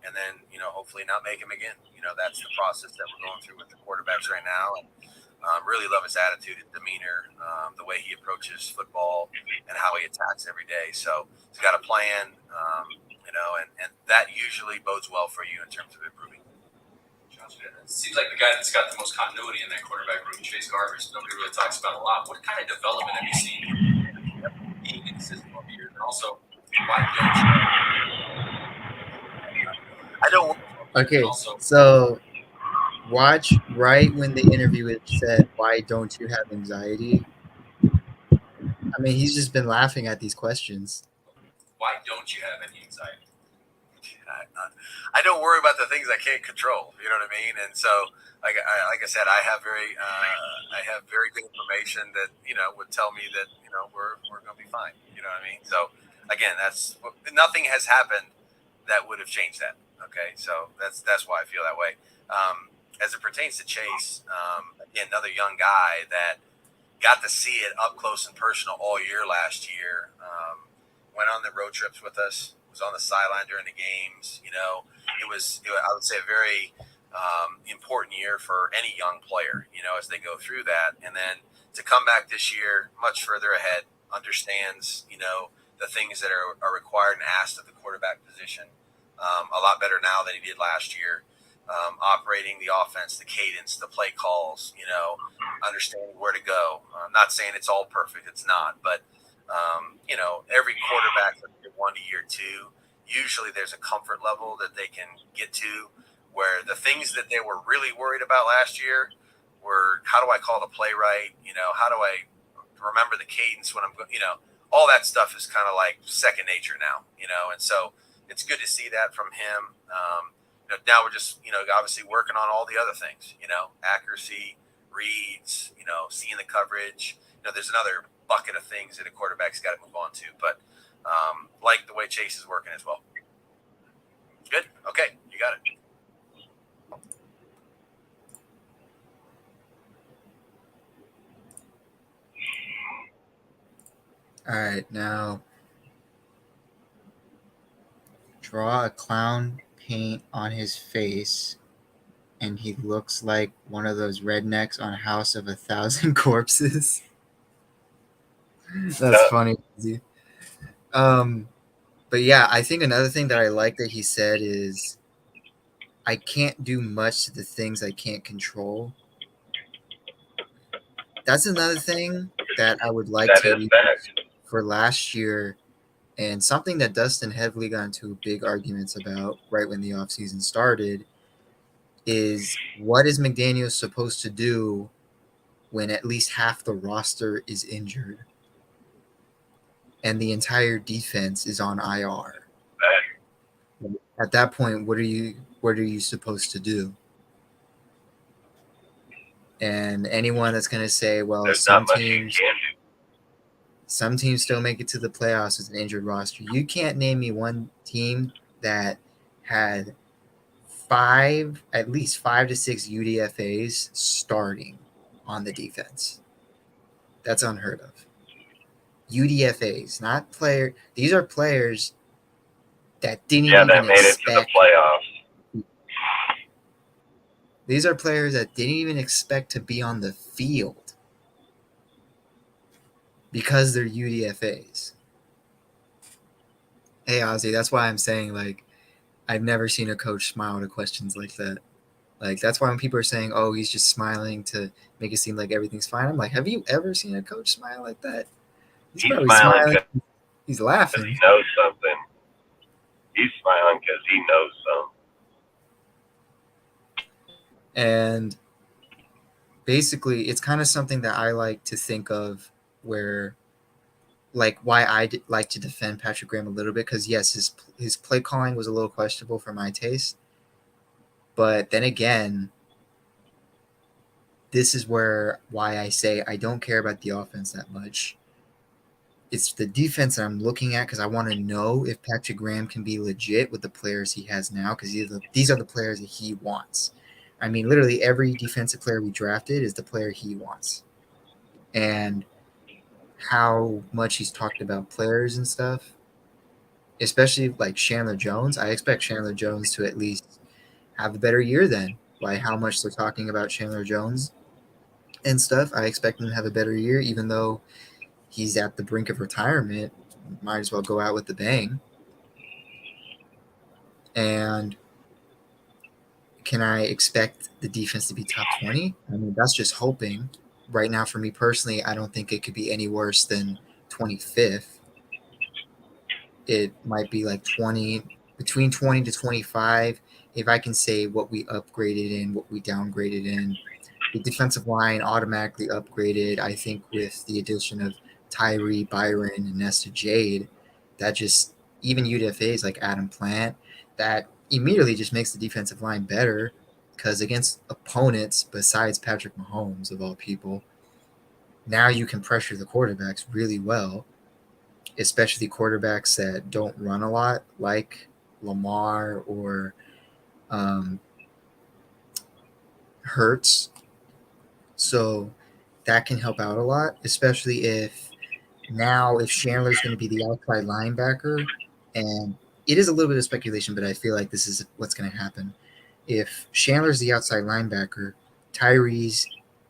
Speaker 11: and then hopefully not make them again. That's the process that we're going through with the quarterbacks right now. And really love his attitude, his demeanor, the way he approaches football, and how he attacks every day. So he's got a plan, and that usually bodes well for you in terms of improving.
Speaker 13: It seems like the guy that's got the most continuity in that quarterback room, Chase Garbers, nobody really talks about a lot. What kind of development have you seen being in the system over the years? And also, why don't you?
Speaker 11: I don't
Speaker 7: Okay,
Speaker 13: also,
Speaker 7: so watch right when the interviewer said, "Why don't you have anxiety?" I mean, he's just been laughing at these questions.
Speaker 13: why don't you have any anxiety?
Speaker 11: I don't worry about the things I can't control. You know what I mean? And so, like I said, I have very good information that would tell me that we're going to be fine. You know what I mean? So again, that's nothing has happened that would have changed that. Okay, so that's why I feel that way. As it pertains to Chase, again, another young guy that got to see it up close and personal all year last year. Went on the road trips with us. Was on the sideline during the games. I would say a very important year for any young player. As they go through that, and then to come back this year much further ahead, understands the things that are required and asked of the quarterback position a lot better now than he did last year. Operating the offense, the cadence, the play calls, understanding where to go. I'm not saying it's all perfect. It's not. But, every quarterback from year one to year two, usually there's a comfort level that they can get to where the things that they were really worried about last year were, how do I call the play right? How do I remember the cadence when I'm, all that stuff is kind of like second nature now, and so it's good to see that from him. Now we're just, obviously working on all the other things, accuracy, reads, seeing the coverage. There's another bucket of things that a quarterback's got to move on to, but like the way Chase is working as well. Good. Okay. You got it.
Speaker 7: All right, now draw a clown paint on his face, and he looks like one of those rednecks on House of a Thousand Corpses. That's funny. But yeah, I think another thing that I like that he said is, I can't do much to the things I can't control. That's another thing that I would like to read for last year, and something that Dustin heavily got into big arguments about right when the offseason started is, what is McDaniel supposed to do when at least half the roster is injured and the entire defense is on IR? At that point, what are you supposed to do? And anyone that's going to say, well, some teams still make it to the playoffs with an injured roster. You can't name me one team that had at least 5 to 6 UDFAs starting on the defense. That's unheard of. UDFAs, not player. These are players that didn't even
Speaker 1: that made
Speaker 7: expect.
Speaker 1: it to the playoffs.
Speaker 7: These are players that didn't even expect to be on the field because they're UDFAs. Hey, Ozzy, that's why I'm saying, like, I've never seen a coach smile to questions like that. Like, that's why when people are saying, oh, he's just smiling to make it seem like everything's fine, I'm like, have you ever seen a coach smile like that? He's probably smiling. He's laughing.
Speaker 1: He knows something. He's smiling because he knows something.
Speaker 7: And basically, it's kind of something that I like to think of where, like, why I like to defend Patrick Graham a little bit, because yes, his play calling was a little questionable for my taste, but then again, this is why I say I don't care about the offense that much. It's the defense that I'm looking at, because I want to know if Patrick Graham can be legit with the players he has now, because these are the players that he wants. I mean, literally every defensive player we drafted is the player he wants. And how much he's talked about players and stuff, especially like Chandler Jones. I expect Chandler Jones to at least have a better year than, by how much they're talking about Chandler Jones and stuff. I expect him to have a better year, even though he's at the brink of retirement. Might as well go out with the bang. And can I expect the defense to be top 20? I mean, that's just hoping. Right now, for me personally, I don't think it could be any worse than 25th. It might be like between 20 to 25, if I can say what we upgraded and what we downgraded in, the defensive line automatically upgraded. I think with the addition of Tyree, Byron, and Nesta Jade, that just even UDFA's like Adam Plant, that immediately just makes the defensive line better because against opponents besides Patrick Mahomes of all people, now you can pressure the quarterbacks really well, especially quarterbacks that don't run a lot like Lamar or um, Hurts. So that can help out a lot, especially if Chandler's going to be the outside linebacker, and it is a little bit of speculation, but I feel like this is what's going to happen. If Chandler's the outside linebacker, Tyree's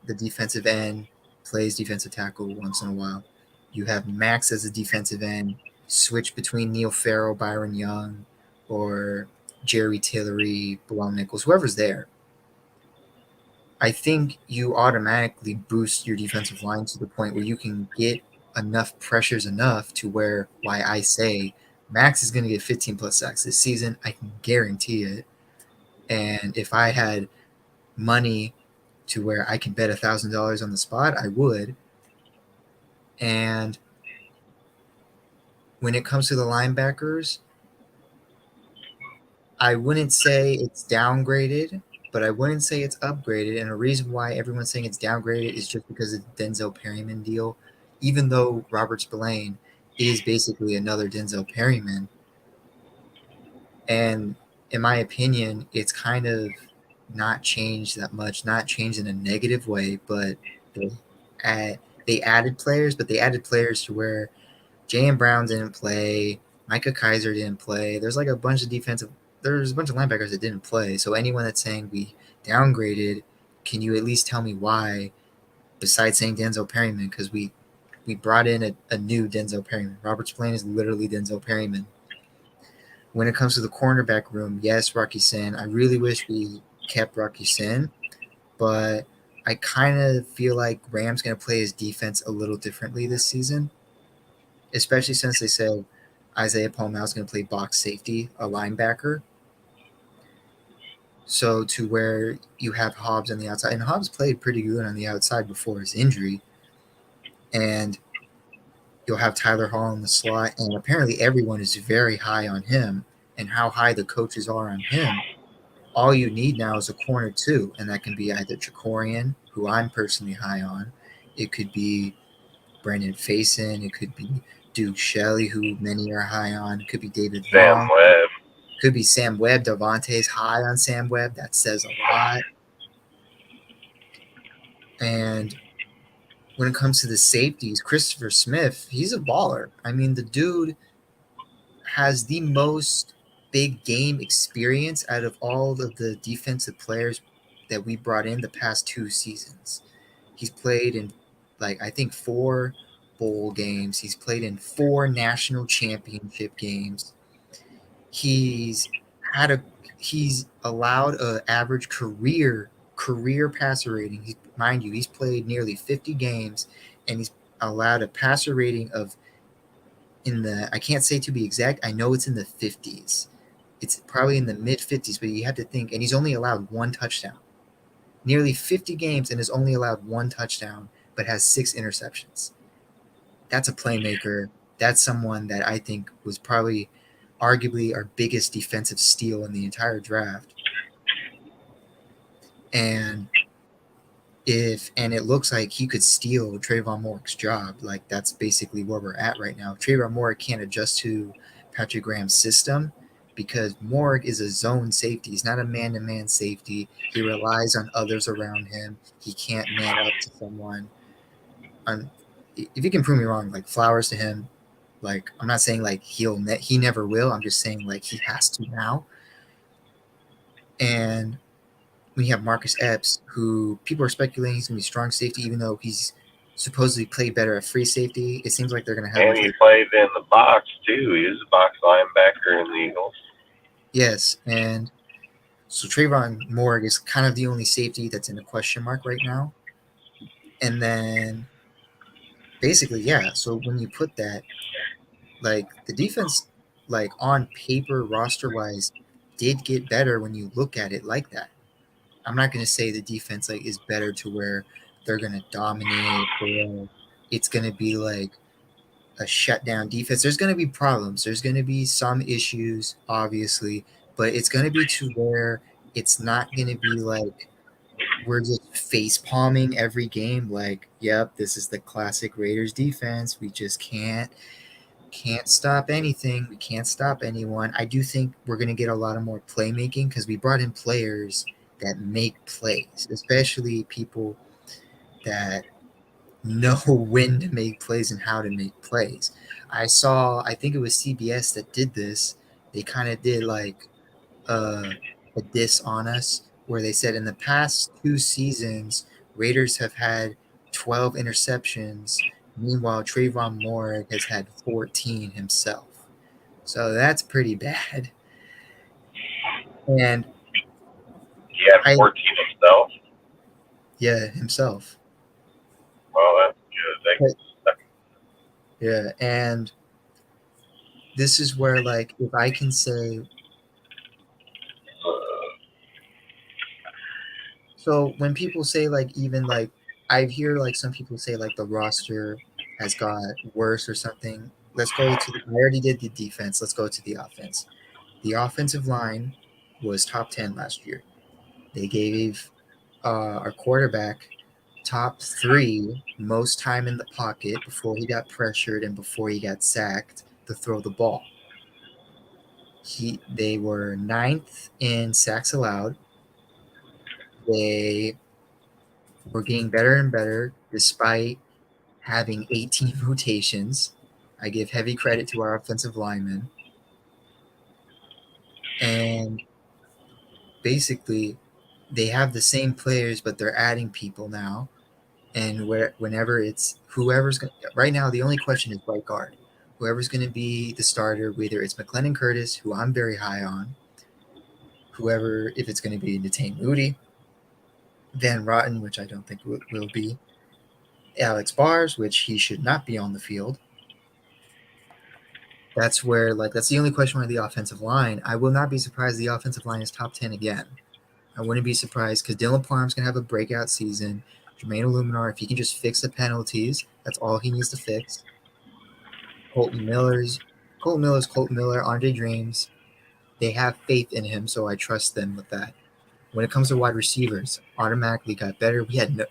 Speaker 7: the defensive end, plays defensive tackle once in a while. You have Max as a defensive end, switch between Neil Farrell, Byron Young, or Jerry Tillery, Bilal Nichols, whoever's there. I think you automatically boost your defensive line to the point where you can get enough pressures enough to why I say Max is going to get 15 plus sacks this season. I can guarantee it. And if I had money to where I can bet $1,000 on the spot, I would. And when it comes to the linebackers, I wouldn't say it's downgraded, but I wouldn't say it's upgraded. And the reason why everyone's saying it's downgraded is just because of the Denzel Perryman deal. Even though Robert Spillane is basically another Denzel Perryman, and in my opinion, it's kind of not changed that much, not changed in a negative way, but they add, they added players, but they added players to where Jalen Brown didn't play, Micah Kaiser didn't play. There's a bunch of linebackers that didn't play. So anyone that's saying we downgraded, can you at least tell me why? Besides saying Denzel Perryman, because we brought in a new Denzel Perryman. Robert Spillane is literally Denzel Perryman. When it comes to the cornerback room, yes, Rocky Sin. I really wish we kept Rocky Sin, but I kind of feel like Ram's going to play his defense a little differently this season, especially since they said Isaiah Palmau is going to play box safety, a linebacker. So to where you have Hobbs on the outside, and Hobbs played pretty good on the outside before his injury, and you'll have Tyler Hall in the slot, and apparently everyone is very high on him, and how high the coaches are on him. All you need now is a corner two, and that can be either Chakorian, who I'm personally high on. It could be Brandon Faison. It could be Duke Shelley, who many are high on. It could be David
Speaker 1: Sam
Speaker 7: Long.
Speaker 1: Webb.
Speaker 7: Could be Sam Webb. Davante's high on Sam Webb. That says a lot. And when it comes to the safeties, Christopher Smith, he's a baller. I mean, the dude has the most big game experience out of all of the defensive players that we brought in the past 2 seasons. He's played in, like, I think 4 bowl games. He's played in 4 national championship games. He's had a he's allowed an average career passer rating. Mind you, he's played nearly 50 games, and he's allowed a passer rating of in the I can't say to be exact. I know it's in the 50s. It's probably in the mid 50s, but you have to think, and he's only allowed 1 touchdown. Nearly 50 games and has only allowed 1 touchdown, but has 6 interceptions. That's a playmaker. That's someone that I think was probably arguably our biggest defensive steal in the entire draft. And it looks like he could steal Trayvon Moor's job. Like, that's basically where we're at right now. Trayvon Moore can't adjust to Patrick Graham's system because Morg is a zone safety. He's not a man-to-man safety. He relies on others around him. He can't man up to someone. If you can prove me wrong, like, flowers to him. Like, I'm not saying like he never will. I'm just saying like he has to now. And we have Marcus Epps, who people are speculating he's going to be strong safety, even though he's supposedly played better at free safety. It seems like they're going to have
Speaker 1: And he played in the box, too. He was a box linebacker in the Eagles.
Speaker 7: Yes, and so Trayvon Morg is kind of the only safety that's in a question mark right now. And then basically, yeah, so when you put that, like, the defense, like, on paper, roster-wise, did get better when you look at it like that. I'm not going to say the defense like is better to where they're going to dominate or it's going to be like a shutdown defense. There's going to be problems. There's going to be some issues, obviously, but it's going to be to where it's not going to be like we're just face palming every game. Like, yep, this is the classic Raiders defense. We just can't stop anything. We can't stop anyone. I do think we're going to get a lot of more playmaking because we brought in players that make plays, especially people that know when to make plays and how to make plays. I think it was CBS that did this. They kind of did like a diss on us where they said in the past 2 seasons, Raiders have had 12 interceptions. Meanwhile, Trayvon Moore has had 14 himself. So that's pretty bad. And
Speaker 1: He had 14 himself.
Speaker 7: Yeah, himself.
Speaker 1: Well, that's good.
Speaker 7: Yeah, and this is where, like, if I can say, so when people say, like, even like, I hear like some people say like the roster has got worse or something. Let's go to I already did the defense. Let's go to the offense. The offensive line was top 10 last year. They gave our quarterback top 3 most time in the pocket before he got pressured and before he got sacked to throw the ball. They were 9th in sacks allowed. They were getting better and better despite having 18 rotations. I give heavy credit to our offensive linemen. And basically, they have the same players, but they're adding people now. And whenever it's whoever's going right now, the only question is right guard. Whoever's going to be the starter, whether it's McLennan Curtis, who I'm very high on, if it's going to be Natane Moody, Van Rotten, which I don't think will be, Alex Bars, which he should not be on the field. That's where, like, that's the only question with the offensive line. I will not be surprised the offensive line is top 10 again. I wouldn't be surprised because Dylan Parham's going to have a breakout season. Jermaine Illuminar, if he can just fix the penalties, that's all he needs to fix. Colton Miller's Colton Miller, Andre Dreams. They have faith in him, so I trust them with that. When it comes to wide receivers, automatically got better. We had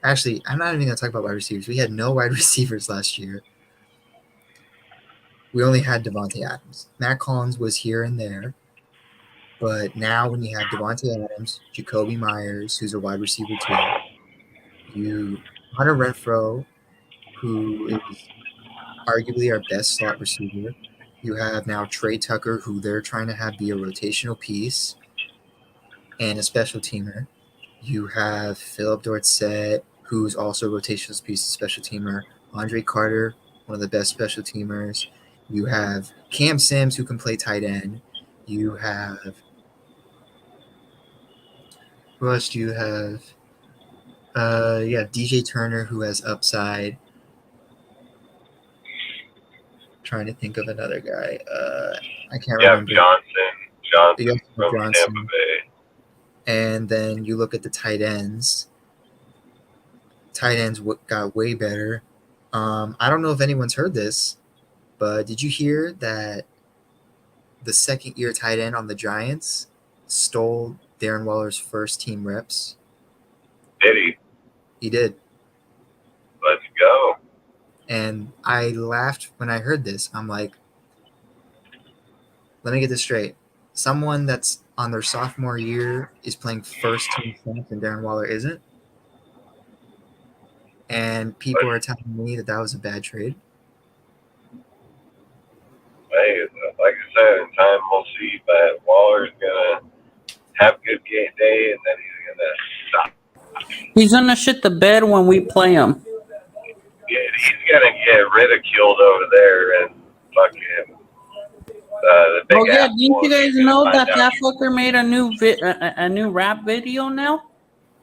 Speaker 7: actually, I'm not even going to talk about wide receivers. We had no wide receivers last year. We only had Devontae Adams. Matt Collins was here and there. But now when you have Devontae Adams, Jacoby Myers, who's a wide receiver too, Hunter Renfrow, who is arguably our best slot receiver. You have now Trey Tucker, who they're trying to have be a rotational piece and a special teamer. You have Philip Dorset, who's also a rotational piece, a special teamer. Andre Carter, one of the best special teamers. You have Cam Sims, who can play tight end. You have who else do you have? DJ Turner, who has upside. Trying to think of another guy. I can't remember. Johnson from Tampa Bay. And then you look at the tight ends. Tight ends got way better. I don't know if anyone's heard this, but did you hear that the second-year tight end on the Giants stole Darren Waller's first team reps?
Speaker 1: Did he?
Speaker 7: He did.
Speaker 1: Let's go.
Speaker 7: And I laughed when I heard this. I'm like, let me get this straight. Someone that's on their sophomore year is playing first team snaps and Darren Waller isn't? And people are telling me that was a bad trade.
Speaker 1: Hey, like I said, time we'll see. But Waller's gonna have a good game day, and then he's gonna stop.
Speaker 8: He's gonna shit the bed when we play him.
Speaker 1: He's gonna get ridiculed over there and fucking.
Speaker 8: Oh yeah, didn't you guys know that fucker made a new rap video now?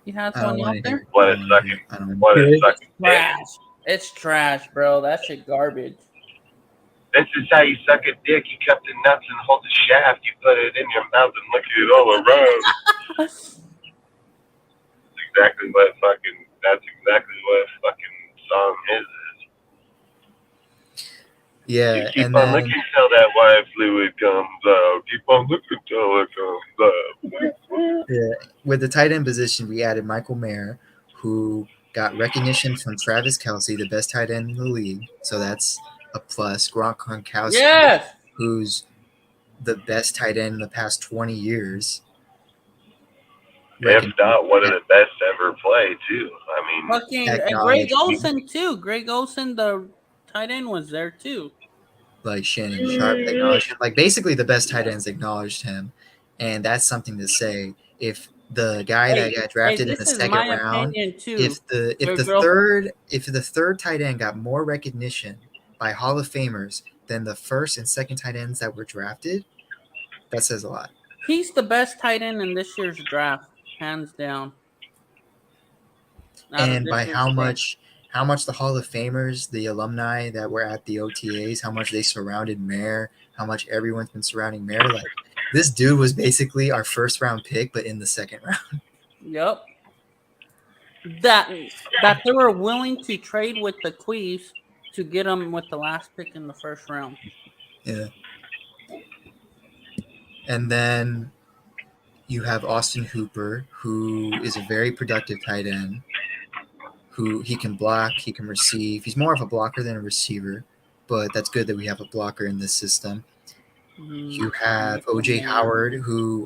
Speaker 8: He has one out there.
Speaker 1: What a sucking.
Speaker 8: Trash. It's trash, bro. That shit garbage.
Speaker 1: This is how you suck a dick. You cup the nuts and hold the shaft. You put it in your mouth and lick it all around. That's exactly what fucking song is.
Speaker 7: Yeah,
Speaker 1: You keep
Speaker 7: and
Speaker 1: on
Speaker 7: then
Speaker 1: looking till that white fluid comes out. Keep on looking till it comes out.
Speaker 7: yeah, with the tight end position, we added Michael Mayer, who got recognition from Travis Kelce, the best tight end in the league. So that's a plus. Gronk Gronkowski,
Speaker 8: Yes.
Speaker 7: who's the best tight end in the past 20 years.
Speaker 1: If not one of the best ever play, too. I mean,
Speaker 8: Fucking Greg Olsen too. Greg Olsen, the tight end, was there too.
Speaker 7: Like Shannon Sharp acknowledged him. Like basically the best tight ends acknowledged him, and that's something to say. If the guy that got drafted in the
Speaker 8: this is
Speaker 7: second
Speaker 8: my
Speaker 7: round,
Speaker 8: opinion too.
Speaker 7: if the third tight end got more recognition by Hall of Famers than the first and second tight ends that were drafted, that says a lot.
Speaker 8: He's the best tight end in this year's draft, hands down.
Speaker 7: And by how much the Hall of Famers, the alumni that were at the OTAs, how much they surrounded Mayer, how much everyone's been surrounding Mayer. Like this dude was basically our first round pick, but in the second round.
Speaker 8: Yep. That they were willing to trade with the Queefs to get him with the last pick in the first round.
Speaker 7: Yeah. And then you have Austin Hooper, who is a very productive tight end, who he can block, he can receive. He's more of a blocker than a receiver, but that's good that we have a blocker in this system. You have OJ Howard, who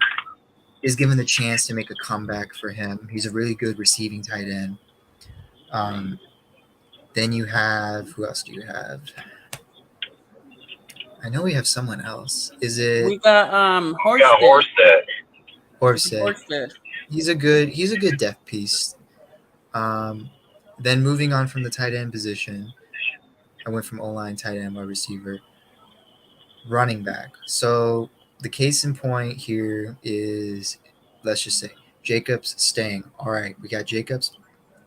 Speaker 7: is given the chance to make a comeback for him. He's a really good receiving tight end. Then you have, who else do you have? I know we have someone else. Is it?
Speaker 8: We got
Speaker 1: Horsted.
Speaker 7: Horsted. He's a good depth piece. Then moving on from the tight end position, I went from O-line, tight end, wide receiver, running back. So the case in point here is, let's just say, Jacobs staying. All right, we got Jacobs.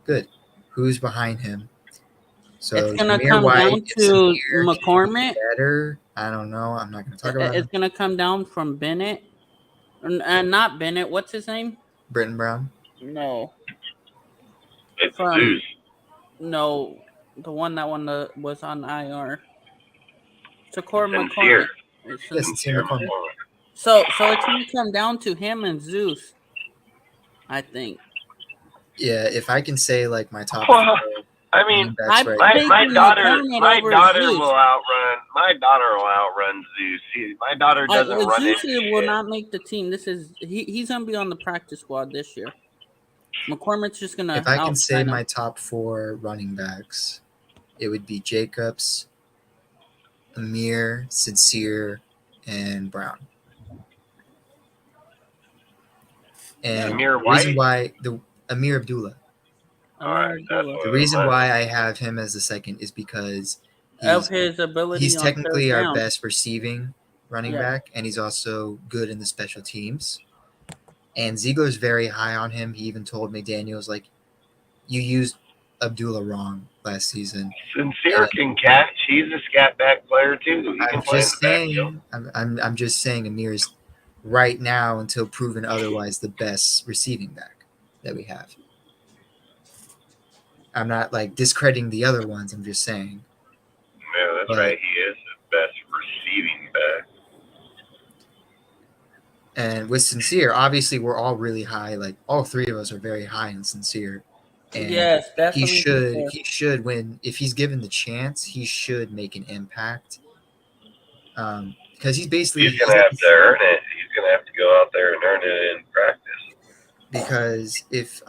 Speaker 7: Good. Who's behind him? So
Speaker 8: it's gonna come down to McCormick.
Speaker 7: Better. I don't know. I'm not gonna talk about it.
Speaker 8: It's gonna come down from Bennett, and not Bennett. What's his name?
Speaker 7: Britton Brown.
Speaker 8: No.
Speaker 1: It's Zeus.
Speaker 8: No, the one that was on IR. McCormick.
Speaker 7: Sincere McCormick.
Speaker 8: So it's gonna come down to him and Zeus, I think.
Speaker 7: Yeah, if I can say like my top.
Speaker 1: I mean, my daughter will outrun Zeus. My daughter doesn't run
Speaker 8: Zeus will not make the team. He's gonna be on the practice squad this year. McCormick's just gonna.
Speaker 7: If I can say my top 4 running backs, it would be Jacobs, Amir, Sincere, and Brown. And
Speaker 1: Amir
Speaker 7: the reason why Amir Abdullah. The reason why I have him as the second is because
Speaker 8: of his ability.
Speaker 7: He's technically our best receiving running back, and he's also good in the special teams. And Ziegler's very high on him. He even told McDaniels, like, you used Abdullah wrong last season.
Speaker 1: Sincere can catch. He's a scat back player too.
Speaker 7: I'm just saying Amir is right now, until proven otherwise, the best receiving back that we have. I'm not like discrediting the other ones. I'm just saying.
Speaker 1: Yeah, that's right. He is the best receiving back.
Speaker 7: And with Sincere, obviously, we're all really high. Like all 3 of us are very high in Sincere. And
Speaker 8: yes, definitely.
Speaker 7: He should win if he's given the chance. He should make an impact. Because he's gonna
Speaker 1: have to earn it. He's gonna have to go out there and earn it in practice.
Speaker 7: Because if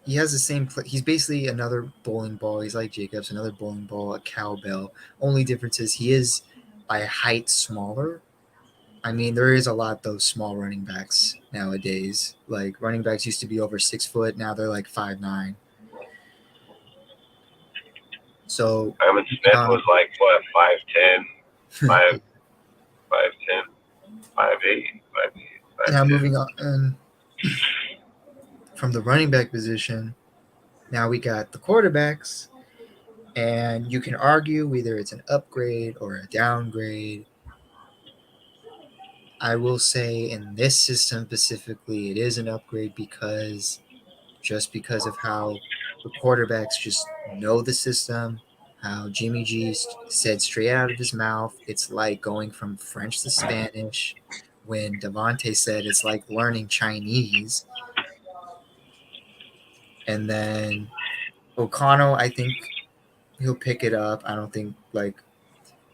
Speaker 7: he has the same he's basically another bowling ball. He's like Jacobs, another bowling ball, a cowbell. Only difference is he is by height smaller. I mean, there is a lot of those small running backs nowadays. Like running backs used to be over 6 foot. Now they're like 5'9". So
Speaker 1: Simon Smith was like what, 5'10", 5'8".
Speaker 7: Now moving on from the running back position, now we got the quarterbacks, And you can argue whether it's an upgrade or a downgrade. I will say in this system specifically, it is an upgrade because of how the quarterbacks just know the system. How Jimmy G said straight out of his mouth, it's like going from French to Spanish. When Devontae said it's like learning Chinese. And then O'Connell, I think he'll pick it up. I don't think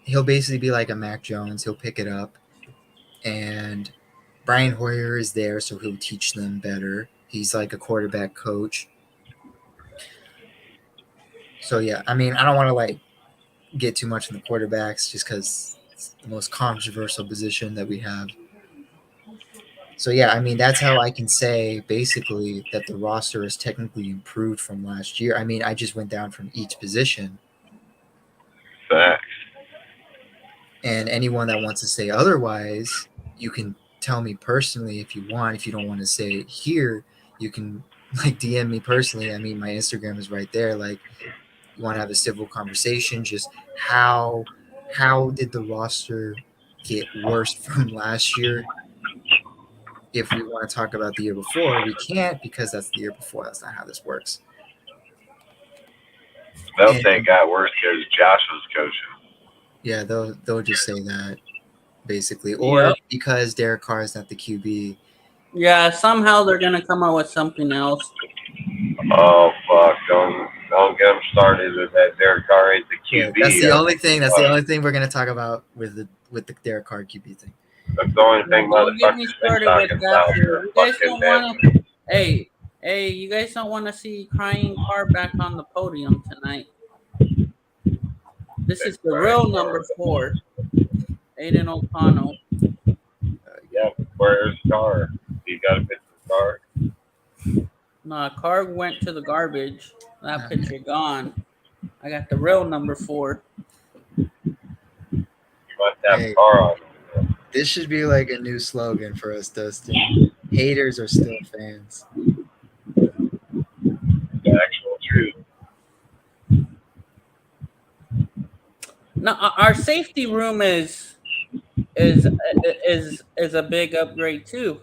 Speaker 7: he'll basically be like a Mac Jones. He'll pick it up. And Brian Hoyer is there, so he'll teach them better. He's like a quarterback coach. So yeah, I mean, I don't want to get too much in the quarterbacks just because it's the most controversial position that we have. So yeah, I mean, that's how I can say basically that the roster is technically improved from last year. I mean, I just went down from each position.
Speaker 1: Facts.
Speaker 7: And anyone that wants to say otherwise, you can tell me personally if you want. If you don't want to say it here, you can DM me personally. I mean, my Instagram is right there. You want to have a civil conversation, just how did the roster get worse from last year? If we want to talk about the year before, we can't because that's the year before. That's not how this works.
Speaker 1: They'll say it got worse because Josh was coaching.
Speaker 7: Yeah, they'll just say that basically, or because Derek Carr is not the QB.
Speaker 8: Yeah, somehow they're gonna come up with something else.
Speaker 1: Oh fuck! Don't get them started with that Derek Carr ain't the QB.
Speaker 7: Yeah, that's the only thing. That's the only thing we're gonna talk about with the Derek Carr QB thing.
Speaker 1: That's the only thing
Speaker 8: Don't get me started with that. You guys don't want to. Hey, you guys don't want to see crying Carr back on the podium tonight. This is the real number 4, Aiden O'Connell.
Speaker 1: Yeah, where's Carr? You got a picture of Carr?
Speaker 8: Nah, Carr went to the garbage. That picture gone. I got the real number 4.
Speaker 1: You must have Carr on.
Speaker 7: This should be like a new slogan for us, Dustin. Haters are still fans.
Speaker 1: The actual truth.
Speaker 8: No, our safety room is a big upgrade too.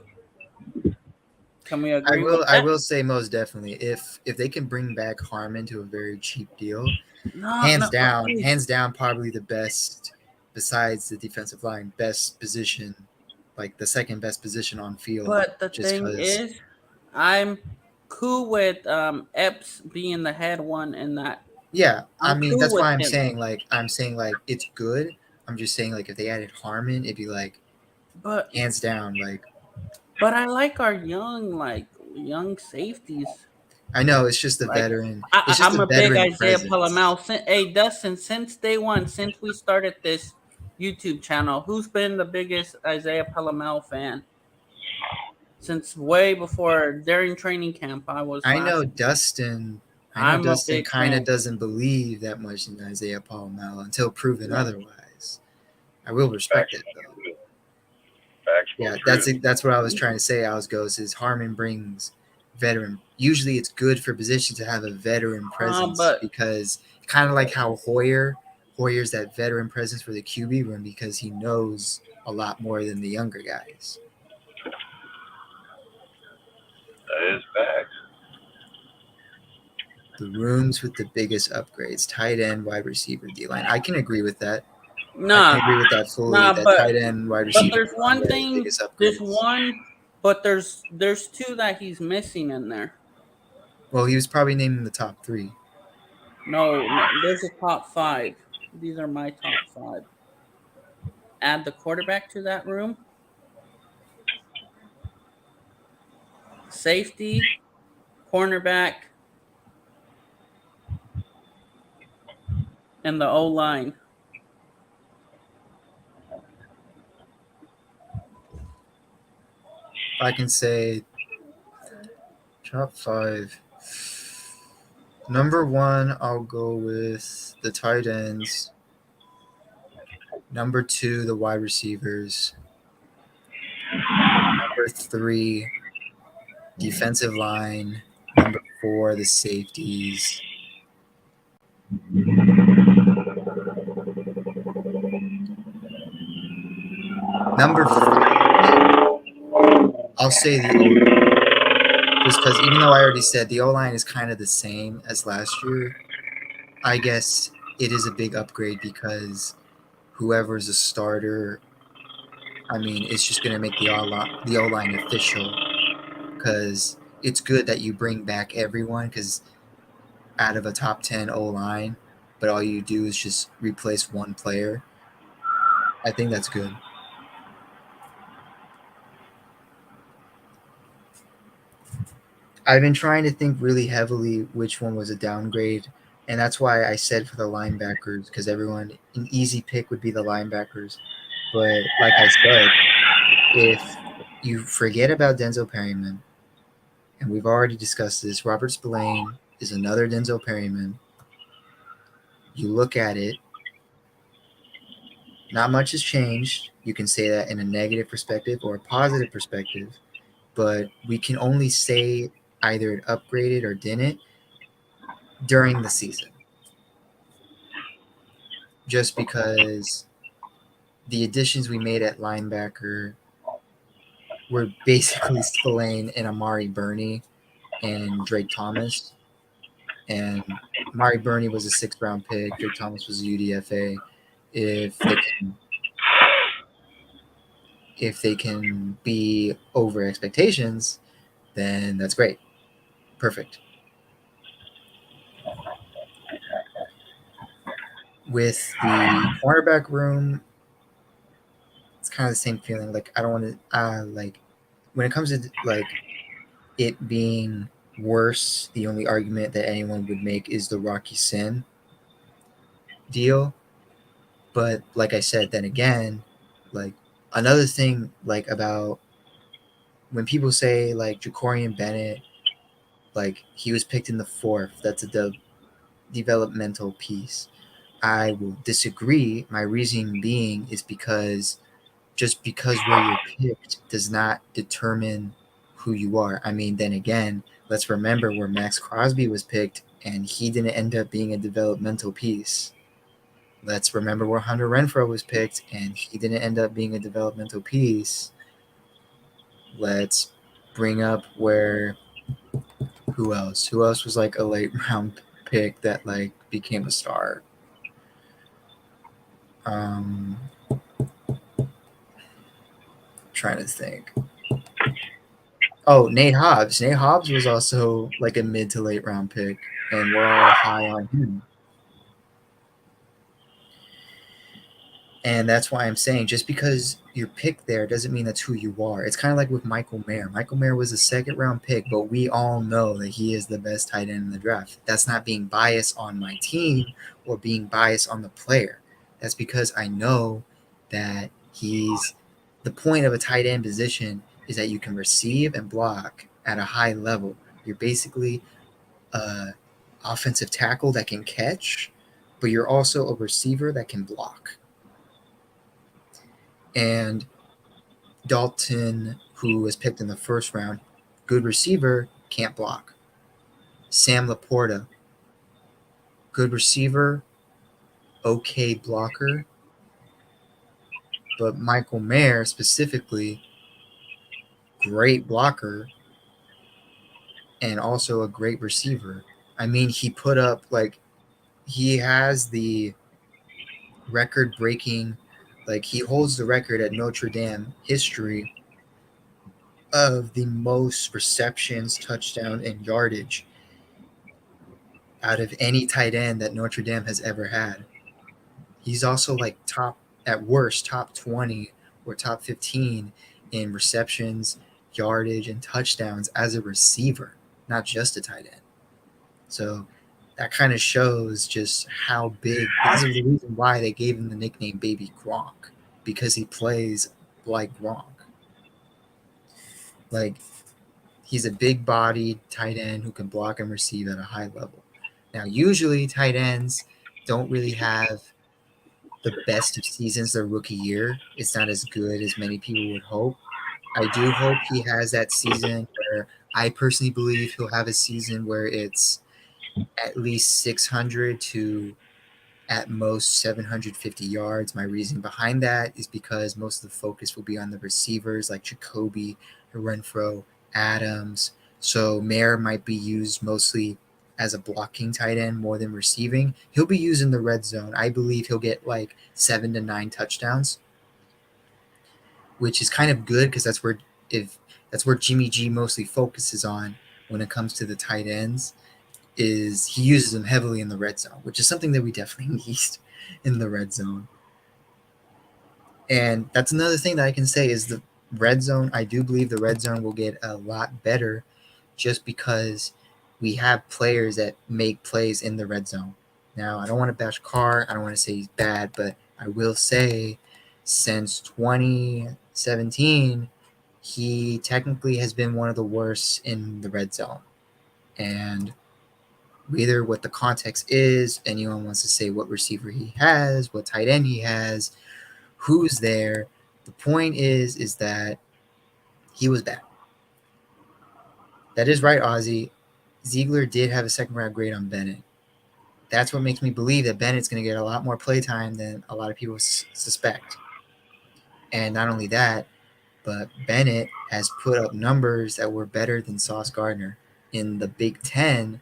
Speaker 8: Can we agree with that?
Speaker 7: I will say most definitely if they can bring back Harmon to a very cheap deal, hands down, probably the best besides the defensive line, best position, like the second best position on field.
Speaker 8: But the thing is, I'm cool with Epps being the head one in that.
Speaker 7: Yeah, I mean that's why I'm saying it's good. I'm just saying if they added Harmon, it'd be hands down
Speaker 8: But I like our young safeties.
Speaker 7: I know it's just the veteran.
Speaker 8: I'm a big Isaiah Palamau. Hey Dustin, since day one, since we started this YouTube channel, who's been the biggest Isaiah Palamau fan? Since way before during training camp, I know
Speaker 7: Dustin. I know Dustin kind of doesn't believe that much in Isaiah Palamau until proven otherwise. I will respect it though. Yeah, that's what I was trying to say. Is Harmon brings veteran. Usually, it's good for position to have a veteran presence because kind of like how Hoyer's that veteran presence for the QB room because he knows a lot more than the younger guys.
Speaker 1: That is facts.
Speaker 7: The rooms with the biggest upgrades: tight end, wide receiver, D-line. I can agree with that. I can agree with that fully. Tight end, wide receiver.
Speaker 8: But there's one thing. There's 2 that he's missing in there.
Speaker 7: Well, he was probably named in the top 3.
Speaker 8: No, there's a top 5. These are my top 5. Add the quarterback to that room. Safety, cornerback, and the O-line.
Speaker 7: I can say top 5. Number 1, I'll go with the tight ends. Number 2, the wide receivers. Number 3, defensive line. Number 4, the safeties. Number 5, I'll say the O line. Just because even though I already said the O line is kind of the same as last year, I guess it is a big upgrade because whoever's a starter, I mean, it's just going to make the O line official. Because it's good that you bring back everyone. Because out of a top 10 O line, but all you do is just replace one player. I think that's good. I've been trying to think really heavily which one was a downgrade, and that's why I said for the linebackers, because everyone, an easy pick would be the linebackers. But like I said, if you forget about Denzel Perryman, and we've already discussed this, Robert Spillane is another Denzel Perryman. You look at it, not much has changed. You can say that in a negative perspective or a positive perspective, but we can only say either it upgraded or didn't during the season. Just because the additions we made at linebacker were basically Spillane and Amari Burney and Drake Thomas. And Amari Burney was a 6th round pick. Drake Thomas was a UDFA. If they can be over expectations, then that's great. Perfect. With the cornerback room, it's kind of the same feeling. Like I don't want to like when it comes to like it being worse, the only argument that anyone would make is the Rocky Sin deal. But like I said, then again, like another thing like about when people say like Jacorian Bennett, like he was picked in the 4th, that's a developmental piece. I will disagree. My reasoning being is because just because where you're picked does not determine who you are. I mean, then again, let's remember where Max Crosby was picked and he didn't end up being a developmental piece. Let's remember where Hunter Renfrow was picked and he didn't end up being a developmental piece. Let's bring up where who else? Who else was like a late round pick that like became a star? Trying to think. Oh, Nate Hobbs. Nate Hobbs was also like a mid to late round pick, and we're all high on him. And that's why I'm saying just because you're picked there doesn't mean that's who you are. It's kind of like with Michael Mayer. Michael Mayer was a 2nd round pick, but we all know that he is the best tight end in the draft. That's not being biased on my team or being biased on the player. That's because I know that he's the point of a tight end position is that you can receive and block at a high level. You're basically a offensive tackle that can catch, but you're also a receiver that can block. And Dalton, who was picked in the 1st round, good receiver, can't block. Sam Laporta, good receiver, okay blocker. But Michael Mayer specifically, great blocker and also a great receiver. I mean, he put up like he has the record breaking, like he holds the record at Notre Dame history of the most receptions, touchdown, and yardage out of any tight end that Notre Dame has ever had. He's also like top, at worst, top 20 or top 15 in receptions, yardage, and touchdowns as a receiver, not just a tight end. So that kind of shows just how big. This is the reason why they gave him the nickname Baby Gronk, because he plays like Gronk. Like he's a big bodied tight end who can block and receive at a high level. Now, usually tight ends don't really have the best of seasons their rookie year. It's not as good as many people would hope. I do hope he has that season where I personally believe he'll have a season where it's at least 600 to at most 750 yards. My reason behind that is because most of the focus will be on the receivers like Jacoby, Renfrow, Adams. So Mayer might be used mostly as a blocking tight end more than receiving. He'll be used in the red zone. I believe he'll get like 7 to 9 touchdowns, which is kind of good because that's where Jimmy G mostly focuses on when it comes to the tight ends. Is he uses them heavily in the red zone, which is something that we definitely need in the red zone. And that's another thing that I can say is the red zone. I do believe the red zone will get a lot better just because we have players that make plays in the red zone. Now, I don't want to bash Carr. I don't want to say he's bad, but I will say since 2017, he technically has been one of the worst in the red zone. And either what the context is, anyone wants to say what receiver he has, what tight end he has, who's there. The point is that he was bad. That is right, Ozzy. Ziegler did have a second round grade on Bennett. That's what makes me believe that Bennett's going to get a lot more play time than a lot of people suspect. And not only that, but Bennett has put up numbers that were better than Sauce Gardner. In the Big Ten,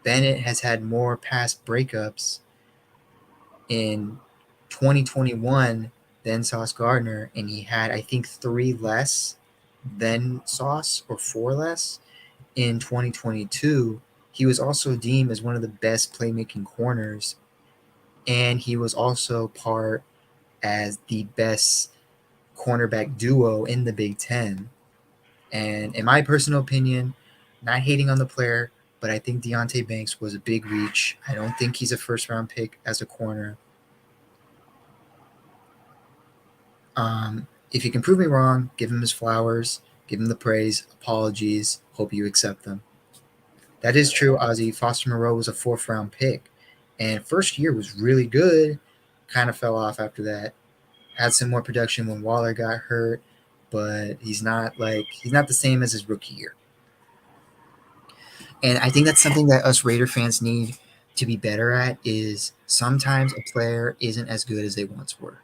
Speaker 7: Bennett has had more pass breakups in 2021 than Sauce Gardner, and he had, I think, 3 less than Sauce or 4 less in 2022. He was also deemed as one of the best playmaking corners, and he was also part as the best cornerback duo in the Big Ten. And in my personal opinion, not hating on the player, but I think Deontay Banks was a big reach. I don't think he's a first round pick as a corner. If you can prove me wrong, give him his flowers, give him the praise, apologies, hope you accept them. That is true, Ozzy. Foster Moreau was a 4th round pick, and first year was really good. Kind of fell off after that. Had some more production when Waller got hurt, but he's not the same as his rookie year. And I think that's something that us Raider fans need to be better at is sometimes a player isn't as good as they once were.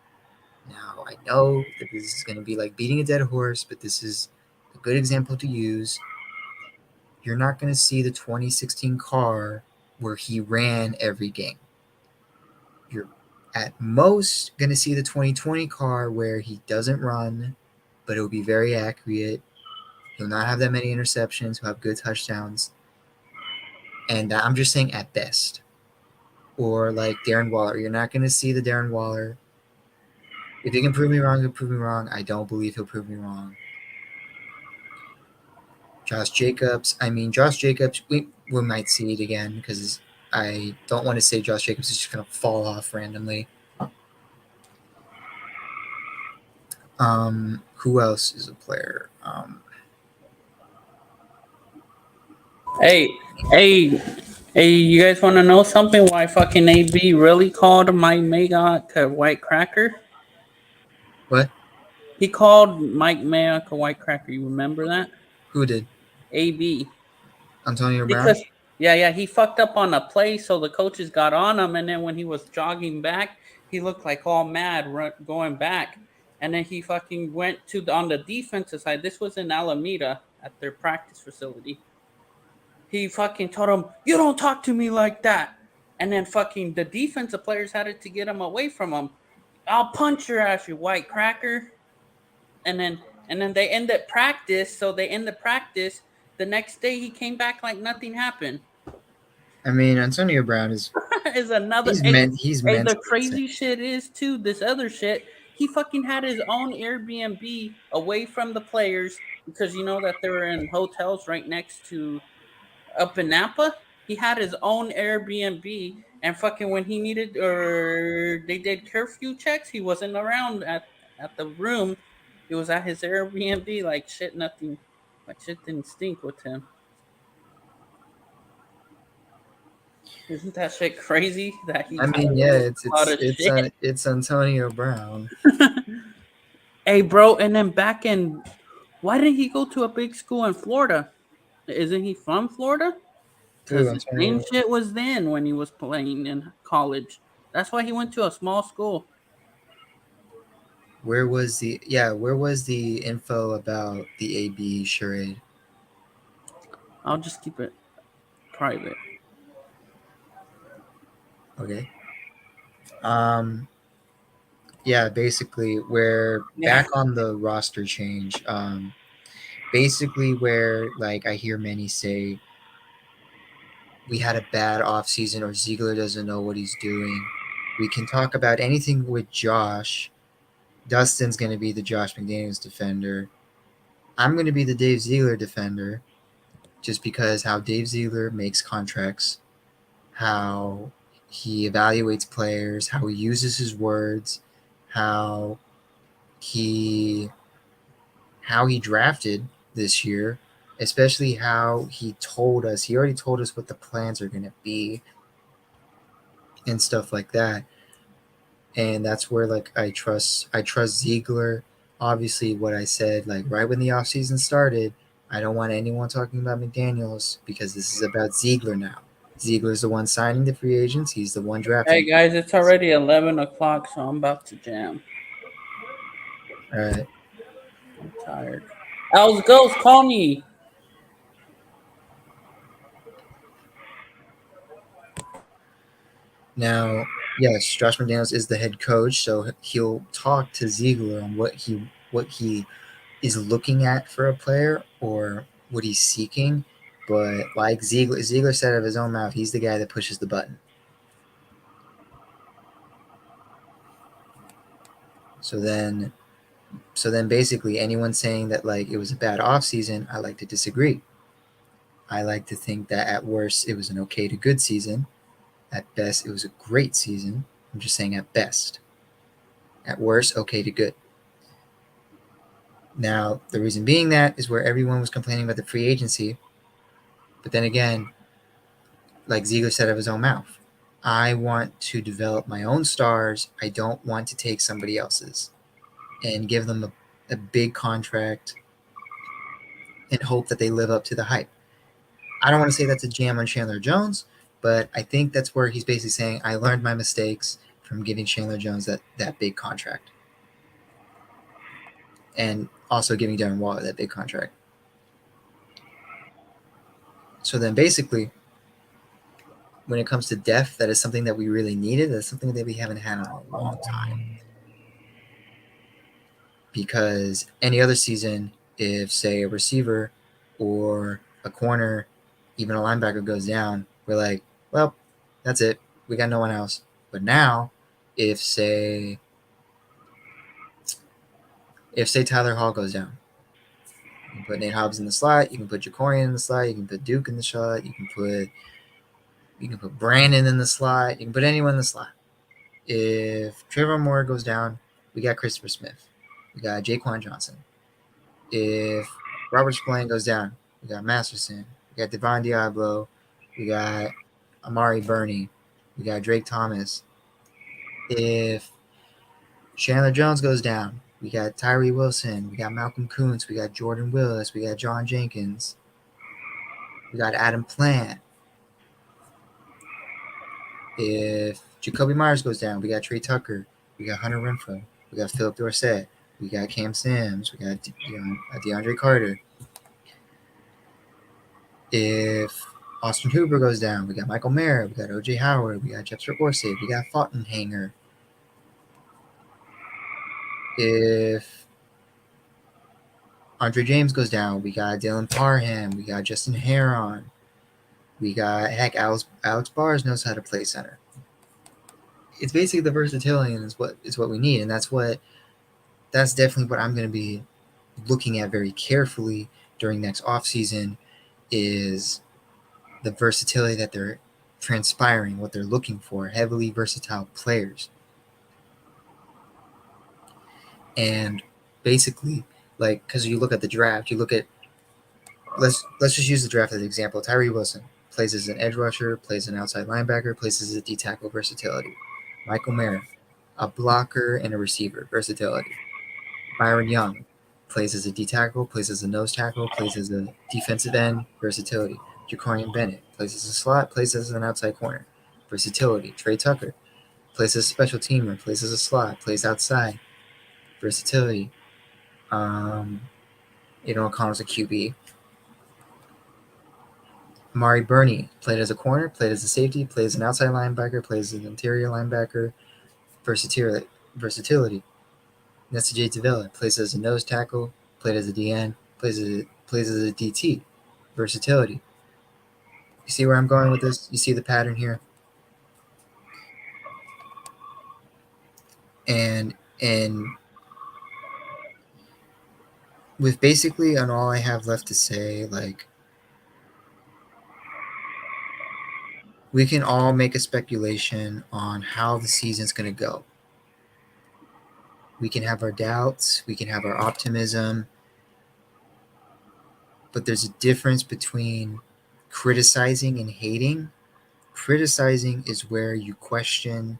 Speaker 7: Now, I know that this is going to be like beating a dead horse, but this is a good example to use. You're not going to see the 2016 Carr where he ran every game. You're at most going to see the 2020 Carr where he doesn't run, but it'll be very accurate. He'll not have that many interceptions. He'll have good touchdowns. And I'm just saying at best. Or like Darren Waller. You're not going to see the Darren Waller. If he can prove me wrong, he'll prove me wrong. I don't believe he'll prove me wrong. Josh Jacobs. We might see it again because I don't want to say Josh Jacobs is just going to fall off randomly. Who else is a player?
Speaker 8: Hey, hey, hey! You guys want to know something? Why fucking AB really called Mike Mayock a white cracker?
Speaker 7: What?
Speaker 8: He called Mike Mayock a white cracker. You remember that?
Speaker 7: Who did?
Speaker 8: AB.
Speaker 7: Antonio Brown?
Speaker 8: Because yeah, he fucked up on a play, so the coaches got on him, and then when he was jogging back, he looked like all mad going back, and then he fucking went on the defensive side. This was in Alameda at their practice facility. He fucking told him, "You don't talk to me like that," and then fucking the defensive players had it to get him away from him. I'll punch your ass, you white cracker. And then they ended practice, so they ended practice. The next day he came back like nothing happened.
Speaker 7: I mean, Antonio Brown is
Speaker 8: another.
Speaker 7: he's
Speaker 8: The
Speaker 7: mentally
Speaker 8: crazy
Speaker 7: sick.
Speaker 8: shit is too. This other shit, he fucking had his own Airbnb away from the players because you know that they were in hotels right next to up in Napa. He had his own Airbnb, and fucking when he needed or they did curfew checks, he wasn't around at the room. He was at his Airbnb, like shit. Nothing, like shit didn't stink with him. Isn't that shit crazy that he
Speaker 7: I
Speaker 8: got
Speaker 7: mean,
Speaker 8: away
Speaker 7: yeah,
Speaker 8: with a lot of shit?
Speaker 7: it's Antonio Brown.
Speaker 8: Hey, bro, and then back in, why didn't he go to a big school in Florida? Isn't he from Florida?
Speaker 7: Ooh,
Speaker 8: Because the same
Speaker 7: Antonio.
Speaker 8: shit was then when he was playing in college. That's why he went to a small school.
Speaker 7: Where was the info about the AB charade?
Speaker 8: I'll just keep it private.
Speaker 7: Okay. Um yeah, basically we're
Speaker 8: Yeah.
Speaker 7: back on the roster change. Basically where like I hear many say we had a bad offseason or Ziegler doesn't know what he's doing. We can talk about anything with Josh. Dustin's going to be the Josh McDaniels defender. I'm going to be the Dave Ziegler defender just because how Dave Ziegler makes contracts, how he evaluates players, how he uses his words, how he how he drafted this year, especially how he already told us what the plans are going to be and stuff like that. And that's where like I trust Ziegler. Obviously what I said like right when the offseason started, I don't want anyone talking about McDaniels because this is about Ziegler now. Ziegler's the one signing the free agents, he's the one
Speaker 8: Hey
Speaker 7: drafting.
Speaker 8: guys, it's already 11 o'clock, so I'm about to jam.
Speaker 7: All right.
Speaker 8: I'm tired. Els Ghost, call me.
Speaker 7: Now, yes, Josh McDaniels is the head coach, so he'll talk to Ziegler on what he is looking at for a player or what he's seeking. But like Ziegler said out of his own mouth, he's the guy that pushes the button. So then basically anyone saying that like it was a bad offseason, I like to disagree. I like to think that at worst it was an okay to good season. At best it was a great season. I'm just saying at best. At worst, okay to good. Now, the reason being that is where everyone was complaining about the free agency. But then again, like Ziegler said out of his own mouth, I want to develop my own stars. I don't want to take somebody else's and give them a big contract and hope that they live up to the hype. I don't want to say that's a jam on Chandler Jones, but I think that's where he's basically saying I learned my mistakes from giving Chandler Jones that big contract. And also giving Darren Waller that big contract. So then basically, when it comes to depth, that is something that we really needed. That's something that we haven't had in a long time. Because any other season, if say a receiver or a corner, even a linebacker goes down, we're like, well, that's it. We got no one else. But now, if say Tyler Hall goes down, you can put Nate Hobbs in the slot, you can put Jacorian in the slot, you can put Duke in the slot, you can put Brandon in the slot, you can put anyone in the slot. If Trayvon Moore goes down, we got Christopher Smith. We got Jaquan Johnson. If Robert Spillane goes down, we got Masterson. We got Devon Diablo. We got Amari Burney. We got Drake Thomas. If Chandler Jones goes down, we got Tyree Wilson. We got Malcolm Kuntz. We got Jordan Willis. We got John Jenkins. We got Adam Plant. If Jacoby Myers goes down, we got Trey Tucker. We got Hunter Renfrow. We got Philip Dorsett. We got Cam Sims. We got DeAndre Carter. If Austin Hooper goes down, we got Michael Mayer. We got OJ Howard. We got Jeffrey Dorsey. We got Fottenhanger. If Andre James goes down, we got Dylan Parham. We got Justin Heron. We got Alex Bars knows how to play center. It's basically the versatility, and is what we need, and that's definitely what I'm going to be looking at very carefully during next offseason is the versatility that they're transpiring, what they're looking for, heavily versatile players. And basically, like, because you look at the draft, you look at let's just use the draft as an example. Tyree Wilson plays as an edge rusher, plays an outside linebacker, plays as a D tackle, versatility. Michael Mayer, a blocker and a receiver, versatility. Byron Young plays as a D tackle, plays as a nose tackle, plays as a defensive end, versatility. Jacorian Bennett plays as a slot, plays as an outside corner. Versatility. Trey Tucker plays as a special teamer, plays as a slot, plays outside. Versatility. O'Connell's a QB. Amari Burney played as a corner, played as a safety, plays as an outside linebacker, plays as an interior linebacker. Versatility. Nesta J. Davila plays as a nose tackle, played as a DN, plays as a DT. Versatility. You see where I'm going with this? You see the pattern here? And with basically on all I have left to say, like we can all make a speculation on how the season's going to go. We can have our doubts, we can have our optimism, but there's a difference between criticizing and hating. Criticizing is where you question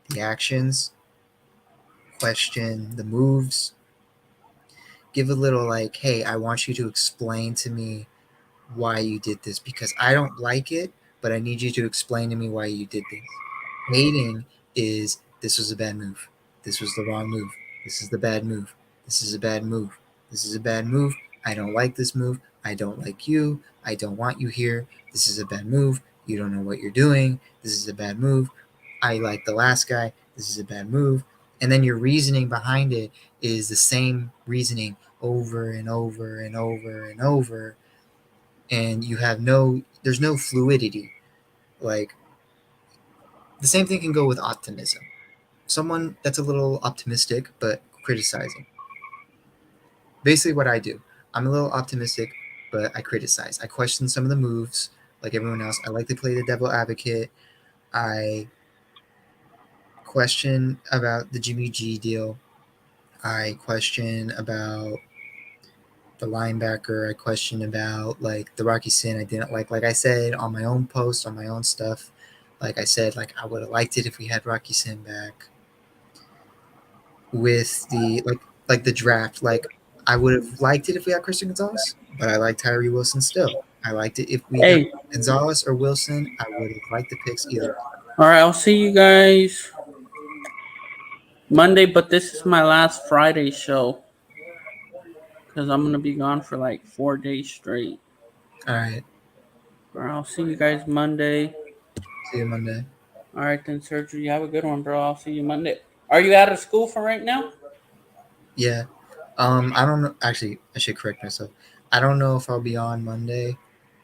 Speaker 7: the actions, question the moves, give a little like, hey, I want you to explain to me why you did this because I don't like it, but I need you to explain to me why you did this. Hating is this was a bad move. This was the wrong move. This is the bad move. This is a bad move. This is a bad move. I don't like this move. I don't like you. I don't want you here. This is a bad move. You don't know what you're doing. This is a bad move. I like the last guy. This is a bad move. And then your reasoning behind it is the same reasoning over and over and over and over. And you have there's no fluidity. Like, the same thing can go with optimism. Someone that's a little optimistic but criticizing. Basically, what I do, I'm a little optimistic, but I criticize. I question some of the moves, like everyone else. I like to play the devil advocate. I question about the Jimmy G deal. I question about the linebacker. I question about like the Rocky Sin. I didn't like. Like I said on my own post, on my own stuff. Like I said, like I would have liked it if we had Rocky Sin back. With the like the draft. Like I would have liked it if we had Christian Gonzalez, but I like Tyree Wilson still. I liked it if we got
Speaker 8: Hey,
Speaker 7: Gonzalez or Wilson. I would have liked the picks either.
Speaker 8: all right, I'll see you guys Monday, but this is my last Friday show because I'm gonna be gone for like 4 days straight.
Speaker 7: All right.
Speaker 8: All right, I'll see you guys Monday.
Speaker 7: See you Monday.
Speaker 8: All right, then, Sergio, you have a good one, bro. I'll see you Monday. Are you out of school for right now?
Speaker 7: Yeah. I don't know. Actually, I should correct myself. I don't know if I'll be on Monday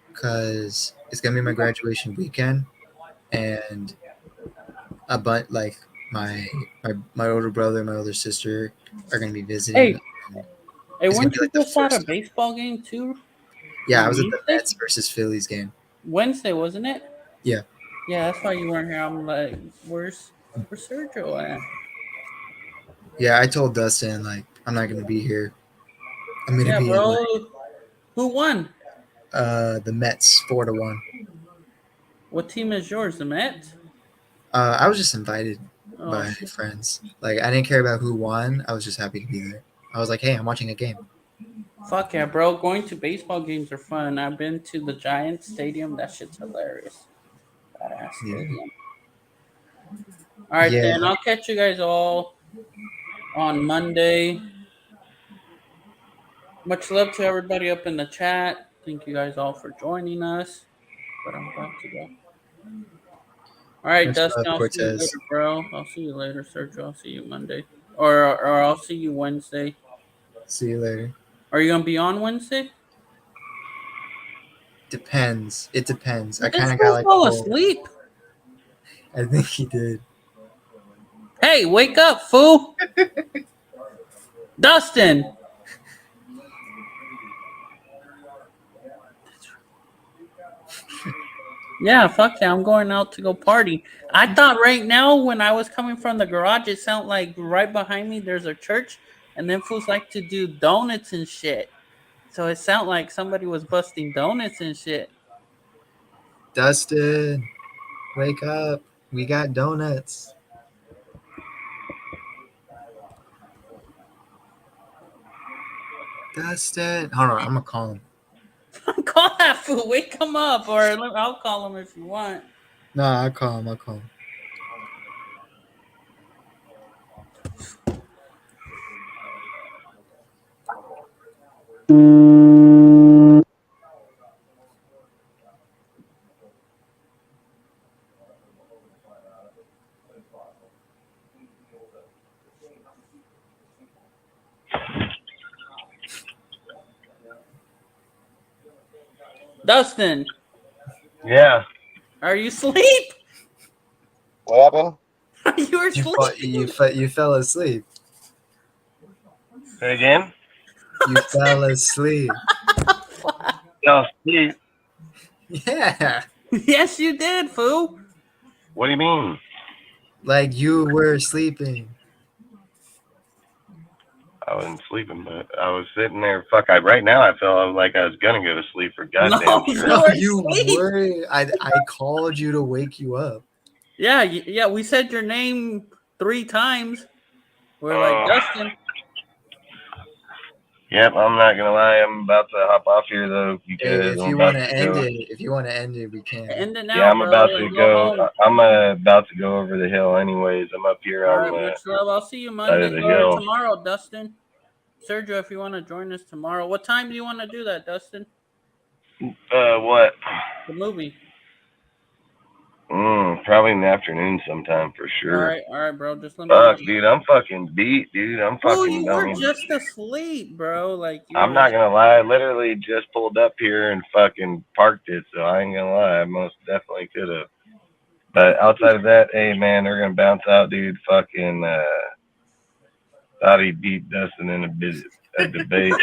Speaker 7: because it's gonna be my graduation weekend, and but like my older brother, my older sister are gonna be visiting,
Speaker 8: Hey,
Speaker 7: and
Speaker 8: hey,
Speaker 7: it's gonna
Speaker 8: weren't
Speaker 7: be
Speaker 8: you
Speaker 7: like the
Speaker 8: just at a
Speaker 7: first time.
Speaker 8: baseball game too
Speaker 7: Yeah, I
Speaker 8: on
Speaker 7: was at the
Speaker 8: Wednesday?
Speaker 7: Mets versus Phillies game.
Speaker 8: Wednesday, wasn't it?
Speaker 7: Yeah.
Speaker 8: Yeah, that's why you weren't here. I'm like, where's Sergio at?
Speaker 7: Yeah, I told Dustin like I'm not gonna be here. I'm gonna
Speaker 8: Yeah,
Speaker 7: be at
Speaker 8: bro.
Speaker 7: like
Speaker 8: Who won?
Speaker 7: the Mets 4-1.
Speaker 8: What team is yours? The Mets?
Speaker 7: I was just invited
Speaker 8: Oh
Speaker 7: by
Speaker 8: shit.
Speaker 7: friends. Like I didn't care about who won. I was just happy to be there. I was like, hey, I'm watching a game.
Speaker 8: Fuck yeah, bro. Going to baseball games are fun. I've been to the Giants Stadium. That shit's hilarious. Badass
Speaker 7: Yeah.
Speaker 8: stadium. All right,
Speaker 7: Yeah.
Speaker 8: then. I'll catch you guys all on Monday. Much love to everybody up in the chat. Thank you guys all for joining us. But I'm about to go. All right,
Speaker 7: Much
Speaker 8: Dustin.
Speaker 7: love,
Speaker 8: I'll see you
Speaker 7: Cortez.
Speaker 8: later, bro. I'll see you later, Sergio. I'll see you Monday, or I'll see you Wednesday.
Speaker 7: See you later.
Speaker 8: Are you gonna be on Wednesday?
Speaker 7: Depends. It depends. I
Speaker 8: Did
Speaker 7: kind
Speaker 8: this
Speaker 7: of got
Speaker 8: fool
Speaker 7: like a
Speaker 8: fall
Speaker 7: whole.
Speaker 8: asleep?
Speaker 7: I think he did.
Speaker 8: Hey, wake up, fool! Dustin. Yeah, fuck yeah, I'm going out to go party. I thought right now when I was coming from the garage, it sounded like right behind me there's a church, and then fools like to do donuts and shit. So it sounded like somebody was busting donuts and shit.
Speaker 7: Dustin, wake up. We got donuts. Dustin. Hold on, I'm gonna call him.
Speaker 8: Call that fool. Wake him up, or I'll call him if you want.
Speaker 7: Nah, I'll call him.
Speaker 8: Dustin,
Speaker 1: Yeah.
Speaker 8: are you asleep?
Speaker 1: What happened?
Speaker 8: You were
Speaker 7: You fell asleep.
Speaker 1: Say again?
Speaker 7: You fell asleep.
Speaker 1: Fell asleep.
Speaker 7: Yeah.
Speaker 8: Yes, you did, fool.
Speaker 1: What do you mean?
Speaker 7: Like you were sleeping.
Speaker 1: I wasn't sleeping, but I was sitting there. Right now I felt like I was gonna go to sleep for goddamn sure.
Speaker 7: No, you were. I called you to wake you up.
Speaker 8: Yeah. We said your name 3 times. We're like Dustin.
Speaker 1: Yep, I'm not gonna lie. I'm about to hop off here though because
Speaker 7: If
Speaker 1: I'm
Speaker 7: you
Speaker 1: about
Speaker 7: want to
Speaker 1: to
Speaker 7: end
Speaker 1: go.
Speaker 7: it, we can.
Speaker 8: End it now,
Speaker 1: Yeah, I'm
Speaker 8: bro.
Speaker 1: about
Speaker 8: and
Speaker 1: to
Speaker 8: go
Speaker 1: go.
Speaker 8: home.
Speaker 1: I'm about to go over the hill anyways. I'm up here
Speaker 8: All
Speaker 1: on
Speaker 8: right,
Speaker 1: the
Speaker 8: much love. I'll see you
Speaker 1: side
Speaker 8: Monday
Speaker 1: of the
Speaker 8: or
Speaker 1: hill.
Speaker 8: tomorrow, Dustin. Sergio, if you want to join us tomorrow, what time do you want to do that, Dustin?
Speaker 1: What?
Speaker 8: The movie.
Speaker 1: Probably in the afternoon sometime for sure.
Speaker 8: All right, bro. Just let me know.
Speaker 1: Fuck, dude, I'm fucking beat, dude. I'm
Speaker 8: Bro,
Speaker 1: fucking.
Speaker 8: you
Speaker 1: I
Speaker 8: were
Speaker 1: mean,
Speaker 8: just asleep, bro. Like you
Speaker 1: I'm
Speaker 8: were.
Speaker 1: not gonna lie. I literally just pulled up here and fucking parked it, so I ain't gonna lie. I most definitely could have. But outside of that, hey man, they're gonna bounce out, dude. Fucking thought he beat Dustin in a debate.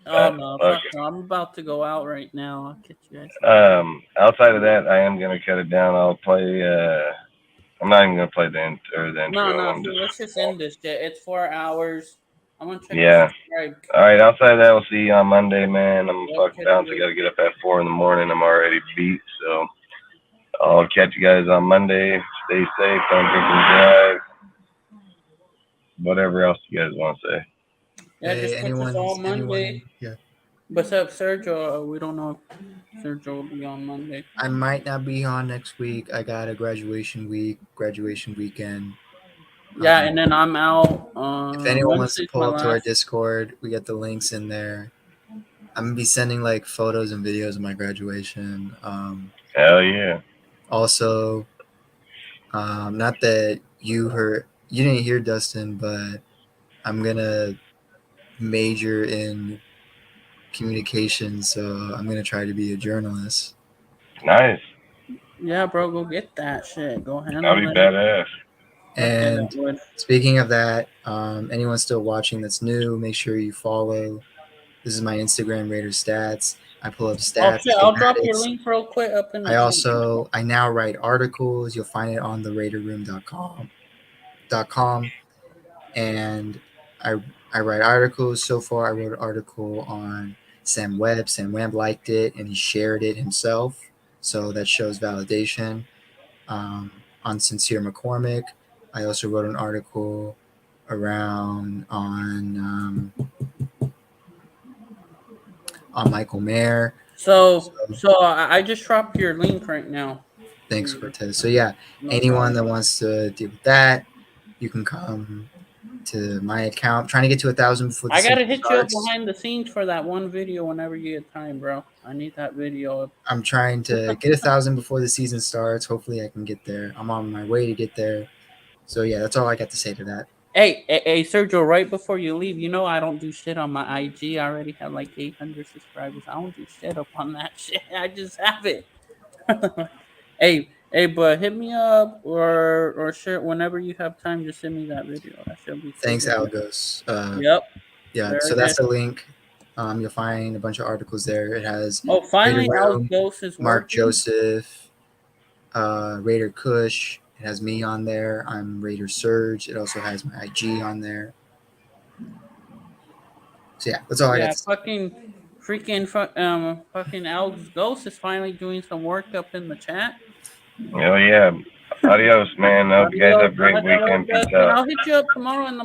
Speaker 8: Oh no, fuck no. I'm about to go out right now. I'll catch you guys.
Speaker 1: Outside of that, I am gonna cut it down. I'll play. I'm not even gonna play the intro.
Speaker 8: No.
Speaker 1: I'm just.
Speaker 8: Let's just end this shit. It's 4 hours. I'm gonna check
Speaker 1: Yeah.
Speaker 8: the subscribe.
Speaker 1: All right. Outside of that, we'll see you on Monday, man. I'm
Speaker 8: Yep,
Speaker 1: fucking bounced. I gotta get up at 4 in the morning. I'm already beat, so I'll catch you guys on Monday. Stay safe. Don't drink and drive. Whatever else you guys want to say.
Speaker 8: Yeah, just catch us all Monday.
Speaker 7: Yeah.
Speaker 8: Besides Sergio, we don't know if Sergio will be on Monday.
Speaker 7: I might not be on next week. I got a graduation weekend.
Speaker 8: Yeah, and then I'm out.
Speaker 7: If anyone wants to
Speaker 8: Wednesday's
Speaker 7: pull
Speaker 8: my
Speaker 7: up to our
Speaker 8: last.
Speaker 7: Discord, we get the links in there. I'm gonna be sending like photos and videos of my graduation.
Speaker 1: Hell yeah.
Speaker 7: Also, not that you didn't hear Dustin, but I'm gonna major in communication, so I'm gonna try to be a journalist.
Speaker 1: Nice.
Speaker 8: Yeah, bro, go get that shit. Go handle
Speaker 1: That'll be
Speaker 8: it.
Speaker 1: badass.
Speaker 7: And speaking of that, anyone still watching that's new, make sure you follow. This is my Instagram, Raider Stats. I pull up stats.
Speaker 8: shit, I'll drop your
Speaker 7: schematics.
Speaker 8: link real quick up in the
Speaker 7: I now write articles. You'll find it on the raiderroom.com. And I write articles. So far, I wrote an article on Sam Webb. Sam Webb liked it and he shared it himself. So that shows validation. On Sincere McCormick, I also wrote an article around on Michael Mayer.
Speaker 8: So I just dropped your link right now.
Speaker 7: Thanks, Cortez. So yeah, anyone that wants to deal with that, you can come to my account. I'm trying to get to 1,000 before the
Speaker 8: I gotta
Speaker 7: season
Speaker 8: hit
Speaker 7: starts.
Speaker 8: you up behind the scenes for that one video whenever you get time, bro. I need that video up.
Speaker 7: I'm trying to get 1,000 before the season starts. Hopefully, I can get there. I'm on my way to get there. So yeah, that's all I got to say to that.
Speaker 8: Hey, Sergio, right before you leave, you know I don't do shit on my IG. I already have like 800 subscribers. I don't do shit up on that shit. I just have it. Hey, but hit me up or share whenever you have time. Just send me that video. That should be.
Speaker 7: Thanks,
Speaker 8: good.
Speaker 7: Algos.
Speaker 8: Yep.
Speaker 7: Yeah, so that's the link. You'll find a bunch of articles there. It has
Speaker 8: finally,
Speaker 7: Raider
Speaker 8: Algos is
Speaker 7: Mark
Speaker 8: working.
Speaker 7: Joseph, Raider Kush. It has me on there. I'm Raider Surge. It also has my IG on there. So yeah, that's all I got.
Speaker 8: Yeah, fucking Alex Ghost is finally doing some work up in the chat.
Speaker 1: Hell yeah. Adios, man. I hope you guys have a great weekend. Peace out.
Speaker 8: I'll hit you up tomorrow in the